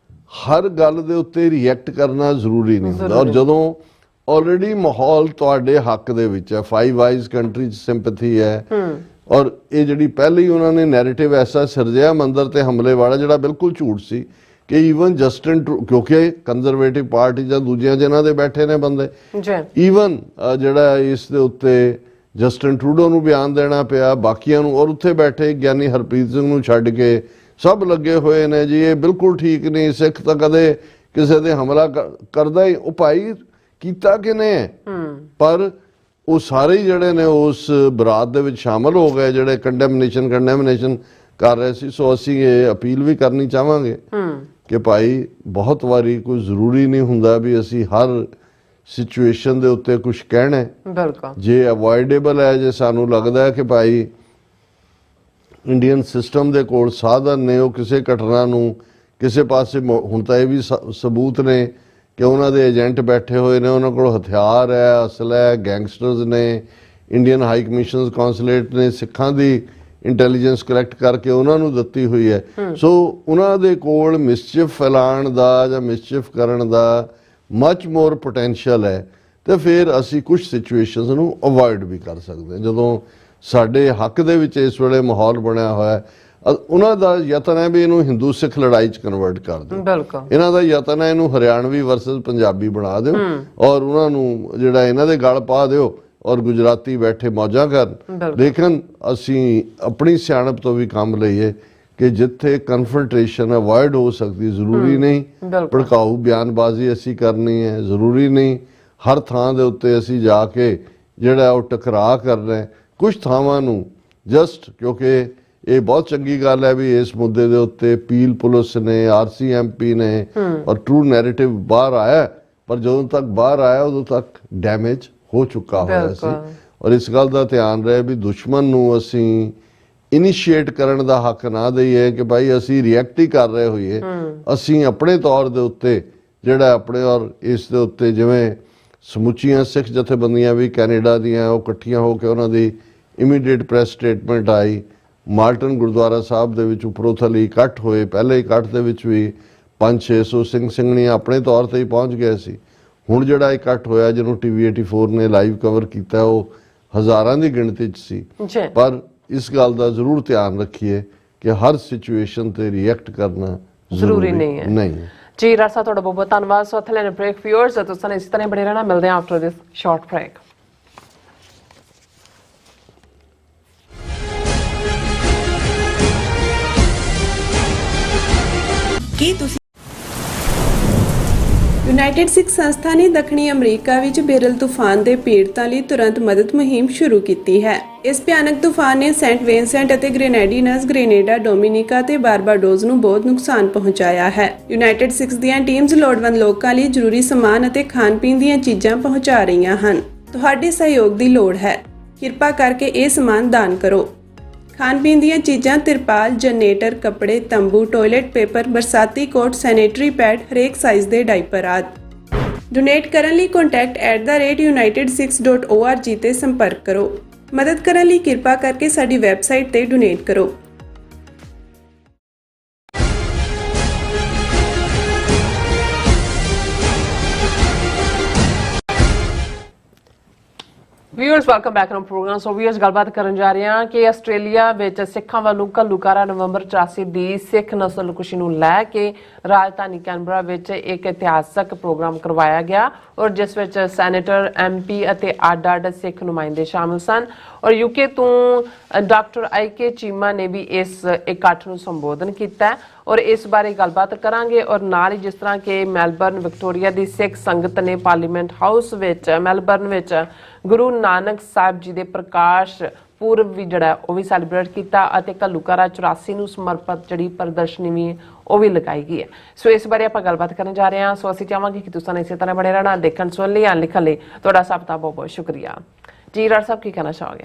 ਹਰ ਗੱਲ ਦੇ ਉੱਤੇ ਰਿਐਕਟ ਕਰਨਾ ਜ਼ਰੂਰੀ ਨਹੀਂ ਹੁੰਦਾ, ਔਰ ਜਦੋਂ ਆਲਰੇਡੀ ਮਾਹੌਲ ਤੁਹਾਡੇ ਹੱਕ ਦੇ ਵਿੱਚ ਹੈ, 5 ਆਈਜ਼ ਕੰਟਰੀ 'ਚ ਸਿੰਪੈਥੀ ਹੈ, ਔਰ ਇਹ ਜਿਹੜੀ ਪਹਿਲੇ ਹੀ ਉਹਨਾਂ ਨੇ ਨੈਰੇਟਿਵ ਐਸਾ ਸਿਰਜਿਆ ਮੰਦਰ ਤੇ ਹਮਲੇ ਵਾਲਾ ਜਿਹੜਾ ਬਿਲਕੁਲ ਝੂਠ ਸੀ ਕਿ ਈਵਨ ਜਸਟਿਨ ਕਿਉਂਕਿ ਕੰਜ਼ਰਵੇਟਿਵ ਪਾਰਟੀ ਜਾਂ ਦੂਜਿਆਂ ਜਿਹਨਾਂ ਦੇ ਬੈਠੇ ਨੇ ਬੰਦੇ, ਈਵਨ ਜਿਹੜਾ ਇਸ ਦੇ ਉੱਤੇ ਜਸਟਿਨ ਟਰੂਡੋ ਨੂੰ ਬਿਆਨ ਦੇਣਾ ਪਿਆ, ਬਾਕੀਆਂ ਨੂੰ, ਔਰ ਉੱਥੇ ਬੈਠੇ ਗਿਆਨੀ ਹਰਪ੍ਰੀਤ ਸਿੰਘ ਨੂੰ ਛੱਡ ਕੇ ਸਭ ਲੱਗੇ ਹੋਏ ਨੇ ਜੀ ਇਹ ਬਿਲਕੁਲ ਠੀਕ ਨਹੀਂ, ਸਿੱਖ ਤਾਂ ਕਦੇ ਕਿਸੇ ਦੇ ਹਮਲਾ ਕਰਦਾ ਹੀ। ਉਹ ਭਾਈ ਕੀਤਾ ਕਿਨੇ? ਪਰ ਉਹ ਸਾਰੇ ਹੀ ਜਿਹੜੇ ਨੇ ਉਸ ਬਰਾਤ ਦੇ ਵਿੱਚ ਸ਼ਾਮਲ ਹੋ ਗਏ ਜਿਹੜੇ ਕੰਡੈਮਨੇਸ਼ਨ ਕਰ ਰਹੇ ਸੀ। ਸੋ ਅਸੀਂ ਇਹ ਅਪੀਲ ਵੀ ਕਰਨੀ ਚਾਹਾਂਗੇ ਕਿ ਭਾਈ ਬਹੁਤ ਵਾਰੀ ਕੋਈ ਜ਼ਰੂਰੀ ਨਹੀਂ ਹੁੰਦਾ ਵੀ ਅਸੀਂ ਹਰ ਸਿਚੁਏਸ਼ਨ ਦੇ ਉੱਤੇ ਕੁਝ ਕਹਿਣਾ। ਜੇ ਅਵੋਇਡੇਬਲ ਹੈ, ਜੇ ਸਾਨੂੰ ਲੱਗਦਾ ਹੈ ਕਿ ਭਾਈ ਇੰਡੀਅਨ ਸਿਸਟਮ ਦੇ ਕੋਲ ਸਾਧਨ ਨੇ ਉਹ ਕਿਸੇ ਘਟਨਾ ਨੂੰ ਕਿਸੇ ਪਾਸੇ, ਹੁਣ ਤਾਂ ਇਹ ਵੀ ਸਬੂਤ ਨੇ ਕਿ ਉਹਨਾਂ ਦੇ ਏਜੰਟ ਬੈਠੇ ਹੋਏ ਨੇ, ਉਹਨਾਂ ਕੋਲ ਹਥਿਆਰ ਹੈ, ਅਸਲਾ ਹੈ, ਗੈਂਗਸਟਰਸ ਨੇ, ਇੰਡੀਅਨ ਹਾਈ ਕਮਿਸ਼ਨਸ ਕੌਂਸੂਲੇਟ ਨੇ ਸਿੱਖਾਂ ਦੀ ਇੰਟੈਲੀਜੈਂਸ ਕਲੈਕਟ ਕਰਕੇ ਉਹਨਾਂ ਨੂੰ ਦਿੱਤੀ ਹੋਈ ਹੈ। ਸੋ ਉਹਨਾਂ ਦੇ ਕੋਲ ਮਿਸਚਿਫ ਫੈਲਾਉਣ ਦਾ ਜਾਂ ਮਿਸਚਿਫ ਕਰਨ ਦਾ ਮਚ ਮੋਰ ਪੋਟੈਂਸ਼ੀਅਲ ਹੈ, ਤੇ ਫਿਰ ਅਸੀਂ ਕੁਝ ਸਿਚੁਏਸ਼ਨਸ ਨੂੰ ਅਵੋਇਡ ਵੀ ਕਰ ਸਕਦੇ ਹਾਂ। ਜਦੋਂ ਸਾਡੇ ਹੱਕ ਦੇ ਵਿੱਚ ਇਸ ਵੇਲੇ ਮਾਹੌਲ ਬਣਿਆ ਹੋਇਆ, ਉਹਨਾਂ ਦਾ ਯਤਨ ਹੈ ਵੀ ਇਹਨੂੰ ਹਿੰਦੂ ਸਿੱਖ ਲੜਾਈ 'ਚ ਕਨਵਰਟ ਕਰ ਦਿਓ। ਇਹਨਾਂ ਦਾ ਯਤਨ ਹੈ ਇਹਨੂੰ ਹਰਿਆਣਵੀ ਵਰਸਸ ਪੰਜਾਬੀ ਬਣਾ ਦਿਓ, ਔਰ ਉਹਨਾਂ ਨੂੰ ਜਿਹੜਾ ਇਹਨਾਂ ਦੇ ਗਲ ਪਾ ਦਿਓ, ਔਰ ਗੁਜਰਾਤੀ ਬੈਠੇ ਮੌਜਾਂ ਕਰਨ। ਲੇਕਿਨ ਅਸੀਂ ਆਪਣੀ ਸਿਆਣਪ ਤੋਂ ਵੀ ਕੰਮ ਲਈਏ ਕਿ ਜਿੱਥੇ ਕਨਫਰੰਟੇਸ਼ਨ ਅਵੋਇਡ ਹੋ ਸਕਦੀ, ਜ਼ਰੂਰੀ ਨਹੀਂ ਭੜਕਾਊ ਬਿਆਨਬਾਜ਼ੀ ਅਸੀਂ ਕਰਨੀ ਹੈ, ਜ਼ਰੂਰੀ ਨਹੀਂ ਹਰ ਥਾਂ ਦੇ ਉੱਤੇ ਅਸੀਂ ਜਾ ਕੇ ਜਿਹੜਾ ਉਹ ਟਕਰਾਅ ਕਰ ਰਹੇ। ਕੁਝ ਥਾਵਾਂ ਨੂੰ ਜਸਟ ਕਿਉਂਕਿ ਇਹ ਬਹੁਤ ਚੰਗੀ ਗੱਲ ਹੈ ਵੀ ਇਸ ਮੁੱਦੇ ਦੇ ਉੱਤੇ ਪੀਲ ਪੁਲਿਸ ਨੇ, RCMP ਨੇ, ਔਰ ਟਰੂ ਨੈਰੇਟਿਵ ਬਾਹਰ ਆਇਆ, ਪਰ ਜਦੋਂ ਤੱਕ ਬਾਹਰ ਆਇਆ ਉਦੋਂ ਤੱਕ ਡੈਮੇਜ ਹੋ ਚੁੱਕਾ ਹੋਇਆ ਸੀ। ਔਰ ਇਸ ਗੱਲ ਦਾ ਧਿਆਨ ਰਹੇ ਵੀ ਦੁਸ਼ਮਣ ਨੂੰ ਅਸੀਂ ਇਨੀਸ਼ੀਏਟ ਕਰਨ ਦਾ ਹੱਕ ਨਾ ਦਈਏ ਕਿ ਭਾਈ ਅਸੀਂ ਰਿਐਕਟ ਹੀ ਕਰ ਰਹੇ ਹੋਈਏ। ਅਸੀਂ ਆਪਣੇ ਤੌਰ ਦੇ ਉੱਤੇ ਜਿਹੜਾ ਆਪਣੇ, ਔਰ ਇਸ ਦੇ ਉੱਤੇ ਜਿਵੇਂ ਸਮੁੱਚੀਆਂ ਸਿੱਖ ਜਥੇਬੰਦੀਆਂ ਵੀ ਕੈਨੇਡਾ ਦੀਆਂ ਉਹ ਇਕੱਠੀਆਂ ਹੋ ਕੇ ਉਹਨਾਂ ਦੀ ਇਮੀਡੀਏਟ ਪ੍ਰੈਸ ਸਟੇਟਮੈਂਟ ਆਈ। ਮਾਲਟਨ ਗੁਰਦੁਆਰਾ ਸਾਹਿਬ ਦੇ ਵਿੱਚ ਉਪਰੋਥਲੀ ਇਕੱਠ ਹੋਏ, ਪਹਿਲੇ ਇਕੱਠ ਦੇ ਵਿੱਚ ਵੀ 500-600 ਸਿੰਘ ਸਿੰਘਣੀਆਂ ਆਪਣੇ ਤੌਰ ਤੇ ਹੀ ਪਹੁੰਚ ਗਏ ਸੀ। ਹੁਣ ਜਿਹੜਾ ਇਕੱਠ ਹੋਇਆ ਜਿਹਨੂੰ TV84 ਨੇ ਲਾਈਵ ਕਵਰ ਕੀਤਾ ਉਹ ਹਜ਼ਾਰਾਂ ਦੀ ਗਿਣਤੀ 'ਚ ਸੀ। ਪਰ ਇਸ ਗੱਲ ਦਾ ਜ਼ਰੂਰ ਧਿਆਨ ਰੱਖੀਏ ਕਿ ਹਰ ਸਿਚੁਏਸ਼ਨ ਤੇ ਰਿਐਕਟ ਕਰਨਾ ਜ਼ਰੂਰੀ ਨਹੀਂ ਹੈ। ਜੀ ਰਾਸਾ, ਤੁਹਾਡਾ ਬਹੁਤ ਬਹੁਤ ਧੰਨਵਾਦ। ਸੋ ਇੱਥੇ ਲੈਣ ਬ੍ਰੇਕ ਵਿਊਅਰਸ, ਤੁਸੀਂ ਇਸੇ ਤਰ੍ਹਾਂ ਬਣੇ ਰਹਿਣਾ। ਮਿਲਦੇ ਹਾਂ ਆਫਟਰ ਦਿਸ ਸ਼ਾਰਟ ਬ੍ਰੇਕ। ਕੀ ਤੁਸੀਂ ਯੂਨਾਈਟਿਡ ਸਿੱਖ ਸੰਸਥਾ ਨੇ ਦੱਖਣੀ ਅਮਰੀਕਾ ਵਿੱਚ ਬੇਰਲ ਤੂਫਾਨ ਦੇ ਪੀੜਤਾਂ ਲਈ ਤੁਰੰਤ ਮਦਦ ਮੁਹਿੰਮ ਸ਼ੁਰੂ ਕੀਤੀ ਹੈ। ਇਸ ਭਿਆਨਕ ਤੂਫਾਨ ਨੇ ਸੈਂਟ ਵਿੰਸੈਂਟ ਅਤੇ ਗ੍ਰੇਨੇਡੀਨਸ, ਗ੍ਰੇਨੇਡਾ, ਡੋਮਿਨਿਕਾ ਤੇ ਬਾਰਬਾਡੋਸ ਨੂੰ ਬਹੁਤ ਨੁਕਸਾਨ ਪਹੁੰਚਾਇਆ ਹੈ। ਯੂਨਾਈਟਿਡ ਸਿੱਖ ਦੀਆਂ ਟੀਮਜ਼ ਲੋੜਵੰਦ ਲੋਕਾਂ ਲਈ ਜ਼ਰੂਰੀ ਸਮਾਨ ਅਤੇ ਖਾਣ-ਪੀਣ ਦੀਆਂ ਚੀਜ਼ਾਂ ਪਹੁੰਚਾ ਰਹੀਆਂ ਹਨ। ਤੁਹਾਡੇ ਸਹਿਯੋਗ ਦੀ ਲੋੜ ਹੈ। ਕਿਰਪਾ ਕਰਕੇ ਇਹ ਸਮਾਨ ਦਾਨ ਕਰੋ। ਖਾਣ-ਪੀਣ ਦੀਆਂ ਚੀਜ਼ਾਂ, ਤਿਰਪਾਲ, ਜਨਰੇਟਰ, ਕੱਪੜੇ, ਤੰਬੂ, ਟਾਇਲਟ ਪੇਪਰ, ਬਰਸਾਤੀ ਕੋਟ, ਸੈਨੇਟਰੀ ਪੈਡ, ਹਰੇਕ ਸਾਈਜ਼ ਦੇ ਡਾਈਪਰ ਆਦਿ। ਡੋਨੇਟ ਕਰਨ ਲਈ contact@united6.org ਤੇ ਸੰਪਰਕ ਕਰੋ। ਮਦਦ ਕਰਨ ਲਈ ਕਿਰਪਾ ਕਰਕੇ ਸਾਡੀ ਵੈਬਸਾਈਟ ਤੇ ਡੋਨੇਟ ਕਰੋ। Viewers, welcome back to programme. So viewers, ਗੱਲਬਾਤ ਕਰਨ ਜਾ ਰਹੇ ਹਾਂ ਕਿ ਆਸਟ੍ਰੇਲੀਆ ਵਿੱਚ ਸਿੱਖਾਂ ਵੱਲੋਂ ਘੱਲੂਘਾਰਾ ਨਵੰਬਰ 84 ਦੀ ਸਿੱਖ ਨਸਲਕੁਸ਼ੀ ਨੂੰ ਲੈ ਕੇ ਰਾਜਧਾਨੀ ਕੈਨਬਰਾ ਵਿੱਚ ਇੱਕ ਇਤਿਹਾਸਕ ਪ੍ਰੋਗਰਾਮ ਕਰਵਾਇਆ ਗਿਆ, ਔਰ ਜਿਸ ਵਿੱਚ ਸੈਨੇਟਰ, MP ਅਤੇ ਅੱਡ-ਅੱਡ ਸਿੱਖ ਨੁਮਾਇੰਦੇ ਸ਼ਾਮਲ ਸਨ। ਔਰ UK ਤੋਂ ਡਾਕਟਰ IK ਚੀਮਾ ਨੇ ਵੀ ਇਸ ਇਕੱਠ ਨੂੰ ਸੰਬੋਧਨ ਕੀਤਾ ਔਰ ਇਸ ਬਾਰੇ ਗੱਲਬਾਤ ਕਰਾਂਗੇ। ਔਰ ਨਾਲ ਹੀ ਜਿਸ ਤਰ੍ਹਾਂ ਕਿ ਮੈਲਬਰਨ ਵਿਕਟੋਰੀਆ ਦੀ ਸਿੱਖ ਸੰਗਤ ਨੇ ਪਾਰਲੀਮੈਂਟ ਹਾਊਸ ਵਿੱਚ ਮੈਲਬਰਨ ਵਿੱਚ ਗੁਰੂ ਨਾਨਕ ਸਾਹਿਬ ਜੀ ਦੇ ਪ੍ਰਕਾਸ਼ ਪੂਰਬ ਵੀ ਜਿਹੜਾ ਉਹ ਵੀ ਸੈਲੀਬ੍ਰੇਟ ਕੀਤਾ ਅਤੇ ਘੱਲੂਘਾਰਾ 84 ਨੂੰ ਸਮਰਪਿਤ ਜਿਹੜੀ ਪ੍ਰਦਰਸ਼ਨੀ ਵੀ ਉਹ ਵੀ ਲਗਾਈ ਗਈ ਹੈ। ਸੋ ਇਸ ਬਾਰੇ ਆਪਾਂ ਗੱਲਬਾਤ ਕਰਨ ਜਾ ਰਹੇ ਹਾਂ। ਸੋ ਅਸੀਂ ਚਾਹਾਂਗੇ ਕਿ ਤੁਸੀਂ ਇਸੇ ਤਰ੍ਹਾਂ ਬਣੇ ਰਹਿਣਾ, ਦੇਖਣ ਸੁਣਨ ਲਈ, ਲਿਖਣ ਲਈ ਤੁਹਾਡਾ ਸਭ ਦਾ ਬਹੁਤ ਬਹੁਤ ਸ਼ੁਕਰੀਆ ਜੀ। ਰਾਜ ਸਾਹਿਬ ਕੀ ਕਹਿਣਾ ਚਾਹੋਗੇ?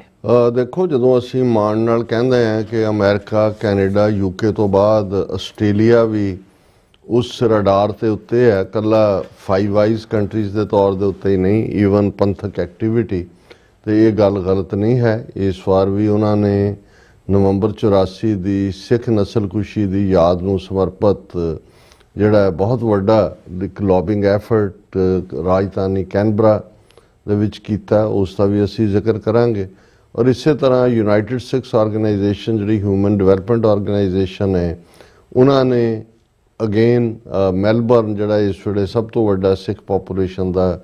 ਦੇਖੋ, ਜਦੋਂ ਅਸੀਂ ਮਾਣ ਨਾਲ ਕਹਿੰਦੇ ਹਾਂ ਕਿ ਅਮਰੀਕਾ, ਕੈਨੇਡਾ, ਯੂਕੇ ਤੋਂ ਬਾਅਦ ਆਸਟ੍ਰੇਲੀਆ ਵੀ ਉਸ ਰਡਾਰ ਤੇ ਉੱਤੇ ਹੈ, ਇਕੱਲਾ 5 ਆਈਜ਼ ਕੰਟਰੀਜ਼ ਦੇ ਤੌਰ ਦੇ ਉੱਤੇ ਹੀ ਨਹੀਂ, ਈਵਨ ਪੰਥਕ ਐਕਟੀਵਿਟੀ, ਤੇ ਇਹ ਗੱਲ ਗਲਤ ਨਹੀਂ ਹੈ। ਇਸ ਵਾਰ ਵੀ ਉਹਨਾਂ ਨੇ ਨਵੰਬਰ 84 ਦੀ ਸਿੱਖ ਨਸਲਕੁਸ਼ੀ ਦੀ ਯਾਦ ਨੂੰ ਸਮਰਪਿਤ ਜਿਹੜਾ ਬਹੁਤ ਵੱਡਾ ਇੱਕ ਲੌਬਿੰਗ ਐਫਰਟ ਰਾਜਧਾਨੀ ਕੈਨਬਰਾ ਦੇ ਵਿੱਚ ਕੀਤਾ, ਉਸ ਦਾ ਵੀ ਅਸੀਂ ਜ਼ਿਕਰ ਕਰਾਂਗੇ। ਔਰ ਇਸੇ ਤਰ੍ਹਾਂ ਯੂਨਾਈਟਿਡ ਸਿੱਖਸ ਆਰਗੇਨਾਈਜੇਸ਼ਨ ਜਿਹੜੀ ਹਿਊਮਨ ਡਿਵੈਲਪਮੈਂਟ ਆਰਗੇਨਾਈਜੇਸ਼ਨ ਹੈ, ਉਹਨਾਂ ਨੇ ਅਗੇਨ ਮੈਲਬਰਨ ਜਿਹੜਾ ਇਸ ਵੇਲੇ ਸਭ ਤੋਂ ਵੱਡਾ ਸਿੱਖ ਪਾਪੂਲੇਸ਼ਨ ਦਾ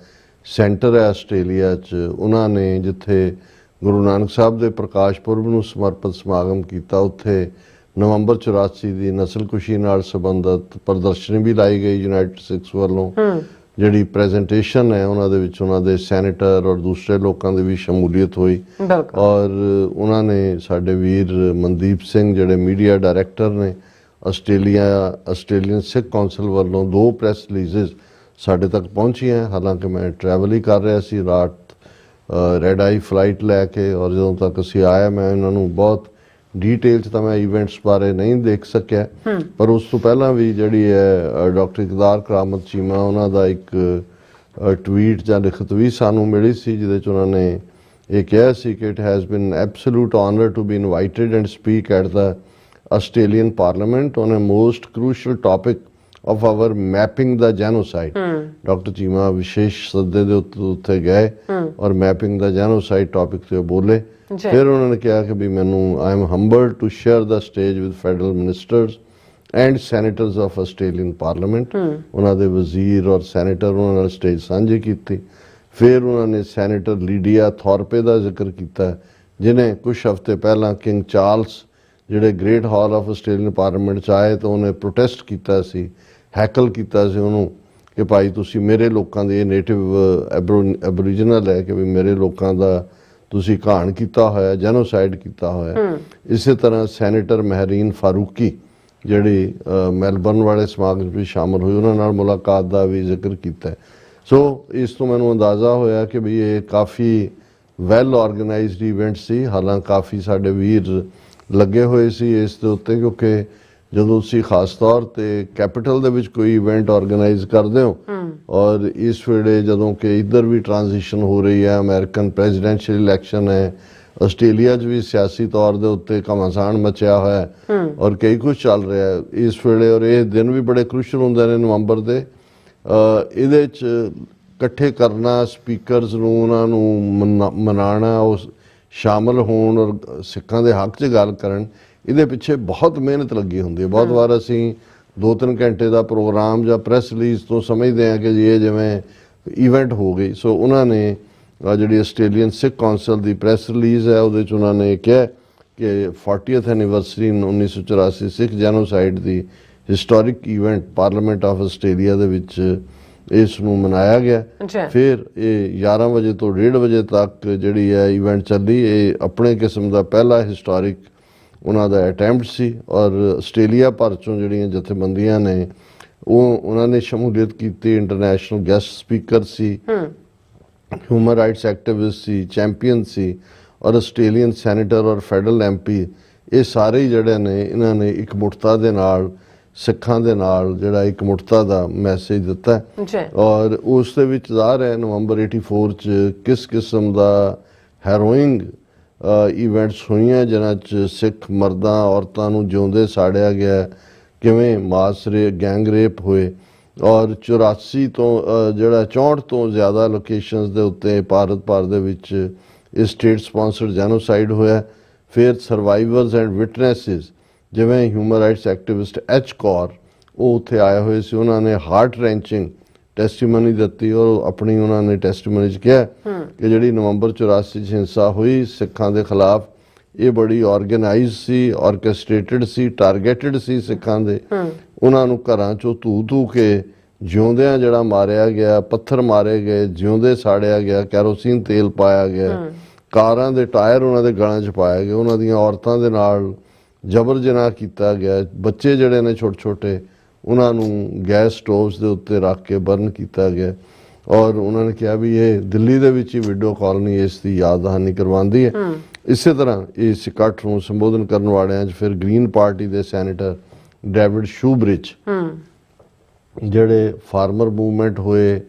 ਸੈਂਟਰ ਹੈ ਆਸਟ੍ਰੇਲੀਆ 'ਚ, ਉਹਨਾਂ ਨੇ ਜਿੱਥੇ ਗੁਰੂ ਨਾਨਕ ਸਾਹਿਬ ਦੇ ਪ੍ਰਕਾਸ਼ ਪੁਰਬ ਨੂੰ ਸਮਰਪਿਤ ਸਮਾਗਮ ਕੀਤਾ, ਉੱਥੇ ਨਵੰਬਰ 84 ਦੀ ਨਸਲਕੁਸ਼ੀ ਨਾਲ ਸੰਬੰਧਿਤ ਪ੍ਰਦਰਸ਼ਨੀ ਵੀ ਲਾਈ ਗਈ ਯੂਨਾਈਟਿਡ ਸਿੱਖਸ ਵੱਲੋਂ। ਜਿਹੜੀ ਪ੍ਰੈਜੈਂਟੇਸ਼ਨ ਹੈ ਉਹਨਾਂ ਦੇ ਵਿੱਚ ਉਹਨਾਂ ਦੇ ਸੈਨੇਟਰ ਔਰ ਦੂਸਰੇ ਲੋਕਾਂ ਦੀ ਵੀ ਸ਼ਮੂਲੀਅਤ ਹੋਈ। ਔਰ ਉਹਨਾਂ ਨੇ ਸਾਡੇ ਵੀਰ ਮਨਦੀਪ ਸਿੰਘ ਜਿਹੜੇ ਮੀਡੀਆ ਡਾਇਰੈਕਟਰ ਨੇ ਆਸਟ੍ਰੇਲੀਅਨ ਸਿੱਖ ਕੌਂਸਲ ਵੱਲੋਂ 2 ਪ੍ਰੈਸ ਰਿਲੀਜ਼ਸ ਸਾਡੇ ਤੱਕ ਪਹੁੰਚੀਆਂ। ਹਾਲਾਂਕਿ ਮੈਂ ਟਰੈਵਲ ਹੀ ਕਰ ਰਿਹਾ ਸੀ ਰਾਤ ਰੈਡ ਆਈ ਫਲਾਈਟ ਲੈ ਕੇ, ਔਰ ਜਦੋਂ ਤੱਕ ਅਸੀਂ ਆਇਆ ਮੈਂ ਇਹਨਾਂ ਨੂੰ ਬਹੁਤ ਡੀਟੇਲ 'ਚ ਤਾਂ ਮੈਂ ਇਵੈਂਟਸ ਬਾਰੇ ਨਹੀਂ ਦੇਖ ਸਕਿਆ, ਪਰ ਉਸ ਤੋਂ ਪਹਿਲਾਂ ਵੀ ਜਿਹੜੀ ਹੈ ਡਾਕਟਰ ਇਕਦਾਰ ਕਰਾਮਤ ਚੀਮਾ ਉਹਨਾਂ ਦਾ ਇੱਕ ਟਵੀਟ ਜਾਂ ਲਿਖਤ ਵੀ ਸਾਨੂੰ ਮਿਲੀ ਸੀ, ਜਿਹਦੇ 'ਚ ਉਹਨਾਂ ਨੇ ਇਹ ਕਿਹਾ ਸੀ ਕਿ it has been absolute honour to be invited and speak at the Australian parliament on a most crucial topic of our mapping the genocide। Doctor Cheema ਵਿਸ਼ੇਸ਼ ਸੱਦੇ ਦੇ ਉੱਤੇ ਗਏ ਔਰ ਮੈਪਿੰਗ ਦਾ ਜੈਨੋਸਾਈਡ ਟੌਪਿਕ ਤੇ ਬੋਲੇ। ਫਿਰ ਉਹਨਾਂ ਨੇ ਕਿਹਾ ਕਿ ਵੀ ਮੈਨੂੰ I am humbled to share the stage with federal ministers and senators of Australian parliament. ਉਹਨਾਂ ਦੇ ਵਜ਼ੀਰ ਔਰ ਸੈਨੇਟਰ ਉਹਨਾਂ ਨਾਲ ਸਟੇਜ ਸਾਂਝੀ ਕੀਤੀ। ਫਿਰ ਉਹਨਾਂ ਨੇ ਸੈਨੇਟਰ ਲੀਡੀਆ ਥੋਰਪੇ ਦਾ ਜ਼ਿਕਰ ਕੀਤਾ, ਜਿਨੇ ਕੁਝ ਹਫ਼ਤੇ ਪਹਿਲਾਂ ਕਿੰਗ ਚਾਰਲਸ ਜਿਹੜੇ great hall of Australian parliament 'ਚ ਆਏ ਤਾਂ ਉਹਨੇ ਪ੍ਰੋਟੈਸਟ ਕੀਤਾ ਸੀ, ਹੈਕਲ ਕੀਤਾ ਸੀ ਉਹਨੂੰ ਕਿ ਭਾਈ ਤੁਸੀਂ ਮੇਰੇ ਲੋਕਾਂ ਦੇ ਨੇਟਿਵ ਐਬੋਰੀਜਨਲ ਹੈ ਕਿ ਵੀ ਮੇਰੇ ਲੋਕਾਂ ਦਾ ਤੁਸੀਂ ਘਾਣ ਕੀਤਾ ਹੋਇਆ, ਜੈਨੋਸਾਈਡ ਕੀਤਾ ਹੋਇਆ। ਇਸੇ ਤਰ੍ਹਾਂ ਸੈਨੇਟਰ ਮਹਿਰੀਨ ਫਾਰੂਕੀ ਜਿਹੜੀ ਮੈਲਬਰਨ ਵਾਲੇ ਸਮਾਗਮ ਵਿੱਚ ਸ਼ਾਮਲ ਹੋਈ, ਉਹਨਾਂ ਨਾਲ ਮੁਲਾਕਾਤ ਦਾ ਵੀ ਜ਼ਿਕਰ ਕੀਤਾ। ਸੋ ਇਸ ਤੋਂ ਮੈਨੂੰ ਅੰਦਾਜ਼ਾ ਹੋਇਆ ਕਿ ਵੀ ਇਹ ਕਾਫੀ ਵੈਲ ਆਰਗੇਨਾਈਜ਼ਡ ਇਵੈਂਟ ਸੀ। ਹਾਲਾਂਕਿ ਕਾਫੀ ਸਾਡੇ ਵੀਰ ਲੱਗੇ ਹੋਏ ਸੀ ਇਸ ਦੇ ਉੱਤੇ, ਕਿਉਂਕਿ ਜਦੋਂ ਤੁਸੀਂ ਖਾਸ ਤੌਰ ਤੇ ਕੈਪੀਟਲ ਦੇ ਵਿੱਚ ਕੋਈ ਇਵੈਂਟ ਆਰਗੇਨਾਈਜ਼ ਕਰਦੇ ਹੋ ਔਰ ਇਸ ਵੇਲੇ ਜਦੋਂ ਕਿ ਇੱਧਰ ਵੀ ਟ੍ਰਾਂਜੀਸ਼ਨ ਹੋ ਰਹੀ ਹੈ, ਅਮਰੀਕਨ ਪ੍ਰੈਜ਼ੀਡੈਂਸ਼ੀਅਲ ਇਲੈਕਸ਼ਨ ਹੈ, ਆਸਟ੍ਰੇਲੀਆ 'ਚ ਵੀ ਸਿਆਸੀ ਤੌਰ ਦੇ ਉੱਤੇ ਘਮਾਸਾਨ ਮਚਿਆ ਹੋਇਆ ਔਰ ਕਈ ਕੁਝ ਚੱਲ ਰਿਹਾ ਹੈ ਇਸ ਵੇਲੇ, ਔਰ ਇਹ ਦਿਨ ਵੀ ਬੜੇ ਕ੍ਰੂਸ਼ਲ ਹੁੰਦੇ ਨੇ ਨਵੰਬਰ ਦੇ। ਇਹਦੇ 'ਚ ਇਕੱਠੇ ਕਰਨਾ ਸਪੀਕਰਸ ਨੂੰ, ਉਹਨਾਂ ਨੂੰ ਮਨਾਉਣਾ, ਉਸ ਸ਼ਾਮਲ ਹੋਣ ਔਰ ਸਿੱਖਾਂ ਦੇ ਹੱਕ 'ਚ ਗੱਲ ਕਰਨ, ਇਹਦੇ ਪਿੱਛੇ ਬਹੁਤ ਮਿਹਨਤ ਲੱਗੀ ਹੁੰਦੀ ਹੈ। ਬਹੁਤ ਵਾਰ ਅਸੀਂ 2-3 ਘੰਟੇ ਦਾ ਪ੍ਰੋਗਰਾਮ ਜਾਂ ਪ੍ਰੈਸ ਰਿਲੀਜ਼ ਤੋਂ ਸਮਝਦੇ ਹਾਂ ਕਿ ਜੀ ਇਹ ਜਿਵੇਂ ਇਵੈਂਟ ਹੋ ਗਈ। ਸੋ ਉਹਨਾਂ ਨੇ ਜਿਹੜੀ ਆਸਟ੍ਰੇਲੀਅਨ ਸਿੱਖ ਕੌਂਸਲ ਦੀ ਪ੍ਰੈਸ ਰਿਲੀਜ਼ ਹੈ ਉਹਦੇ 'ਚ ਉਹਨਾਂ ਨੇ ਕਿਹਾ ਕਿ 40th anniversary 1984 Sikh genocide the historic event parliament of Australia ਦੇ ਵਿੱਚ ਇਸ ਨੂੰ ਮਨਾਇਆ ਗਿਆ। ਫਿਰ ਇਹ 11 ਵਜੇ ਤੋਂ 1:30 ਵਜੇ ਤੱਕ ਜਿਹੜੀ ਹੈ ਇਵੈਂਟ ਚੱਲੀ। ਇਹ ਆਪਣੇ ਕਿਸਮ ਦਾ ਪਹਿਲਾ ਹਿਸਟੋਰਿਕ ਉਹਨਾਂ ਦਾ ਅਟੈਂਪਟ ਸੀ ਔਰ ਆਸਟ੍ਰੇਲੀਆ ਭਰ ਚੋਂ ਜਿਹੜੀਆਂ ਜਥੇਬੰਦੀਆਂ ਨੇ ਉਹਨਾਂ ਨੇ ਸ਼ਮੂਲੀਅਤ ਕੀਤੀ। ਇੰਟਰਨੈਸ਼ਨਲ ਗੈਸਟ ਸਪੀਕਰ ਸੀ, ਹਿਊਮਨ ਰਾਈਟਸ ਐਕਟਿਵਿਸਟ ਸੀ, ਚੈਂਪੀਅਨ ਸੀ ਔਰ ਆਸਟ੍ਰੇਲੀਅਨ ਸੈਨੇਟਰ ਔਰ ਫੈਡਰਲ MP, ਇਹ ਸਾਰੇ ਜਿਹੜੇ ਨੇ ਇਹਨਾਂ ਨੇ ਇਕਮੁੱਠਤਾ ਦੇ ਨਾਲ ਸਿੱਖਾਂ ਦੇ ਨਾਲ ਜਿਹੜਾ ਇਕਮੁੱਠਤਾ ਦਾ ਮੈਸੇਜ ਦਿੱਤਾ। ਔਰ ਉਸ ਦੇ ਵਿੱਚ ਜ਼ਾਹਰ ਹੈ ਨਵੰਬਰ 84 'ਚ ਕਿਸ ਕਿਸਮ ਦਾ ਹੈਰੋਇੰਗ ਇਵੈਂਟਸ ਹੋਈਆਂ ਜਿਨ੍ਹਾਂ 'ਚ ਸਿੱਖ ਮਰਦਾਂ ਔਰਤਾਂ ਨੂੰ ਜਿਉਂਦੇ ਸਾੜਿਆ ਗਿਆ, ਕਿਵੇਂ ਮਾਸ ਗੈਂਗ ਰੇਪ ਹੋਏ ਔਰ 84 ਤੋਂ ਜਿਹੜਾ 64 ਤੋਂ ਜ਼ਿਆਦਾ ਲੋਕੇਸ਼ਨਸ ਦੇ ਉੱਤੇ ਭਾਰਤ ਭਰ ਦੇ ਵਿੱਚ ਇਹ ਸਟੇਟ ਸਪਾਂਸਰਡ ਜੈਨੋਸਾਈਡ ਹੋਇਆ। ਫਿਰ ਸਰਵਾਈਵਰਸ ਐਂਡ ਵਿਟਨੈਸਿਸ ਜਿਵੇਂ human rights activist H. Kaur ਉਹ ਉੱਥੇ ਆਏ ਹੋਏ ਸੀ, ਉਹਨਾਂ ਨੇ ਹਾਰਟ ਰੈਂਚਿੰਗ ਟੈਸਟੀਮਨੀ ਦਿੱਤੀ ਔਰ ਆਪਣੀ ਉਹਨਾਂ ਨੇ ਟੈਸਟੀਮਨੀ 'ਚ ਕਿਹਾ ਕਿ ਜਿਹੜੀ ਨਵੰਬਰ 84 'ਚ ਹਿੰਸਾ ਹੋਈ ਸਿੱਖਾਂ ਦੇ ਖਿਲਾਫ, ਇਹ ਬੜੀ ਆਰਗੇਨਾਈਜ਼ ਸੀ, ਆਰਕੈਸਟ੍ਰੇਟਡ ਸੀ, ਟਾਰਗੇਟਡ ਸੀ ਸਿੱਖਾਂ ਦੇ। ਉਹਨਾਂ ਨੂੰ ਘਰਾਂ 'ਚੋਂ ਧੂ ਕੇ ਜਿਉਂਦਿਆਂ ਜਿਹੜਾ ਮਾਰਿਆ ਗਿਆ, ਪੱਥਰ ਮਾਰੇ ਗਏ, ਜਿਉਂਦੇ ਸਾੜਿਆ ਗਿਆ, ਕੈਰੋਸੀਨ ਤੇਲ ਪਾਇਆ ਗਿਆ, ਕਾਰਾਂ ਦੇ ਟਾਇਰ ਉਹਨਾਂ ਦੇ ਗਲਾਂ 'ਚ ਪਾਏ ਗਏ, ਉਹਨਾਂ ਦੀਆਂ ਔਰਤਾਂ ਦੇ ਨਾਲ ਜਬਰ ਜਨਾਹ ਕੀਤਾ ਗਿਆ, ਬੱਚੇ ਜਿਹੜੇ ਨੇ ਛੋਟੇ ਛੋਟੇ ਉਹਨਾਂ ਨੂੰ ਗੈਸ ਸਟੋਵਸ ਦੇ ਉੱਤੇ ਰੱਖ ਕੇ ਬਰਨ ਕੀਤਾ ਗਿਆ। ਔਰ ਉਹਨਾਂ ਨੇ ਕਿਹਾ ਵੀ ਇਹ ਦਿੱਲੀ ਦੇ ਵਿੱਚ ਹੀ ਵਿਡੋ ਕਾਲੋਨੀ ਇਸ ਦੀ ਯਾਦ ਦਹਾਨੀ ਕਰਵਾਉਂਦੀ ਹੈ। ਇਸੇ ਤਰ੍ਹਾਂ ਇਸ ਇਕੱਠ ਨੂੰ ਸੰਬੋਧਨ ਕਰਨ ਵਾਲਿਆਂ 'ਚ ਫਿਰ ਗ੍ਰੀਨ ਪਾਰਟੀ ਦੇ ਸੈਨੇਟਰ ਡੇਵਿਡ ਸ਼ੂਬਰਿਜ, ਜਿਹੜੇ ਫਾਰਮਰ ਮੂਵਮੈਂਟ ਹੋਏ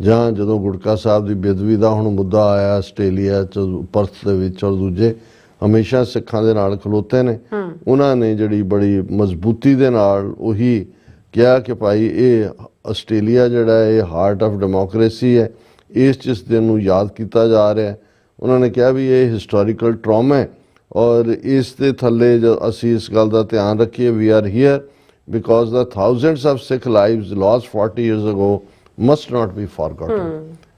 ਜਾਂ ਜਦੋਂ ਗੁਟਕਾ ਸਾਹਿਬ ਦੀ ਬੇਅਦਬੀ ਦਾ ਹੁਣ ਮੁੱਦਾ ਆਇਆ ਆਸਟ੍ਰੇਲੀਆ 'ਚ ਪਰਥ ਦੇ ਵਿੱਚ, ਔਰ ਦੂਜੇ ਹਮੇਸ਼ਾ ਸਿੱਖਾਂ ਦੇ ਨਾਲ ਖਲੋਤੇ ਨੇ, ਉਹਨਾਂ ਨੇ ਜਿਹੜੀ ਬੜੀ ਮਜ਼ਬੂਤੀ ਦੇ ਨਾਲ ਉਹੀ ਕਿਹਾ ਕਿ ਭਾਈ ਇਹ ਆਸਟ੍ਰੇਲੀਆ ਜਿਹੜਾ ਇਹ ਹਾਰਟ ਆਫ ਡੈਮੋਕ੍ਰੇਸੀ ਹੈ, ਇਸ ਦਿਨ ਨੂੰ ਯਾਦ ਕੀਤਾ ਜਾ ਰਿਹਾ ਹੈ। ਉਹਨਾਂ ਨੇ ਕਿਹਾ ਵੀ ਇਹ ਹਿਸਟੋਰੀਕਲ ਟਰਾਮਾ ਹੈ ਔਰ ਇਸ ਦੇ ਥੱਲੇ ਜੋ ਅਸੀਂ ਇਸ ਗੱਲ ਦਾ ਧਿਆਨ ਰੱਖੀਏ, we are here because the thousands of Sikh lives lost 40 years ago must not be forgotten,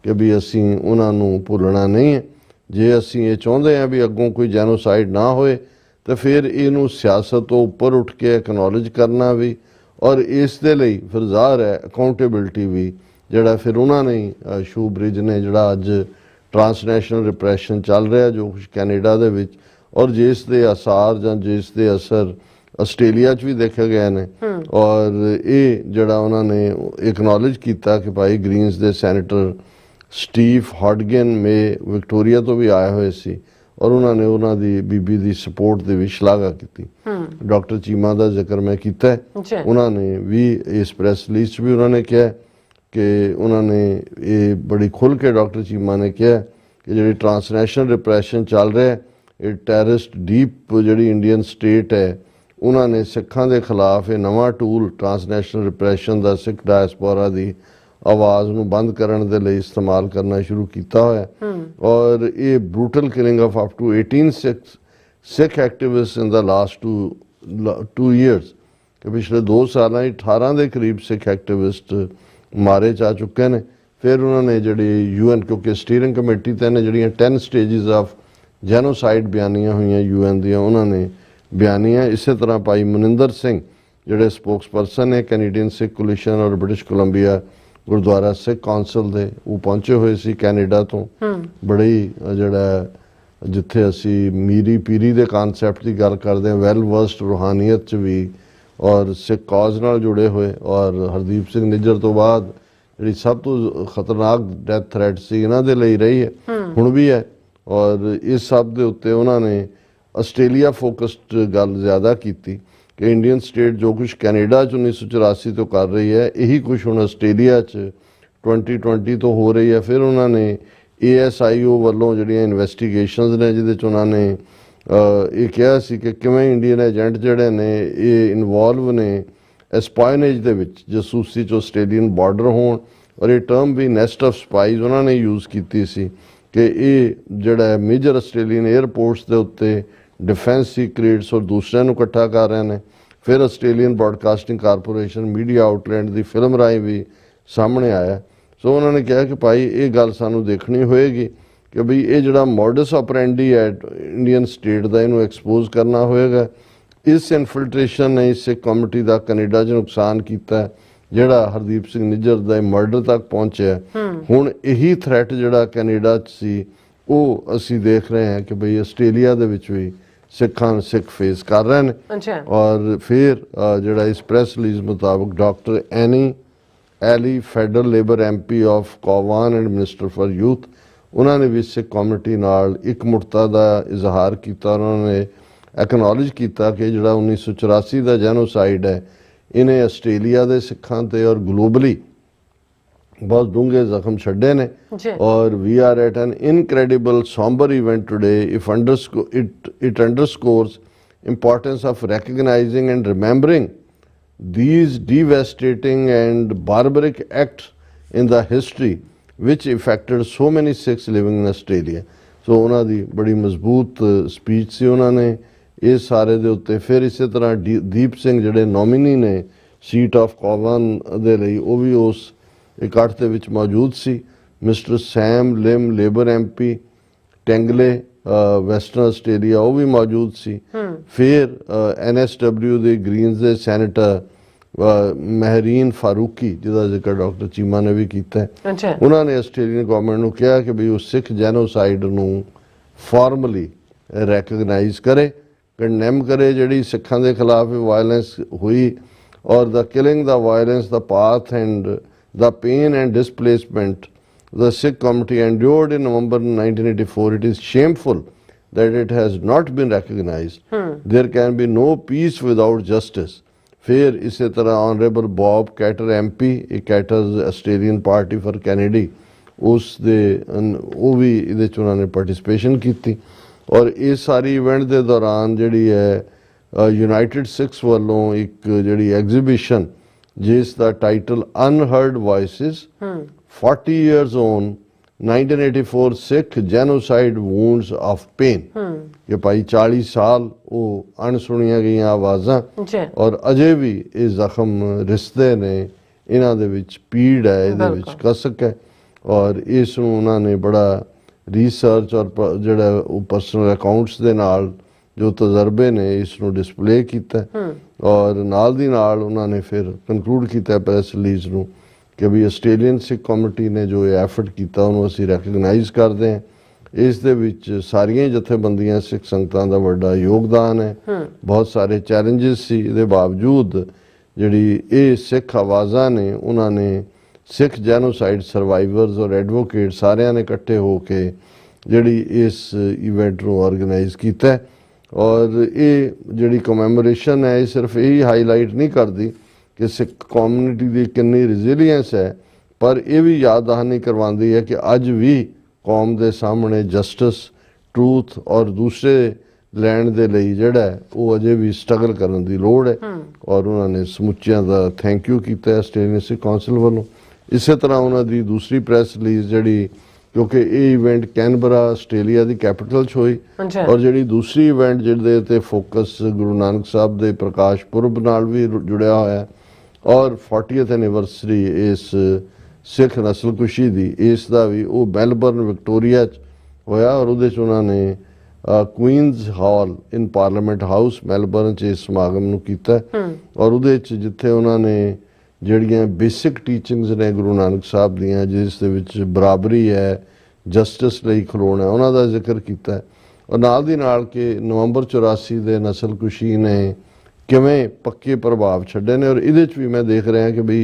ਕਿ ਵੀ ਅਸੀਂ ਉਹਨਾਂ ਨੂੰ ਭੁੱਲਣਾ ਨਹੀਂ ਹੈ। ਜੇ ਅਸੀਂ ਇਹ ਚਾਹੁੰਦੇ ਹਾਂ ਵੀ ਅੱਗੋਂ ਕੋਈ ਜੈਨੋਸਾਈਡ ਨਾ ਹੋਏ ਤਾਂ ਫਿਰ ਇਹਨੂੰ ਸਿਆਸਤ ਤੋਂ ਉੱਪਰ ਉੱਠ ਕੇ ਐਕਨੋਲੇਜ ਕਰਨਾ ਵੀ, ਔਰ ਇਸ ਦੇ ਲਈ ਫਿਰ ਜ਼ਾਹਰ ਹੈ ਅਕਾਊਂਟੇਬਿਲਟੀ ਵੀ, ਜਿਹੜਾ ਫਿਰ ਉਹਨਾਂ ਨੇ ਸ਼ੂਬਰਿਜ ਨੇ ਜਿਹੜਾ ਅੱਜ ਟਰਾਂਸਨੈਸ਼ਨਲ ਰਿਪਰੈਸ਼ਨ ਚੱਲ ਰਿਹਾ ਜੋ ਕੁਛ ਕੈਨੇਡਾ ਦੇ ਵਿੱਚ, ਔਰ ਜਿਸ ਦੇ ਅਸਾਰ ਜਾਂ ਜਿਸ ਦੇ ਅਸਰ ਆਸਟ੍ਰੇਲੀਆ 'ਚ ਵੀ ਦੇਖੇ ਗਏ ਨੇ, ਔਰ ਇਹ ਜਿਹੜਾ ਉਹਨਾਂ ਨੇ ਐਕਨੋਲੇਜ ਕੀਤਾ ਕਿ ਭਾਈ ਗ੍ਰੀਨਸ ਦੇ ਸੈਨੇਟਰ ਸਟੀਵ ਹਾਡਗਨ ਮੇ ਵਿਕਟੋਰੀਆ ਤੋਂ ਵੀ ਆਏ ਹੋਏ ਸੀ, ਔਰ ਉਹਨਾਂ ਨੇ ਉਹਨਾਂ ਦੀ ਬੀਬੀ ਦੀ ਸਪੋਰਟ ਦੇ ਵੀ ਸ਼ਲਾਘਾ ਕੀਤੀ। ਡਾਕਟਰ ਚੀਮਾ ਦਾ ਜ਼ਿਕਰ ਮੈਂ ਕੀਤਾ ਹੈ, ਉਹਨਾਂ ਨੇ ਵੀ ਇਸ ਪ੍ਰੈਸ ਰਿਲੀਜ਼ 'ਚ ਵੀ ਉਹਨਾਂ ਨੇ ਕਿਹਾ ਕਿ ਉਹਨਾਂ ਨੇ ਇਹ ਬੜੀ ਖੁੱਲ੍ਹ ਕੇ ਡਾਕਟਰ ਚੀਮਾ ਨੇ ਕਿਹਾ ਕਿ ਜਿਹੜੀ ਟਰਾਂਸਨੈਸ਼ਨਲ ਰਿਪਰੈਸ਼ਨ ਚੱਲ ਰਿਹਾ ਇਹ ਟੈਰਰਿਸਟ ਡੀਪ ਜਿਹੜੀ ਇੰਡੀਅਨ ਸਟੇਟ ਹੈ, ਉਹਨਾਂ ਨੇ ਸਿੱਖਾਂ ਦੇ ਖਿਲਾਫ ਇਹ ਨਵਾਂ ਟੂਲ ਟਰਾਂਸਨੈਸ਼ਨਲ ਰਿਪਰੈਸ਼ਨ ਦਾ ਸਿੱਖ ਡਾਇਸਪੋਰਾ ਦੀ ਆਵਾਜ਼ ਨੂੰ ਬੰਦ ਕਰਨ ਦੇ ਲਈ ਇਸਤੇਮਾਲ ਕਰਨਾ ਸ਼ੁਰੂ ਕੀਤਾ ਹੋਇਆ। ਔਰ ਇਹ brutal killing of up to 18 Sikh activist in the last 2 years, ਕਿ ਪਿਛਲੇ 2 ਸਾਲਾਂ 18 ਦੇ ਕਰੀਬ ਸਿੱਖ ਐਕਟਿਵਿਸਟ ਮਾਰੇ ਜਾ ਚੁੱਕੇ ਨੇ। ਫਿਰ ਉਹਨਾਂ ਨੇ ਜਿਹੜੀ UN, ਕਿਉਂਕਿ ਸਟੀਅਰਿੰਗ ਕਮੇਟੀ ਤੇ ਨੇ ਜਿਹੜੀਆਂ 10 stages ਆਫ ਜੈਨੋਸਾਈਡ ਬਿਆਨੀਆਂ ਹੋਈਆਂ UN ਦੀਆਂ, ਉਹਨਾਂ ਨੇ ਬਿਆਨੀਆਂ। ਇਸੇ ਤਰ੍ਹਾਂ ਭਾਈ ਮਨਿੰਦਰ ਸਿੰਘ ਜਿਹੜੇ ਸਪੋਕਸਪਰਸਨ ਨੇ ਕੈਨੇਡੀਅਨ ਸਿੱਖ ਕੋਲੀਸ਼ਨ ਔਰ ਬ੍ਰਿਟਿਸ਼ ਕੋਲੰਬੀਆ ਗੁਰਦੁਆਰਾ ਸਿੱਖ ਕੌਂਸਲ ਦੇ, ਉਹ ਪਹੁੰਚੇ ਹੋਏ ਸੀ ਕੈਨੇਡਾ ਤੋਂ। ਬੜੀ ਜਿਹੜਾ ਜਿੱਥੇ ਅਸੀਂ ਮੀਰੀ ਪੀਰੀ ਦੇ ਕਨਸੈਪਟ ਦੀ ਗੱਲ ਕਰਦੇ ਹਾਂ, ਵੈਲ ਵਰਸਡ ਰੂਹਾਨੀਅਤ 'ਚ ਵੀ ਔਰ ਸਿੱਖ ਕਾਜ਼ ਨਾਲ ਜੁੜੇ ਹੋਏ, ਔਰ ਹਰਦੀਪ ਸਿੰਘ ਨਿੱਜਰ ਤੋਂ ਬਾਅਦ ਜਿਹੜੀ ਸਭ ਤੋਂ ਖਤਰਨਾਕ ਡੈਥ ਥ੍ਰੈਟ ਸੀ ਇਹਨਾਂ ਦੇ ਲਈ ਰਹੀ ਹੈ, ਹੁਣ ਵੀ ਹੈ। ਔਰ ਇਸ ਸਭ ਦੇ ਉੱਤੇ ਉਹਨਾਂ ਨੇ ਆਸਟ੍ਰੇਲੀਆ ਫੋਕਸਡ ਗੱਲ ਜ਼ਿਆਦਾ ਕੀਤੀ ਕਿ ਇੰਡੀਅਨ ਸਟੇਟ ਜੋ ਕੁਛ ਕੈਨੇਡਾ 'ਚ 1984 ਤੋਂ ਕਰ ਰਹੀ ਹੈ, ਇਹੀ ਕੁਛ ਹੁਣ ਆਸਟ੍ਰੇਲੀਆ 'ਚ 2020 ਤੋਂ ਹੋ ਰਹੀ ਹੈ। ਫਿਰ ਉਹਨਾਂ ਨੇ ASIO ਵੱਲੋਂ ਜਿਹੜੀਆਂ ਇਨਵੈਸਟੀਗੇਸ਼ਨਸ ਨੇ ਜਿਹਦੇ 'ਚ ਉਹਨਾਂ ਨੇ ਇਹ ਕਿਹਾ ਸੀ ਕਿ ਕਿਵੇਂ ਇੰਡੀਅਨ ਏਜੰਟ ਜਿਹੜੇ ਨੇ ਇਹ ਇਨਵੋਲਵ ਨੇ ਐਸਪਾਇਨੇਜ ਦੇ ਵਿੱਚ, ਜਸੂਸੀ 'ਚ ਆਸਟ੍ਰੇਲੀਅਨ ਬਾਰਡਰ ਹੋਣ, ਔਰ ਇਹ ਟਰਮ ਵੀ ਨੈਸਟ ਆਫ ਸਪਾਈਜ਼ ਉਹਨਾਂ ਨੇ ਯੂਜ਼ ਕੀਤੀ ਸੀ ਕਿ ਇਹ ਜਿਹੜਾ ਮੇਜਰ ਆਸਟ੍ਰੇਲੀਅਨ ਏਅਰਪੋਰਟਸ ਦੇ ਉੱਤੇ ਡਿਫੈਂਸ ਸੀਕ੍ਰੇਟਸ ਔਰ ਦੂਸਰਿਆਂ ਨੂੰ ਇਕੱਠਾ ਕਰ ਰਹੇ ਨੇ। ਫਿਰ Australian broadcasting corporation media outlet ਦੀ ਫਿਲਮ ਰਾਹੀਂ ਵੀ ਸਾਹਮਣੇ ਆਇਆ। ਸੋ ਉਹਨਾਂ ਨੇ ਕਿਹਾ ਕਿ ਭਾਈ ਇਹ ਗੱਲ ਸਾਨੂੰ ਦੇਖਣੀ ਹੋਏਗੀ ਕਿ ਬਈ ਇਹ ਜਿਹੜਾ ਮੋਡਸ ਆਪਰੈਂਡੀ ਹੈ ਇੰਡੀਅਨ ਸਟੇਟ ਦਾ, ਇਹਨੂੰ ਐਕਸਪੋਜ਼ ਕਰਨਾ ਹੋਏਗਾ। ਇਸ ਇਨਫਿਲਟ੍ਰੇਸ਼ਨ ਨੇ ਸਿੱਖ ਕਮਿਊਨਿਟੀ ਦਾ ਕੈਨੇਡਾ 'ਚ ਨੁਕਸਾਨ ਕੀਤਾ, ਜਿਹੜਾ ਹਰਦੀਪ ਸਿੰਘ ਨਿੱਜਰ ਦਾ ਮਰਡਰ ਤੱਕ ਪਹੁੰਚਿਆ। ਹੁਣ ਇਹੀ ਥ੍ਰੈਟ ਜਿਹੜਾ ਕੈਨੇਡਾ 'ਚ ਸੀ ਉਹ ਅਸੀਂ ਦੇਖ ਰਹੇ ਹਾਂ ਕਿ ਬਈ ਆਸਟ੍ਰੇਲੀਆ ਦੇ ਵਿੱਚ ਵੀ ਸਿੱਖ ਫੇਸ ਕਰ ਰਹੇ ਨੇ। ਔਰ ਫਿਰ ਜਿਹੜਾ ਇਸ ਪ੍ਰੈਸ ਰਿਲੀਜ਼ ਮੁਤਾਬਕ doctor Aly federal labour MP of Cowan and minister for youth, ਉਹਨਾਂ ਨੇ ਵੀ ਸਿੱਖ ਕਮਿਊਨਿਟੀ ਨਾਲ ਇਕਮੁੱਠਤਾ ਦਾ ਇਜ਼ਹਾਰ ਕੀਤਾ। ਉਹਨਾਂ ਨੇ ਐਕਨੋਲੇਜ ਕੀਤਾ ਕਿ ਜਿਹੜਾ 1984 ਦਾ ਜੈਨੋਸਾਈਡ ਹੈ, ਇਹਨੇ ਆਸਟ੍ਰੇਲੀਆ ਦੇ ਸਿੱਖਾਂ ਤੇ ਔਰ ਗਲੋਬਲੀ ਬਹੁਤ ਡੂੰਘੇ ਜ਼ਖਮ ਛੱਡੇ ਨੇ। ਔਰ we are at an incredible sombre event today it underscores importance of recognising and remembering these devastating and barbaric acts in the history which affected so many Sikhs living in Australia. So ਉਹਨਾਂ ਦੀ ਬੜੀ ਮਜ਼ਬੂਤ speech ਸੀ ਉਹਨਾਂ ਨੇ ਇਹ ਸਾਰੇ ਦੇ ਉੱਤੇ। ਫਿਰ ਇਸੇ ਤਰ੍ਹਾਂ ਦੀਪ ਸਿੰਘ ਜਿਹੜੇ ਨੋਮੀਨੀ ਨੇ ਸੀਟ ਆਫ ਕੋਵਨ ਦੇ ਲਈ, ਉਹ ਵੀ ਉਸ ਇਕੱਠ ਦੇ ਵਿੱਚ ਮੌਜੂਦ ਸੀ। ਮਿਸਟਰ ਸੈਮ ਲਿਮ ਲੇਬਰ MP ਟੈਂਗਲੇ ਵੈਸਟਰਨ ਆਸਟ੍ਰੇਲੀਆ, ਉਹ ਵੀ ਮੌਜੂਦ ਸੀ। ਫਿਰ NSW ਦੇ ਗ੍ਰੀਨਸ ਦੇ ਸੈਨੇਟਰ ਮਹਿਰੀਨ ਫਾਰੂਕੀ, ਜਿਹਦਾ ਜ਼ਿਕਰ ਡਾਕਟਰ ਚੀਮਾ ਨੇ ਵੀ ਕੀਤਾ, ਉਹਨਾਂ ਨੇ ਆਸਟ੍ਰੇਲੀਅਨ ਗਵਰਨਮੈਂਟ ਨੂੰ ਕਿਹਾ ਕਿ ਵੀ ਉਹ ਸਿੱਖ ਜੈਨੋਸਾਈਡ ਨੂੰ ਫਾਰਮਲੀ ਰੈਕਗਨਾਈਜ਼ करे, कंडेम करे ਜਿਹੜੀ ਸਿੱਖਾਂ ਦੇ ਖਿਲਾਫ ਵਾਇਲੈਂਸ ਹੋਈ ਔਰ the killing the violence the path and the pain and displacement the Sikh committee endured in November 1984. It is shameful that it has not been recognized. There can be no peace without justice. फिर इसी तरह honourable Bob Katter MP, Katter's Australian party for Kennedy, उस दे वो भी इहदे च उन्होंने पार्टिसिपेशन की और इस सारी इवेंट के दौरान जिहड़ी है यूनाइटेड सिक्स वालों एक जिहड़ी एग्जीबिशन जिस दा title unheard voices 40 years on 1984 Sikh genocide wounds of pain, ये भाई 40 साल वो अनसुनिया गई आवाज़ां और अजे भी ये जख्म रिश्ते ने इन्हां दे विच पीड़ है, इहदे विच कसक है और इस उन्होंने बड़ा रिसर्च और जिहड़ा पर्सनल अकाउंट्स दे नाल जो तजर्बे ने इसनूं डिस्पले किया और नाल दी नाल उन्होंने फिर कंक्लूड किया प्रेस रिलीज नूं कि भी आस्ट्रेलियन सिख कमेटी ने जो एफर्ट किया उन्होंने असीं रैकगनाइज करते हैं। इस दे विच सारियां जथेबंदियां सिख संगतां दा वड्डा योगदान है। बहुत सारे चैलेंजिस सी, इहदे बावजूद जिहड़ी ये सिख आवाज़ां ने उन्होंने सिख जैनोसाइड सर्वाइवर्स और एडवोकेट सारियां ने इकट्ठे होके जिहड़ी इस इवेंट नूं ऑर्गेनाइज कीता और ये जिहड़ी कमैमोरेशन है सिर्फ यही हाईलाइट नहीं करती कि सिख कम्यूनिटी की कितनी रिजिलियंस है, पर यह भी याद दहानी करवाती है कि अज भी कौम के सामने जस्टिस ट्रूथ और दूसरे लैंड के लिए जिहड़ा है वो अजे भी स्ट्रगल करने की लोड़ है और उन्होंने समुचिया का थैंक यू किया आस्ट्रेलियन सिख कौंसल वालों। इस तरह उन्होंने दूसरी प्रैस रिलीज जिहड़ी क्योंकि ये इवेंट कैनबरा आस्ट्रेलिया की कैपिटल च हुई और जिहड़ी दूसरी इवेंट जिहदे ते फोकस गुरु नानक साहब के प्रकाश पुरब नाल भी जुड़िया होया और 40th एनिवर्सरी इस सिख नस्लकुशी की इसका भी वो मेलबर्न विक्टोरिया होया और उहदे च उन्होंने Queen's hall in parliament house Melbourne च इस समागम नूं कीता और उहदे च जिथे उन्होंने जिहड़ियां बेसिक टीचिंग्स ने गुरु नानक साहब दियां जिस दे विच बराबरी है जस्टिस लई खलोना है उन्हां दा जिक्र कीता और नाल दी नाल के नवंबर 84 दे नस्लकुशी ने किवें पक्के प्रभाव छड्डे ने और इहदे च भी मैं देख रहा कि बई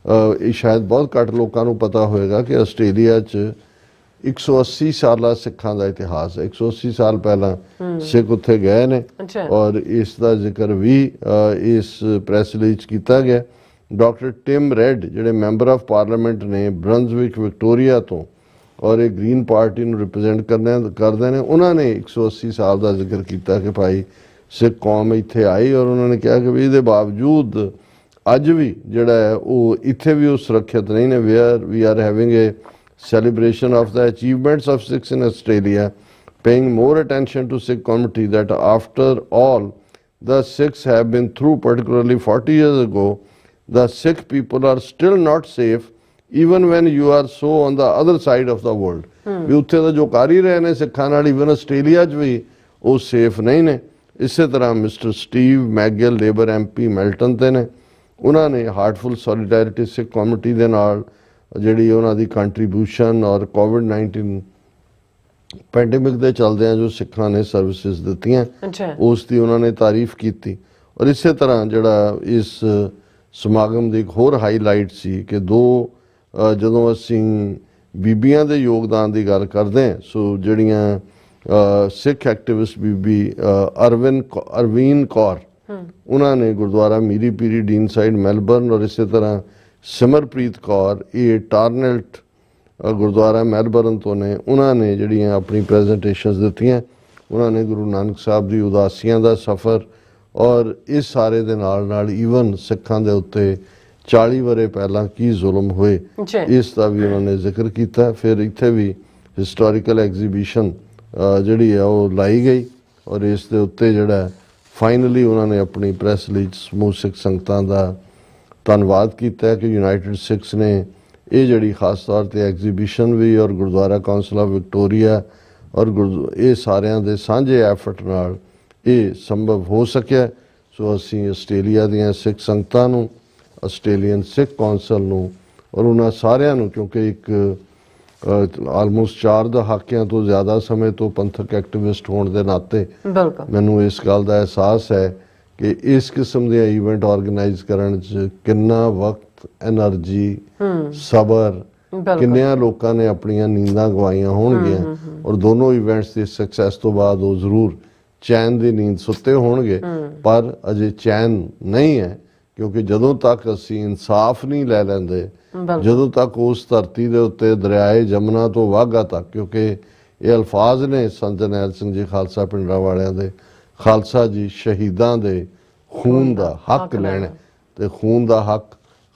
ये शायद बहुत घੱਟ लोगों को पता होएगा कि आस्ट्रेलिया च 180 साल सिखां का इतिहास है। 180 साल पहला सिख उत्थे गए ने और इसका जिक्र भी इस प्रैस रिलीज किया गया। डॉक्टर टिम रेड जिहड़े मैंबर ऑफ पार्लियामेंट ने ब्रंसविक विक्टोरिया तो और एक ग्रीन पार्टी नूं रिप्रजेंट करते हैं उन्होंने 180 साल का जिक्र किया कि भाई सिख कौम इत्थे आई और उन्होंने कहा कि भी इसके बावजूद अज भी जिहड़ा है वो इत्थे भी वो सुरक्षित नहीं ने। We are having a celebration of the achievements of Sikhs in Australia, paying more attention to Sikh community that after all the Sikhs have been through, particularly 40 years ago, the Sikh people are still not safe even when you are so on the other side of the world. भी उत्थे दा जो कर ही रहे ने सिखां नाल even Australia च भी वो सेफ नहीं ने। इस तरह mister Steve McGill labour MP मेल्टन ते ने उन्होंने हार्टफुल सॉलीडैरिटी सिख कम्यूनिटी दे नाल जिहड़ी उन्हां दी कंट्रीब्यूशन और कोविड-19 पैंडेमिक के चलदे जो सिखां ने सर्विसिज दित्तियां उसकी उन्होंने तारीफ की और इस तरह जिहड़ा इस समागम की एक होर हाईलाइट सी कि जदों असीं बीबियां दे योगदान की गल करदे हैं सो जिहड़ियां सिख एक्टिविस्ट बीबी अरवीन कौर उन्होंने गुरुद्वारा मीरी पीरी डीन साइड मेलबर्न और इस तरह सिमरप्रीत कौर ये टारनेल्ट गुरुद्वारा मेलबर्न तो ने उन्होंने जिहड़ियां अपनी प्रेजेंटेशनस दित्तियां उन्होंने गुरु नानक साहब की उदासियां का सफ़र और इस सारे दे नाल ईवन सिखां दे उत्ते 40 वरे पहला की जुल्म हुए इसका भी उन्होंने जिक्र किया। फिर इत्थे भी हिस्टोरिकल एग्जीबिशन जिहड़ी है वो लाई गई और इस दे उत्ते जिहड़ा फाइनली उन्होंने अपनी प्रैस रिलीज समूह सिख संगतां दा धन्नवाद किया कि यूनाइटेड सिक्स ने ये जिहड़ी खास तौर पर एग्जीबिशन भी और गुरुद्वारा काउंसिल ऑफ विक्टोरिया और ये सारियां दे सांझे एफर्ट नाल ये संभव हो सकिया। सो असीं आस्ट्रेलिया दीयां सिख संगतां नूं आस्ट्रेलियन सिख कौंसल नूं और उन्हां सारियां नूं क्योंकि एक ਆਲਮੋਸਟ 4 ਦਹਾਕਿਆਂ ਤੋਂ ਜ਼ਿਆਦਾ ਸਮੇਂ ਤੋਂ ਪੰਥਕ ਐਕਟਿਵਿਸਟ ਹੋਣ ਦੇ ਨਾਤੇ ਬਿਲਕੁਲ ਮੈਨੂੰ ਇਸ ਗੱਲ ਦਾ ਅਹਿਸਾਸ ਹੈ ਕਿ ਇਸ ਕਿਸਮ ਦੇ ਇਵੈਂਟ ਆਰਗੇਨਾਈਜ਼ ਕਰਨ 'ਚ ਕਿੰਨਾ ਵਕਤ, ਐਨਰਜੀ, ਸਬਰ, ਕਿੰਨਿਆਂ ਲੋਕਾਂ ਨੇ ਆਪਣੀਆਂ ਨੀਂਦਾਂ ਗਵਾਈਆਂ ਹੋਣਗੀਆਂ ਔਰ ਦੋਨੋਂ ਇਵੈਂਟਸ ਦੀ ਸਕਸੈਸ ਤੋਂ ਬਾਅਦ ਉਹ ਜ਼ਰੂਰ ਚੈਨ ਦੀ ਨੀਂਦ ਸੁੱਤੇ ਹੋਣਗੇ, ਪਰ ਅਜੇ ਚੈਨ ਨਹੀਂ ਹੈ, ਕਿਉਂਕਿ ਜਦੋਂ ਤੱਕ ਅਸੀਂ ਇਨਸਾਫ ਨਹੀਂ ਲੈ ਲੈਂਦੇ, ਜਦੋਂ ਤੱਕ ਉਸ ਧਰਤੀ ਦੇ ਉੱਤੇ ਦਰਿਆਏ ਜਮਨਾ ਤੋਂ ਵਾਘਾ ਤੱਕ, ਕਿਉਂਕਿ ਇਹ ਅਲਫਾਜ਼ ਨੇ ਸੰਤ ਜਰਨੈਲ ਸਿੰਘ ਜੀ ਖਾਲਸਾ ਪਿੰਡਰਾਂ ਵਾਲਿਆਂ ਦੇ, ਖਾਲਸਾ ਜੀ ਸ਼ਹੀਦਾਂ ਦੇ ਖੂਨ ਦਾ ਹੱਕ ਲੈਣਾ, ਤੇ ਖੂਨ ਦਾ ਹੱਕ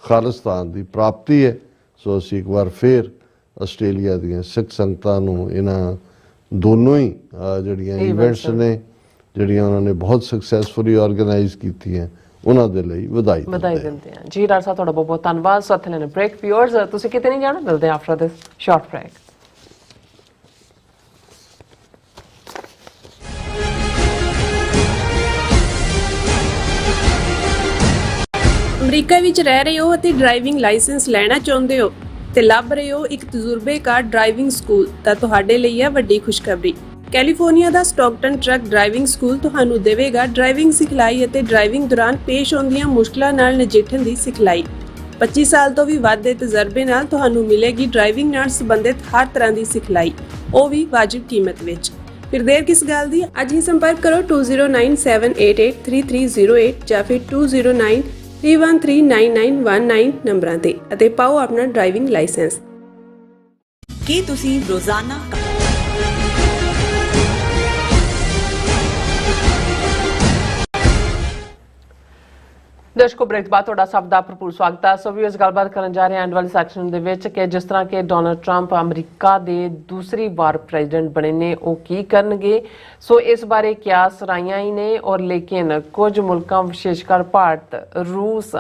ਖਾਲਿਸਤਾਨ ਦੀ ਪ੍ਰਾਪਤੀ ਹੈ। ਸੋ ਅਸੀਂ ਇੱਕ ਵਾਰ ਫਿਰ ਆਸਟ੍ਰੇਲੀਆ ਦੀਆਂ ਸਿੱਖ ਸੰਗਤਾਂ ਨੂੰ ਇਹਨਾਂ ਦੋਨੋਂ ਹੀ ਜਿਹੜੀਆਂ ਇਵੈਂਟਸ ਨੇ, ਜਿਹੜੀਆਂ ਉਹਨਾਂ ਨੇ ਬਹੁਤ ਸਕਸੈਸਫੁਲੀ ਆਰਗੇਨਾਈਜ਼ ਕੀਤੀਆਂ, ਉਹਨਾਂ ਦੇ ਲਈ ਵਧਾਈ ਦਿੰਦੇ ਹਾਂ ਜੀ। ਡਾਕਟਰ ਸਾਹਿਬ ਤੁਹਾਡਾ ਬਹੁਤ ਬਹੁਤ ਧੰਨਵਾਦ। ਸੋ ਇੱਥੇ ਲੈਣੇ ਬ੍ਰੇਕ। ਵਿਊਅਰਸ ਤੁਸੀਂ ਕਿਤੇ ਨਹੀਂ ਜਾਣਾ, ਮਿਲਦੇ after this short break. America ਵਿੱਚ ਰਹਿ ਰਹੇ ਹੋ ਅਤੇ ਡਰਾਈਵਿੰਗ ਲਾਇਸੈਂਸ ਲੈਣਾ ਚਾਹੁੰਦੇ ਹੋ ਤੇ ਲੱਭ ਰਹੇ ਹੋ ਇੱਕ ਤਜਰਬੇਕਾਰ ਡਰਾਈਵਿੰਗ ਸਕੂਲ, ਤਾਂ ਤੁਹਾਡੇ ਲਈ ਹੈ ਵੱਡੀ ਖੁਸ਼ਖਬਰੀ। ਕੈਲੀਫੋਰਨੀਆ ਦਾ ਸਟਾਕਟਨ ਟਰੱਕ ਡਰਾਈਵਿੰਗ ਸਕੂਲ ਤੁਹਾਨੂੰ ਦੇਵੇਗਾ ਡਰਾਈਵਿੰਗ ਸਿਖਲਾਈ ਅਤੇ ਡਰਾਈਵਿੰਗ ਦੌਰਾਨ ਪੇਸ਼ ਆਉਂਦੀਆਂ ਮੁਸ਼ਕਲਾਂ ਨਾਲ ਨਜਿੱਠਣ ਦੀ ਸਿਖਲਾਈ। 25 ਸਾਲ ਤੋਂ ਵੀ ਵੱਧ ਦੇ ਤਜਰਬੇ ਨਾਲ ਤੁਹਾਨੂੰ ਮਿਲੇਗੀ ਡਰਾਈਵਿੰਗ ਨਾਲ ਸੰਬੰਧਿਤ ਹਰ ਤਰ੍ਹਾਂ ਦੀ ਸਿਖਲਾਈ, ਉਹ ਵੀ ਵਾਜਿਬ ਕੀਮਤ ਵਿੱਚ। ਫਿਰ ਦੇਰ ਕਿਸ ਗੱਲ ਦੀ, ਅੱਜ ਹੀ ਸੰਪਰਕ ਕਰੋ 2097883308 ਜਾਂ ਫਿਰ 2093139919 ਨੰਬਰਾਂ ਤੇ ਅਤੇ ਪਾਓ ਆਪਣਾ ਡਰਾਈਵਿੰਗ ਲਾਇਸੈਂਸ। ਕੀ ਤੁਸੀਂ ਰੋਜ਼ਾਨਾ ਦਰਸ਼ਕੋ ਬ੍ਰੇਕ ਬਾਅਦ ਤੁਹਾਡਾ ਸਭ ਦਾ ਭਰਪੂਰ ਸਵਾਗਤ ਹੈ। ਸੋ ਵੀ ਇਸ ਗੱਲਬਾਤ ਕਰਨ ਜਾ ਰਹੇ ਹਾਂ ਐਂਡ ਵਾਲੀ ਸੈਕਸ਼ਨ ਦੇ ਵਿੱਚ ਕਿ ਜਿਸ ਤਰ੍ਹਾਂ ਕਿ ਡੋਨਲਡ ਟਰੰਪ ਅਮਰੀਕਾ ਦੇ ਦੂਸਰੀ ਵਾਰ ਪ੍ਰੈਜ਼ੀਡੈਂਟ ਬਣੇ ਨੇ, ਉਹ ਕੀ ਕਰਨਗੇ। ਸੋ ਇਸ ਬਾਰੇ ਕਿਆਸ ਰਾਈਆਂ ਹੀ ਨੇ, ਔਰ ਲੇਕਿਨ ਕੁਝ ਮੁਲਕਾਂ ਵਿਸ਼ੇਸ਼ਕਰ ਭਾਰਤ, ਰੂਸ,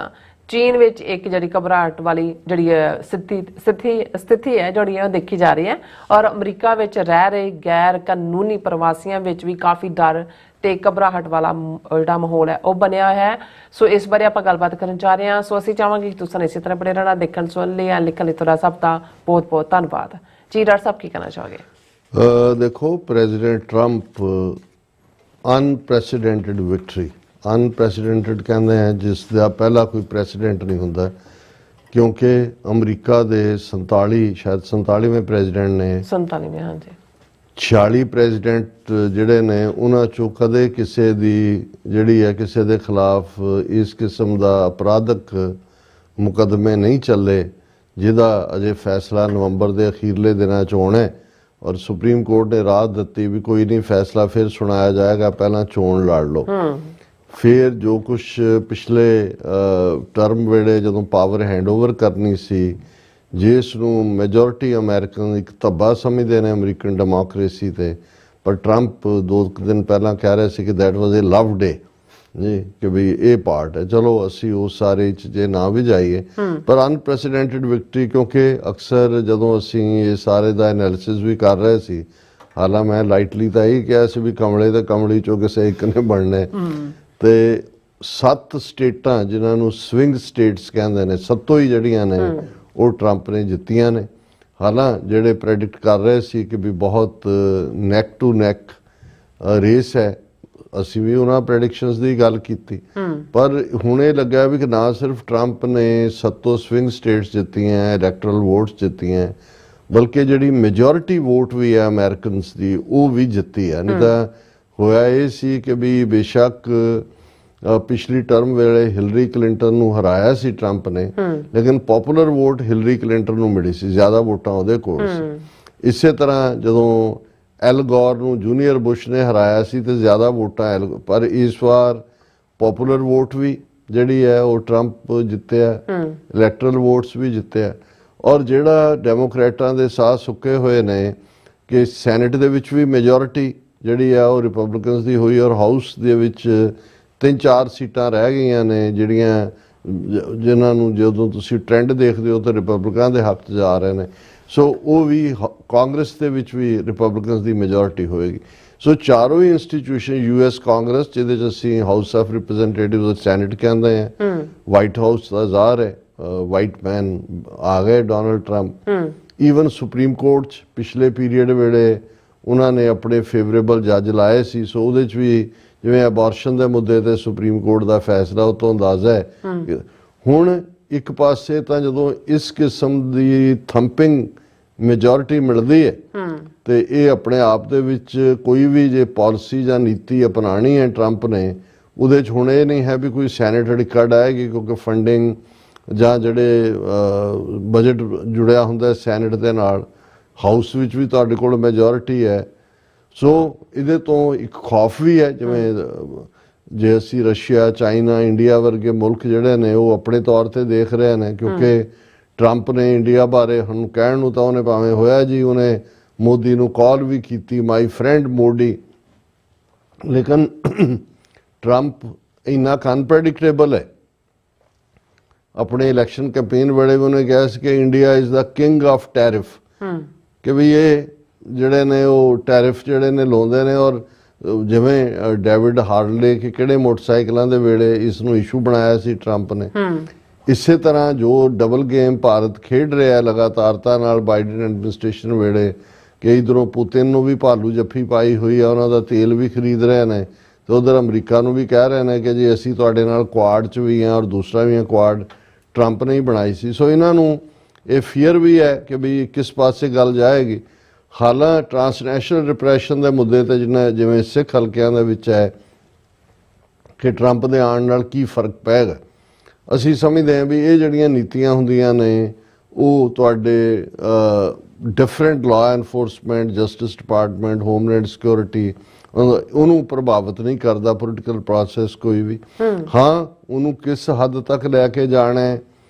ਚੀਨ ਵਿੱਚ ਇੱਕ ਜਿਹੜੀ ਘਬਰਾਹਟ ਵਾਲੀ ਜਿਹੜੀ ਸਥਿਤੀ ਹੈ ਜਿਹੜੀ ਉਹ ਦੇਖੀ ਜਾ ਰਹੀ ਹੈ, ਔਰ ਅਮਰੀਕਾ ਵਿੱਚ ਰਹਿ ਰਹੇ ਗੈਰ ਕਾਨੂੰਨੀ ਪ੍ਰਵਾਸੀਆਂ ਵਿੱਚ ਵੀ ਕਾਫੀ ਡਰ ਤੇ ਘਬਰਾਹਟ ਵਾਲਾ ਜਿਹੜਾ ਮਾਹੌਲ ਹੈ ਉਹ ਬਣਿਆ ਹੋਇਆ ਹੈ। ਸੋ ਇਸ ਬਾਰੇ ਆਪਾਂ ਗੱਲਬਾਤ ਕਰਨ ਜਾ ਰਹੇ ਹਾਂ। ਸੋ ਅਸੀਂ ਚਾਹਾਂਗੇ ਕਿ ਤੁਸੀਂ ਇਸੇ ਤਰ੍ਹਾਂ ਬਣੇ ਰਹਿਣਾ, ਦੇਖਣ ਸੁਣਨ ਲਈ, ਲਿਖਣ ਲਈ ਤੁਹਾਡਾ ਸਭ ਦਾ ਬਹੁਤ ਬਹੁਤ ਧੰਨਵਾਦ ਜੀ। ਡਾਕਟਰ ਸਾਹਿਬ ਕੀ ਕਹਿਣਾ ਚਾਹੋਗੇ? ਦੇਖੋ, president Trump unprecedented victory, unprecedented ਕਹਿੰਦੇ ਆ ਜਿਸ ਦਾ ਪਹਿਲਾਂ ਕੋਈ ਪ੍ਰੈਸੀਡੈਂਟ ਨਹੀਂ ਹੁੰਦਾ, ਕਿਉਂਕਿ ਅਮਰੀਕਾ ਦੇ 47ਵੇਂ ਪ੍ਰੈਜ਼ੀਡੈਂਟ ਨੇ, 47 ਹਾਂਜੀ, 46 ਪ੍ਰੈਜ਼ੀਡੈਂਟ ਜਿਹੜੇ ਨੇ ਉਹਨਾਂ ਚੋਂ ਕਦੇ ਕਿਸੇ ਦੀ ਜਿਹੜੀ ਹੈ ਕਿਸੇ ਦੇ ਖਿਲਾਫ ਇਸ ਕਿਸਮ ਦਾ ਅਪਰਾਧਕ ਮੁਕੱਦਮੇ ਨਹੀਂ ਚੱਲੇ ਜਿਹਦਾ ਅਜੇ ਫੈਸਲਾ ਨਵੰਬਰ ਦੇ ਅਖੀਰਲੇ ਦਿਨਾਂ 'ਚ ਹੋਣਾ ਹੈ। ਔਰ ਸੁਪਰੀਮ ਕੋਰਟ ਨੇ ਰਾਹਤ ਦਿੱਤੀ ਵੀ ਕੋਈ ਨਹੀਂ, ਫੈਸਲਾ ਫਿਰ ਸੁਣਾਇਆ ਜਾਏਗਾ, ਪਹਿਲਾਂ ਚੋਣ ਲੜ ਲਓ। ਫਿਰ ਜੋ ਕੁਛ ਪਿਛਲੇ ਟਰਮ ਵੇਲੇ ਜਦੋਂ ਪਾਵਰ ਹੈਂਡਓਵਰ ਕਰਨੀ ਸੀ, ਜਿਸ ਨੂੰ ਮੈਜੋਰਿਟੀ ਅਮਰੀਕਨ ਇੱਕ ਧੱਬਾ ਸਮਝਦੇ ਨੇ ਅਮਰੀਕਨ ਡੈਮੋਕ੍ਰੇਸੀ ਤੇ, ਪਰ ਟਰੰਪ 2 ਦਿਨ ਪਹਿਲਾਂ ਕਹਿ ਰਹੇ ਸੀ ਕਿ ਦੈਟ ਵਾਜ਼ ਏ ਲਵ ਡੇ ਜੀ, ਕਿ ਵੀ ਇਹ ਪਾਰਟ ਹੈ। ਚਲੋ ਅਸੀਂ ਉਸ ਸਾਰੇ 'ਚ ਜੇ ਨਾ ਵੀ ਜਾਈਏ, ਪਰ ਅਨਪ੍ਰੈਸੀਡੈਂਟਡ ਵਿਕਟਰੀ, ਕਿਉਂਕਿ ਅਕਸਰ ਜਦੋਂ ਅਸੀਂ ਇਹ ਸਾਰੇ ਦਾ ਐਨਾਲਿਸਿਸ ਵੀ ਕਰ ਰਹੇ ਸੀ, ਹਾਲਾਂ ਮੈਂ ਲਾਈਟਲੀ ਤਾਂ ਇਹ ਕਿਹਾ ਸੀ ਵੀ ਕਮਲੇ ਤੇ ਕਮਲੀ ਚੋਂ ਕਿਸੇ ਇੱਕ ਨੇ ਬਣਨਾ, ਤੇ 7 ਸਟੇਟਾਂ ਜਿਨ੍ਹਾਂ ਨੂੰ ਸਵਿੰਗ ਸਟੇਟਸ ਕਹਿੰਦੇ ਨੇ, 7 ਹੀ ਜਿਹੜੀਆਂ ਨੇ ਉਹ ਟਰੰਪ ਨੇ ਜਿੱਤੀਆਂ ਨੇ। ਹਾਲਾਂ ਜਿਹੜੇ ਪ੍ਰੈਡਿਕਟ ਕਰ ਰਹੇ ਸੀ ਕਿ ਵੀ ਬਹੁਤ ਨੈਕ ਟੂ ਨੈਕ ਰੇਸ ਹੈ, ਅਸੀਂ ਵੀ ਉਹਨਾਂ ਪ੍ਰੈਡਿਕਸ਼ਨਸ ਦੀ ਗੱਲ ਕੀਤੀ, ਪਰ ਹੁਣ ਇਹ ਲੱਗਾ ਵੀ ਕਿ ਨਾ ਸਿਰਫ ਟਰੰਪ ਨੇ 7 ਸਵਿੰਗ ਸਟੇਟਸ ਜਿੱਤੀਆਂ, ਇਲੈਕਟਰਲ ਵੋਟਸ ਜਿੱਤੀਆਂ, ਬਲਕਿ ਜਿਹੜੀ ਮੈਜੋਰਿਟੀ ਵੋਟ ਵੀ ਹੈ ਅਮਰੀਕਨਸ ਦੀ ਉਹ ਵੀ ਜਿੱਤੀ ਹੈ। ਨਹੀਂ ਤਾਂ ਹੋਇਆ ਇਹ ਸੀ ਕਿ ਵੀ ਬੇਸ਼ੱਕ ਪਿਛਲੀ ਟਰਮ ਵੇਲੇ ਹਿਲਰੀ ਕਲਿੰਟਨ ਨੂੰ ਹਰਾਇਆ ਸੀ ਟਰੰਪ ਨੇ, ਲੇਕਿਨ ਪਪੂਲਰ ਵੋਟ ਹਿਲਰੀ ਕਲਿੰਟਨ ਨੂੰ ਮਿਲੀ ਸੀ, ਜ਼ਿਆਦਾ ਵੋਟਾਂ ਉਹਦੇ ਕੋਲ ਸੀ। ਇਸੇ ਤਰ੍ਹਾਂ ਜਦੋਂ ਐਲ ਗੌਰ ਨੂੰ ਜੂਨੀਅਰ ਬੁਸ਼ ਨੇ ਹਰਾਇਆ ਸੀ ਤੇ ਜ਼ਿਆਦਾ ਵੋਟਾਂ ਪਰ ਇਸ ਵਾਰ ਪਪੂਲਰ ਵੋਟ ਵੀ ਜਿਹੜੀ ਹੈ ਉਹ ਟਰੰਪ ਜਿੱਤਿਆ, ਇਲੈਕਟਰਲ ਵੋਟਸ ਵੀ ਜਿੱਤਿਆ, ਔਰ ਜਿਹੜਾ ਡੈਮੋਕ੍ਰੇਟਾਂ ਦੇ ਸਾਹ ਸੁੱਕੇ ਹੋਏ ਨੇ ਕਿ ਸੈਨੇਟ ਦੇ ਵਿੱਚ ਵੀ ਮੈਜੋਰਿਟੀ ਜਿਹੜੀ ਆ ਉਹ ਰਿਪਬਲਿਕਨਸ ਦੀ ਹੋਈ, ਔਰ ਹਾਊਸ ਦੇ ਵਿੱਚ 3-4 ਸੀਟਾਂ ਰਹਿ ਗਈਆਂ ਨੇ ਜਿਹੜੀਆਂ ਜਿਨ੍ਹਾਂ ਨੂੰ ਜਦੋਂ ਤੁਸੀਂ ਟ੍ਰੈਂਡ ਦੇਖਦੇ ਹੋ ਤਾਂ ਰਿਪਬਲਿਕਨ ਦੇ ਹੱਕ 'ਚ ਜਾ ਰਹੇ ਨੇ। ਸੋ ਉਹ ਵੀ ਕਾਂਗਰਸ ਦੇ ਵਿੱਚ ਵੀ ਰਿਪਬਲਿਕਨਸ ਦੀ ਮੈਜੋਰਿਟੀ ਹੋਏਗੀ। ਸੋ ਚਾਰੋਂ ਹੀ ਇੰਸਟੀਟਿਊਸ਼ਨ, US ਕਾਂਗਰਸ ਜਿਹਦੇ 'ਚ ਅਸੀਂ ਹਾਊਸ ਆਫ ਰਿਪਰੈਜ਼ੈਂਟੇਟਿਵਸ ਸੈਨੇਟ ਕਹਿੰਦੇ ਹਾਂ, ਵਾਈਟ ਹਾਊਸ ਦਾ ਜ਼ਾਹਰ ਹੈ, ਵਾਈਟ ਮੈਨ ਆ ਗਏ Donald Trump, even supreme court 'ਚ ਪਿਛਲੇ ਪੀਰੀਅਡ ਵੇਲੇ ਉਹਨਾਂ ਨੇ ਆਪਣੇ ਫੇਵਰੇਬਲ ਜੱਜ ਲਾਏ ਸੀ। ਸੋ ਉਹਦੇ 'ਚ ਵੀ ਜਿਵੇਂ ਅਬੋਰਸ਼ਨ ਦੇ ਮੁੱਦੇ ਤੇ ਸੁਪਰੀਮ ਕੋਰਟ ਦਾ ਫੈਸਲਾ, ਉਹ ਤੋਂ ਅੰਦਾਜ਼ਾ ਹੈ ਕਿ ਹੁਣ ਇੱਕ ਪਾਸੇ ਤਾਂ ਜਦੋਂ ਇਸ ਕਿਸਮ ਦੀ ਥੰਪਿੰਗ ਮੈਜੋਰਿਟੀ ਮਿਲਦੀ ਹੈ ਤੇ ਇਹ ਆਪਣੇ ਆਪ ਦੇ ਵਿੱਚ ਕੋਈ ਵੀ ਜੇ ਪਾਲਿਸੀ ਜਾਂ ਨੀਤੀ ਅਪਣਾਣੀ ਹੈ ਟਰੰਪ ਨੇ, ਉਹਦੇ 'ਚ ਹੁਣ ਇਹ ਨਹੀਂ ਹੈ ਵੀ ਕੋਈ ਸੈਨੇਟ ਅੜਿੱਕਾ ਡਾਏਗੀ, ਕਿਉਂਕਿ ਫੰਡਿੰਗ ਜਾਂ ਜਿਹੜੇ ਬਜਟ ਜੁੜਿਆ ਹੁੰਦਾ ਸੈਨੇਟ ਦੇ ਨਾਲ, ਹਾਊਸ ਵਿੱਚ ਵੀ ਤੁਹਾਡੇ ਕੋਲ ਮੈਜੋਰਿਟੀ ਹੈ। ਸੋ ਇਹਦੇ ਤੋਂ ਇੱਕ ਖੌਫ ਵੀ ਹੈ, ਜਿਵੇਂ ਜੇ ਅਸੀਂ ਰਸ਼ੀਆ, ਚਾਈਨਾ, ਇੰਡੀਆ ਵਰਗੇ ਮੁਲਕ ਜਿਹੜੇ ਨੇ ਉਹ ਆਪਣੇ ਤੌਰ ਤੇ ਦੇਖ ਰਹੇ ਨੇ, ਕਿਉਂਕਿ ਟਰੰਪ ਨੇ ਇੰਡੀਆ ਬਾਰੇ ਹੁਣ ਕਹਿਣ ਨੂੰ ਤਾਂ ਉਹਨੇ ਭਾਵੇਂ ਹੋਇਆ ਜੀ, ਉਹਨੇ ਮੋਦੀ ਨੂੰ ਕਾਲ ਵੀ ਕੀਤੀ, ਮਾਈ ਫਰੈਂਡ ਮੋਦੀ, ਲੇਕਿਨ ਟਰੰਪ ਇੰਨਾ ਅਨਪ੍ਰੈਡਿਕਟੇਬਲ ਹੈ। ਆਪਣੇ ਇਲੈਕਸ਼ਨ ਕੈਂਪੇਨ ਵੇਲੇ ਵੀ ਉਹਨੇ ਕਿਹਾ ਸੀ ਕਿ India is the king of tariff, ਕਿ ਵੀ ਇਹ ਜਿਹੜੇ ਨੇ ਉਹ ਟੈਰਿਫ ਜਿਹੜੇ ਨੇ ਲਾਉਂਦੇ ਨੇ। ਔਰ ਜਿਵੇਂ ਡੇਵਿਡ ਹਾਰਲੇ ਕਿ ਕਿਹੜੇ ਮੋਟਰਸਾਈਕਲਾਂ ਦੇ ਵੇਲੇ ਇਸ ਨੂੰ ਇਸ਼ੂ ਬਣਾਇਆ ਸੀ ਟਰੰਪ ਨੇ, ਇਸੇ ਤਰ੍ਹਾਂ ਜੋ ਡਬਲ ਗੇਮ ਭਾਰਤ ਖੇਡ ਰਿਹਾ ਲਗਾਤਾਰਤਾ ਨਾਲ ਬਾਈਡਨ ਐਡਮਿਨਿਸਟ੍ਰੇਸ਼ਨ ਵੇਲੇ, ਕਿ ਇੱਧਰੋਂ ਪੁਤਿਨ ਨੂੰ ਵੀ ਭਾਲੂ ਜੱਫੀ ਪਾਈ ਹੋਈ ਆ, ਉਹਨਾਂ ਦਾ ਤੇਲ ਵੀ ਖਰੀਦ ਰਹੇ ਨੇ, ਤੇ ਉਧਰ ਅਮਰੀਕਾ ਨੂੰ ਵੀ ਕਹਿ ਰਹੇ ਨੇ ਕਿ ਜੀ ਅਸੀਂ ਤੁਹਾਡੇ ਨਾਲ ਕੁਆਡ 'ਚ ਵੀ ਹਾਂ, ਔਰ ਦੂਸਰਾ ਵੀ ਕੁਆਡ ਟਰੰਪ ਨੇ ਹੀ ਬਣਾਈ ਸੀ। ਸੋ ਇਹਨਾਂ ਨੂੰ ਇਹ ਫੀਅਰ ਵੀ ਹੈ ਕਿ ਵੀ ਕਿਸ ਪਾਸੇ ਗੱਲ ਜਾਏਗੀ। ਹਾਲਾਂ ਟਰਾਂਸਨੈਸ਼ਨਲ ਰਿਪਰੈਸ਼ਨ ਦੇ ਮੁੱਦੇ ਤੇ ਜਿਵੇਂ ਸਿੱਖ ਹਲਕਿਆਂ ਦੇ ਵਿੱਚ ਹੈ ਕਿ ਟਰੰਪ ਦੇ ਆਉਣ ਨਾਲ ਕੀ ਫਰਕ ਪਏਗਾ, ਅਸੀਂ ਸਮਝਦੇ ਹਾਂ ਵੀ ਇਹ ਜਿਹੜੀਆਂ ਨੀਤੀਆਂ ਹੁੰਦੀਆਂ ਨੇ ਉਹ ਤੁਹਾਡੇ different law enforcement, justice department, homeland security, ਉਹਨੂੰ ਪ੍ਰਭਾਵਿਤ ਨਹੀਂ ਕਰਦਾ ਪੋਲੀਟੀਕਲ ਪ੍ਰੋਸੈਸ ਕੋਈ ਵੀ। ਹਾਂ, ਉਹਨੂੰ ਕਿਸ ਹੱਦ ਤੱਕ ਲੈ ਕੇ ਜਾਣਾ ਹੈ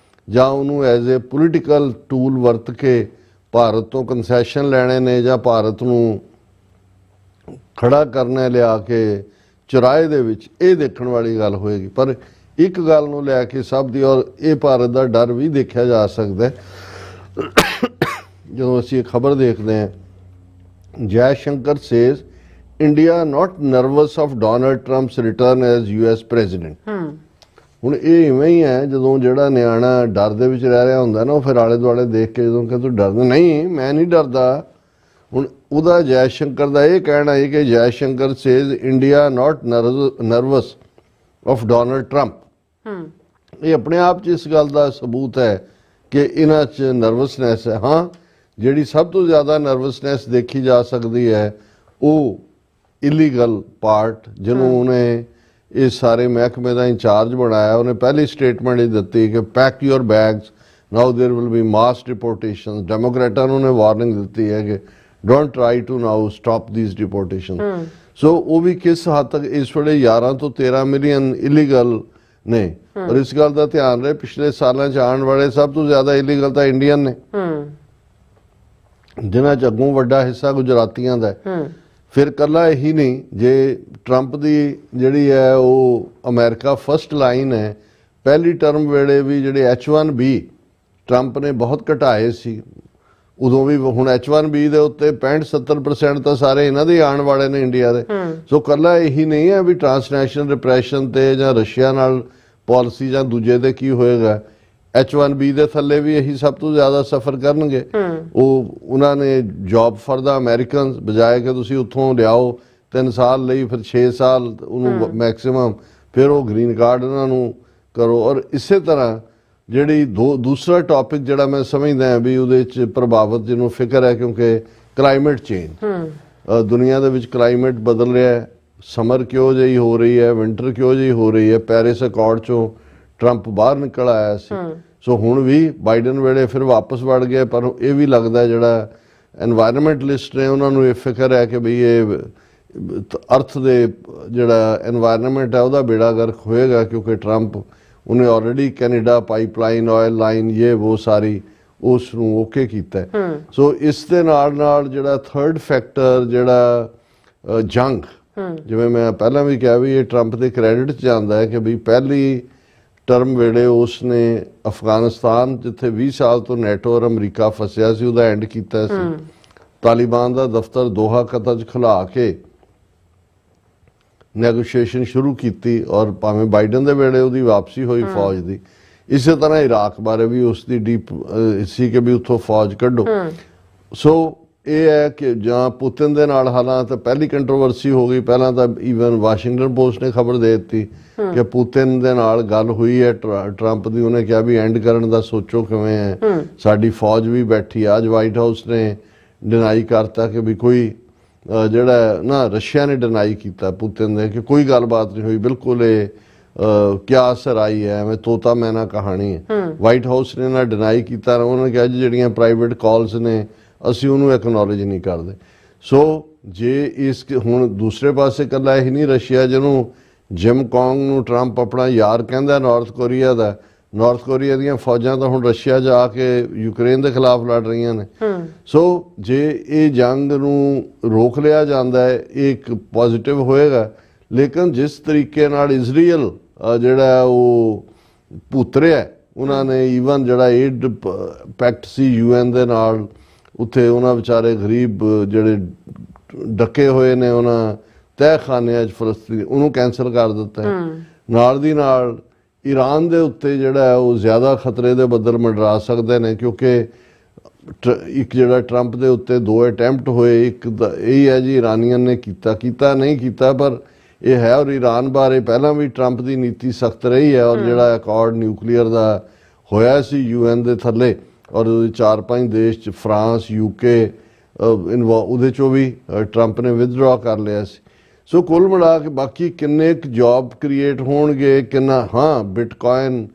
ਜਾਂ ਉਹਨੂੰ ਐਜ਼ ਏ ਪੋਲੀਟੀਕਲ ਟੂਲ ਵਰਤ ਕੇ ਭਾਰਤ ਤੋਂ ਕੰਸੈਸ਼ਨ ਲੈਣੇ ਨੇ ਜਾਂ ਭਾਰਤ ਨੂੰ ਖੜਾ ਕਰਨਾ ਲਿਆ ਕੇ ਚੁਰਾਏ ਦੇ ਵਿੱਚ, ਇਹ ਦੇਖਣ ਵਾਲੀ ਗੱਲ ਹੋਏਗੀ। ਪਰ ਇੱਕ ਗੱਲ ਨੂੰ ਲੈ ਕੇ ਸਭ ਦੀ, ਔਰ ਇਹ ਭਾਰਤ ਦਾ ਡਰ ਵੀ ਦੇਖਿਆ ਜਾ ਸਕਦਾ ਜਦੋਂ ਅਸੀਂ ਇਹ ਖਬਰ ਦੇਖਦੇ ਹਾਂ, Jaishankar says India not nervous of Donald Trump's return as US president. ਹੁਣ ਇਹ ਇਵੇਂ ਹੀ ਹੈ, ਜਦੋਂ ਜਿਹੜਾ ਨਿਆਣਾ ਡਰ ਦੇ ਵਿੱਚ ਰਹਿ ਰਿਹਾ ਹੁੰਦਾ ਨਾ, ਉਹ ਫਿਰ ਆਲੇ ਦੁਆਲੇ ਦੇਖ ਕੇ ਜਦੋਂ ਕਿ ਤੂੰ ਡਰਦਾ ਨਹੀਂ, ਮੈਂ ਨਹੀਂ ਡਰਦਾ। ਹੁਣ ਉਹਦਾ ਜੈ ਸ਼ੰਕਰ ਦਾ ਇਹ ਕਹਿਣਾ ਹੈ ਕਿ Jai Shankar says India not nervous of Donald Trump. ਇਹ ਆਪਣੇ ਆਪ 'ਚ ਇਸ ਗੱਲ ਦਾ ਸਬੂਤ ਹੈ ਕਿ ਇਹਨਾਂ 'ਚ ਨਰਵਸਨੈਸ ਹੈ। ਹਾਂ, ਜਿਹੜੀ ਸਭ ਤੋਂ ਜ਼ਿਆਦਾ ਨਰਵਸਨੈਸ ਦੇਖੀ ਜਾ ਸਕਦੀ ਹੈ ਉਹ ਇਲੀਗਲ ਪਾਰਟ, ਜਿਹਨੂੰ ਉਹਨੇ ਇਹ ਸਾਰੇ ਮਹਿਕਮੇ ਦਾ ਇੰਚਾਰਜ ਬਣਾਇਆ, ਉਹਨੇ ਪਹਿਲੀ ਸਟੇਟਮੈਂਟ ਇਹ ਦਿੱਤੀ ਕਿ pack your bags now there will be mass deportation. ਡੈਮੋਕ੍ਰੇਟਾਂ ਨੂੰ ਉਹਨੇ ਵਾਰਨਿੰਗ ਦਿੱਤੀ ਹੈ ਕਿ don't try to now stop these deportation. So ਉਹ ਵੀ ਕਿਸ ਹੱਦ ਤੱਕ ਇਸ ਵੇਲੇ 11 ਤੋਂ 13 ਮਿਲੀਅਨ ਇਲੀਗਲ ਨੇ। ਔਰ ਇਸ ਗੱਲ ਦਾ ਧਿਆਨ ਰਹੇ, ਪਿਛਲੇ ਸਾਲਾਂ 'ਚ ਆਉਣ ਵਾਲੇ ਸਭ ਤੋਂ ਜ਼ਿਆਦਾ ਇਲੀਗਲ ਤਾਂ ਇੰਡੀਅਨ ਨੇ, ਜਿਨ੍ਹਾਂ 'ਚ ਅੱਗੋਂ ਵੱਡਾ ਹਿੱਸਾ ਗੁਜਰਾਤੀਆਂ ਦਾ ਹੈ। ਫਿਰ ਕੱਲਾ ਇਹੀ ਨਹੀਂ, ਜੇ ਟਰੰਪ ਦੀ ਜਿਹੜੀ ਹੈ ਉਹ ਅਮਰੀਕਾ ਫਸਟ ਲਾਈਨ ਹੈ। ਪਹਿਲੀ ਟਰਮ ਵੇਲੇ ਵੀ ਜਿਹੜੇ H1B ਟਰੰਪ ਨੇ ਬਹੁਤ ਘਟਾਏ ਸੀ, ਉਦੋਂ ਵੀ। ਹੁਣ H1B ਦੇ ਉੱਤੇ 65-70% ਤਾਂ ਸਾਰੇ ਇਹਨਾਂ ਦੇ ਆਉਣ ਵਾਲੇ ਨੇ ਇੰਡੀਆ ਦੇ। ਸੋ ਕੱਲਾ ਇਹੀ ਨਹੀਂ ਹੈ ਵੀ ਟਰਾਂਸਨੈਸ਼ਨਲ ਰਿਪਰੈਸ਼ਨ ਤੇ ਜਾਂ ਰਸ਼ੀਆ ਨਾਲ ਪਾਲਿਸੀ ਜਾਂ ਦੂਜੇ ਦੇ ਕੀ ਹੋਏਗਾ। H1B ਦੇ ਥੱਲੇ ਵੀ ਇਹੀ ਸਭ ਤੋਂ ਜ਼ਿਆਦਾ ਸਫਰ ਕਰਨਗੇ। ਉਹਨਾਂ ਨੇ ਜੌਬ ਫॉर ਦਾ ਅਮਰੀਕਨਸ, ਬਜਾਏ ਕਿ ਤੁਸੀਂ ਉੱਥੋਂ ਲਿਆਓ 3 ਸਾਲ ਲਈ, ਫਿਰ 6 ਸਾਲ ਉਹਨੂੰ ਮੈਕਸਿਮਮ, ਫਿਰ ਉਹ ਗ੍ਰੀਨ ਕਾਰਡ ਉਹਨਾਂ ਨੂੰ ਕਰੋ। ਔਰ ਇਸੇ ਤਰ੍ਹਾਂ ਜਿਹੜੀ ਦੂਸਰਾ ਟੌਪਿਕ ਜਿਹੜਾ ਮੈਂ ਸਮਝਦਾ ਹਾਂ ਵੀ ਉਹਦੇ 'ਚ ਪ੍ਰਭਾਵਿਤ, ਜਿਹਨੂੰ ਫਿਕਰ ਹੈ, ਕਿਉਂਕਿ ਕਲਾਈਮੇਟ ਚੇਂਜ, ਦੁਨੀਆ ਦੇ ਵਿੱਚ ਕਲਾਈਮੇਟ ਬਦਲ ਰਿਹਾ ਹੈ। ਸਮਰ ਕਿਉਂ ਜਿਹੀ ਹੋ ਰਹੀ ਹੈ, ਵਿੰਟਰ ਕਿਉਂ ਜਿਹੀ ਹੋ ਰਹੀ ਹੈ। ਪੈਰਿਸ ਅਕੋਰਡ 'ਚੋਂ ਟਰੰਪ ਬਾਹਰ ਨਿਕਲ ਆਇਆ ਸੀ। ਸੋ ਹੁਣ ਵੀ ਬਾਈਡਨ ਵੇਲੇ ਫਿਰ ਵਾਪਸ ਵੜ ਗਏ। ਪਰ ਇਹ ਵੀ ਲੱਗਦਾ ਜਿਹੜਾ ਐਨਵਾਇਰਨਮੈਂਟਲਿਸਟ ਨੇ ਉਹਨਾਂ ਨੂੰ ਇਹ ਫਿਕਰ ਹੈ ਕਿ ਬਈ ਇਹ ਅਰਥ ਦੇ ਜਿਹੜਾ ਐਨਵਾਇਰਨਮੈਂਟ ਹੈ ਉਹਦਾ ਬੇੜਾ ਗਰਕ ਹੋਏਗਾ, ਕਿਉਂਕਿ ਟਰੰਪ ਉਹਨੇ already Canada pipeline, oil line, ਇਹ ਉਹ ਸਾਰੀ ਉਸ ਨੂੰ ਓਕੇ ਕੀਤਾ। ਸੋ ਇਸ ਦੇ ਨਾਲ ਜਿਹੜਾ ਥਰਡ ਫੈਕਟਰ ਜਿਹੜਾ ਜੰਗ, ਜਿਵੇਂ ਮੈਂ ਪਹਿਲਾਂ ਵੀ ਕਿਹਾ ਵੀ ਇਹ ਟਰੰਪ ਦੇ ਕ੍ਰੈਡਿਟ 'ਚ ਜਾਂਦਾ ਹੈ ਕਿ ਵੀ ਪਹਿਲੀ ਟਰਮ ਵੇਲੇ ਉਸਨੇ ਅਫਗਾਨਿਸਤਾਨ, ਜਿੱਥੇ 20 ਸਾਲ ਤੋਂ ਨੈਟੋ ਔਰ ਅਮਰੀਕਾ ਫਸਿਆ ਸੀ, ਉਹਦਾ ਐਂਡ ਕੀਤਾ ਸੀ। ਤਾਲਿਬਾਨ ਦਾ ਦਫ਼ਤਰ ਦੋਹਾ ਕਤਰ 'ਚ ਖੁਲਾ ਕੇ ਨੈਗੋਸ਼ੀਏਸ਼ਨ ਸ਼ੁਰੂ ਕੀਤੀ, ਔਰ ਭਾਵੇਂ ਬਾਈਡਨ ਦੇ ਵੇਲੇ ਉਹਦੀ ਵਾਪਸੀ ਹੋਈ ਫੌਜ ਦੀ। ਇਸੇ ਤਰ੍ਹਾਂ ਇਰਾਕ ਬਾਰੇ ਵੀ ਉਸ ਦੀ ਡੀਪ ਸੀ ਕਿ ਵੀ ਉੱਥੋਂ ਫੌਜ ਕੱਢੋ। ਸੋ ਇਹ ਹੈ ਕਿ ਜਾਂ ਪੁਤਿਨ ਦੇ ਨਾਲ ਹਾਲਾਂਤ ਪਹਿਲੀ ਕੰਟਰੋਵਰਸੀ ਹੋ ਗਈ, ਪਹਿਲਾਂ ਤਾਂ ਈਵਨ ਵਾਸ਼ਿੰਗਟਨ ਪੋਸਟ ਨੇ ਖਬਰ ਦੇ ਦਿੱਤੀ ਕਿ ਪੁਤਿਨ ਦੇ ਨਾਲ ਗੱਲ ਹੋਈ ਹੈ ਟਰੰਪ ਦੀ, ਉਹਨੇ ਕਿਹਾ ਵੀ ਐਂਡ ਕਰਨ ਦਾ ਸੋਚੋ ਕਿਵੇਂ ਹੈ, ਸਾਡੀ ਫੌਜ ਵੀ ਬੈਠੀ ਆ। ਅੱਜ ਵਾਈਟ ਹਾਊਸ ਨੇ ਡਿਨਾਈ ਕਰਤਾ ਕਿ ਵੀ ਕੋਈ ਜਿਹੜਾ ਨਾ ਰਸ਼ੀਆ ਨੇ ਡਿਨਾਈ ਕੀਤਾ ਪੁਤਿਨ ਦੇ ਕਿ ਕੋਈ ਗੱਲਬਾਤ ਨਹੀਂ ਹੋਈ, ਬਿਲਕੁਲ ਇਹ ਕਿਆ ਅਸਰ ਆਈ ਹੈ, ਐਵੇਂ ਤੋਤਾ ਮੈਨਾ ਕਹਾਣੀ ਹੈ। ਵਾਈਟ ਹਾਊਸ ਨੇ ਨਾ ਡਿਨਾਈ ਕੀਤਾ, ਉਹਨੇ ਕਿਹਾ ਜੀ ਜਿਹੜੀਆਂ ਪ੍ਰਾਈਵੇਟ ਕਾਲਸ ਨੇ ਅਸੀਂ ਉਹਨੂੰ ਐਕਨੋਲੇਜ ਨਹੀਂ ਕਰਦੇ। ਸੋ ਜੇ ਇਸ ਹੁਣ ਦੂਸਰੇ ਪਾਸੇ ਇਕੱਲਾ ਇਹ ਨਹੀਂ ਰਸ਼ੀਆ ਜਿਹਨੂੰ ਜਿਮ ਕੌਂਗ ਨੂੰ ਟਰੰਪ ਆਪਣਾ ਯਾਰ ਕਹਿੰਦਾ ਨਾਰਥ ਕੋਰੀਆ ਦਾ, ਨਾਰਥ ਕੋਰੀਆ ਦੀਆਂ ਫੌਜਾਂ ਤਾਂ ਹੁਣ ਰਸ਼ੀਆ ਜਾ ਕੇ ਯੂਕਰੇਨ ਦੇ ਖਿਲਾਫ ਲੜ ਰਹੀਆਂ ਨੇ। ਸੋ ਜੇ ਇਹ ਜੰਗ ਨੂੰ ਰੋਕ ਲਿਆ ਜਾਂਦਾ ਹੈ ਇਹ ਇੱਕ ਪੋਜ਼ਿਟਿਵ ਹੋਏਗਾ, ਲੇਕਿਨ ਜਿਸ ਤਰੀਕੇ ਨਾਲ ਇਜ਼ਰਾਈਲ ਜਿਹੜਾ ਉਹ ਭੁੱਤਰਿਆ, ਉਹਨਾਂ ਨੇ ਈਵਨ ਜਿਹੜਾ ਏਡ ਪੈਕਟ ਸੀ UN ਦੇ ਨਾਲ, ਉੱਥੇ ਉਹਨਾਂ ਵਿਚਾਰੇ ਗਰੀਬ ਜਿਹੜੇ ਡੱਕੇ ਹੋਏ ਨੇ ਉਹਨਾਂ ਤਹਿਖਾਨਿਆਂ 'ਚ ਫਲਸਤੀਨ, ਉਹਨੂੰ ਕੈਂਸਲ ਕਰ ਦਿੱਤਾ। ਨਾਲ ਦੀ ਨਾਲ ਈਰਾਨ ਦੇ ਉੱਤੇ ਜਿਹੜਾ ਉਹ ਜ਼ਿਆਦਾ ਖਤਰੇ ਦੇ ਬੱਦਲ ਮੰਡਰਾ ਸਕਦੇ ਨੇ, ਕਿਉਂਕਿ ਇੱਕ ਜਿਹੜਾ ਟਰੰਪ ਦੇ ਉੱਤੇ 2 ਅਟੈਂਪਟ ਹੋਏ, ਇੱਕ ਇਹ ਹੈ ਜੀ ਇਰਾਨੀਅਨ ਨੇ ਕੀਤਾ ਨਹੀਂ ਕੀਤਾ, ਪਰ ਇਹ ਹੈ। ਔਰ ਈਰਾਨ ਬਾਰੇ ਪਹਿਲਾਂ ਵੀ ਟਰੰਪ ਦੀ ਨੀਤੀ ਸਖਤ ਰਹੀ ਹੈ, ਔਰ ਜਿਹੜਾ ਅਕਾਰਡ ਨਿਊਕਲੀਅਰ ਦਾ ਹੋਇਆ ਸੀ UN ਦੇ ਥੱਲੇ, ਔਰ 4-5 ਦੇਸ਼ 'ਚ ਫਰਾਂਸ UK ਉਹਦੇ 'ਚੋਂ ਵੀ ਟਰੰਪ ਨੇ ਵਿਦਡਰਾ ਕਰ ਲਿਆ ਸੀ। ਸੋ ਕੁੱਲ ਮਿਲਾ ਕੇ ਬਾਕੀ ਕਿੰਨੇ ਕੁ ਜੌਬ ਕ੍ਰੀਏਟ ਹੋਣਗੇ, ਕਿੰਨਾ ਹਾਂ ਬਿਟਕੋਇਨ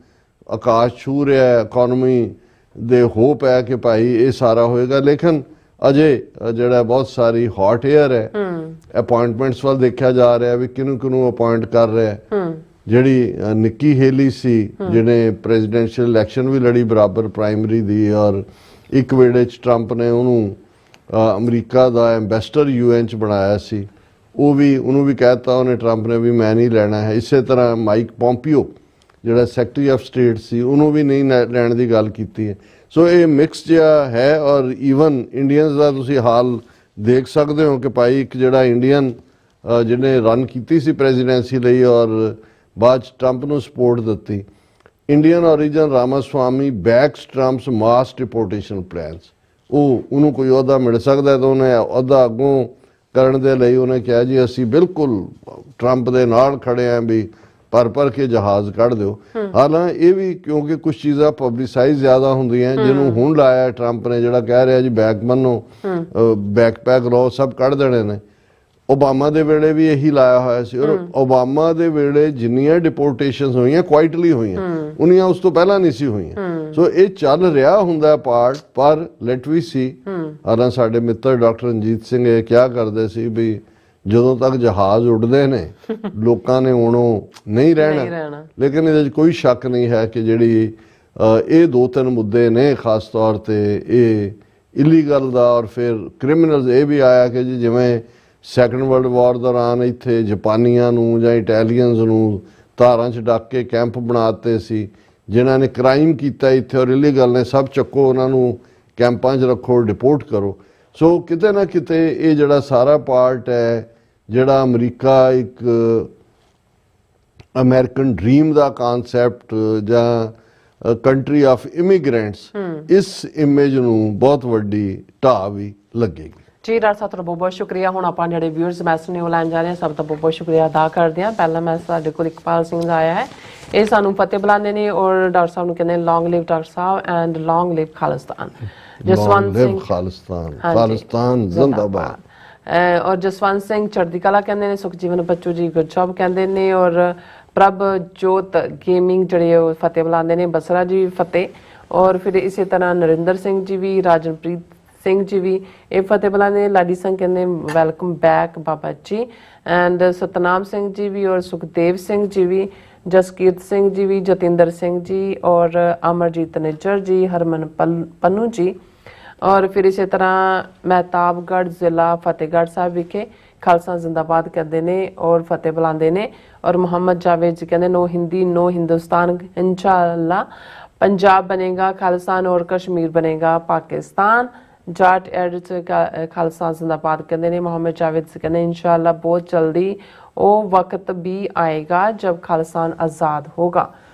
ਆਕਾਸ਼ ਛੂ ਰਿਹਾ, ਇਕੋਨਮੀ ਦੇ ਹੋਪ ਹੈ ਕਿ ਭਾਈ ਇਹ ਸਾਰਾ ਹੋਏਗਾ, ਲੇਕਿਨ ਅਜੇ ਜਿਹੜਾ ਬਹੁਤ ਸਾਰੀ ਹੌਟ ਏਅਰ ਹੈ। ਅਪਾਇੰਟਮੈਂਟਸ ਵੱਲ ਦੇਖਿਆ ਜਾ ਰਿਹਾ ਵੀ ਕਿਹਨੂੰ ਅਪਾਇੰਟ ਕਰ ਰਿਹਾ। ਜਿਹੜੀ ਨਿੱਕੀ ਹੇਲੀ ਸੀ ਜਿਹਨੇ ਪ੍ਰੈਜ਼ੀਡੈਂਸ਼ੀਅਲ ਇਲੈਕਸ਼ਨ ਵੀ ਲੜੀ ਬਰਾਬਰ ਪ੍ਰਾਇਮਰੀ ਦੀ, ਔਰ ਇੱਕ ਵੇਲੇ 'ਚ ਟਰੰਪ ਨੇ ਉਹਨੂੰ ਅਮਰੀਕਾ ਦਾ ਐਂਬੈਸਡਰ UN 'ਚ ਬਣਾਇਆ ਸੀ, ਉਹਨੂੰ ਵੀ ਕਹਿਤਾ ਉਹਨੇ ਟਰੰਪ ਨੇ ਵੀ ਮੈਂ ਨਹੀਂ ਲੈਣਾ ਹੈ। ਇਸੇ ਤਰ੍ਹਾਂ ਮਾਈਕ ਪੋਂਪੀਓ ਜਿਹੜਾ ਸੈਕਟਰੀ ਆਫ ਸਟੇਟ ਸੀ, ਉਹਨੂੰ ਵੀ ਨਹੀਂ ਲੈਣ ਦੀ ਗੱਲ ਕੀਤੀ ਹੈ। ਸੋ ਇਹ ਮਿਕਸ ਜਿਹਾ ਹੈ, ਔਰ ਈਵਨ ਇੰਡੀਅਨਸ ਦਾ ਤੁਸੀਂ ਹਾਲ ਦੇਖ ਸਕਦੇ ਹੋ ਕਿ ਭਾਈ ਇੱਕ ਜਿਹੜਾ ਇੰਡੀਅਨ ਜਿਹਨੇ ਰਨ ਕੀਤੀ ਸੀ ਪ੍ਰੈਜ਼ੀਡੈਂਸੀ ਲਈ ਔਰ ਬਾਅਦ 'ਚ ਟਰੰਪ ਨੂੰ ਸਪੋਰਟ ਦਿੱਤੀ, ਇੰਡੀਅਨ ਔਰੀਜਨ ਰਾਮਾਸਵਾਮੀ ਬੈਕਸ ਟਰੰਪਸ ਮਾਸ ਡਿਪੋਰਟੇਸ਼ਨ ਪਲਾਨਸ। ਉਹਨੂੰ ਕੋਈ ਅਹੁਦਾ ਮਿਲ ਸਕਦਾ ਤਾਂ ਉਹਨੇ ਅਹੁਦਾ ਅੱਗੋਂ ਕਰਨ ਦੇ ਲਈ ਉਹਨੇ ਕਿਹਾ ਜੀ ਅਸੀਂ ਬਿਲਕੁਲ ਟਰੰਪ ਦੇ ਨਾਲ ਖੜੇ ਆਂ ਵੀ ਭਰ ਕੇ ਜਹਾਜ਼ ਕੱਢ ਦਿਓ। ਹਾਲਾਂਕਿ ਇਹ ਵੀ ਕਿਉਂਕਿ ਕੁਝ ਚੀਜ਼ਾਂ ਪਬਲਿਸਾਈਜ਼ ਜ਼ਿਆਦਾ ਹੁੰਦੀਆਂ, ਜਿਹਨੂੰ ਹੁਣ ਲਾਇਆ ਟਰੰਪ ਨੇ, ਜਿਹੜਾ ਕਹਿ ਰਿਹਾ ਜੀ ਬੈਗ ਮੰਨੋ, ਬੈਕਪੈਕ ਲਓ, ਸਭ ਕੱਢ ਦੇਣੇ ਨੇ। ਓਬਾਮਾ ਦੇ ਵੇਲੇ ਵੀ ਇਹੀ ਲਾਇਆ ਹੋਇਆ ਸੀ, ਔਰ ਓਬਾਮਾ ਦੇ ਵੇਲੇ ਜਿੰਨੀਆਂ ਡਿਪੋਰਟੇਸ਼ਨਸ ਹੋਈਆਂ ਕੁਆਇਟਲੀ ਹੋਈਆਂ, ਉਨੀਆਂ ਉਸ ਤੋਂ ਪਹਿਲਾਂ ਨਹੀਂ ਸੀ ਹੋਈਆਂ। ਸੋ ਇਹ ਚੱਲ ਰਿਹਾ ਹੁੰਦਾ ਪਾਰਟ, ਪਰ ਲੈਟ ਵੀ ਸੀ। ਹਾਲਾਂ ਸਾਡੇ ਮਿੱਤਰ ਡਾਕਟਰ ਰਣਜੀਤ ਸਿੰਘ ਇਹ ਕਿਹਾ ਕਰਦੇ ਸੀ ਵੀ ਜਦੋਂ ਤੱਕ ਜਹਾਜ਼ ਉੱਡਦੇ ਨੇ ਲੋਕਾਂ ਨੇ ਉਹਨੂੰ ਨਹੀਂ ਰਹਿਣਾ, ਲੇਕਿਨ ਇਹਦੇ 'ਚ ਕੋਈ ਸ਼ੱਕ ਨਹੀਂ ਹੈ ਕਿ ਜਿਹੜੀ ਇਹ 2-3 ਮੁੱਦੇ ਨੇ ਖਾਸ ਤੌਰ ਤੇ ਇਹ ਇਲੀਗਲ ਦਾ, ਔਰ ਫਿਰ ਕ੍ਰਿਮੀਨਲਸ ਇਹ ਵੀ ਆਇਆ ਕਿ ਜੀ ਜਿਵੇਂ ਸੈਕੰਡ ਵਰਲਡ ਵਾਰ ਦੌਰਾਨ ਇੱਥੇ ਜਾਪਾਨੀਆਂ ਨੂੰ ਜਾਂ ਇਟੈਲੀਅਨਸ ਨੂੰ ਧਾਰਾਂ 'ਚ ਡੱਕ ਕੇ ਕੈਂਪ ਬਣਾਤੇ ਸੀ, ਜਿਨ੍ਹਾਂ ਨੇ ਕ੍ਰਾਈਮ ਕੀਤਾ ਇੱਥੇ ਔਰ ਇਲੀਗਲ ਨੇ, ਸਭ ਚੱਕੋ ਉਹਨਾਂ ਨੂੰ ਕੈਂਪਾਂ 'ਚ ਰੱਖੋ, ਡਿਪੋਰਟ ਕਰੋ। ਸੋ ਕਿਤੇ ਨਾ ਕਿਤੇ ਇਹ ਜਿਹੜਾ ਸਾਰਾ ਪਾਰਟ ਹੈ, ਜਿਹੜਾ ਅਮਰੀਕਾ ਇੱਕ ਅਮਰੀਕਨ ਡ੍ਰੀਮ ਦਾ ਕਾਨਸੈਪਟ ਜਾਂ ਕੰਟਰੀ ਆਫ ਇਮੀਗ੍ਰੈਂਟਸ, ਇਸ ਇਮੇਜ ਨੂੰ ਬਹੁਤ ਵੱਡੀ ਢਾਹ ਵੀ ਲੱਗੇਗੀ। ਜੀ ਡਾਕਟਰ ਸਾਹਿਬ ਤੁਹਾਡਾ ਬਹੁਤ ਬਹੁਤ ਸ਼ੁਕਰੀਆ। ਹੁਣ ਆਪਾਂ ਜਿਹੜੇ ਵਿਊਅਰਸ ਮੈਸੇਜ ਨੇ ਉਹ ਲੈਣ ਜਾ ਰਹੇ ਹਾਂ, ਸਭ ਦਾ ਬਹੁਤ ਬਹੁਤ ਸ਼ੁਕਰੀਆ ਅਦਾ ਕਰਦੇ ਹਾਂ। ਪਹਿਲਾ ਮੈਸੇਜ ਸਾਡੇ ਕੋਲ ਇਕਬਾਲ ਸਿੰਘ ਦਾ ਆਇਆ ਹੈ, ਇਹ ਸਾਨੂੰ ਫਤਿਹ ਬੁਲਾਉਂਦੇ ਨੇ ਔਰ ਡਾਕਟਰ ਸਾਹਿਬ ਨੂੰ ਕਹਿੰਦੇ ਲੌਂਗ ਲਿਵ ਡਾਕਟਰ ਸਾਹਿਬ ਐਂਡ ਲੌਂਗ ਲਿਵ ਖਾਲਿਸਤਾਨ। ਜਸਵੰਤ ਸਿੰਘ ਖਾਲਿਸਤਾਨ ਜ਼ਿੰਦਾਬਾਦ। ਔਰ ਜਸਵੰਤ ਸਿੰਘ ਚੜ੍ਹਦੀ ਕਲਾ ਕਹਿੰਦੇ ਨੇ, ਸੁਖਜੀਵਨ ਬੱਚੂ ਜੀ ਗੁੱਡ ਜੌਬ ਕਹਿੰਦੇ ਨੇ, ਔਰ ਪ੍ਰਭ ਜੋਤ ਗੇਮਿੰਗ ਜਿਹੜੇ ਉਹ ਫਤਿਹ ਬੁਲਾਉਂਦੇ ਨੇ, ਬਸਰਾ ਜੀ ਫਤਿਹ। ਔਰ ਫਿਰ ਇਸੇ ਤਰ੍ਹਾਂ ਨਰਿੰਦਰ ਸਿੰਘ ਜੀ ਵੀ, ਰਾਜਨਪ੍ਰੀਤ ਸਿੰਘ ਜੀ ਵੀ ਇਹ ਫਤਿਹ ਬੁਲਾਉਂਦੇ ਨੇ। ਲਾਡੀ ਸਿੰਘ ਕਹਿੰਦੇ welcome back Baba ji, and Satnam Singh ji ਵੀ, ਔਰ ਸੁਖਦੇਵ ਸਿੰਘ ਜੀ ਵੀ, ਜਸਕੀਰਤ ਸਿੰਘ ਜੀ ਵੀ, ਜਤਿੰਦਰ ਸਿੰਘ ਜੀ, ਔਰ ਅਮਰਜੀਤ ਨਿੱਜਰ ਜੀ, ਹਰਮਨ ਪੰਨੂ ਜੀ। ਔਰ ਫਿਰ ਇਸੇ ਤਰ੍ਹਾਂ ਮਹਿਤਾਬਗੜ੍ਹ ਜ਼ਿਲ੍ਹਾ ਫਤਿਹਗੜ੍ਹ ਸਾਹਿਬ ਵਿਖੇ ਖਾਲਸਾ ਜ਼ਿੰਦਾਬਾਦ ਕਹਿੰਦੇ ਨੇ ਔਰ ਫਤਿਹ ਬੁਲਾਉਂਦੇ ਨੇ। ਔਰ ਮੁਹੰਮਦ ਜਾਵੇਦ ਜੀ ਕਹਿੰਦੇ नो हिंदी नो हिंदुस्तान इंशाअल्लाह, पंजाब बनेगा खालिस्तान और कश्मीर बनेगा पाकिस्तान। जाट एड खालसा जिंदाबाद कहते हैं। मोहम्मद जावेद कहते इंशाअल्लाह बहुत जल्दी वो वक्त भी आएगा जब खालिस्तान आज़ाद होगा।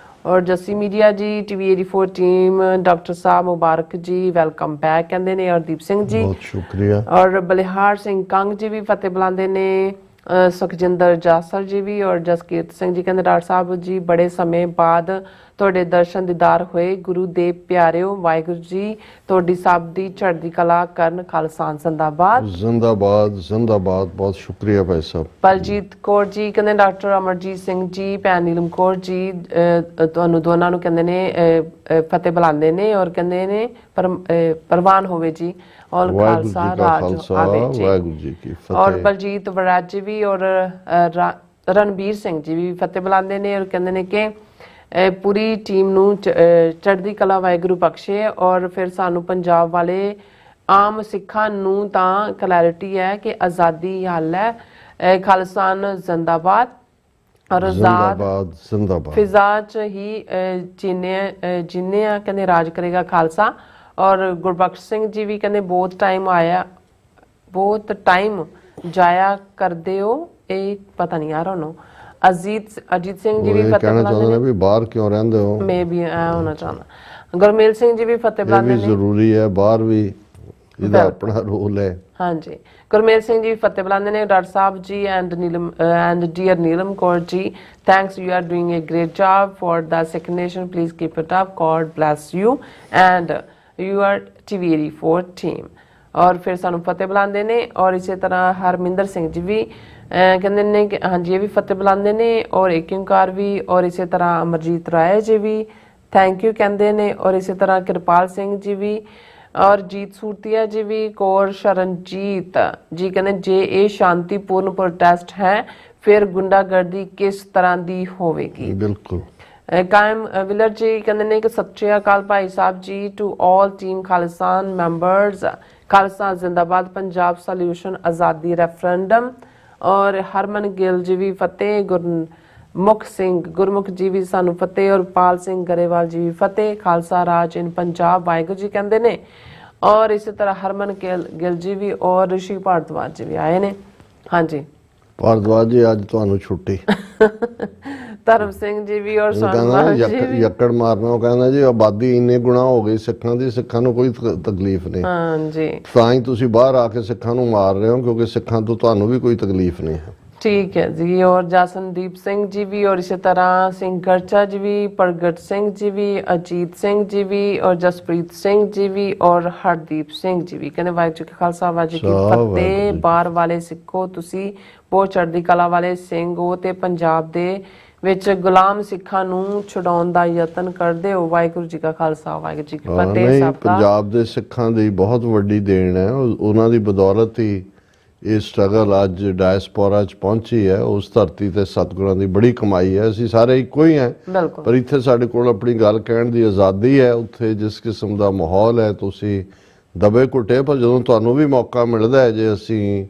और जस्सी मीडिया जी, TV 84 टीम, डॉक्टर साहब मुबारक जी वेलकम बैक कहते ने, और दीप सिंह जी बहुत शुक्रिया। और बलिहार सिंह कंग जी भी फतेह बुलाते ने, सुखजिंदर जासर जी भी, और जसकीरत सिंह जी कहते डॉक्टर साहब जी बड़े समय बाद ਤੁਹਾਡੇ ਦਰਸ਼ਨ ਦੀਦਾਰ ਹੋਏ, ਗੁਰੂ ਦੇ ਪਿਆਰਿਓ ਵਾਹਿਗੁਰੂ ਜੀ ਤੁਹਾਡੀ ਸਭ ਦੀ ਚੜ੍ਹਦੀ ਕਲਾ ਕਰਨ, ਖਾਲਸਾ ਜ਼ਿੰਦਾਬਾਦ ਜ਼ਿੰਦਾਬਾਦ ਜ਼ਿੰਦਾਬਾਦ। ਬਹੁਤ ਸ਼ੁਕਰੀਆ ਭਾਈ ਸਾਹਿਬ। ਬਲਜੀਤ ਕੌਰ ਜੀ ਕਹਿੰਦੇ ਡਾਕਟਰ ਅਮਰਜੀਤ ਸਿੰਘ ਜੀ, ਭੈਣ ਨੀਲਮ ਕੌਰ ਜੀ ਤੁਹਾਨੂੰ ਦੋਨਾਂ ਨੂੰ ਕਹਿੰਦੇ ਨੇ ਫਤਿਹ ਬੁਲਾਉਂਦੇ ਨੇ, ਔਰ ਕਹਿੰਦੇ ਨੇ ਪ੍ਰਵਾਨ ਹੋਵੇ ਜੀ, ਔਰ ਖਾਲਸਾ ਰਾਜ ਆਵੇ ਜੀ, ਵਾਹਿਗੁਰੂ ਜੀ ਕੀ ਫਤਿਹ। ਔਰ ਬਲਜੀਤ ਵੜਾਜ ਜੀ ਵੀ ਔਰ ਰਣਬੀਰ ਸਿੰਘ ਜੀ ਵੀ ਫਤਿਹ ਬੁਲਾਉਂਦੇ ਨੇ, ਔਰ ਕਹਿੰਦੇ ਨੇ ਕਿ ਪੂਰੀ ਟੀਮ ਨੂੰ ਚੜ੍ਹਦੀ ਕਲਾ ਵਾਹਿਗੁਰੂ ਬਖਸ਼ੇ। ਔਰ ਫਿਰ ਸਾਨੂੰ ਪੰਜਾਬ ਵਾਲੇ ਆਮ ਸਿੱਖਾਂ ਨੂੰ ਤਾਂ ਕਲੈਰਿਟੀ ਹੈ ਕਿ ਆਜ਼ਾਦੀ ਹਾਲ ਹੈ, ਖਾਲਸਾਨ ਜ਼ਿੰਦਾਬਾਦ ਔਰ ਆਜ਼ਾਦ ਜ਼ਿੰਦਾਬਾਦ ਫਿਜ਼ਾ ਚ ਹੀ ਜਿੰਨੇ ਆ ਕਹਿੰਦੇ ਰਾਜ ਕਰੇਗਾ ਖਾਲਸਾ। ਔਰ ਗੁਰਬਖਸ਼ ਸਿੰਘ ਜੀ ਵੀ ਕਹਿੰਦੇ ਬਹੁਤ ਟਾਈਮ ਜਾਇਆ ਕਰਦੇ ਹੋ, ਇਹ ਪਤਾ ਨਹੀਂ ਆ ਰਹਾ ਅਜੀਤ ਸਿੰਘ ਜੀ ਵੀ ਫਤਿਹ ਕਹਿਣਾ ਚਾਹੁੰਦੇ ਨੇ ਵੀ ਬਾਹਰ ਕਿਉਂ ਰਹਿੰਦੇ ਹੋ, ਮੈਂ ਵੀ ਹੋਣਾ ਚਾਹੁੰਦਾ। ਗੁਰਮੇਲ ਸਿੰਘ ਜੀ ਵੀ ਫਤਿਹ ਬੁਲਾਉਂਦੇ ਨੇ, ਜ਼ਰੂਰੀ ਹੈ, ਬਾਹਰ ਵੀ ਇਹਦਾ ਆਪਣਾ ਰੋਲ ਹੈ। ਹਾਂਜੀ, ਗੁਰਮੇਲ ਸਿੰਘ ਜੀ ਫਤਿਹ ਬੁਲਾਉਂਦੇ ਨੇ, doctor Sahib ji and dear Neelam Kaur ji, thanks, you are doing a great job for the signature, please keep it up, God bless you and you are TV 84 team. ਔਰ ਫਿਰ ਸਾਨੂੰ ਫਤਿਹ ਬੁਲਾਉਂਦੇ ਨੇ, ਔਰ ਇਸੇ ਤਰ੍ਹਾਂ ਹਰਮਿੰਦਰ ਸਿੰਘ ਜੀ ਵੀ ਕਹਿੰਦੇ ਨੇ ਕਿ ਹਾਂਜੀ ਇਹ ਵੀ ਫਤਿਹ ਬੁਲਾਉਂਦੇ ਨੇ, ਔਰ ਏਕ ਓਂਕਾਰ ਵੀ, ਔਰ ਇਸੇ ਤਰ੍ਹਾਂ ਅਮਰਜੀਤ ਰਾਏ ਜੀ ਵੀ ਥੈਂਕ ਯੂ ਕਹਿੰਦੇ ਨੇ, ਔਰ ਇਸੇ ਤਰ੍ਹਾਂ ਕਿਰਪਾਲ ਸਿੰਘ ਜੀ ਵੀ, ਔਰ ਜੀਤ ਸੂਰਤੀਆ ਜੀ ਵੀ, ਕੌਰ ਸ਼ਰਨਜੀਤ ਜੀ ਕਹਿੰਦੇ ਜੇ ਇਹ ਸ਼ਾਂਤੀਪੂਰਨ ਪ੍ਰੋਟੈਸਟ ਹੈ ਫਿਰ ਗੁੰਡਾਗਰਦੀ ਕਿਸ ਤਰ੍ਹਾਂ ਦੀ ਹੋਵੇਗੀ। ਬਿਲਕੁਲ। ਕਾਇਮ ਵਿਲਰ ਜੀ ਕਹਿੰਦੇ ਨੇ ਕਿ ਸਤਿ ਸ਼੍ਰੀ ਅਕਾਲ ਭਾਈ ਸਾਹਿਬ ਜੀ, to all team Khalistan members, Khalsa ਜ਼ਿੰਦਾਬਾਦ, ਪੰਜਾਬ ਸੋਲਿਊਸ਼ਨ ਆਜ਼ਾਦੀ ਰੈਫਰੈਂਡਮ। ਔਰ ਹਰਮਨ ਗਿੱਲ ਜੀ ਵੀ ਫਤਿਹ, ਗੁਰਮੁਖ ਜੀ ਵੀ ਸਾਨੂੰ ਫਤਿਹ, ਔਰ ਪਾਲ ਸਿੰਘ ਗਰੇਵਾਲ ਜੀ ਵੀ ਫਤਿਹ, ਖਾਲਸਾ ਰਾਜ ਇਨ ਪੰਜਾਬ ਵਾਹਿਗੁਰੂ ਜੀ ਕਹਿੰਦੇ ਨੇ। ਔਰ ਇਸੇ ਤਰ੍ਹਾਂ ਹਰਮਨ ਗਿੱਲ ਜੀ ਵੀ ਔਰ ਰਿਸ਼ੀ ਭਾਰਦਵਾਜ ਜੀ ਵੀ ਆਏ ਨੇ। ਹਾਂਜੀ ਭਾਰਦਵਾਜ ਜੀ ਅੱਜ ਤੁਹਾਨੂੰ ਛੁੱਟੀ। ਧਰਮ ਸਿੰਘ ਜੀ ਵੀ ਔਰ ਸਨਮਾਨ ਜੀ ਵੀ ਯੱਕੜ ਮਾਰਨਾ, ਉਹ ਕਹਿੰਦਾ ਜੀ ਆਬਾਦੀ ਇੰਨੇ ਗੁਣਾ ਹੋ ਗਈ ਸਿੱਖਾਂ ਦੀ, ਸਿੱਖਾਂ ਨੂੰ ਕੋਈ ਤਕਲੀਫ ਨਹੀਂ। ਹਾਂਜੀ, ਤਾਂ ਹੀ ਤੁਸੀਂ ਬਾਹਰ ਆ ਕੇ ਸਿੱਖਾਂ ਨੂੰ ਮਾਰ ਰਹੇ ਹੋ, ਕਿਉਂਕਿ ਸਿੱਖਾਂ ਤੋਂ ਤੁਹਾਨੂੰ ਵੀ ਕੋਈ ਤਕਲੀਫ ਨਹੀਂ ਹੈ। ਠੀਕ ਹੈ ਜੀ। ਔਰ ਜਸਨਦੀਪ ਸਿੰਘ ਜੀ ਵੀ, ਔਰ ਇਸੇ ਤਰ੍ਹਾਂ ਸਿੰਘ ਗਰਚਾ ਜੀ ਵੀ, ਪ੍ਰਗਟ ਸਿੰਘ ਜੀ ਵੀ, ਅਜੀਤ ਸਿੰਘ ਜੀ ਵੀ, ਔਰ ਜਸਪ੍ਰੀਤ ਸਿੰਘ ਜੀ ਵੀ, ਔਰ ਹਰਦੀਪ ਸਿੰਘ ਜੀ ਵੀ ਕਹਿੰਦੇ ਵਾਹਿਗੁਰੂ ਜੀ ਕਾ ਖਾਲਸਾ ਵਾਹਿਗੁਰੂ ਜੀ ਕੀ ਫਤਿਹ। ਬਾਹਰ ਵਾਲੇ ਸਿੱਖੋ, ਤੁਸੀਂ ਬਹੁਤ ਚੜ੍ਹਦੀ ਕਲਾ ਵਾਲੇ ਸਿੰਘ ਹੋ ਤੇ ਪੰਜਾਬ ਦੇ ਵਿੱਚ ਗੁਲਾਮ ਸਿੱਖਾਂ ਨੂੰ ਛੁਡਾਉਣ ਦਾ ਯਤਨ ਕਰਦੇ ਹੋ। ਵਾਹਿਗੁਰੂ ਜੀ ਕਾ ਖਾਲਸਾ ਵਾਹਿਗੁਰੂ ਜੀ ਕੀ ਫਤਿਹ। ਸਭ ਦਾ ਪੰਜਾਬ ਦੇ ਸਿੱਖਾਂ ਦੀ ਬਹੁਤ ਵੱਡੀ ਦੇਣ ਹੈ, ਉਹਨਾਂ ਦੀ ਬਦੌਲਤ ਹੀ ਇਹ ਸਟਰਗਲ ਅੱਜ ਡਾਇਸਪੋਰਾ 'ਚ ਪਹੁੰਚੀ ਹੈ। ਉਸ ਧਰਤੀ ਤੇ ਸਤਿਗੁਰਾਂ ਦੀ ਬੜੀ ਕਮਾਈ ਹੈ। ਅਸੀਂ ਸਾਰੇ ਇੱਕੋ ਹੀ ਹਾਂ, ਪਰ ਇੱਥੇ ਸਾਡੇ ਕੋਲ ਆਪਣੀ ਗੱਲ ਕਹਿਣ ਦੀ ਆਜ਼ਾਦੀ ਹੈ। ਉੱਥੇ ਜਿਸ ਕਿਸਮ ਦਾ ਮਾਹੌਲ ਹੈ, ਤੁਸੀਂ ਦਬੇ ਘੁੱਟੇ, ਪਰ ਜਦੋਂ ਤੁਹਾਨੂੰ ਵੀ ਮੌਕਾ ਮਿਲਦਾ ਹੈ, ਜੇ ਅਸੀਂ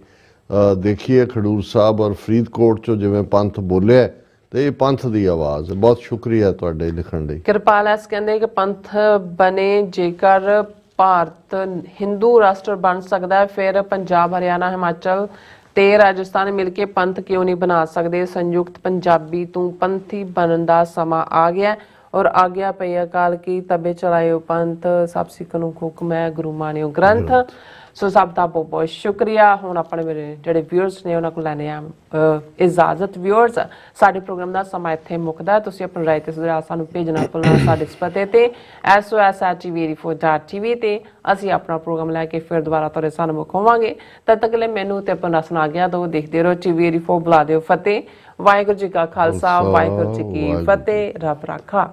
ਦੇਖੀਏ ਖਡੂਰ ਸਾਹਿਬ ਔਰ ਫਰੀਦਕੋਟ 'ਚੋਂ ਜਿਵੇਂ ਪੰਥ ਬੋਲਿਆ, ਤੇ ਇਹ ਪੰਥ ਦੀ ਆਵਾਜ਼। ਬਹੁਤ ਸ਼ੁਕਰੀਆ ਤੁਹਾਡੇ ਲਿਖਣ ਲਈ। ਕਿਰਪਾਲ ਐਸ ਕਹਿੰਦੇ ਕਿ ਪੰਥ ਬਣੇ ਜੇਕਰ ਭਾਰਤ ਹਿੰਦੂ ਰਾਸ਼ਟਰ ਬਣ ਸਕਦਾ ਹੈ, ਫਿਰ ਪੰਜਾਬ, ਹਰਿਆਣਾ, ਹਿਮਾਚਲ ਤੇ ਰਾਜਸਥਾਨ ਮਿਲ ਕੇ ਪੰਥ ਕਿਉਂ ਨਹੀਂ ਬਣਾ ਸਕਦੇ। ਸੰਯੁਕਤ ਪੰਜਾਬੀ ਤੋਂ ਪੰਥੀ ਬਣਨ ਦਾ ਸਮਾਂ ਆ ਗਿਆ, ਔਰ ਆਗਿਆ ਪਈ ਅਕਾਲ ਕੀ ਤਬੇ ਚਲਾਇਓ ਪੰਥ, ਸਭ ਸਿੱਖਾਂ ਨੂੰ ਹੁਕਮ ਹੈ ਗੁਰੂ ਮਾਨਿਓ ਗ੍ਰੰਥ। ਸੋ ਸਭ ਦਾ ਬਹੁਤ ਬਹੁਤ ਸ਼ੁਕਰੀਆ। ਹੁਣ ਆਪਣੇ ਮੇਰੇ ਜਿਹੜੇ ਵਿਊਅਰਸ ਨੇ ਉਹਨਾਂ ਕੋਲ ਲੈਣੇ ਆ ਇਜਾਜ਼ਤ। ਵਿਊਅਰਸ, ਸਾਡੇ ਪ੍ਰੋਗਰਾਮ ਦਾ ਸਮਾਂ ਇੱਥੇ ਮੁੱਕਦਾ। ਤੁਸੀਂ ਆਪਣੀ ਰਾਏ ਤੇ ਸੁਝਾਅ ਸਾਨੂੰ ਭੇਜਣਾ ਭੁੱਲਣਾ ਸਾਡੇ ਇਸ ਪਤੇ ਤੇ sos@tv84.tv ਤੇ ਅਸੀਂ ਆਪਣਾ ਪ੍ਰੋਗਰਾਮ ਲੈ ਕੇ ਫਿਰ ਦੁਬਾਰਾ ਤੁਹਾਡੇ ਸਾਹਮਣੇ ਮੁੱਖ ਹੋਵਾਂਗੇ। ਤਦ ਤੱਕ ਲਈ ਮੈਨੂੰ ਤੇ ਆਪਣਾ ਸੁਣਾ ਗਿਆ ਦੋ ਦੇਖਦੇ ਰਹੋ TV 84 ਬੁਲਾ ਦਿਓ ਫਤਿਹ। ਵਾਹਿਗੁਰੂ ਜੀ ਕਾ ਖਾਲਸਾ, ਵਾਹਿਗੁਰੂ ਜੀ ਕੀ ਫਤਿਹ। ਰੱਬ ਰਾਖਾ।